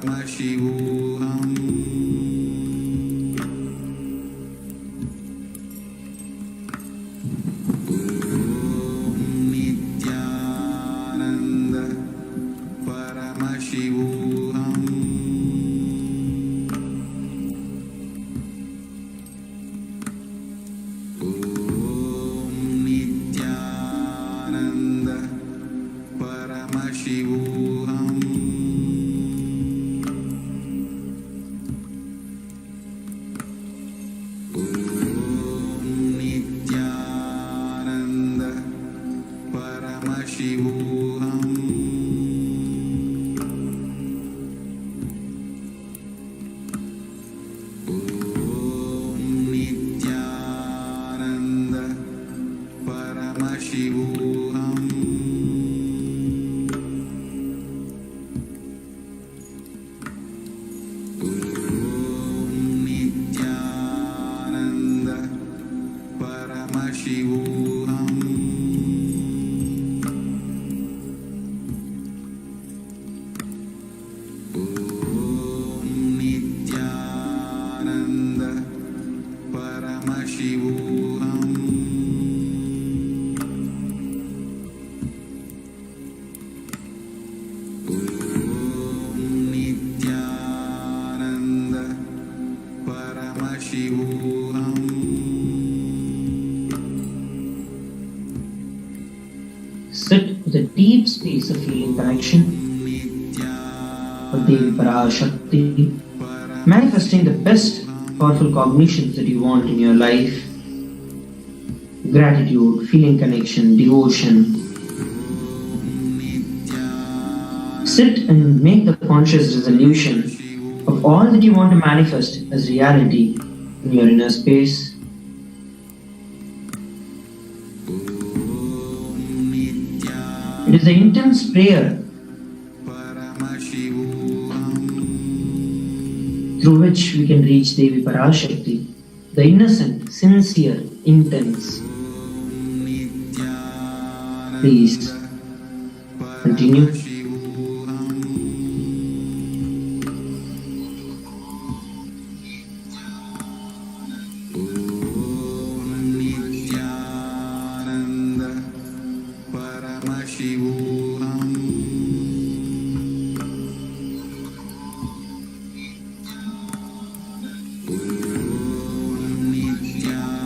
परमशिवोऽहम् नित्यानन्द परमशिवोऽहम् नित्यानन्द परमशिवोऽहम् नित्यानन्द परमशिवोऽहम् नित्यानन्द परमशिवोऽहम् नित्यानन्द परमशिवोऽहम् नित्यानन्द परमशिवोऽहम् नित्यानन्द परमशिवोऽहम् Sit with a deep space of feeling connection with Devi ParaShakti, manifesting the best powerful cognitions that you want in your life. Gratitude, feeling connection, devotion. Sit and make the conscious resolution of all that you want to manifest as reality in your inner space. It is the intense prayer through which we can reach Devi ParaShakti, the innocent, sincere, intense. Please continue. Nityanand परमशिवोऽहम्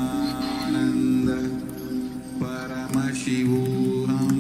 नित्यानन्द परमशिवोऽहम्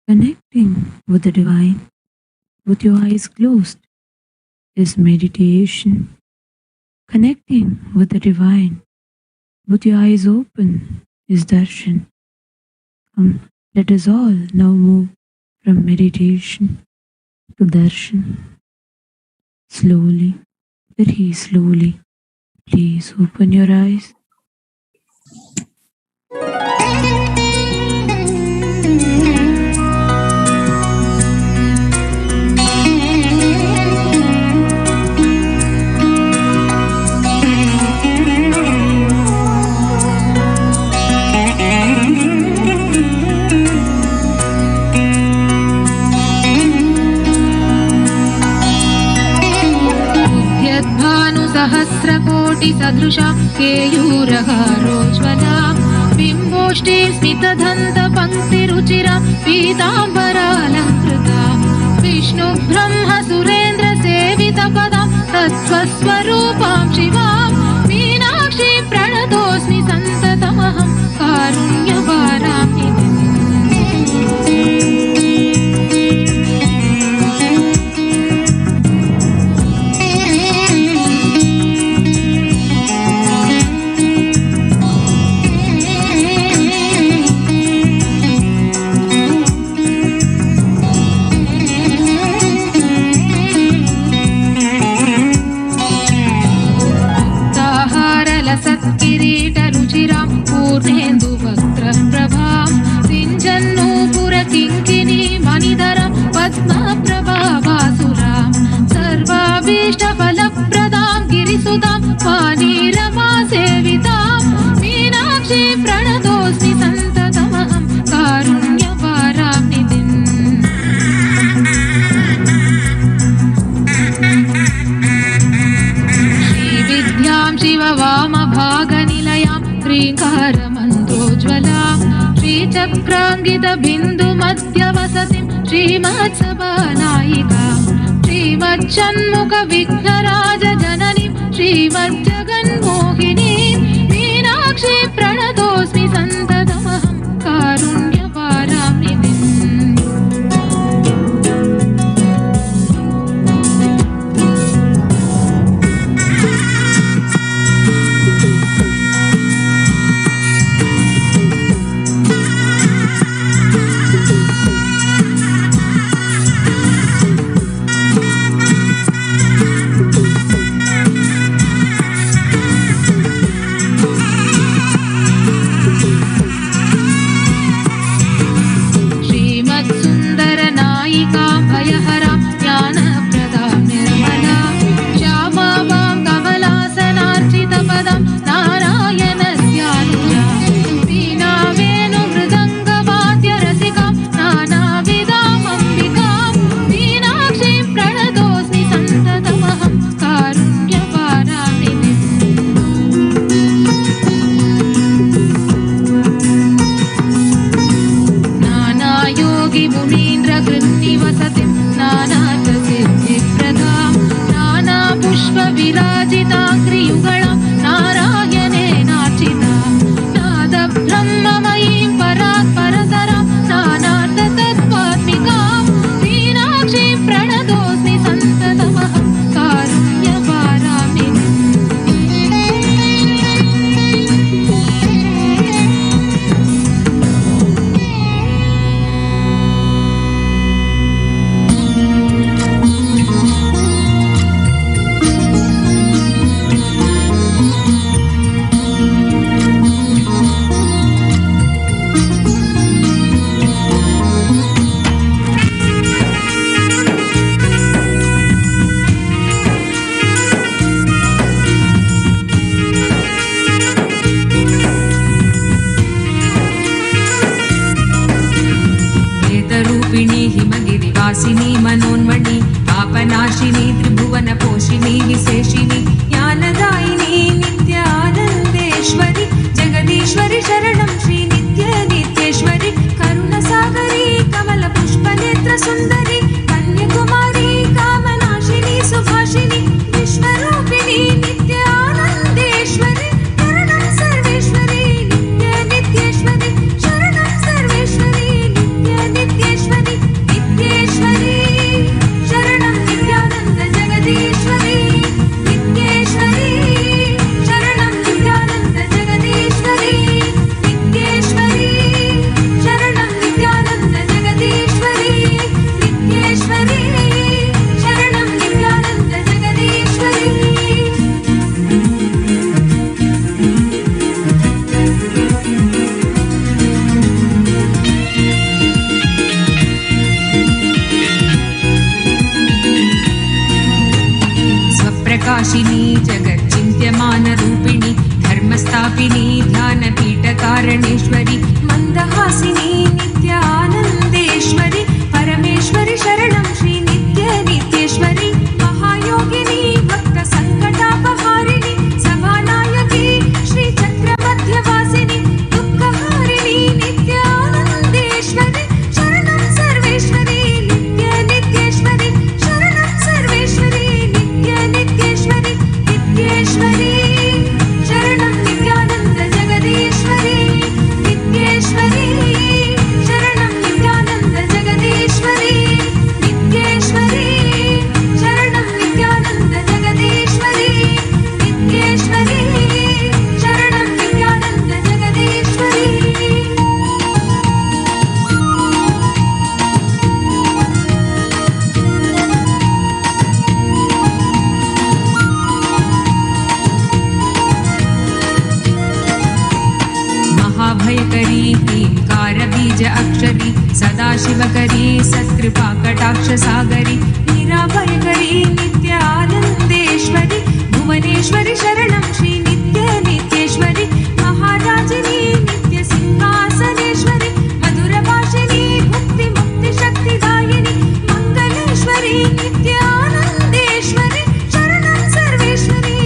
Connecting with the divine with your eyes closed is meditation. Connecting with the divine with your eyes open is darshan. Let us all now move from meditation to darshan. Slowly, very slowly, please open your eyes. सहस्रकोटिसदृशा केयूरहारोज्ज्वला बिम्बोष्ठीं स्मितदन्तपङ्क्तिरुचिरा पीताम्बरालङ्कृता विष्णुब्रह्मसुरेन्द्रसेवितपदां तत्त्वस्वरूपां शिवां Meenakshi प्रणतोऽस्मि सन्ततमहं कारुण्यभारां निधिम्। सत्किरीटरुचिरां पूर्णेन्दुवक्त्रप्रभां सिञ्जन्नूपुरकिङ्किणी मणिधरां पद्मप्रभावासुरां सर्वाभीष्टफलप्रदां गिरिसुतां वाणीरमासेवितां मीनाक्षी प्रणतोऽस्मि सन्ततमहं कारुण्यभारां निधिम्। श्रीविद्यां शिववामभागनिलयां श्रीङ्कारमन्त्रोज्ज्वलां श्रीचक्राङ्गितबिन्दुमध्यवसतिं श्रीमत्सभानायिकां श्रीमच्छण्मुखविघ्नराजजननीं श्रीमज्जगन्मोहिनीं मीनाक्षी प्रणतोऽस्मि सन्ततमहं कारुण्यभारां निधिम्। जगद्भाषिणी जगच्चिन्त्यमानरूपिणि धर्मस्थापिनी ध्यानपीठकारणेश्वरि मन्दहासिनी नित्यानन्देश्वरि परमेश्वरि शरणं श्री नित्येश्वरि महायोगिनी भक्तसङ्कटापहारिणि सभानायकी श्रीचक्रमध्यवासिनि दुःखहारिणि नित्यानन्देश्वरि शरणं सर्वेश्वरि नित्येश्वरि शरणं सर्वेश्वरि नित्येश्वरि नित्येश्वरि शरणं नित्यानन्द जगदीश्वरि नित्येश्वरि शरणं नित्यानन्द जगदीश्वरि नित्येश्वरि शरणं नित्यानन्द जगदीश्वरि नित्येश्वरि शरणं नित्यानन्द जगदीश्वरि महाभयकरी ह्रीङ्कारबीज अक्षरी सदाशिवकरी सत्कृपाकटाक्षसागरी निराभयकरी नित्यानन्देश्वरि भुवनेश्वरि शरणं श्री नित्येश्वरि महाराजिनी नित्यसिंहासनेश्वरि मधुरभाषिनी भुक्तिमुक्तिशक्तिदायिनि मङ्गलेश्वरि नित्यानन्देश्वरि शरणं सर्वेश्वरि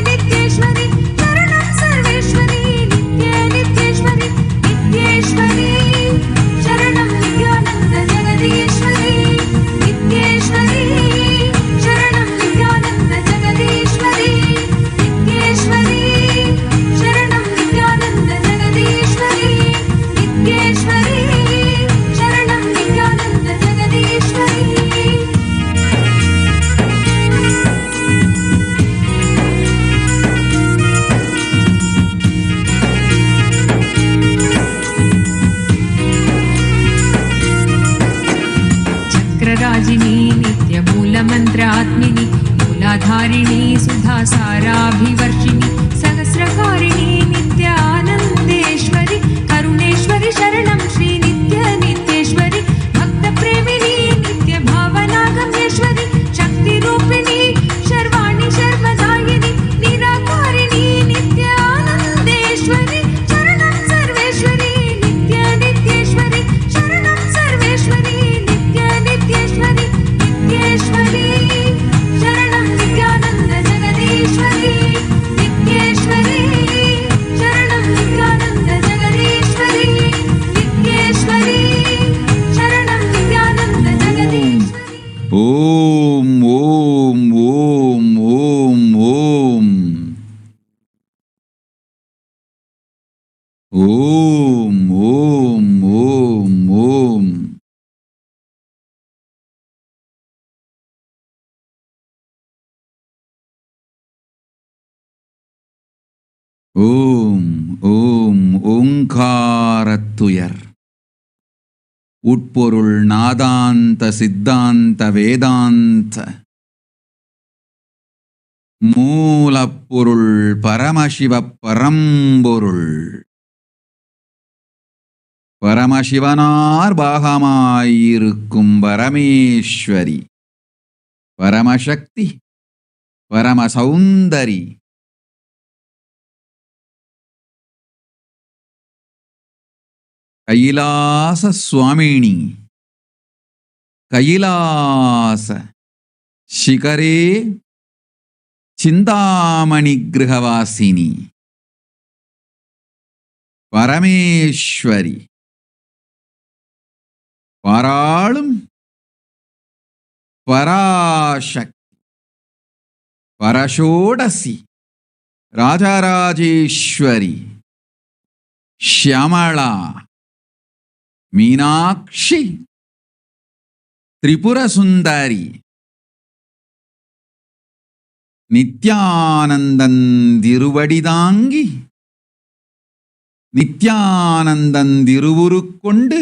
नित्येश्वरि शरणं सर्वेश्वरि नित्येश्वरि नित्येश्वरि शरणं नित्यानन्द जगदीश्वरि नित्येश्वरि शरणं नित्यानन्द जगदीश्वरि नित्येश्वरि शरणं नित्यानन्द जगदीश्वरि नित्येश्वरि शरणं नित्यानन्द जगदीश्वरि चक्रराजिनी नित्यमूलमन्त्रात्मिनि मूलाधारिणी सुधासाराभिवर्षिणि सहस्रकारिणी नित्यानन्देश्वरि करुणेश्वरि शरणं श्री नित्येश्वरि भक्तप्रेमिणी नित्यभावनागम्येश्वरि शक्तिरूपिणी शर्वाणि शर्वदायिनि निराकारिणी नित्यानन्देश्वरि शरणं सर्वेश्वरि नित्येश्वरि शरणं सर्वेश्वरि नित्येश्वरि नित्येश्वरि शरणं नित्यानन्द जगदीश्वरि नित्येश्वरि शरणं नित्यानन्द जगदीश्वरि नित्येश्वरि शरणं नित्यानन्द जगदीश्वरि ஓம் ஓம் ஓம் ஓம் ஓம் ஓம் ஓம் ஓம் ஓம் ஓம் ஓம் ஓங்காரத்துயர் உட்பொருள் நாதாந்த சித்தாந்த வேதாந்த மூலப்பொருள் பரமசிவ பரம்பொருள் பரமசிவனார் பாகமாயிருக்கும் பரமேஸ்வரி பரமசக்தி பரமசௌந்தரி கைலாச சுவாமினி கைலாச ಶಿಖರೇ ಚಿಂತಾಮಣಿ ಗೃಹವಾಸಿನಿ பரமேஸ்வரி பாராளும் பராசக்தி பரஷோடசி ராஜராஜேஸ்வரி ಶ್ಯಾಮಳಾ மீனாட்சி திரிபுர சுந்தரி நித்யானந்தன் திருவடிதாங்கி நித்யானந்தன் திருவுருக்கொண்டு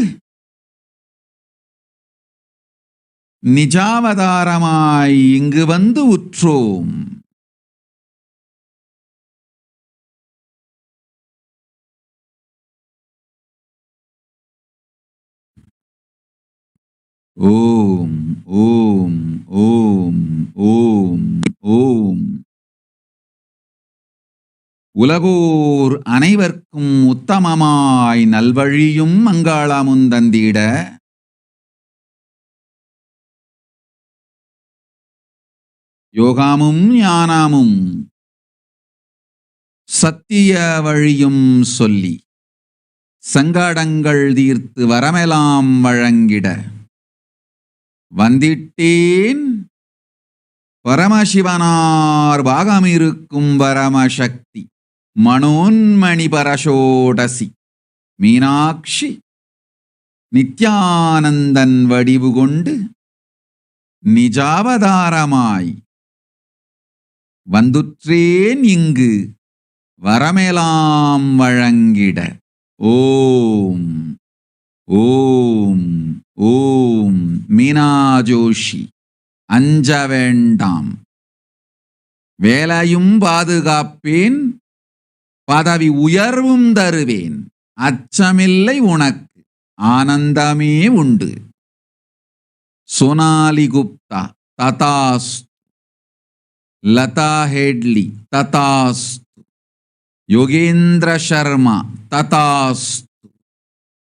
நிஜாவதாரமாய் இங்கு வந்து உற்றோம். ஓம் ஓம் ஓம் ஓம் ஓம். உலகோர் அனைவர்க்கும் உத்தமமாய் நல்வழியும் மங்களமும் தந்திட யோகமும் ஞானமும் சத்திய வழியும் சொல்லி சங்கடங்கள் தீர்த்து வரமெல்லாம் வழங்கிட வந்திட்டேன் பரமசிவனார் பாகமிருக்கும் பரமசக்தி மனோன்மணி பரஷோடசி மீனாட்சி நித்யானந்தன் வடிவு கொண்டு நிஜாவதாரமாய் வந்துற்றேன் இங்கு வரமெலாம் வழங்கிட. ஓம் ஓம் ஓம். மீனா ஜோஷி, அஞ்ச வேண்டாம், வேலையும் பாதுகாப்பேன், பதவி உயர்வும் தருவேன், அச்சமில்லை உனக்கு, ஆனந்தமே உண்டு. சோனாலி குப்தா ததாஸ்து, லதா ஹெட்லி ததாஸ்து, யோகேந்திர சர்மா ததாஸ்து,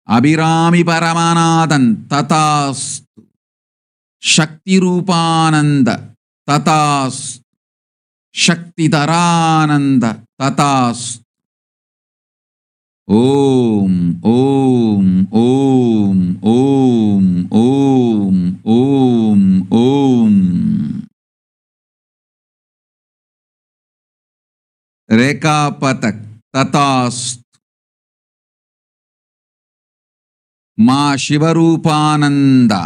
அபிராமி பரமநாதன் ததாஸ்து, சக்தி ரூபானந்த ததாஸ்து, சக்திதரானந்த ததாஸ்து. ஓம் ஓம் ஓம் ஓம் ஓம் ஓம் ஓம். ரேகா பதக் ததாஸ்து. மா சிவரூபானந்தா,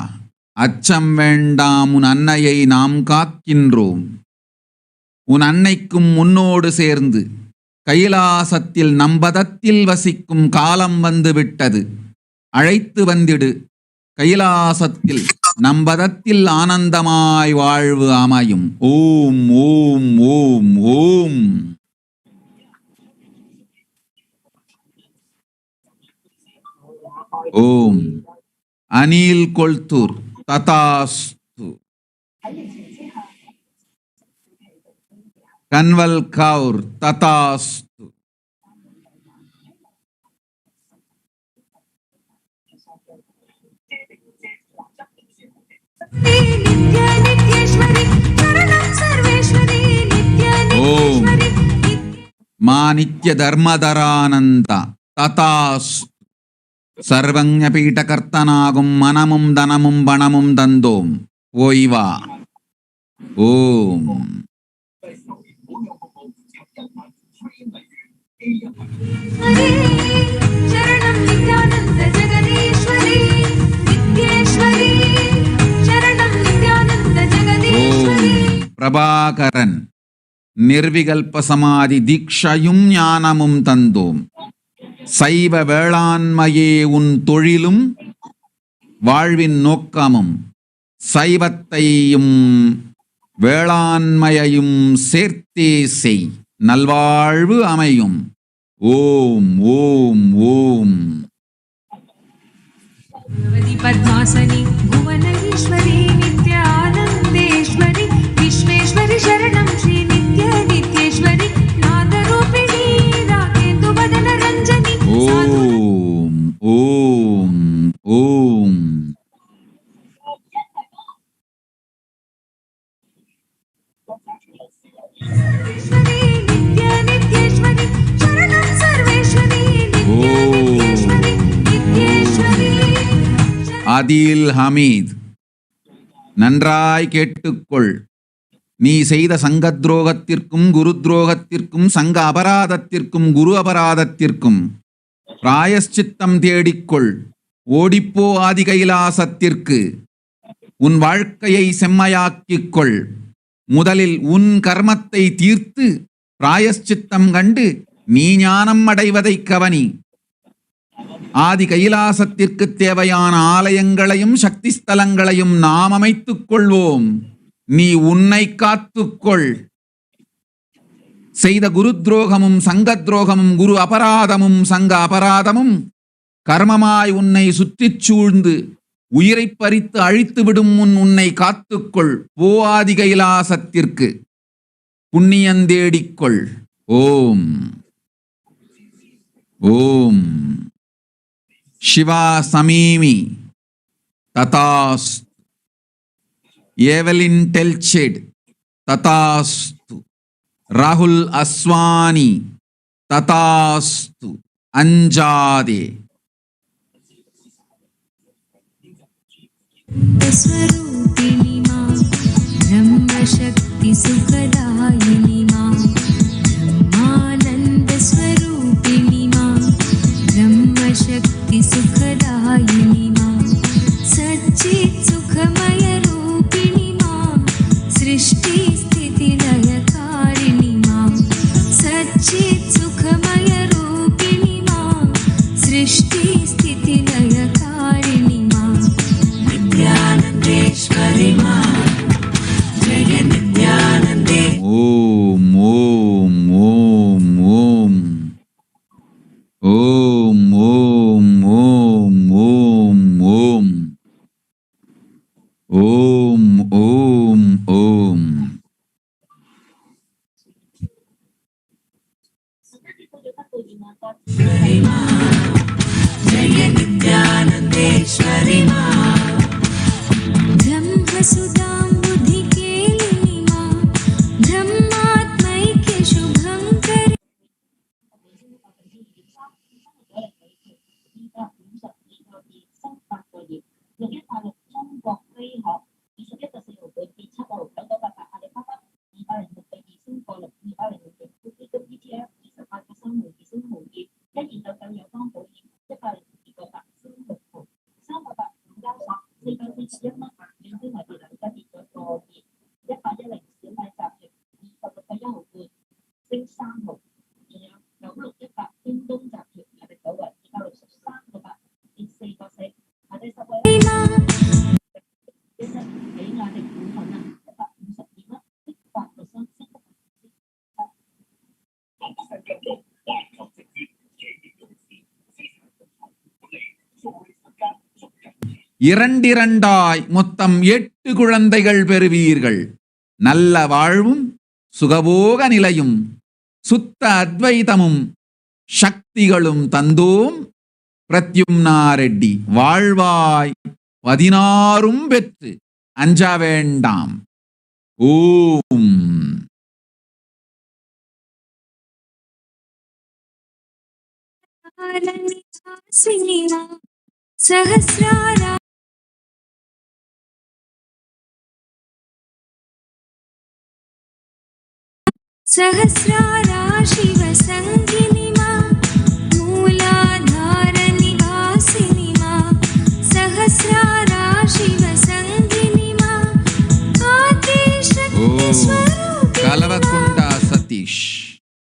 அச்சம் வேண்டாம், உன் அன்னையை நாம் காக்கின்றோம். உன் அன்னைக்கும் உன்னோடு சேர்ந்து கைலாசத்தில் நம்பதத்தில் வசிக்கும் காலம் வந்து விட்டது. அழைத்து வந்திடு, கைலாசத்தில் நம்பதத்தில் ஆனந்தமாய் வாழ்வு அமையும். ஓம் ஓம் ஓம் ஓம். ஓம். அனில் கொல்தூர் ததாஸ்து. கன்வல் கவுர் ததாஸ்து. ஓம். மா நித்ய தர்மதரானந்த ததாஸ்து. சர்வஞ பீட்டகர்த்தனாகும் மனமும் தனமும் பணமும் தந்தோம், ஓய்வா. ஓம். சரணம் நித்யானந்த ஜெகதீஸ்வரி நித்யேஸ்வரி, சரணம் நித்யானந்த ஜெகதீஸ்வரி. ஓம். பிரபாகரன் நிர்விகல்ப சமாதி தீக்ஷையும் ஞானமும் தந்தோம். சைவ வேளாண்மையே உன் தொழிலும் வாழ்வின் நோக்கமும், சைவத்தையும் வேளாண்மையையும் சேர்த்தே செய், நல்வாழ்வு அமையும். ஓம் ஓம் ஓம். பத்மாசனி புவனேஸ்வரி நித்யானந்தேஸ்வரி விஸ்வேஸ்வரி, சரணம் ஸ்ரீ நித்ய நித்யேஸ்வரி நாதரூபிணி ராகேந்து வதன ரஞ்சனி. ஓம் ஓம் ஓம். நித்ய நித்யேஸ்வரி, சரணம் சர்வேஸ்வரி நித்ய நித்யேஸ்வரி நித்யேஸ்வரி. அதில் ஹமீத், நன்றாய் கேட்டுக்கொள். நீ செய்த சங்க துரோகத்திற்கும் குரு துரோகத்திற்கும் சங்க அபராதத்திற்கும் குரு அபராதத்திற்கும் பிராயஷ்சித்தம் தேடிக்கொள். ஓடிப்போ ஆதி கைலாசத்திற்கு. உன் வாழ்க்கையை செம்மையாக்கிக் கொள். முதலில் உன் கர்மத்தை தீர்த்து பிராயஷ்சித்தம் கண்டு நீ ஞானம் அடைவதை கவனி. ஆதி கைலாசத்திற்கு தேவையான ஆலயங்களையும் சக்தி ஸ்தலங்களையும் நாம் அமைத்துக் கொள்வோம். நீ உன்னை காத்துக்கொள். செய்த குரு துரோகமும் சங்க துரோகமும் குரு அபராதமும் சங்க அபராதமும் கர்மமாய் உன்னை சுற்றிச் சூழ்ந்து உயிரை பறித்து அழித்துவிடும் முன் உன்னை காத்துக்கொள். போ ஆதி கைலாசத்திற்கு. புண்ணியந்தேடிக்கொள். ஓம் ஓம் சிவா சமீமி ததாஸ்து. ஏவலின் டெல்செட் ததாஸ்து. ராகுல் அஸ்வானி ததாஸ்து. அஞ்சாதே. स्वरूपिणी मां ब्रह्मशक्ति सुखदायिनी मां ब्रह्मानन्द स्वरूपिणी मां ब्रह्मशक्ति सुखदायिनी मां सच्चित् सुखमय रूपिणी मां सृष्टि स्थिति लयकारिणी मां सच्चित् सुखमय रूपिणी मां सृष्टि स्थिति लयकारिणी मां नित्यानन्देश्वरी मां जय नित्यानन्दे. ஓம் ஓம் ஓம் ஓம் ஓம் ஓம் ஓம் ஓம் ஓம் ஓம் ஓம் ஓம். जय नित्यानन्देश्वरी मां ब्रह्मसुतां बुद्धिकेलिनी मां ब्रह्मात्मैक्य शुभङ्करी. இரண்டிரண்டாய் மொத்தம் 8 குழந்தைகள் பெறுவீர்கள். நல்ல வாழ்வும் சுகபோக நிலையும் சுத்த அத்வைதமும் சக்திகளும் தந்தோம் பிரத்யும்னா ரெட்டி. வாழ்வாய் 16 பெற்று அஞ்ச வேண்டாம். ஓம் सहस्रारा सहस्रारा शिव संगिनी मां मूलाधार निवासिनी मां सहस्रारा शिव संगिनी मां आदिशक्ति स्वरूपिणी கலவக்குண்டா சதீஷ்.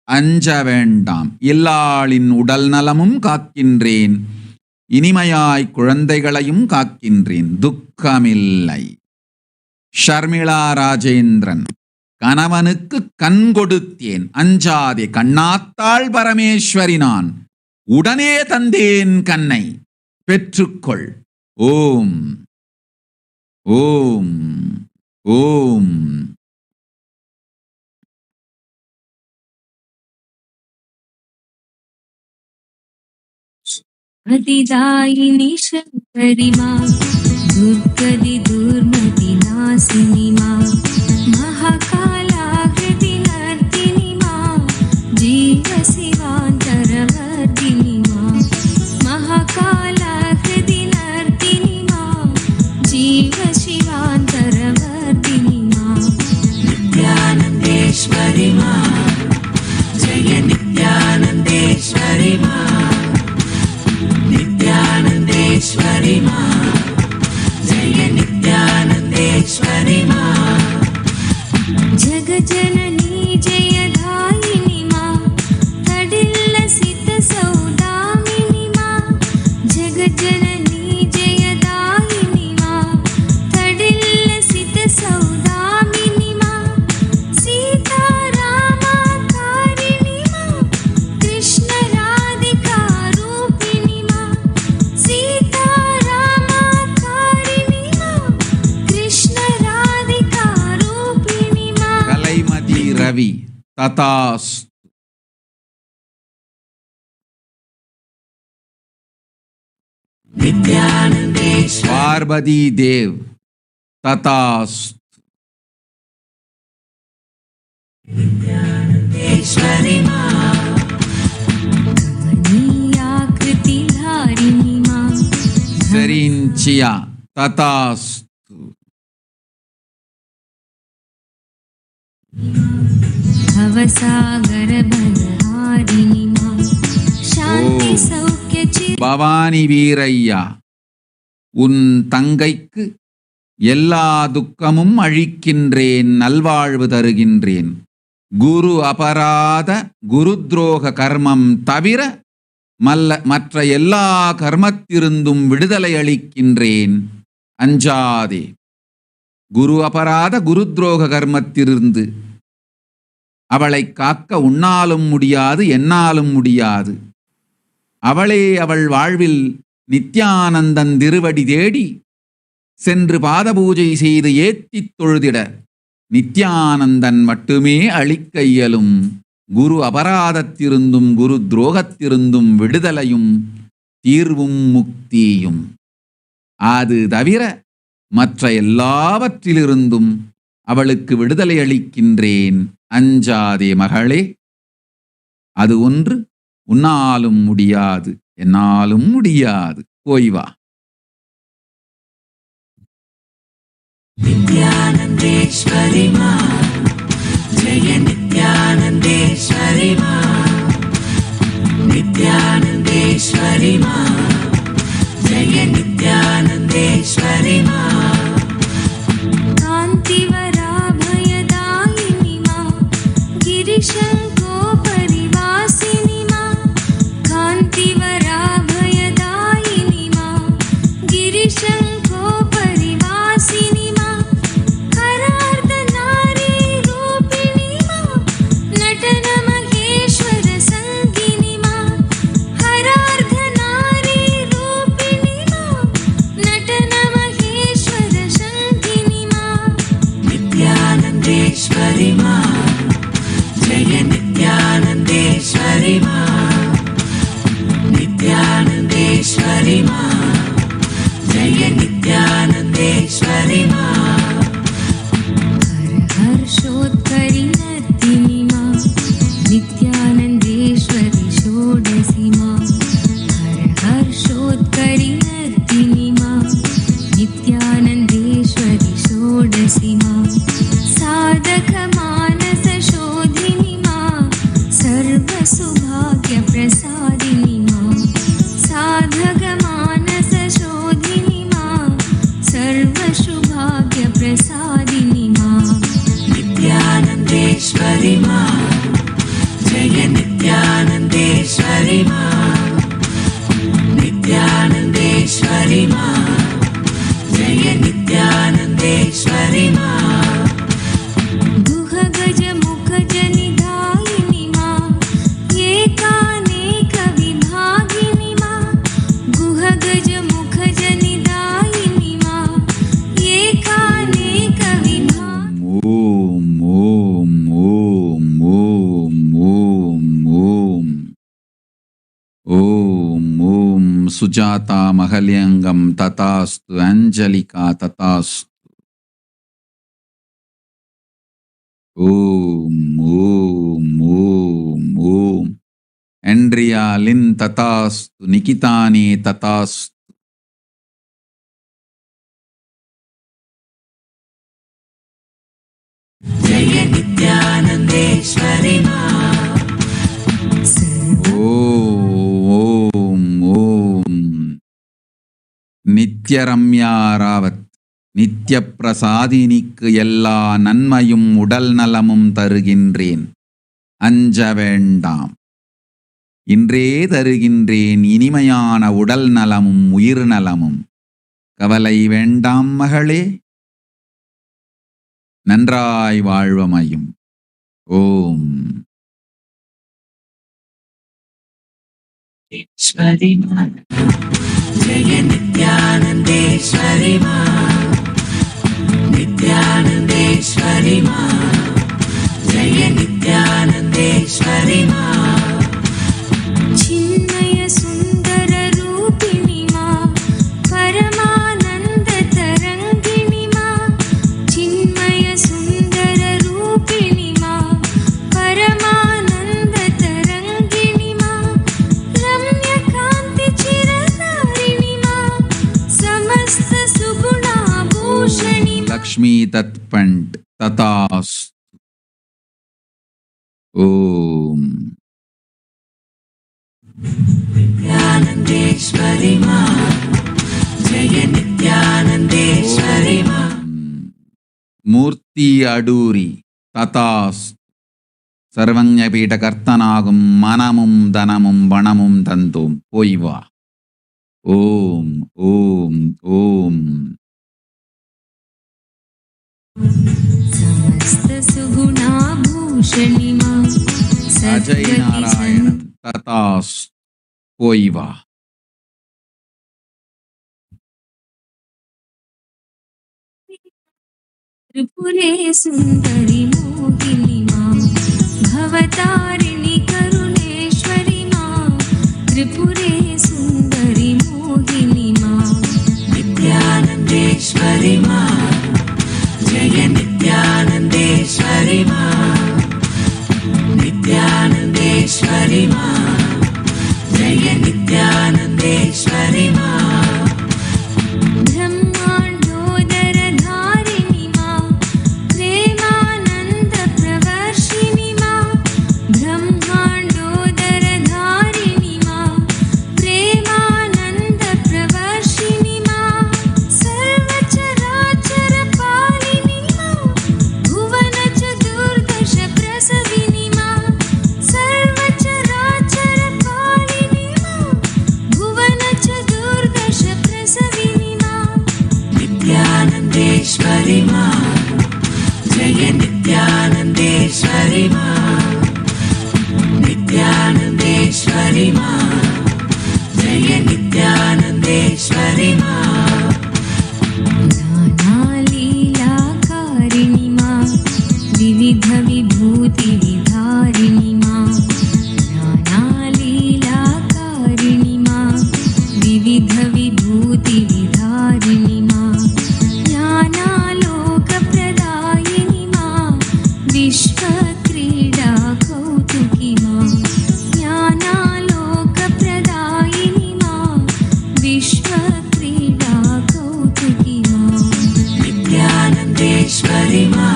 அஞ்ச வேண்டாம். எல்லாளின் உடல் நலமும் காக்கின்றேன். இனிமையாய் குழந்தைகளையும் காக்கின்றேன். துக்கமில்லை. ஷர்மிளா ராஜேந்திரன். கணவனுக்கு கண் கொடுத்தேன். அஞ்சாதே. கண்ணாத்தாள் பரமேஸ்வரி நான். உடனே தந்தேன் கண்ணை. பெற்றுக்கொள். ஓம் ஓம் ஓம். अतिदायिनी शङ्करि मां दुर्गति दुर्मति नाशिनी मां महाकालाकृति नर्तिनी मां जीवशिवान्तरवर्धिनी मां महाकालाकृति नर्तिनी मां जीवशिवान्तरवर्धिनी मां नित्यानन्देश्वरि मां जय नित्यानन्देश्वरि मां नित्यानन्देश्वरि मां जय नित्यानन्देश्वरि मां Ravi, Tathast. Parvati Dev, Tathast. Serinchia, Tathast. Bhavani Veeraiya, உன் தங்கைக்கு எல்லா துக்கமும் அழிக்கின்றேன், நல்வாழ்வு தருகின்றேன். குரு அபராத குருத்ரோக கர்மம் தவிர மற்ற எல்லா கர்மத்திருந்தும் விடுதலை அளிக்கின்றேன், அஞ்சாதே. குரு அபராத குருத்ரோக கர்மத்திலிருந்து அவளை காக்க உன்னாலும் முடியாது, என்னாலும் முடியாது. அவளே அவள் வாழ்வில் நித்யானந்தன் திருவடி தேடி சென்று பாதபூஜை செய்து ஏற்றித் தொழுதிட நித்யானந்தன் மட்டுமே அளிக்க இயலும் குரு அபராதத்திருந்தும் குரு துரோகத்திருந்தும் விடுதலையும் தீர்வும் முக்தியும். அது தவிர மற்ற எல்லாவற்றிலிருந்தும் அவளுக்கு விடுதலை அளிக்கின்றேன், அஞ்சாதே மகளே. அது ஒன்று உன்னாலும் முடியாது, என்னாலும் முடியாது. போய் வா. नित्यानन्देश्वरि मा जय नित्यानन्देश्वरि मा नित्यानन्देश्वरि मा जय नित्यानन्देश्वरि मा कान्तिवराभयदायिनि मा गिरिशङ्कोपरिवासिनि मा कान्तिवराभयदायिनि मा गिरिशङ्कोपरिवासिनि नित्यानन्देश्वरि मा जय नित्यानन्देश्वरि मा नित्यानन्देश्वरि मा जय नित्यानन्देश्वरि मा हर्षोत्करि नर्तिनि मा नित्यानन्देश्वरि षोडशि मा हर्षोत्करि नर्तिनि मा नित्यानन्देश्वरि षोडशि मा साधकमानसशोधिनि मा सर्वसुभाग्यप्रसादिनि मा साधकमानसशोधिनि मा सर्वसुभाग्यप्रसादिनि मा नित्यानन्देश्वरि मा जय नित्यानन्देश्वरि मा नित्यानन्देश्वरि मा जय नित्यानन्देश्वरि मा गुहगजमुखजनिधायिनि मा एकानेकविभागिनि मा गुहगजमुखजनिधायिनि मा एकानेकविभागिनि ओम ओम ओम ओम ओम ओम ओम ओम सुजाता महल्यंगम तथास्तु अंजलिका तथास्तु ओम ओम ओम ओम एंड्रिया लिन तथास्तु निकितानी तथास्तु जय नित्यानन्देश्वरि मा ओम ओम नित्यरम्या रावत நித்திய பிரசாதினிக்கு எல்லா நன்மையும் உடல் நலமும் தருகின்றேன், அஞ்ச வேண்டாம். இன்றே தருகின்றேன் இனிமையான உடல் நலமும் உயிர் நலமும். கவலை வேண்டாம் மகளே, நன்றாய் வாழ்வமையும். ஓம் ईश्वरि मा जय नित्यानन्देश्वरि मा नित्यानन्देश्वरि मा जय లక్ష్మీ తత్పంట్ తథాస్తు. ఓం. నిత్యానందేశ్వరి మా జయ నిత్యానందేశ్వరి మా. మూర్తి అడూరి తథాస్తు. സർവജ്ഞപീഠകർത്തനാകും മനമും ധനമും വണമും തന്തും പോയി വാ. ഓം ഓം ഓം. സമസ്ത സുഗുണാഭൂഷണി മാ അജയ് നാരായണൻ തഥാസ്തു. പോയി വാ. త్రిపురే సుందరి మోహిని మా భవతారిణి కరుణేశ్వరి మా. త్రిపురే సుందరి మోహిని మా నిత్యానందేశ్వరి మా జయ నిత్యానందేశ్వరి మా. నిత్యానందేశ్వరి మా జయ నిత్యానందేశ్వరి మా. బ్రహ్మాండోదరధారిణి మా ప్రేమానంద ప్రవర్షిణి మా. బ్రహ్మాండోదరధారిణి మా ప్రేమానంద ప్రవర్షిణి మా. సర్వచరాచర పాలిని మా భువన చతుర్దశ ప్రసవిని మా. సర్వచరాచర పాలిని మా భువన చతుర్దశ ప్రసవిని మా. నిత్యానందేశ్వరి మా జయ నిత్యానందేశ్వరి మా. నిత్యానందేశ్వరి మా జయ నిత్యానందేశ్వరి మా. జ్ఞానాలీలాకారిణి మా వివిధ విభూతి విధారిణి మా. జ్ఞానాలీలాకారిణి మా వివిధ విభూతి విధారిణి మా. జ్ఞానాలోక ప్రదాయిని మా విశ్వ క్రీడా కౌతుకి మా. జ్ఞానాలోక ప్రదాయిని మా విశ్వ క్రీడా కౌతుకి మా. నిత్యానందేశ్వరి మా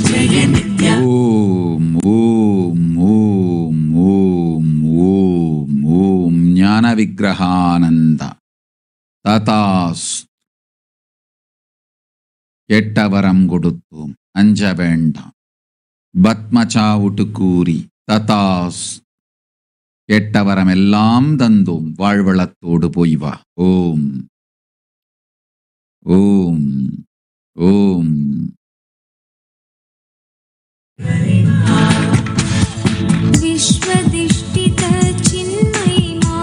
జయ నిత్య. ఓం ఓం ఓం ఓం ఓం ఓం. జ్ఞాన విగ్రహానంద തഥാസ്തു. എട്ടവരം കൊടുത്തു അഞ്ച വേണ്ട പത്മചാവുട്ടുകൂറി തഥാസ്തു. എട്ടവരമെല്ലാം തന്തും വാഴ്വളത്തോട് പോയി വാ. ഓം ഓം ഓം. విశ్వదిష్టిత చిన్మయి మా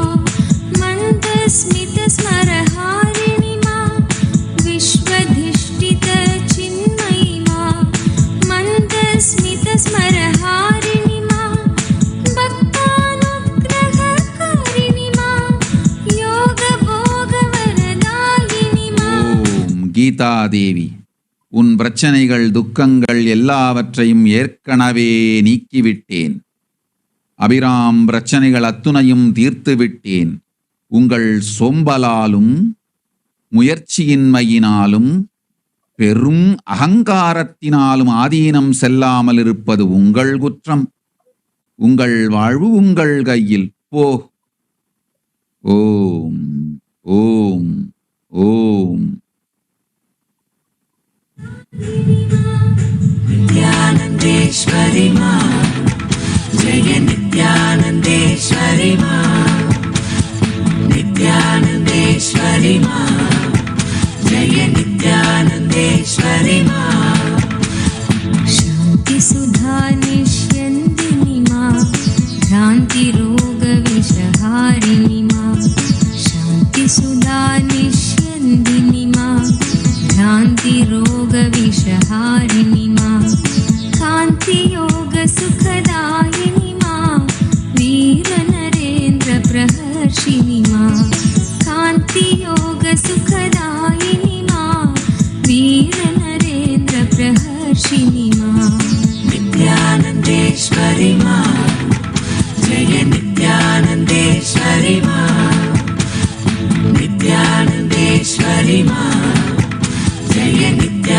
మందస్మిత స్మరహారిణి మా. విశ్వధిష్ఠిత చిన్మయి మా మందస్మిత స్మరహారిణి మా. భక్తానుగ్రహకారిణి మా యోగ భోగ వరదాయిని మా. ஓம். கீதாதேவி, உன் பிரச்சனைகள் துக்கங்கள் எல்லாவற்றையும் ஏற்கனவே நீக்கிவிட்டேன். அபிராம் பிரச்சனைகள் அத்துணையும் தீர்த்து விட்டேன். உங்கள் சோம்பலாலும் முயற்சியின்மையினாலும் பெரும் அகங்காரத்தினாலும் ஆதீனம் செல்லாமல் இருப்பது உங்கள் குற்றம். உங்கள் வாழ்வு உங்கள் கையில். போ. ஓம் ஓம் ஓம். నిత్యానందేశ్వరి మా జయ నిత్యానందేశ్వరి మా. నిత్యానందేశ్వరి మా జయ నిత్యానందేశ్వరి మా. శాంతి సుధా నిష్యందిని మా భ్రాంతి రోగ విషహారిణి మా. శాంతి సుధా నిష్యందిని మా భ్రాంతి రోగ విషహారిణి మా. కాంతి యోగ సుఖదాయిని మా వీర నరేంద్ర ప్రహర్షిణి మా. కాంతి యోగ సుఖదాయిని మా వీర నరేంద్ర ప్రహర్షిణి మా. నిత్యానందేశ్వరి మా జయ నిత్యానందేశ్వరి మా. నిత్యానందేశ్వరి మా జయ నిత్య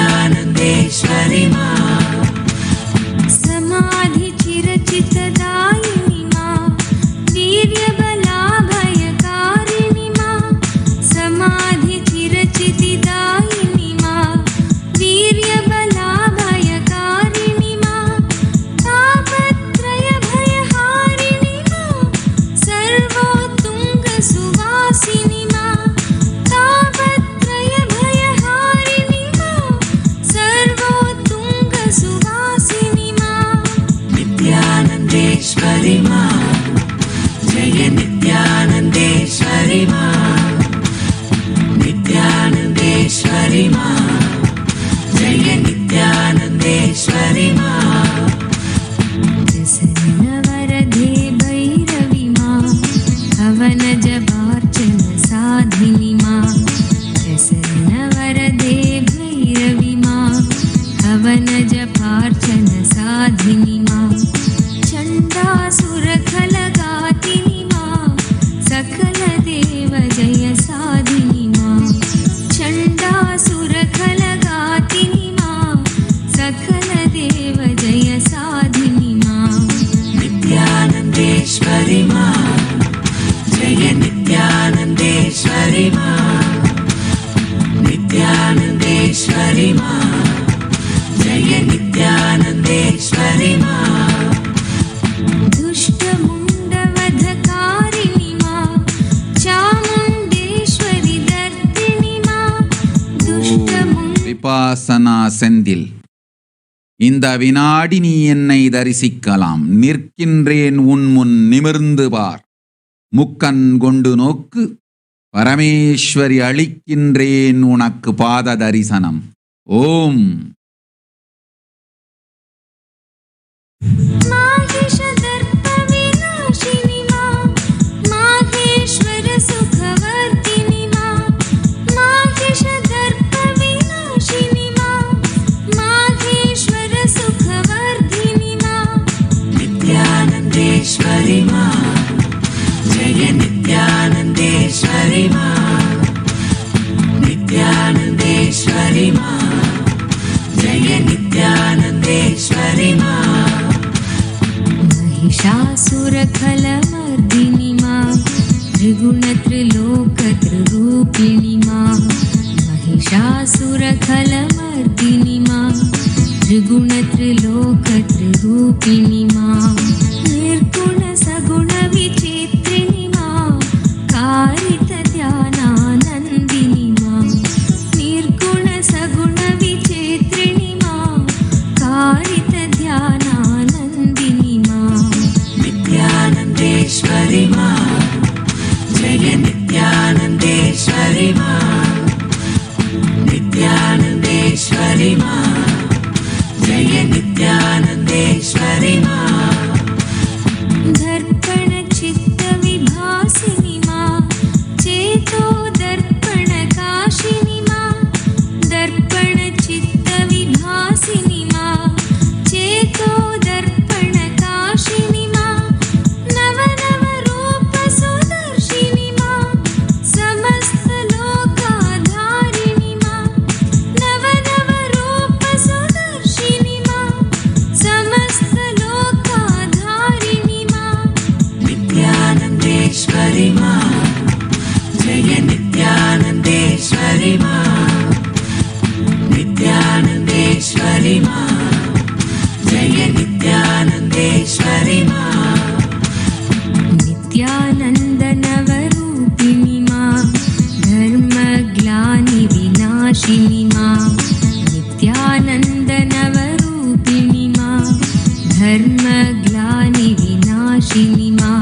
नित्यानन्देश्वरि मा जय नित्यानन्देश्वरि मा प्रसन्नवरदे भैरवि मा हवन जपार्चन साधिनि मा प्रसन्नवरदे भैरवि मा हवन जपार्चन साधिनि मा चण्डासुरखलगातिनि मा सकल देव जय साधिनि मा चण्डासुरखलगातिनि मा सकल देव जय साधिनि मा नित्यानन्देश्वरि मा जय नित्यानन्देश्वरि मा नित्यानन्देश्वरि मा जय नित्यानन्देश्वरि मा दुष्टमुण्डवधकारिणि मा चामुण्डेश्वरि दर्दिनि मा விபாசனா செந்தில். இந்த வினாடி நீ என்னை தரிசிக்கலாம். நிற்கின்றேன் உன் முன் நிமிர்ந்து பார். முக்கண் கொண்டு நோக்கு. பரமேஸ்வரி அளிக்கின்றேன் உனக்கு பாத தரிசனம். ஓம். माहिषदर्पविनाशिनि मा माहेश्वर सुखवर्धिनि मा माहिषदर्पविनाशिनि मा माहेश्वर सुखवर्धिनि मा नित्यानन्देश्वरि मा जय नित्यानन्देश्वरि मा नित्यानन्देश्वरि मा जय नित्यानन्देश्वरि मा महिषासुरखलमर्दिनि मा त्रिगुणत्रिलोकत्रिरूपिणि मा महिषासुरखलमर्दिनि मा त्रिगुणत्रिलोकत्रिरूपिणि मा निर्गुणसगुणविचित्रिणि मा कारितध्यानानन्दिनि मा निर्गुणसगुणविचित्रिणि मा कारितध्यानानन्दिनि मा नित्यानन्देश्वरि मा जय नित्यानन्देश्वरि मा नित्यानन्देश्वरि मा जय नित्यानन्देश्वरि मा दर्पणचित्तविभासिनि मा चेतो दर्पणकाशिनि मा दर्पणचित्तविभासिनि मा चेतो दर्पणकाशिनि मा नवनवरूपसुदर्शिनि मा समस्तलोकाधारिणि मा नवनवरूपसुदर्शिनि मा समस्तलोकाधारिणि मा नित्यानन्देश्वरि मा जय नित्यानन्देश्वरि मा नित्यानन्देश्वरि मा जय नित्यानन्देश्वरि मा नित्यानन्दनवरूपिणि मा धर्मग्लानिविनाशिनि मा नित्यानन्दनवरूपिणि मा धर्मग्लानिविनाशिनि मा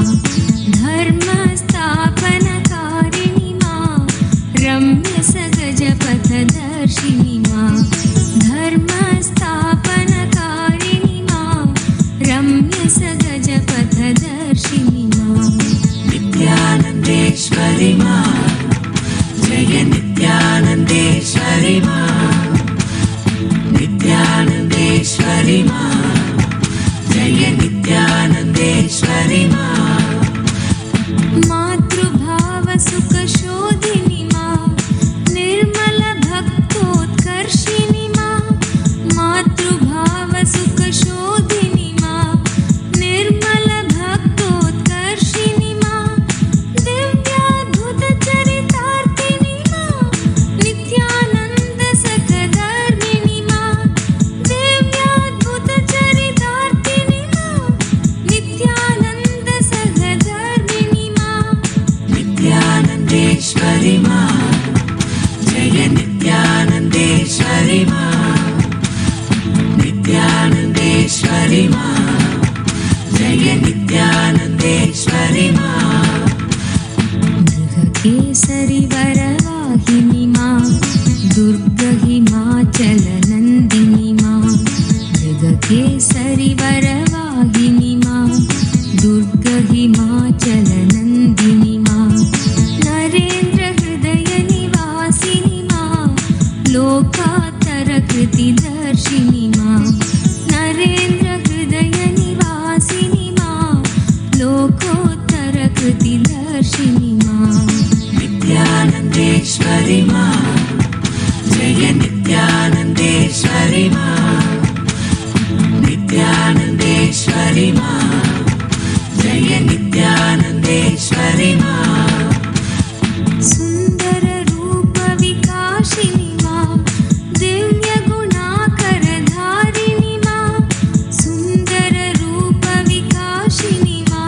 धर्मस्थापनकारिणि मा रम्यसगजपथदर्शिनि मा धर्मस्थापनकारिणि मा रम्यसगजपथदर्शिनि मा नित्यानन्देश्वरि मा जय नित्यानन्देश्वरि मा नित्यानन्देश्वरि मा जय नित्यानन्देश्वरि मा मातृभावसुखशोधिनि मा निर्मलभक्तोत्कर्षिणि मा मातृभावसुखशोधिनि मा निर्मलभक्तोत्कर्षिणि मा दिव्याद्भुतचरितार्थिनि मा नित्यानन्दसखधर्मिणि मा दिव्याद्भुतचरितार्थिनि मा नित्यानन्दसखधर्मिणि मा नित्यानन्देश्वरि मा जय नित्यानन्देश्वरि मा नित्यानन्देश्वरि मा जय नित्यानन्देश्वरि मा गृहकेसरि वरवाहिनि मा दुर्ग नित्यानन्देश्वरि मा जय नित्यानन्देश्वरि मा नित्यानन्देश्वरि मा जय नित्यानन्देश्वरि मा सुन्दर रूप विकासिनि मा दिव्य गुणाकर धारिणि मा सुन्दर रूप विकासिनि मा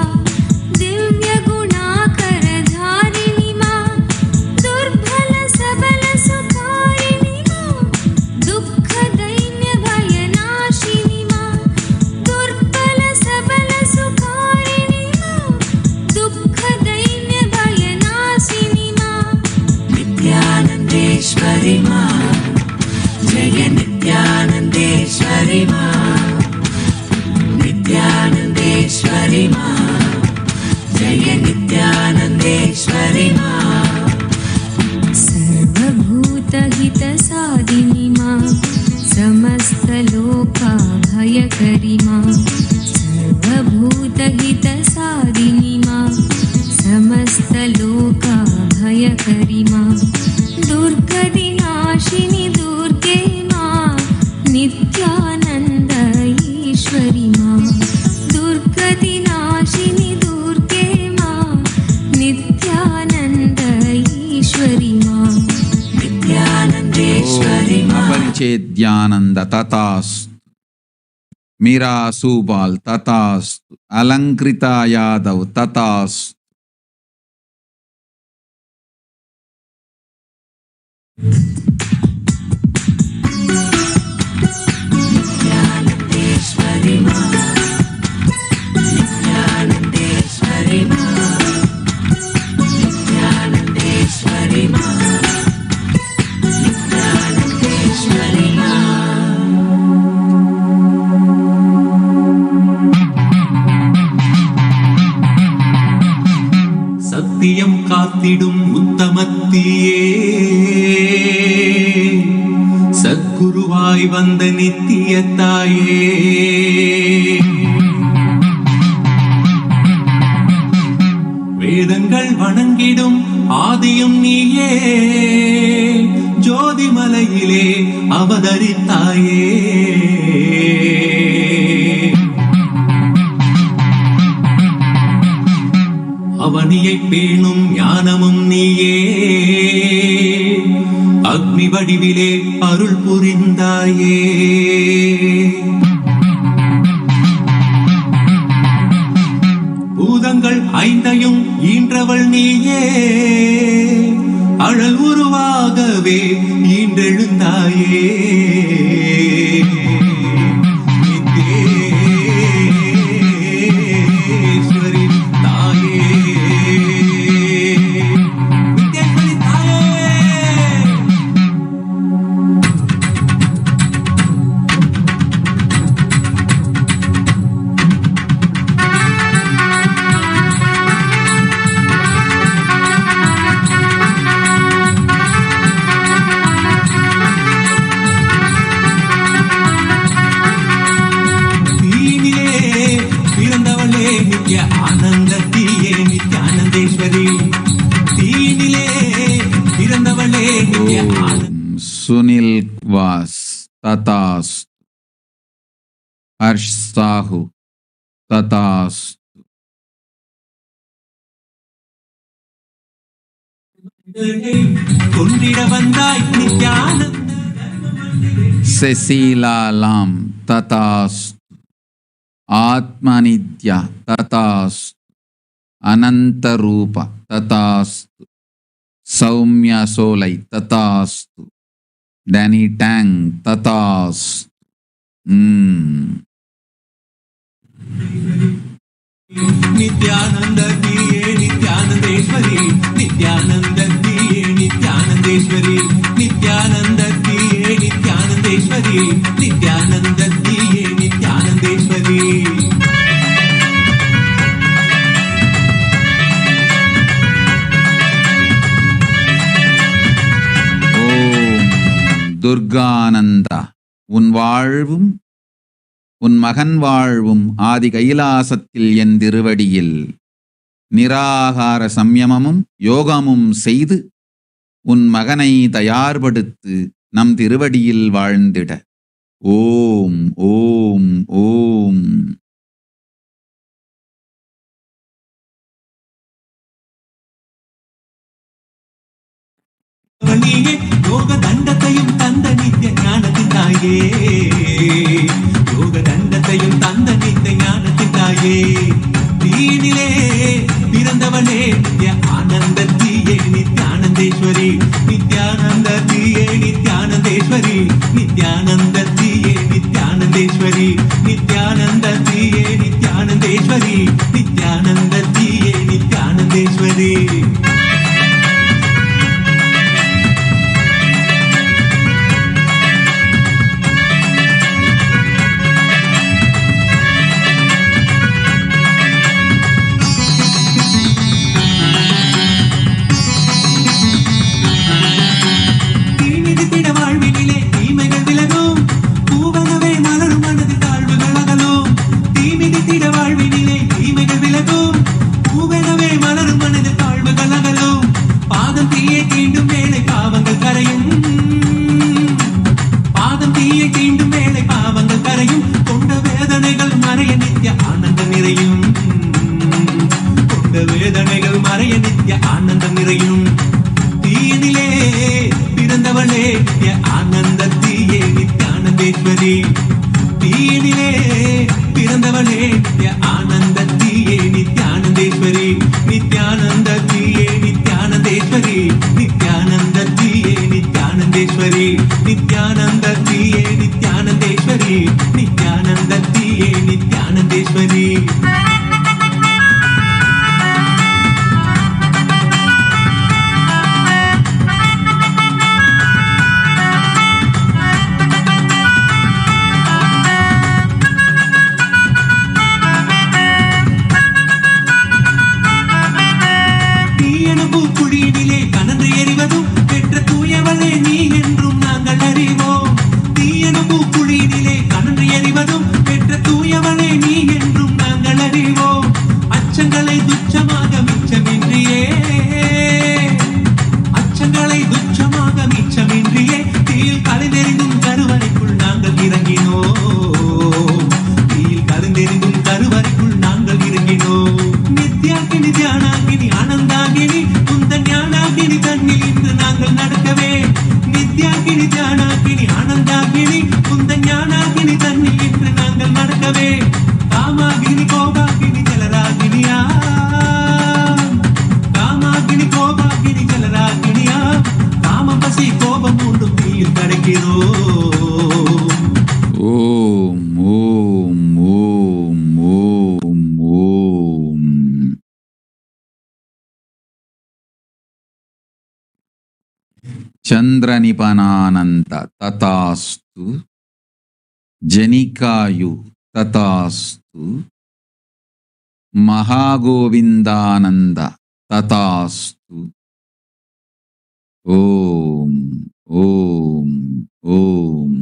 दिव्य गुणाकर धारिणि मा दुर्बल सबल सुखारिणि मा दुःख दैन्य भय नाशिनि मा दुर्बल सबल सुखारिणि मा दुःख दैन्य भय नाशिनि मा नित्यानन्देश्वरि मा जय नित्यानन्देश्वरि मा नित्यानन्देश्वरि मा जय नित्यानन्देश्वरि मा सर्वभूतहितसादिनि मा समस्तलोकाभयकरि मा सर्वभूतहितसादिनि मा समस्तलोकाभयकरि मा दुर्गतिनाशिनि दुर्गे मा नित्यानन्द ईश्वरि मा दुर्गतिनाशिनि दुर्गे मा नित्यानन्द ईश्वरि मा नित्यानन्देश्वरि मा अपरिचेद्यानंद तथास्तु मीरा सुबाल तथास्तु अलंकृता यादव तथास्तु नित्यानन्देश्वरि मा नित्यानन्देश्वरि मा नित्यानन्देश्वरि मा नित्यानन्देश्वरि मा சத்தியம் காத்திடும் உத்தமத்தியே சத்குருவாய் வந்த நித்திய தாயே வேதங்கள் வணங்கிடும் ஆதியும் நீயே ஜோதிமலையிலே அவதரித்தாயே அவனியை பேணும் ஞானமும் நீயே அக்னி வடிவிலே அருள் புரிந்தாயே பூதங்கள் ஐந்தையும் ஈன்றவள் நீயே அழல் உருவாகவே ஈன்றெழுந்தாயே நித்யேஸ்வரி தாயே நித்யேஸ்வரி தாயே தீனிலே பிறந்தவளே நித்ய ஆனந்தத்தியே நித்யானந்தேஸ்வரி தீனிலே பிறந்தவளே நித்ய सुनील वास तथास्तु हर्ष साहू तथास्तु கொண்டிட வந்தாய் நித்யானந்த सेसीला लाम तथास्तु आत्मनित्य तथास्तु अनंत रूप तथास्तु सौम्य सोलै तथास्तु डैनी टैंग तथास्तु நித்யானந்தத்தியே நித்யானந்தேஸ்வரி நித்யானந்தத்தியே நித்யானந்தேஸ்வரி நித்யானந்தத்தியே நித்யானந்தேஸ்வரி நித்யானந்தத்தியே நித்யானந்தேஸ்வரி துர்கானந்தா உன் வாழ்வும் உன் மகன் வாழ்வும் ஆதி கைலாசத்தில் என் திருவடியில் நிராகார சம்யமமும் யோகமும் செய்து உன் மகனை தயார்படுத்து நம் திருவடியில் வாழ்ந்திட. ஓம் ஓம் ஓம். நீயே யோக தண்டத்தையும் தந்த நித்திய ஞானத்தின் தாயே, யோக தண்டத்தையும் தந்த நித்திய ஞானத்தின் தாயே, தீனிலே பிறந்தவனே நித்ய ஆனந்தத்தியே நித்யானந்தேஸ்வரி, நித்யானந்தத்தியே நித்யானந்தேஸ்வரி, நித்யானந்தத்தியே நித்யானந்தேஸ்வரி, நித்யானந்தத்தியே நித்யானந்தேஸ்வரி, நித்யானந்தத்தியே நித்யானந்தேஸ்வரி. ಚಂದ್ರನಿಪನಾನಂತ ತಥಾಸ್ತು, ಜನಿಕಾಯು ತಥಾಸ್ತು, ಮಹಾಗೋವಿಂದಾನಂದ ತಥಾಸ್ತು. ಓಂ ಓಂ ಓಂ.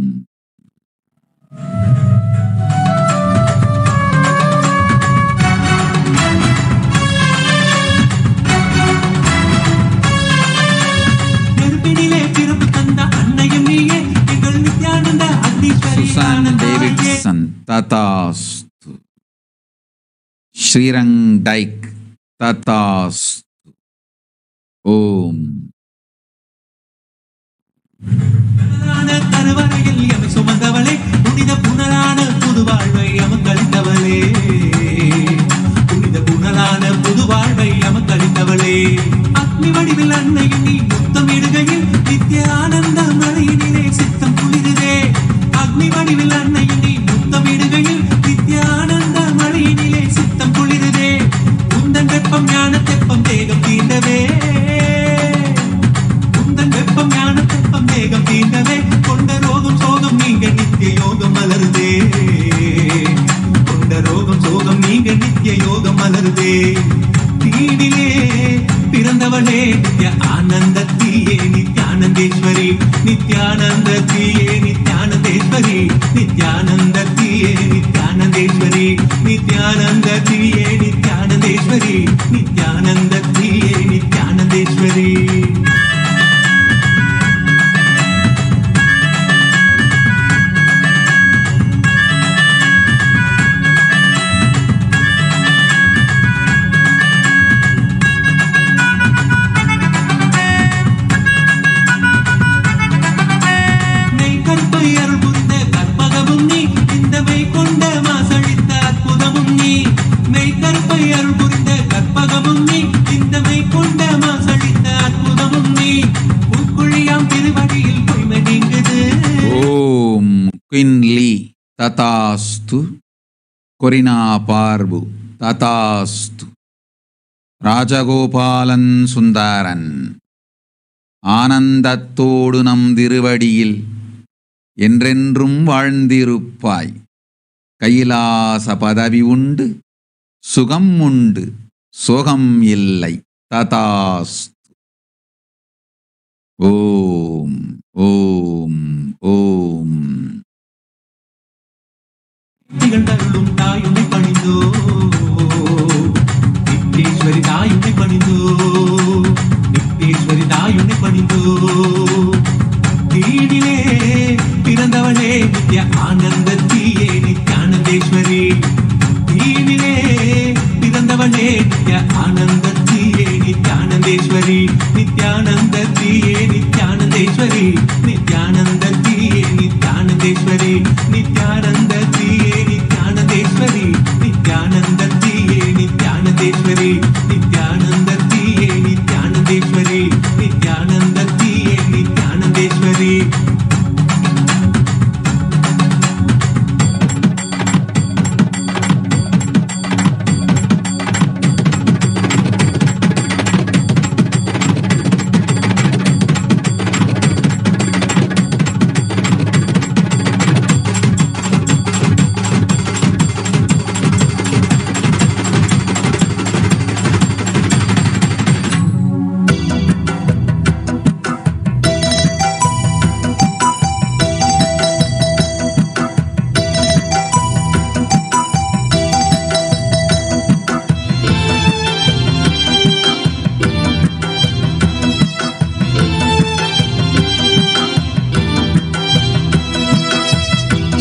Susan Davidson तथास्तु. श्रीरंग डाइक तथास्तु. ओम. கருவறையில் எமை சுமந்தவளே, புனித புனலான புது வாழ்வை எமக்களித்தவளே, புனித புனலான புது வாழ்வை எமக்களித்தவளே, அக்னி வடிவில் அன்னையும் நீ முத்தமிடுகையில் நித்திய ஆனந்த மழையினிலே சித்தம் குளிருதே. அக்னி வடிவில் அன்னையும் நீ முத்தமிடுகையில் நித்திய ஆனந்த மழையினிலே சித்தம் குளிருதே. உந்தன் வெப்பம் ஞான தெப்பம் தேகம் தீண்டவே, உந்தன் வெப்பம் ஞான தெப்பம் தேகம் தீண்டவே. கொண்ட ரோகம் சோகம் நீங்க நித்திய யோகம் மலருதே, கொண்ட ரோகம் சோகம் நீங்க நித்திய யோகம் மலருதே. தீடிலே பிறந்தவளே நித்ய ஆனந்தத்தியே நித்யானந்தேஸ்வரி, நித்யானந்தத்தியே நித்யானந்தேஸ்வரி, நித்யானந்தத்தியே நித்யானந்தேஸ்வரி, நித்யானந்தத்தியே நித்யானந்தேஸ்வரி, நித்யானந்தத்தியே நித்யானந்தேஸ்வரி. திருவடியில் பொய்மை நீங்குது. ஓம் குயின்லி ததாஸ்து. கொரினா பார்பு ததாஸ்து. ராஜகோபாலன் சுந்தரன் ஆனந்தத்தோடு நம் திருவடியில் என்றென்றும் வாழ்ந்திருப்பாய். கைலாச பதவி உண்டு, சுகம் உண்டு, சோகம் இல்லை. ததாஸ்து. ஓம் ஓம் ஓம். திகழ்ந்தருளும் தாயுனை பணிந்தோ, நித்தேஸ்வரி தாயுனை பணிந்தோ, நித்தேஸ்வரி தாயுனை பணிந்தோ. தீனிலே பிறந்தவளே நித்ய ஆனந்தத்தியே நித்யானந்தேஸ்வரி. தீனிலே பிறந்தவளே நித்ய ஆனந்தத்தியே நித்யானந்தேஸ்வரி. நித்யானந்தத்தியே நித்யானந்தேஸ்வரி. நித்யானந்தத்தியே நித்யானந்தேஸ்வரி. நித்யானந்தத்தியே நித்யானந்தேஸ்வரி. நித்யானந்தத்தியே நித்யானந்தேஸ்வரி. நித்யானந்தத்தியே நித்யானந்தேஸ்வரி. நித்யானந்தத்தியே நித்யானந்தேஸ்வரி.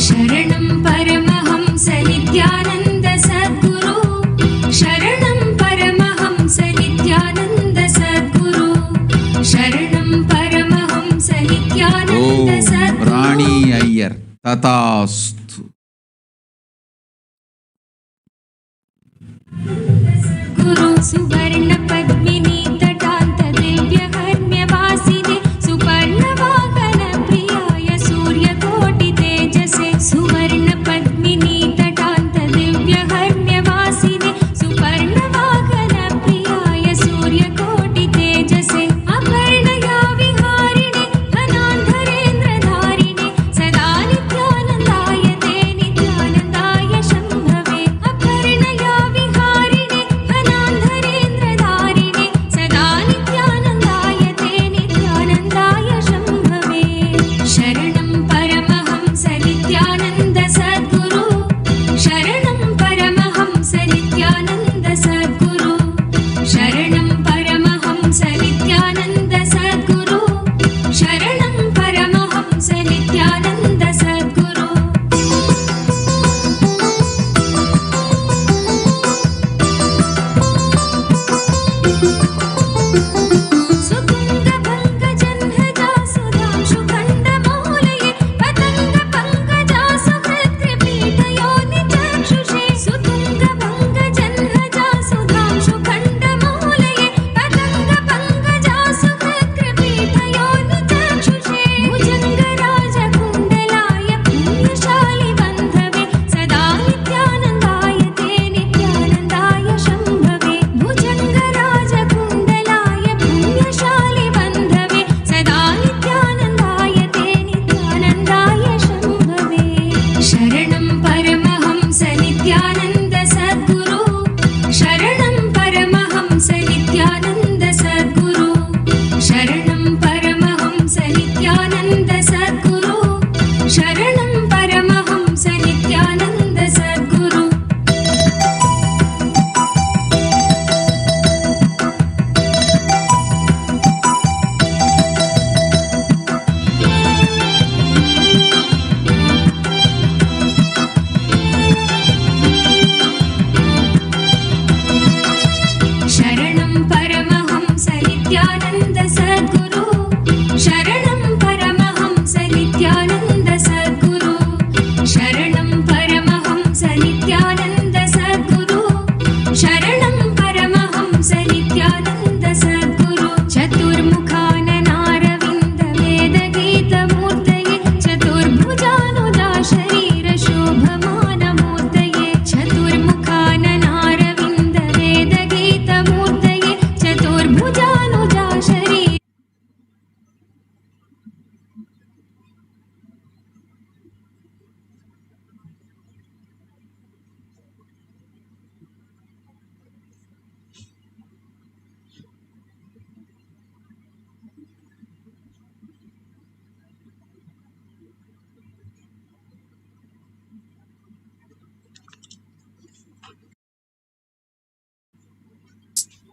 शरणं परमहंस नित्यानन्द सद्गुरु. शरणं परमहंस नित्यानन्द सद्गुरु. शरणं परमहंस नित्यानन्द ஓம் सद्गुरु. ராணி ஐயர் ததாஸ்து. गुरु सुवर्ण पद्मिनी तटान्त दिव्य हर्म्यवासिने सुपर्णवाहन प्रियाय सूर्यकोटि तेजसे. सुवर्ण पद्मिनी तटान्त दिव्य हर्म्यवासिने सुपर्णवाहन प्रियाय सूर्यकोटि तेजसे. अपर्णया विहारिणे धनान्धरेन्द्रधारिणे सदा नित्यानन्दाय ते नित्यानन्दाय शम्भवे. अपर्णया विहारिणे धनान्धरेन्द्रधारिणे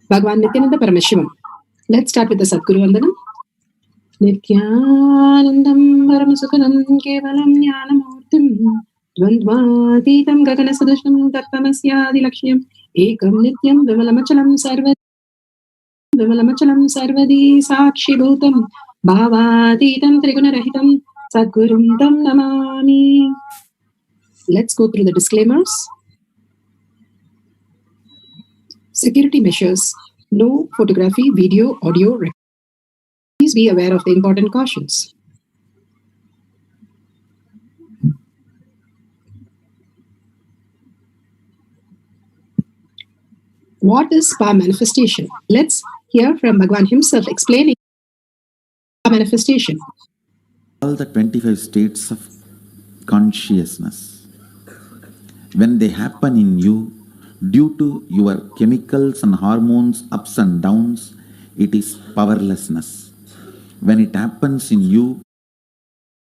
Bhagavan Nityananda Paramashivam. Let's start with the Sadguru Vandanam. Nityanandam Paramasukhanam Kevalam Jnanamurtim Dvandvatitam Gaganasadushnam Tattamasyadilakshmyam Ekam Nityam Vimalamachalam Sarvadi Sakshibhutam Bhavatitam Trigunarahitam Sadgurum Tam Namami. Let's go through the disclaimers. Security measures. No photography, video, audio. Please be aware of the important cautions. What is PA manifestation? Let's hear from Bhagavan himself explaining PA manifestation. All the 25 states of consciousness, when they happen in you, due to your chemicals and hormones ups and downs, it is powerlessness. When it happens in you,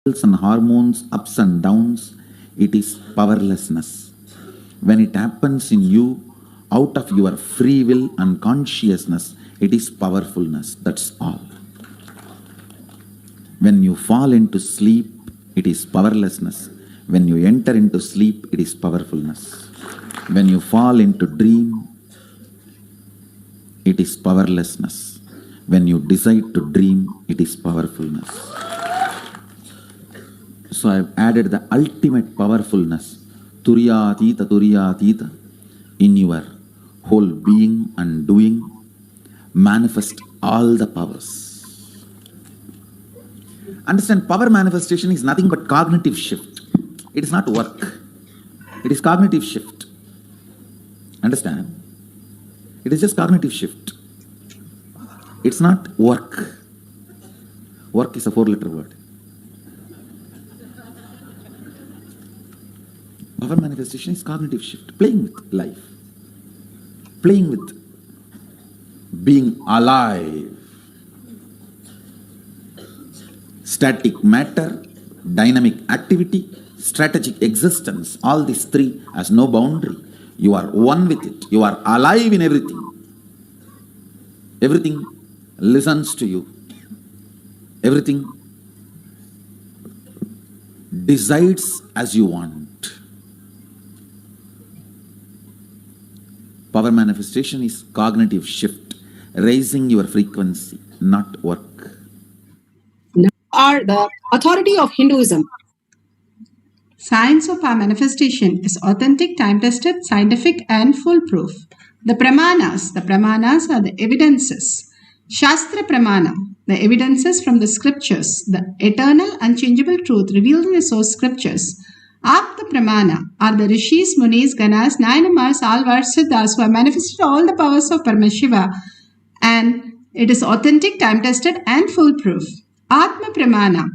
chemicals and hormones ups and downs, it is powerlessness. When it happens in you, out of your free will and consciousness, it is powerfulness. That's all. When you fall into sleep, it is powerlessness. When you enter into sleep, it is powerfulness. When you fall into dream, it is powerlessness. When you decide to dream, it is powerfulness. So I have added the ultimate powerfulness, Turiyatita, in your whole being and doing. Manifest all the powers. Understand, power manifestation is nothing but cognitive shift. It is not work. It is cognitive shift. Understand? It is just cognitive shift. It's not work. Work is a 4-letter word. Power manifestation is cognitive shift. Playing with life. Playing with being alive. Static matter, dynamic activity, strategic existence. All these three has no boundary. You are one with it. You are alive in everything. Everything listens to you. Everything decides as you want. Power manifestation is cognitive shift, raising your frequency, not work. Now are the authority of Hinduism. Science of PA manifestation is authentic, time-tested, scientific and foolproof. The pramanas are the evidences. Shastra pramana, the evidences from the scriptures, the eternal unchangeable truth revealed in the source scriptures. Apta pramana are the rishis, munis, ganas, nayanamars, alvars, siddhas who have manifested all the powers of Paramashiva, and it is authentic, time-tested and foolproof. Atma pramana,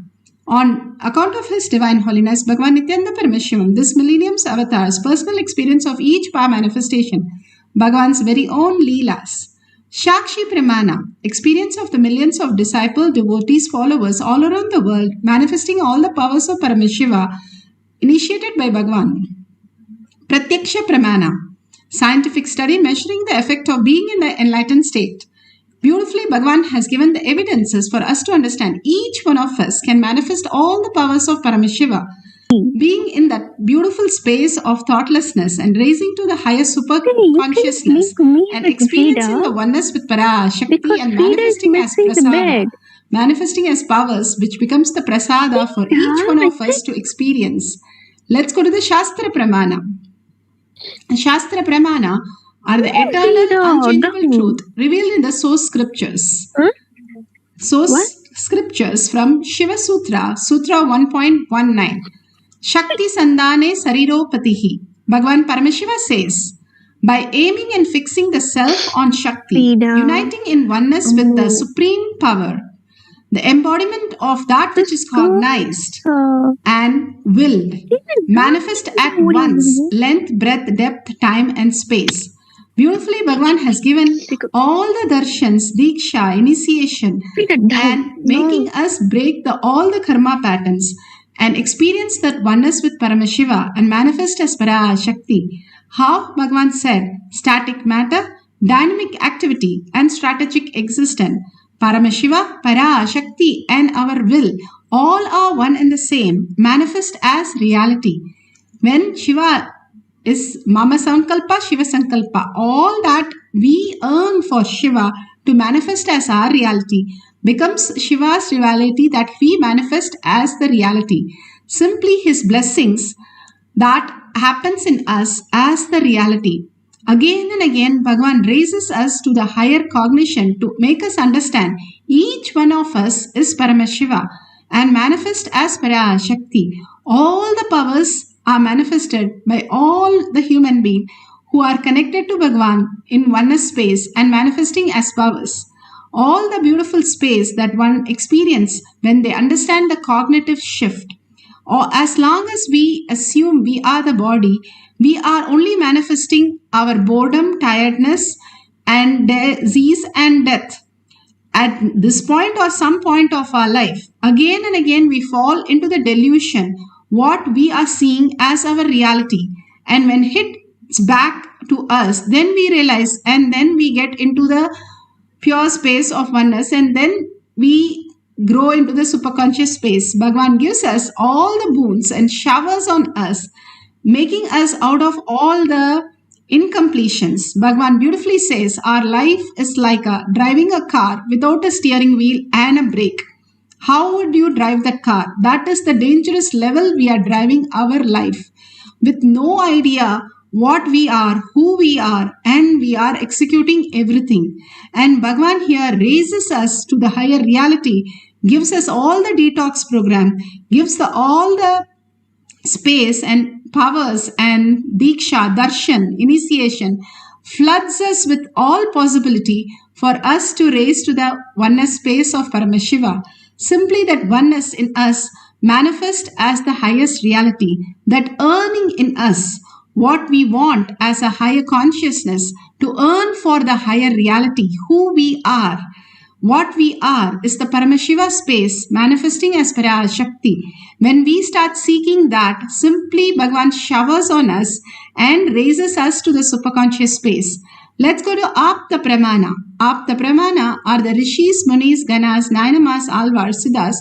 on account of His Divine Holiness, Bhagavan Nityananda Paramashivam, this millennium's avatar's personal experience of each PA manifestation, Bhagavan's very own Leelas. Shakshi Pramana, experience of the millions of disciple, devotees, followers all around the world, manifesting all the powers of Paramashiva, initiated by Bhagavan. Pratyaksha Pramana, scientific study measuring the effect of being in the enlightened state. Beautifully, Bhagavan has given the evidences for us to understand each one of us can manifest all the powers of Paramashiva, being in that beautiful space of thoughtlessness and raising to the higher super consciousness and experiencing the oneness with ParaShakti and manifesting as prasada, manifesting as powers which becomes the prasada for each one of us to experience. Let's go to the Shastra Pramana. Shastra Pramana are the eternal, unchangeable truth revealed in the source scriptures. Source scriptures from Shiva Sutra, Sutra 1.19. Shakti Sandane Sariropatihi. Bhagavan Paramashiva says, by aiming and fixing the self on Shakti, uniting in oneness with the supreme power, the embodiment of that which is cognized and willed, manifest at once, length, breadth, depth, time and space. Beautifully, Bhagavan has given all the darshans, diksha, initiation, and making us break all the karma patterns and experience that oneness with Paramashiva and manifest as ParaShakti. How Bhagavan said, static matter, dynamic activity, and strategic existence. Paramashiva, ParaShakti, and our will all are one and the same, manifest as reality. When Shiva is Mama Sankalpa, Shiva Sankalpa, all that we earn for Shiva to manifest as our reality becomes Shiva's reality that we manifest as the reality. Simply his blessings that happens in us as the reality. Again and again, Bhagavan raises us to the higher cognition to make us understand each one of us is Paramashiva and manifest as ParaShakti. All the powers are manifested by all the human beings who are connected to Bhagavan in oneness space and manifesting as powers. All the beautiful space that one experiences when they understand the cognitive shift. Or as long as we assume we are the body, we are only manifesting our boredom, tiredness, and disease and death. At this point or some point of our life, again and again we fall into the delusion what we are seeing as our reality. And when hits back to us, then we realize and then we get into the pure space of oneness and then we grow into the superconscious space. Bhagavan gives us all the boons and showers on us, making us out of all the incompletions. Bhagavan beautifully says our life is like driving a car without a steering wheel and a brake. How would you drive that car? That is the dangerous level we are driving our life with no idea what we are, who we are, and we are executing everything. And Bhagavan here raises us to the higher reality, gives us all the detox program, gives all the space and powers and diksha, darshan, initiation, floods us with all possibility for us to raise to the oneness space of Paramashiva. Simply that oneness in us manifest as the highest reality, that earning in us what we want as a higher consciousness to earn for the higher reality, who we are. What we are is the Paramashiva space manifesting as ParaShakti. When we start seeking that, simply Bhagavan showers on us and raises us to the superconscious space. Let's go to Apta Pramana. Apta Pramana are the Rishis, Munis, Ganas, Nainamas, Alvars, Siddhas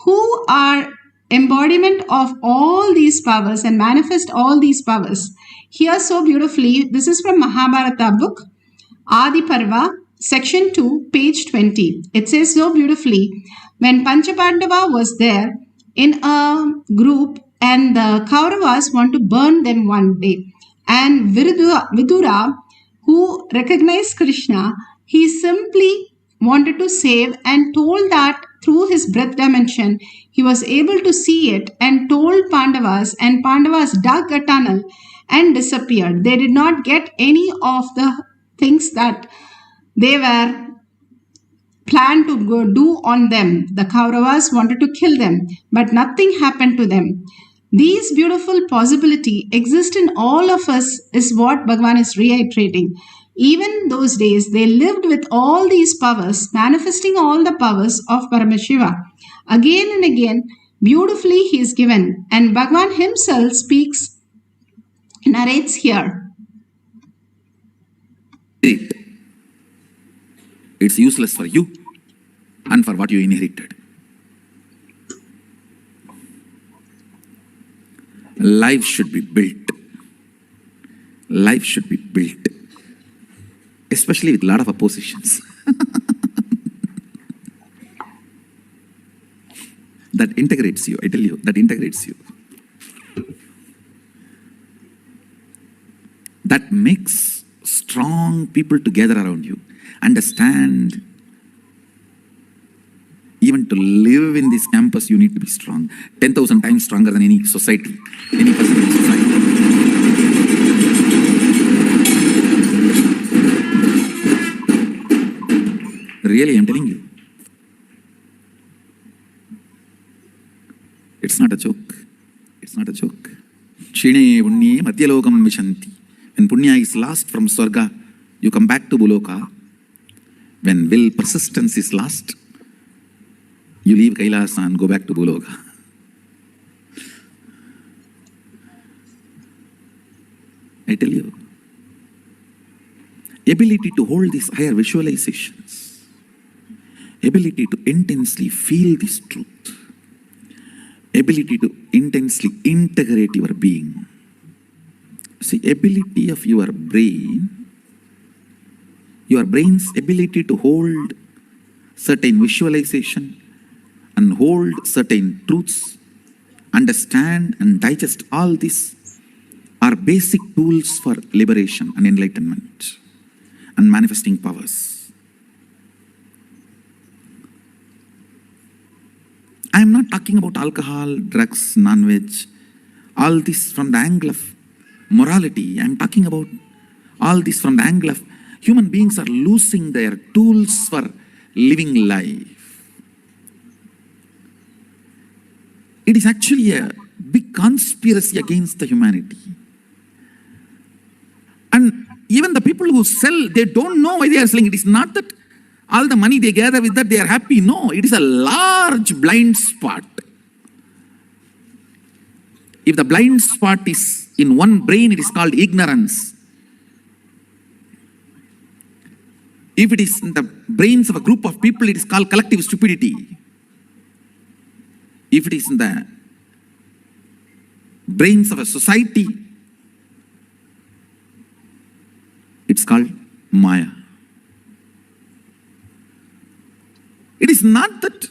who are embodiment of all these powers and manifest all these powers. Here so beautifully, this is from Mahabharata book, Adi Parva, section 2, page 20. It says so beautifully, when Panchapandava was there in a group and the Kauravas want to burn them one day, and Vidura, who recognized Krishna, he simply wanted to save and told that through his breath dimension, he was able to see it and told Pandavas, and Pandavas dug a tunnel and disappeared. They did not get any of the things that they were planned to go do on them. The Kauravas wanted to kill them, but nothing happened to them. These beautiful possibility exist in all of us is what Bhagavan is reiterating. Even those days, they lived with all these powers, manifesting all the powers of Paramashiva. Again and again, beautifully he is given, and Bhagavan himself speaks, narrates here. It's useless for you and for what you inherited. Life should be built. Life should be built. Especially with a lot of oppositions. That integrates you, I tell you, that integrates you. That makes strong people together around you. Understand, even to live in this campus, you need to be strong. 10,000 times stronger than any society, any person in society. Really, I'm telling you. It's not a joke. It's not a joke. Shine punnye madhyalokam vishanti. When punya is lost from Swarga, you come back to Buloka. When will persistence is lost, you leave Kailasa and go back to Buloka. I tell you. ability to hold these higher visualizations, ability to intensely feel this truth, ability to intensely integrate your being. See, ability of your brain's ability to hold certain visualization and hold certain truths, understand and digest all this are basic tools for liberation and enlightenment and manifesting powers. I am not talking about alcohol, drugs, non-veg, all this from the angle of morality. I am talking about all this from the angle of human beings are losing their tools for living life. It is actually a big conspiracy against the humanity. And even the people who sell, they don't know why they are selling. It is not that all the money they gather with that they are happy. No, it is a large blind spot. If the blind spot is in one brain, it is called ignorance. If it is in the brains of a group of people, it is called collective stupidity. If it is in the brains of a society, it's called Maya. It is not that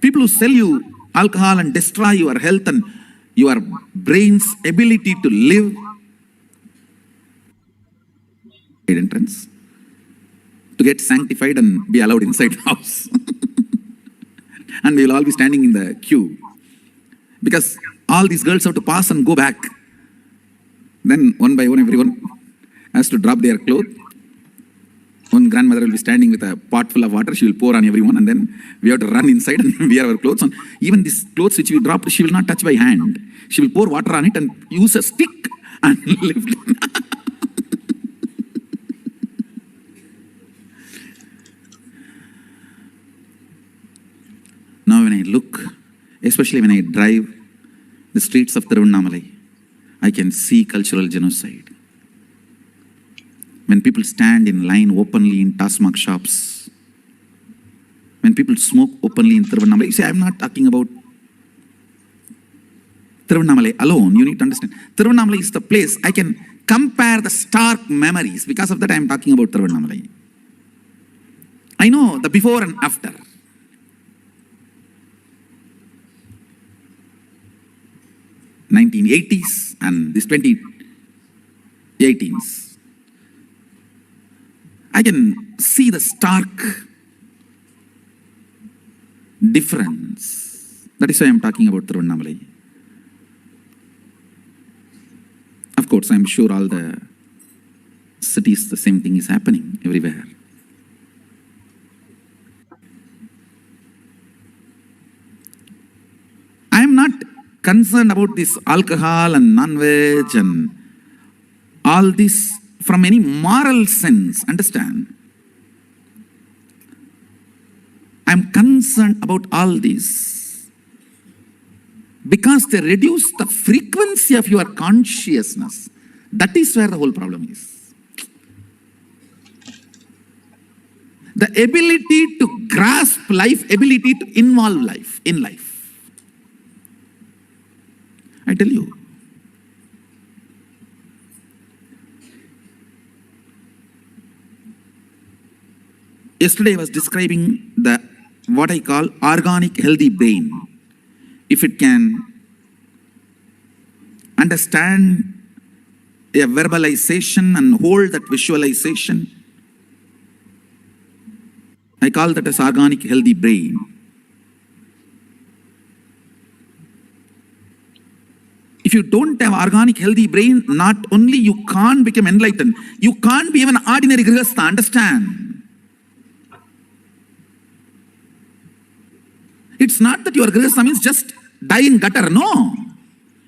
people who sell you alcohol and destroy your health and your brain's ability to live entrance to get sanctified and be allowed inside the house. And we will all be standing in the queue because all these girls have to pass and go back. Then one by one everyone has to drop their clothes. One grandmother will be standing with a pot full of water. She will pour on everyone and then we have to run inside and wear our clothes. And even these clothes which we dropped, she will not touch by hand. She will pour water on it and use a stick and lift it. Now when I look, especially when I drive the streets of Tiruvannamalai, I can see cultural genocide. When people stand in line openly in Tasmak shops, when people smoke openly in Tiruvannamalai, you say, I'm not talking about Tiruvannamalai alone. You need to understand. Tiruvannamalai is the place I can compare the stark memories. Because of that, I am talking about Tiruvannamalai. I know the before and after. 1980s and this 2018s. I can see the stark difference. That is why I am talking about Tiruvannamalai. Of course, I am sure all the cities, the same thing is happening everywhere. I am not concerned about this alcohol and non-veg and all this from any moral sense, understand? I am concerned about all this because they reduce the frequency of your consciousness. That is where the whole problem is. The ability to grasp life, ability to involve life in life. I tell you, yesterday I was describing what I call organic healthy brain. If it can understand a verbalization and hold that visualization, I call that as organic healthy brain. If you don't have organic healthy brain, not only you can't become enlightened, you can't be even an ordinary grihastha, understand? It's not that your grihastha means just die in gutter, no.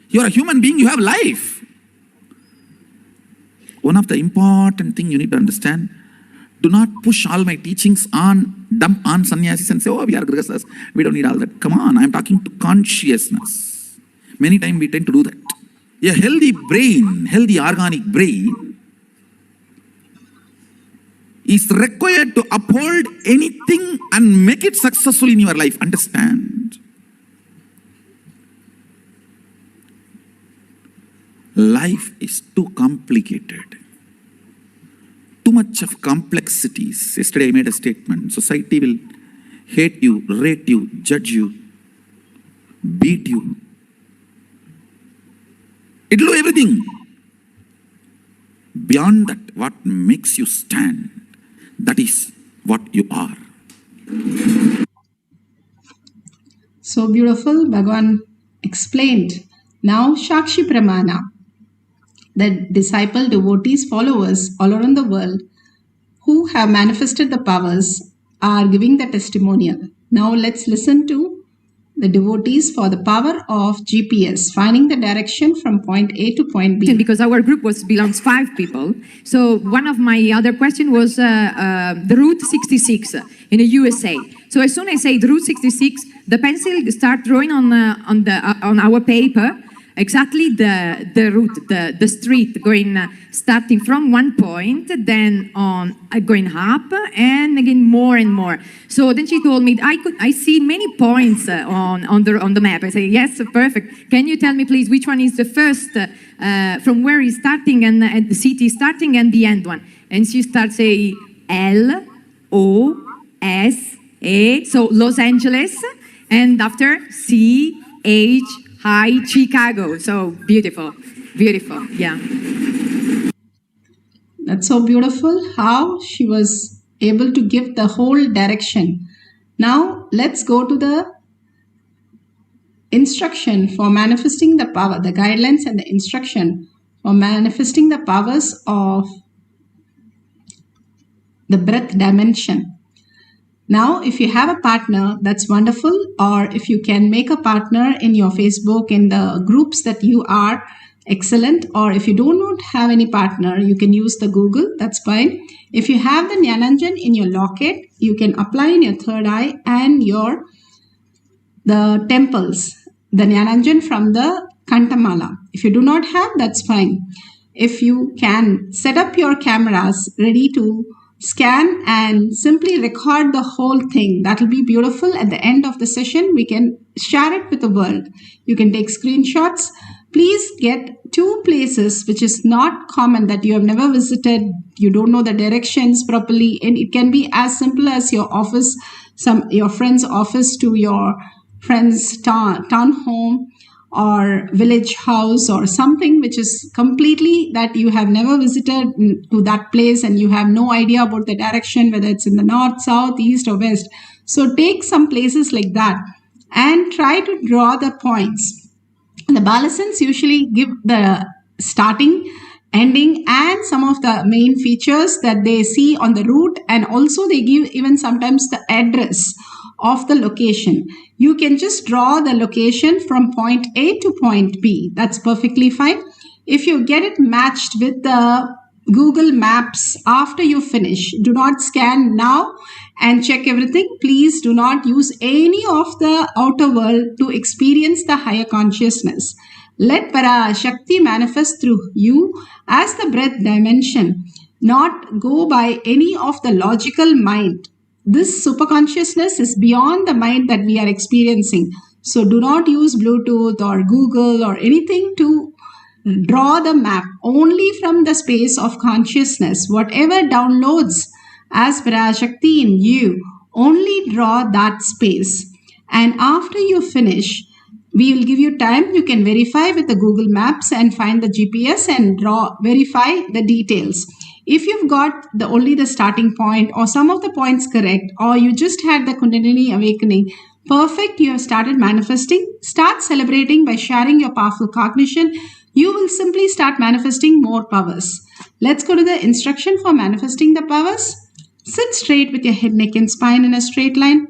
You're a human being, you have life. One of the important things you need to understand, do not push all my teachings on, dump on sannyasis and say, oh, we are grihasthas, we don't need all that. Come on, I'm talking to consciousness. Many times we tend to do that. A healthy brain, healthy organic brain, is required to uphold anything and make it successful in your life. Understand? Life is too complicated. Too much of complexities. Yesterday I made a statement. Society will hate you, rate you, judge you, beat you. It will do everything. Beyond that, what makes you stand, that is what you are. So beautiful. Bhagavan explained. Now Shakshi Pramana, the disciple, devotees, followers all around the world who have manifested the powers are giving the testimonial. Now let's listen to the devotees for the power of GPS, finding the direction from point A to point B. Because our group belongs 5 people. So one of my other question was the Route 66 in the USA. So as soon as I say the Route 66, the pencil start drawing on our paper exactly the route, the street going starting from one point, then on going up, and again more and more. So then she told me I see many points on the map. I say yes, perfect. Can you tell me please which one is the first from where is starting and the city is starting and the end one? And she starts saying LOSA, so Los Angeles, and after CH. Hi, Chicago. So beautiful, beautiful. Yeah. That's so beautiful how she was able to give the whole direction. Now let's go to the instruction for manifesting the power, the guidelines and the instruction for manifesting the powers of the breath dimension. Now, if you have a partner, that's wonderful. Or if you can make a partner in your Facebook, in the groups that you are, excellent. Or if you do not have any partner, you can use the Google, that's fine. If you have the Jnananjan in your locket, you can apply in your third eye and the temples, the Jnananjan from the Kantamala. If you do not have, that's fine. If you can set up your cameras ready to scan and simply record the whole thing, that will be beautiful. At the end of the session, we can share it with the world. You can take screenshots. Please get 2 places which is not common, that you have never visited, you don't know the directions properly, and it can be as simple as your office, your friend's office to your friend's town home or village house, or something which is completely that you have never visited to that place and you have no idea about the direction, whether it's in the north, south, east or west. So take some places like that and try to draw the points. The Balasans usually give the starting, ending and some of the main features that they see on the route, and also they give even sometimes the address of the location. You can just draw the location from point A to point B. That's perfectly fine. If you get it matched with the Google Maps after you finish, do not scan now and check everything. Please do not use any of the outer world to experience the higher consciousness. Let ParaShakti manifest through you as the breath dimension, not go by any of the logical mind. This superconsciousness is beyond the mind that we are experiencing. So do not use Bluetooth or Google or anything to draw the map. Only from the space of consciousness, whatever downloads as ParaShakti in you, only draw that space. And after you finish, we will give you time. You can verify with the Google Maps and find the GPS and verify the details. If you've got only the starting point or some of the points correct, or you just had the Kundalini awakening, perfect, you have started manifesting. Start celebrating by sharing your powerful cognition. You will simply start manifesting more powers. Let's go to the instruction for manifesting the powers. Sit straight with your head, neck and spine in a straight line.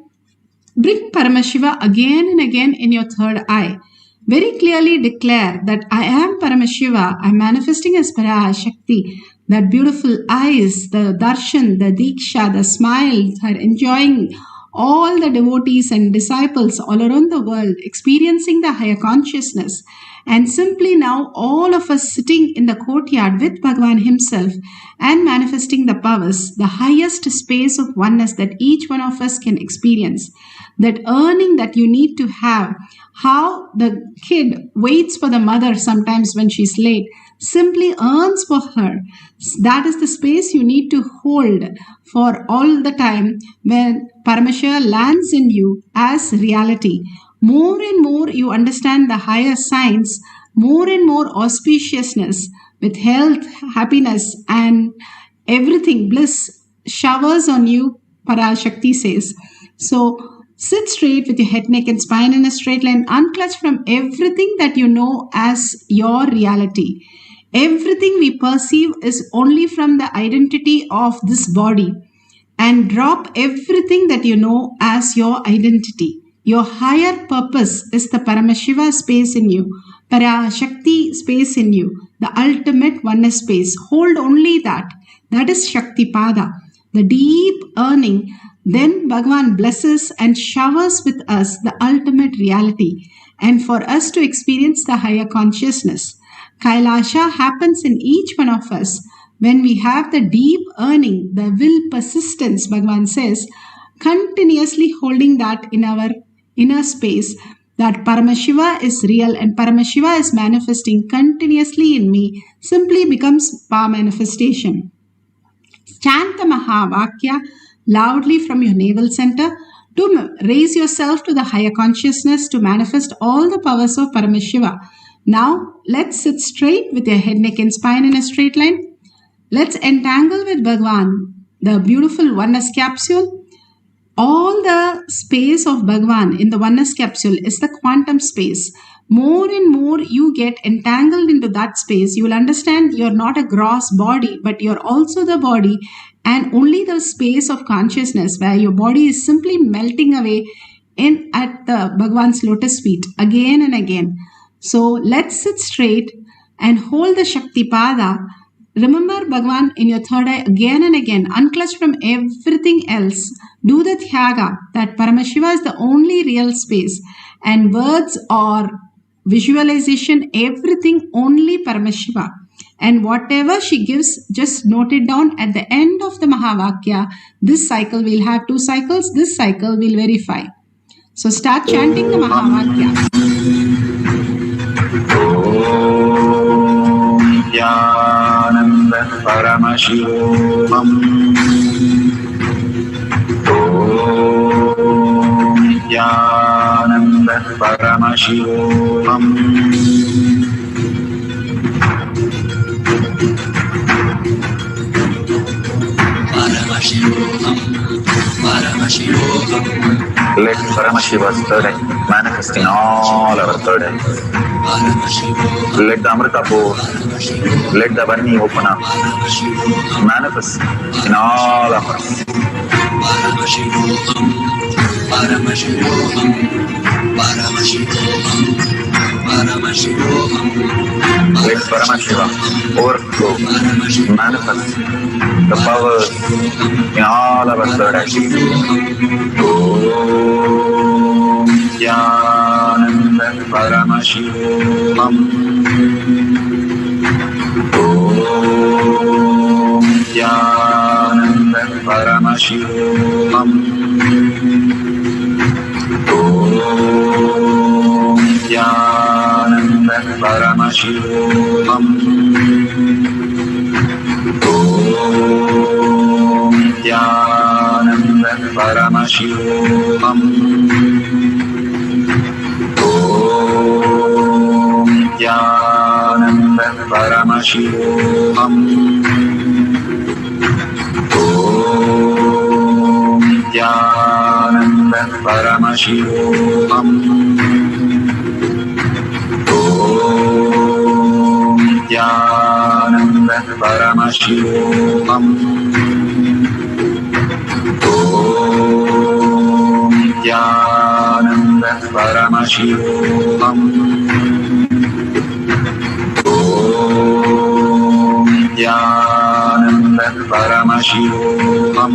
Bring Paramashiva again and again in your third eye. Very clearly declare that I am Paramashiva. I'm manifesting as ParaShakti. That beautiful eyes, the darshan, the diksha, the smile, her enjoying all the devotees and disciples all around the world experiencing the higher consciousness. And simply now, all of us sitting in the courtyard with Bhagavan himself and manifesting the powers, the highest space of oneness that each one of us can experience. That earning that you need to have, how the kid waits for the mother sometimes when she's late, simply earns for her. That is the space you need to hold for all the time when Paramashiva lands in you as reality. More and more you understand the higher science, more and more auspiciousness with health, happiness, and everything, bliss showers on you, ParaShakti says. So sit straight with your head, neck, and spine in a straight line, unclutch from everything that you know as your reality. Everything we perceive is only from the identity of this body, and drop everything that you know as your identity. Your higher purpose is the Paramashiva space in you, ParaShakti space in you, the ultimate oneness space. Hold only that. That is Shakti Pada, the deep earning. Then Bhagavan blesses and showers with us the ultimate reality, and for us to experience the higher consciousness. Kailasa happens in each one of us when we have the deep earning, the will persistence, Bhagavan says, continuously holding that in our inner space, that Paramashiva is real and Paramashiva is manifesting continuously in me, simply becomes power manifestation. Chant the Mahavakya loudly from your navel center to raise yourself to the higher consciousness to manifest all the powers of Paramashiva. Now, let's sit straight with your head, neck, and spine in a straight line. Let's entangle with Bhagavan, the beautiful oneness capsule. All the space of Bhagavan in the oneness capsule is the quantum space. More and more you get entangled into that space, you will understand you're not a gross body, but you're also the body, and only the space of consciousness where your body is simply melting away in at the Bhagavan's lotus feet again and again. So let's sit straight and hold the Shakti Pada. Remember Bhagavan in your third eye again and again. Unclutch from everything else. Do the Thyaga, that Paramashiva is the only real space. And words or visualization, everything only Paramashiva. And whatever she gives, just note it down at the end of the Mahavakya. This cycle we'll have 2 cycles. This cycle we'll verify. So start chanting the Mahavakya. Nityananda Paramashivam Om Nityananda Paramashivam Let Paramashiva's third eye manifest in all our third eyes. Let the Amrita pour, let the Varni open up, manifest in all of us. Let Paramashiva overflow, manifest the powers in all our third eyes. Om Nityananda Paramashivam Om Nityananda Paramashivam Om Nityananda Paramashivam Om Nityananda Paramashivam Om Nityananda Paramashivam Om Nityananda Paramashivam Om Nityananda Paramashivam Om Nityananda Paramashivam Om Nityananda Paramashivam Om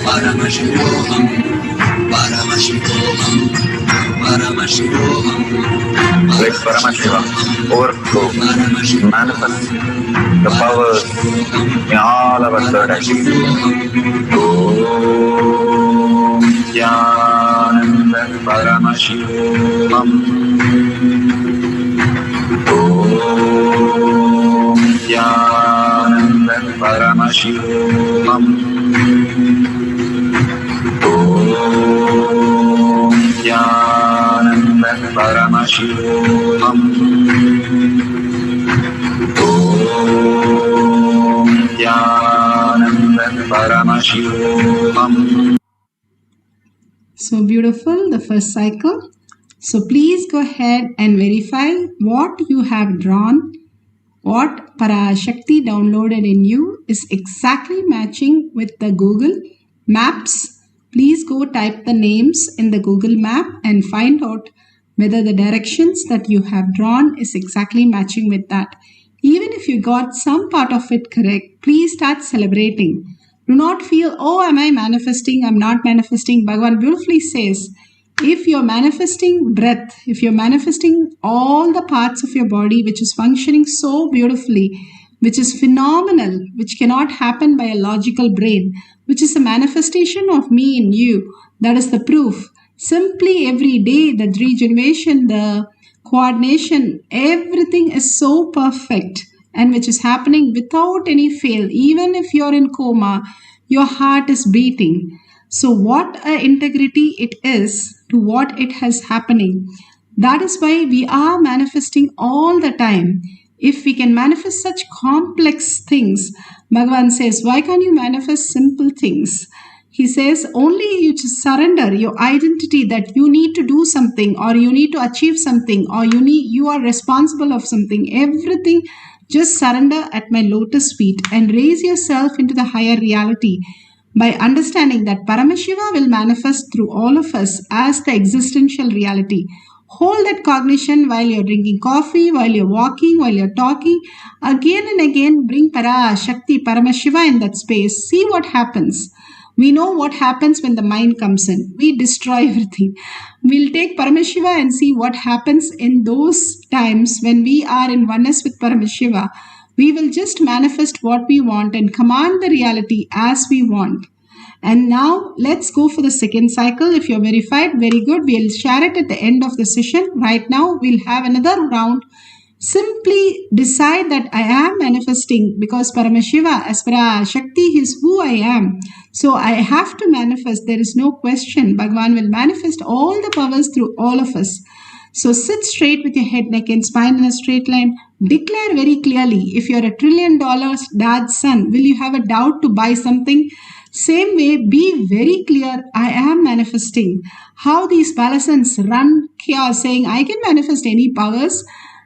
Paramashivoham, Paramashivoham, Paramashivoham. Let Paramashiva overflow, manifest the powers in all our third eye. Om Jnananda Paramashivam. Om Jnananda Paramashivam. Om Jnananda Paramashivam. Om Jnananda Paramashivam. So beautiful, the first cycle. So please go ahead and verify what you have drawn, what ParaShakti downloaded in you is exactly matching with the Google Maps. Please go type the names in the Google Map and find out whether the directions that you have drawn is exactly matching with that. Even if you got some part of it correct, please start celebrating. Do not feel, oh, am I manifesting? I'm not manifesting. Bhagavan beautifully says, if you're manifesting breath, if you're manifesting all the parts of your body which is functioning so beautifully, which is phenomenal, which cannot happen by a logical brain, which is a manifestation of me in you, that is the proof. Simply every day, the regeneration, the coordination, everything is so perfect and which is happening without any fail. Even if you're in coma, your heart is beating. So what a integrity it is to what it has happening. That is why we are manifesting all the time. If we can manifest such complex things, Bhagavan says, why can't you manifest simple things? He says, only you to surrender your identity that you need to do something or you need to achieve something or you are responsible of something. Everything, just surrender at my lotus feet and raise yourself into the higher reality by understanding that Paramashiva will manifest through all of us as the existential reality. Hold that cognition while you're drinking coffee, while you're walking, while you're talking. Again and again, bring ParaShakti, Paramashiva in that space. See what happens. We know what happens when the mind comes in. We destroy everything. We'll take Paramashiva and see what happens in those times when we are in oneness with Paramashiva. We will just manifest what we want and command the reality as we want. And now let's go for the second cycle. If you're verified, very good. We'll share it at the end of the session. Right now, we'll have another round. Simply decide that I am manifesting because Paramashiva, as ParaShakti, is who I am. So I have to manifest. There is no question. Bhagavan will manifest all the powers through all of us. So sit straight with your head, neck and spine in a straight line. Declare very clearly, if you're $1 trillion dad's son, will you have a doubt to buy something? Same way, be very clear, I am manifesting. How these Balasans run chaos saying, I can manifest any powers.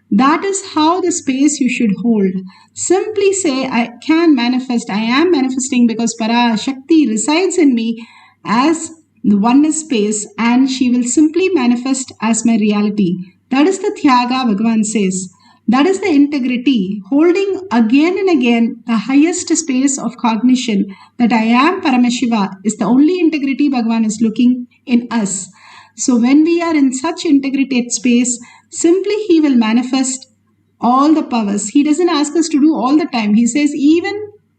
That is how the space you should hold. Simply say, I can manifest, I am manifesting because ParaShakti resides in me as the oneness space and she will simply manifest as my reality. That is the Tyaga, Bhagavan says. That is the integrity, holding again and again the highest space of cognition that I am Paramashiva is the only integrity Bhagavan is looking in us. So when we are in such integrated space, simply he will manifest all the powers. He doesn't ask us to do all the time. He says even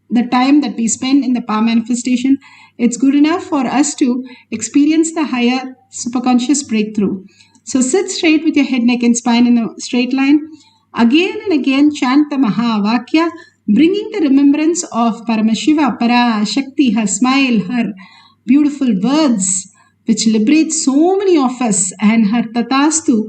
the time that we spend in the power manifestation, it's good enough for us to experience the higher superconscious breakthrough. So sit straight with your head, neck and spine in a straight line. Again and again chant the Mahavakya, bringing the remembrance of Paramashiva, ParaShakti, her smile, her beautiful words, which liberate so many of us, and her Tatastu,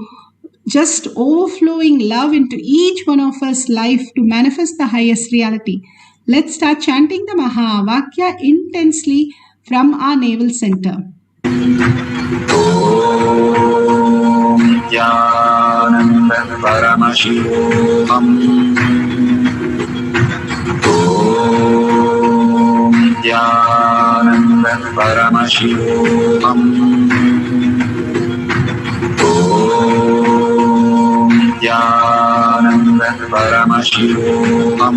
just overflowing love into each one of us life to manifest the highest reality. Let's start chanting the Mahavakya intensely from our navel center. Jnananda Paramashivam. Om Jnananda Paramashivam. Om Jnananda Paramashivam. Om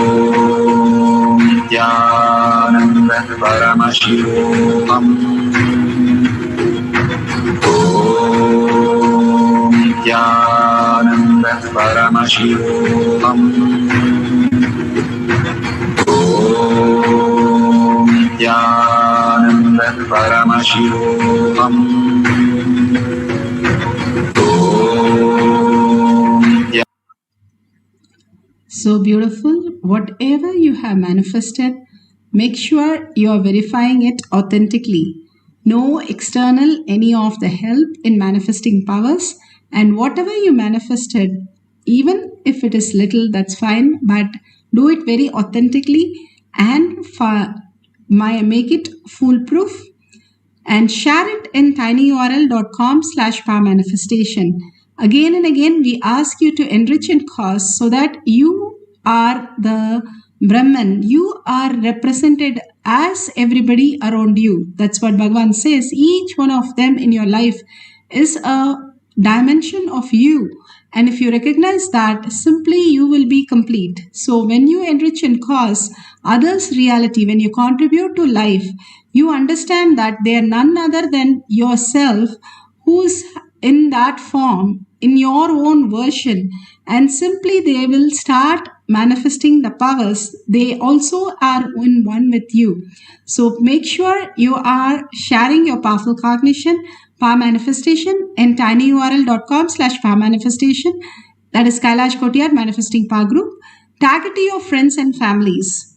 Nityanand परमशिवोऽहम् ॐ नित्यानंद परमशिवोऽहम् ॐ नित्यानंद परमशिवोऽहम् So beautiful. Whatever you have manifested, make sure you are verifying it authentically. No external, any of the help in manifesting powers. And whatever you manifested, even if it is little, that's fine, but do it very authentically and make it foolproof. And share it in tinyurl.com/powermanifestation. Again and again, we ask you to enrich and cause so that you are the Brahman. You are represented as everybody around you. That's what Bhagavan says. Each one of them in your life is a dimension of you. And if you recognize that, simply you will be complete. So when you enrich and cause others' reality, when you contribute to life, you understand that they are none other than yourself who's in that form, in your own version, and simply they will start manifesting the powers. They also are in one with you. So make sure you are sharing your powerful cognition, power manifestation in tinyurl.com/powermanifestation. That is Kailash Kotiyar Manifesting Power Group. Tag it to your friends and families.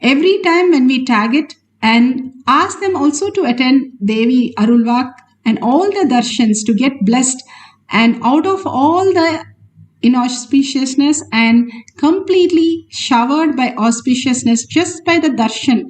Every time when we tag it, and ask them also to attend Devi Arulvak and all the darshans to get blessed, and out of all the inauspiciousness and completely showered by auspiciousness just by the darshan,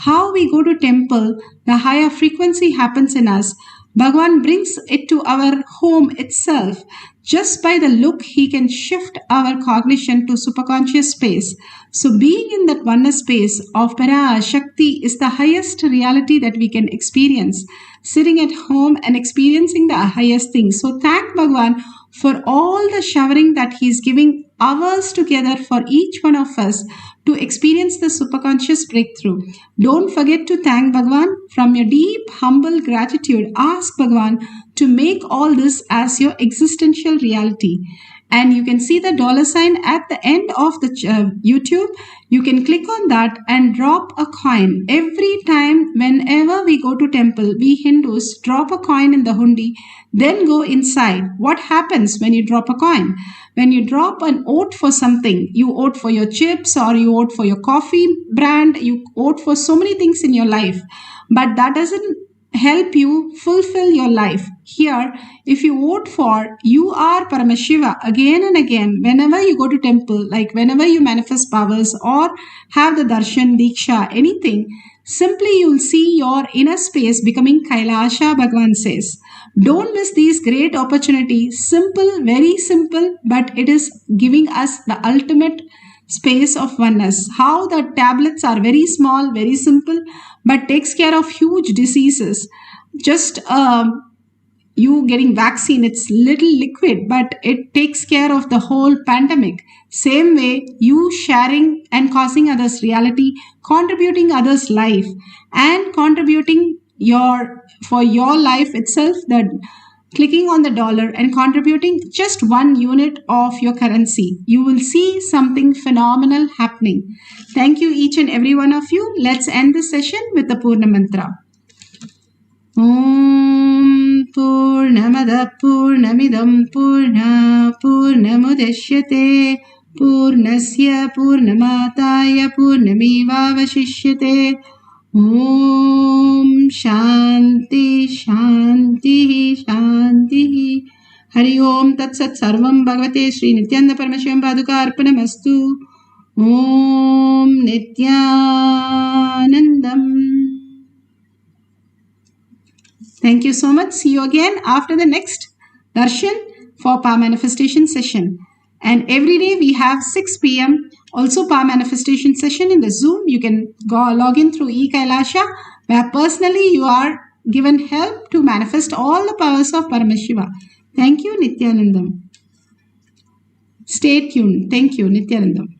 how we go to temple, the higher frequency happens in us. Bhagavan brings it to our home itself. Just by the look, he can shift our cognition to superconscious space. So being in that oneness space of ParaShakti is the highest reality that we can experience. Sitting at home and experiencing the highest things. So thank Bhagavan for all the showering that he is giving hours together for each one of us to experience the superconscious breakthrough. Don't forget to thank Bhagavan. From your deep, humble gratitude, ask Bhagavan to make all this as your existential reality. And you can see the $sign at the end of the YouTube. You can click on that and drop a coin. Every time, whenever we go to temple, we Hindus drop a coin in the hundi, then go inside. What happens when you drop a coin? When you drop an oat for something, you oat for your chips or you oat for your coffee brand, you oat for so many things in your life. But that doesn't help you fulfill your life. Here, if you vote for, you are Paramashiva again and again, whenever you go to temple, like whenever you manifest powers or have the darshan, diksha, anything, simply you will see your inner space becoming Kailasa, Bhagavan says. Don't miss these great opportunities. Simple, very simple, but it is giving us the ultimate space of oneness. How the tablets are very small, very simple, but takes care of huge diseases. Just you getting vaccine, it's little liquid, but it takes care of the whole pandemic. Same way, you sharing and causing others reality, contributing others' life, and contributing for your life itself, that clicking on the dollar and contributing just 1 unit of your currency, you will see something phenomenal happening. Thank you each and every one of you. Let's end this session with the Purna Mantra. Om Purnamada Purnamidam Purna Purnamudeshyate Purnasya Purnamataya Purnamevavashishyate. Om Shanti Shanti Shanti. Hari Om Tat Sat Sarvam Bhagavate Sri Nityananda Paramashivam Paduka Arpanamastu. Om Nityanandam. Thank you so much. See you again after the next darshan for Power Manifestation session. And every day we have 6 p.m. also Power Manifestation session in the Zoom. You can log in through eKailasha, where personally you are given help to manifest all the powers of Paramashiva. Thank you, Nityanandam. Stay tuned. Thank you, Nityanandam.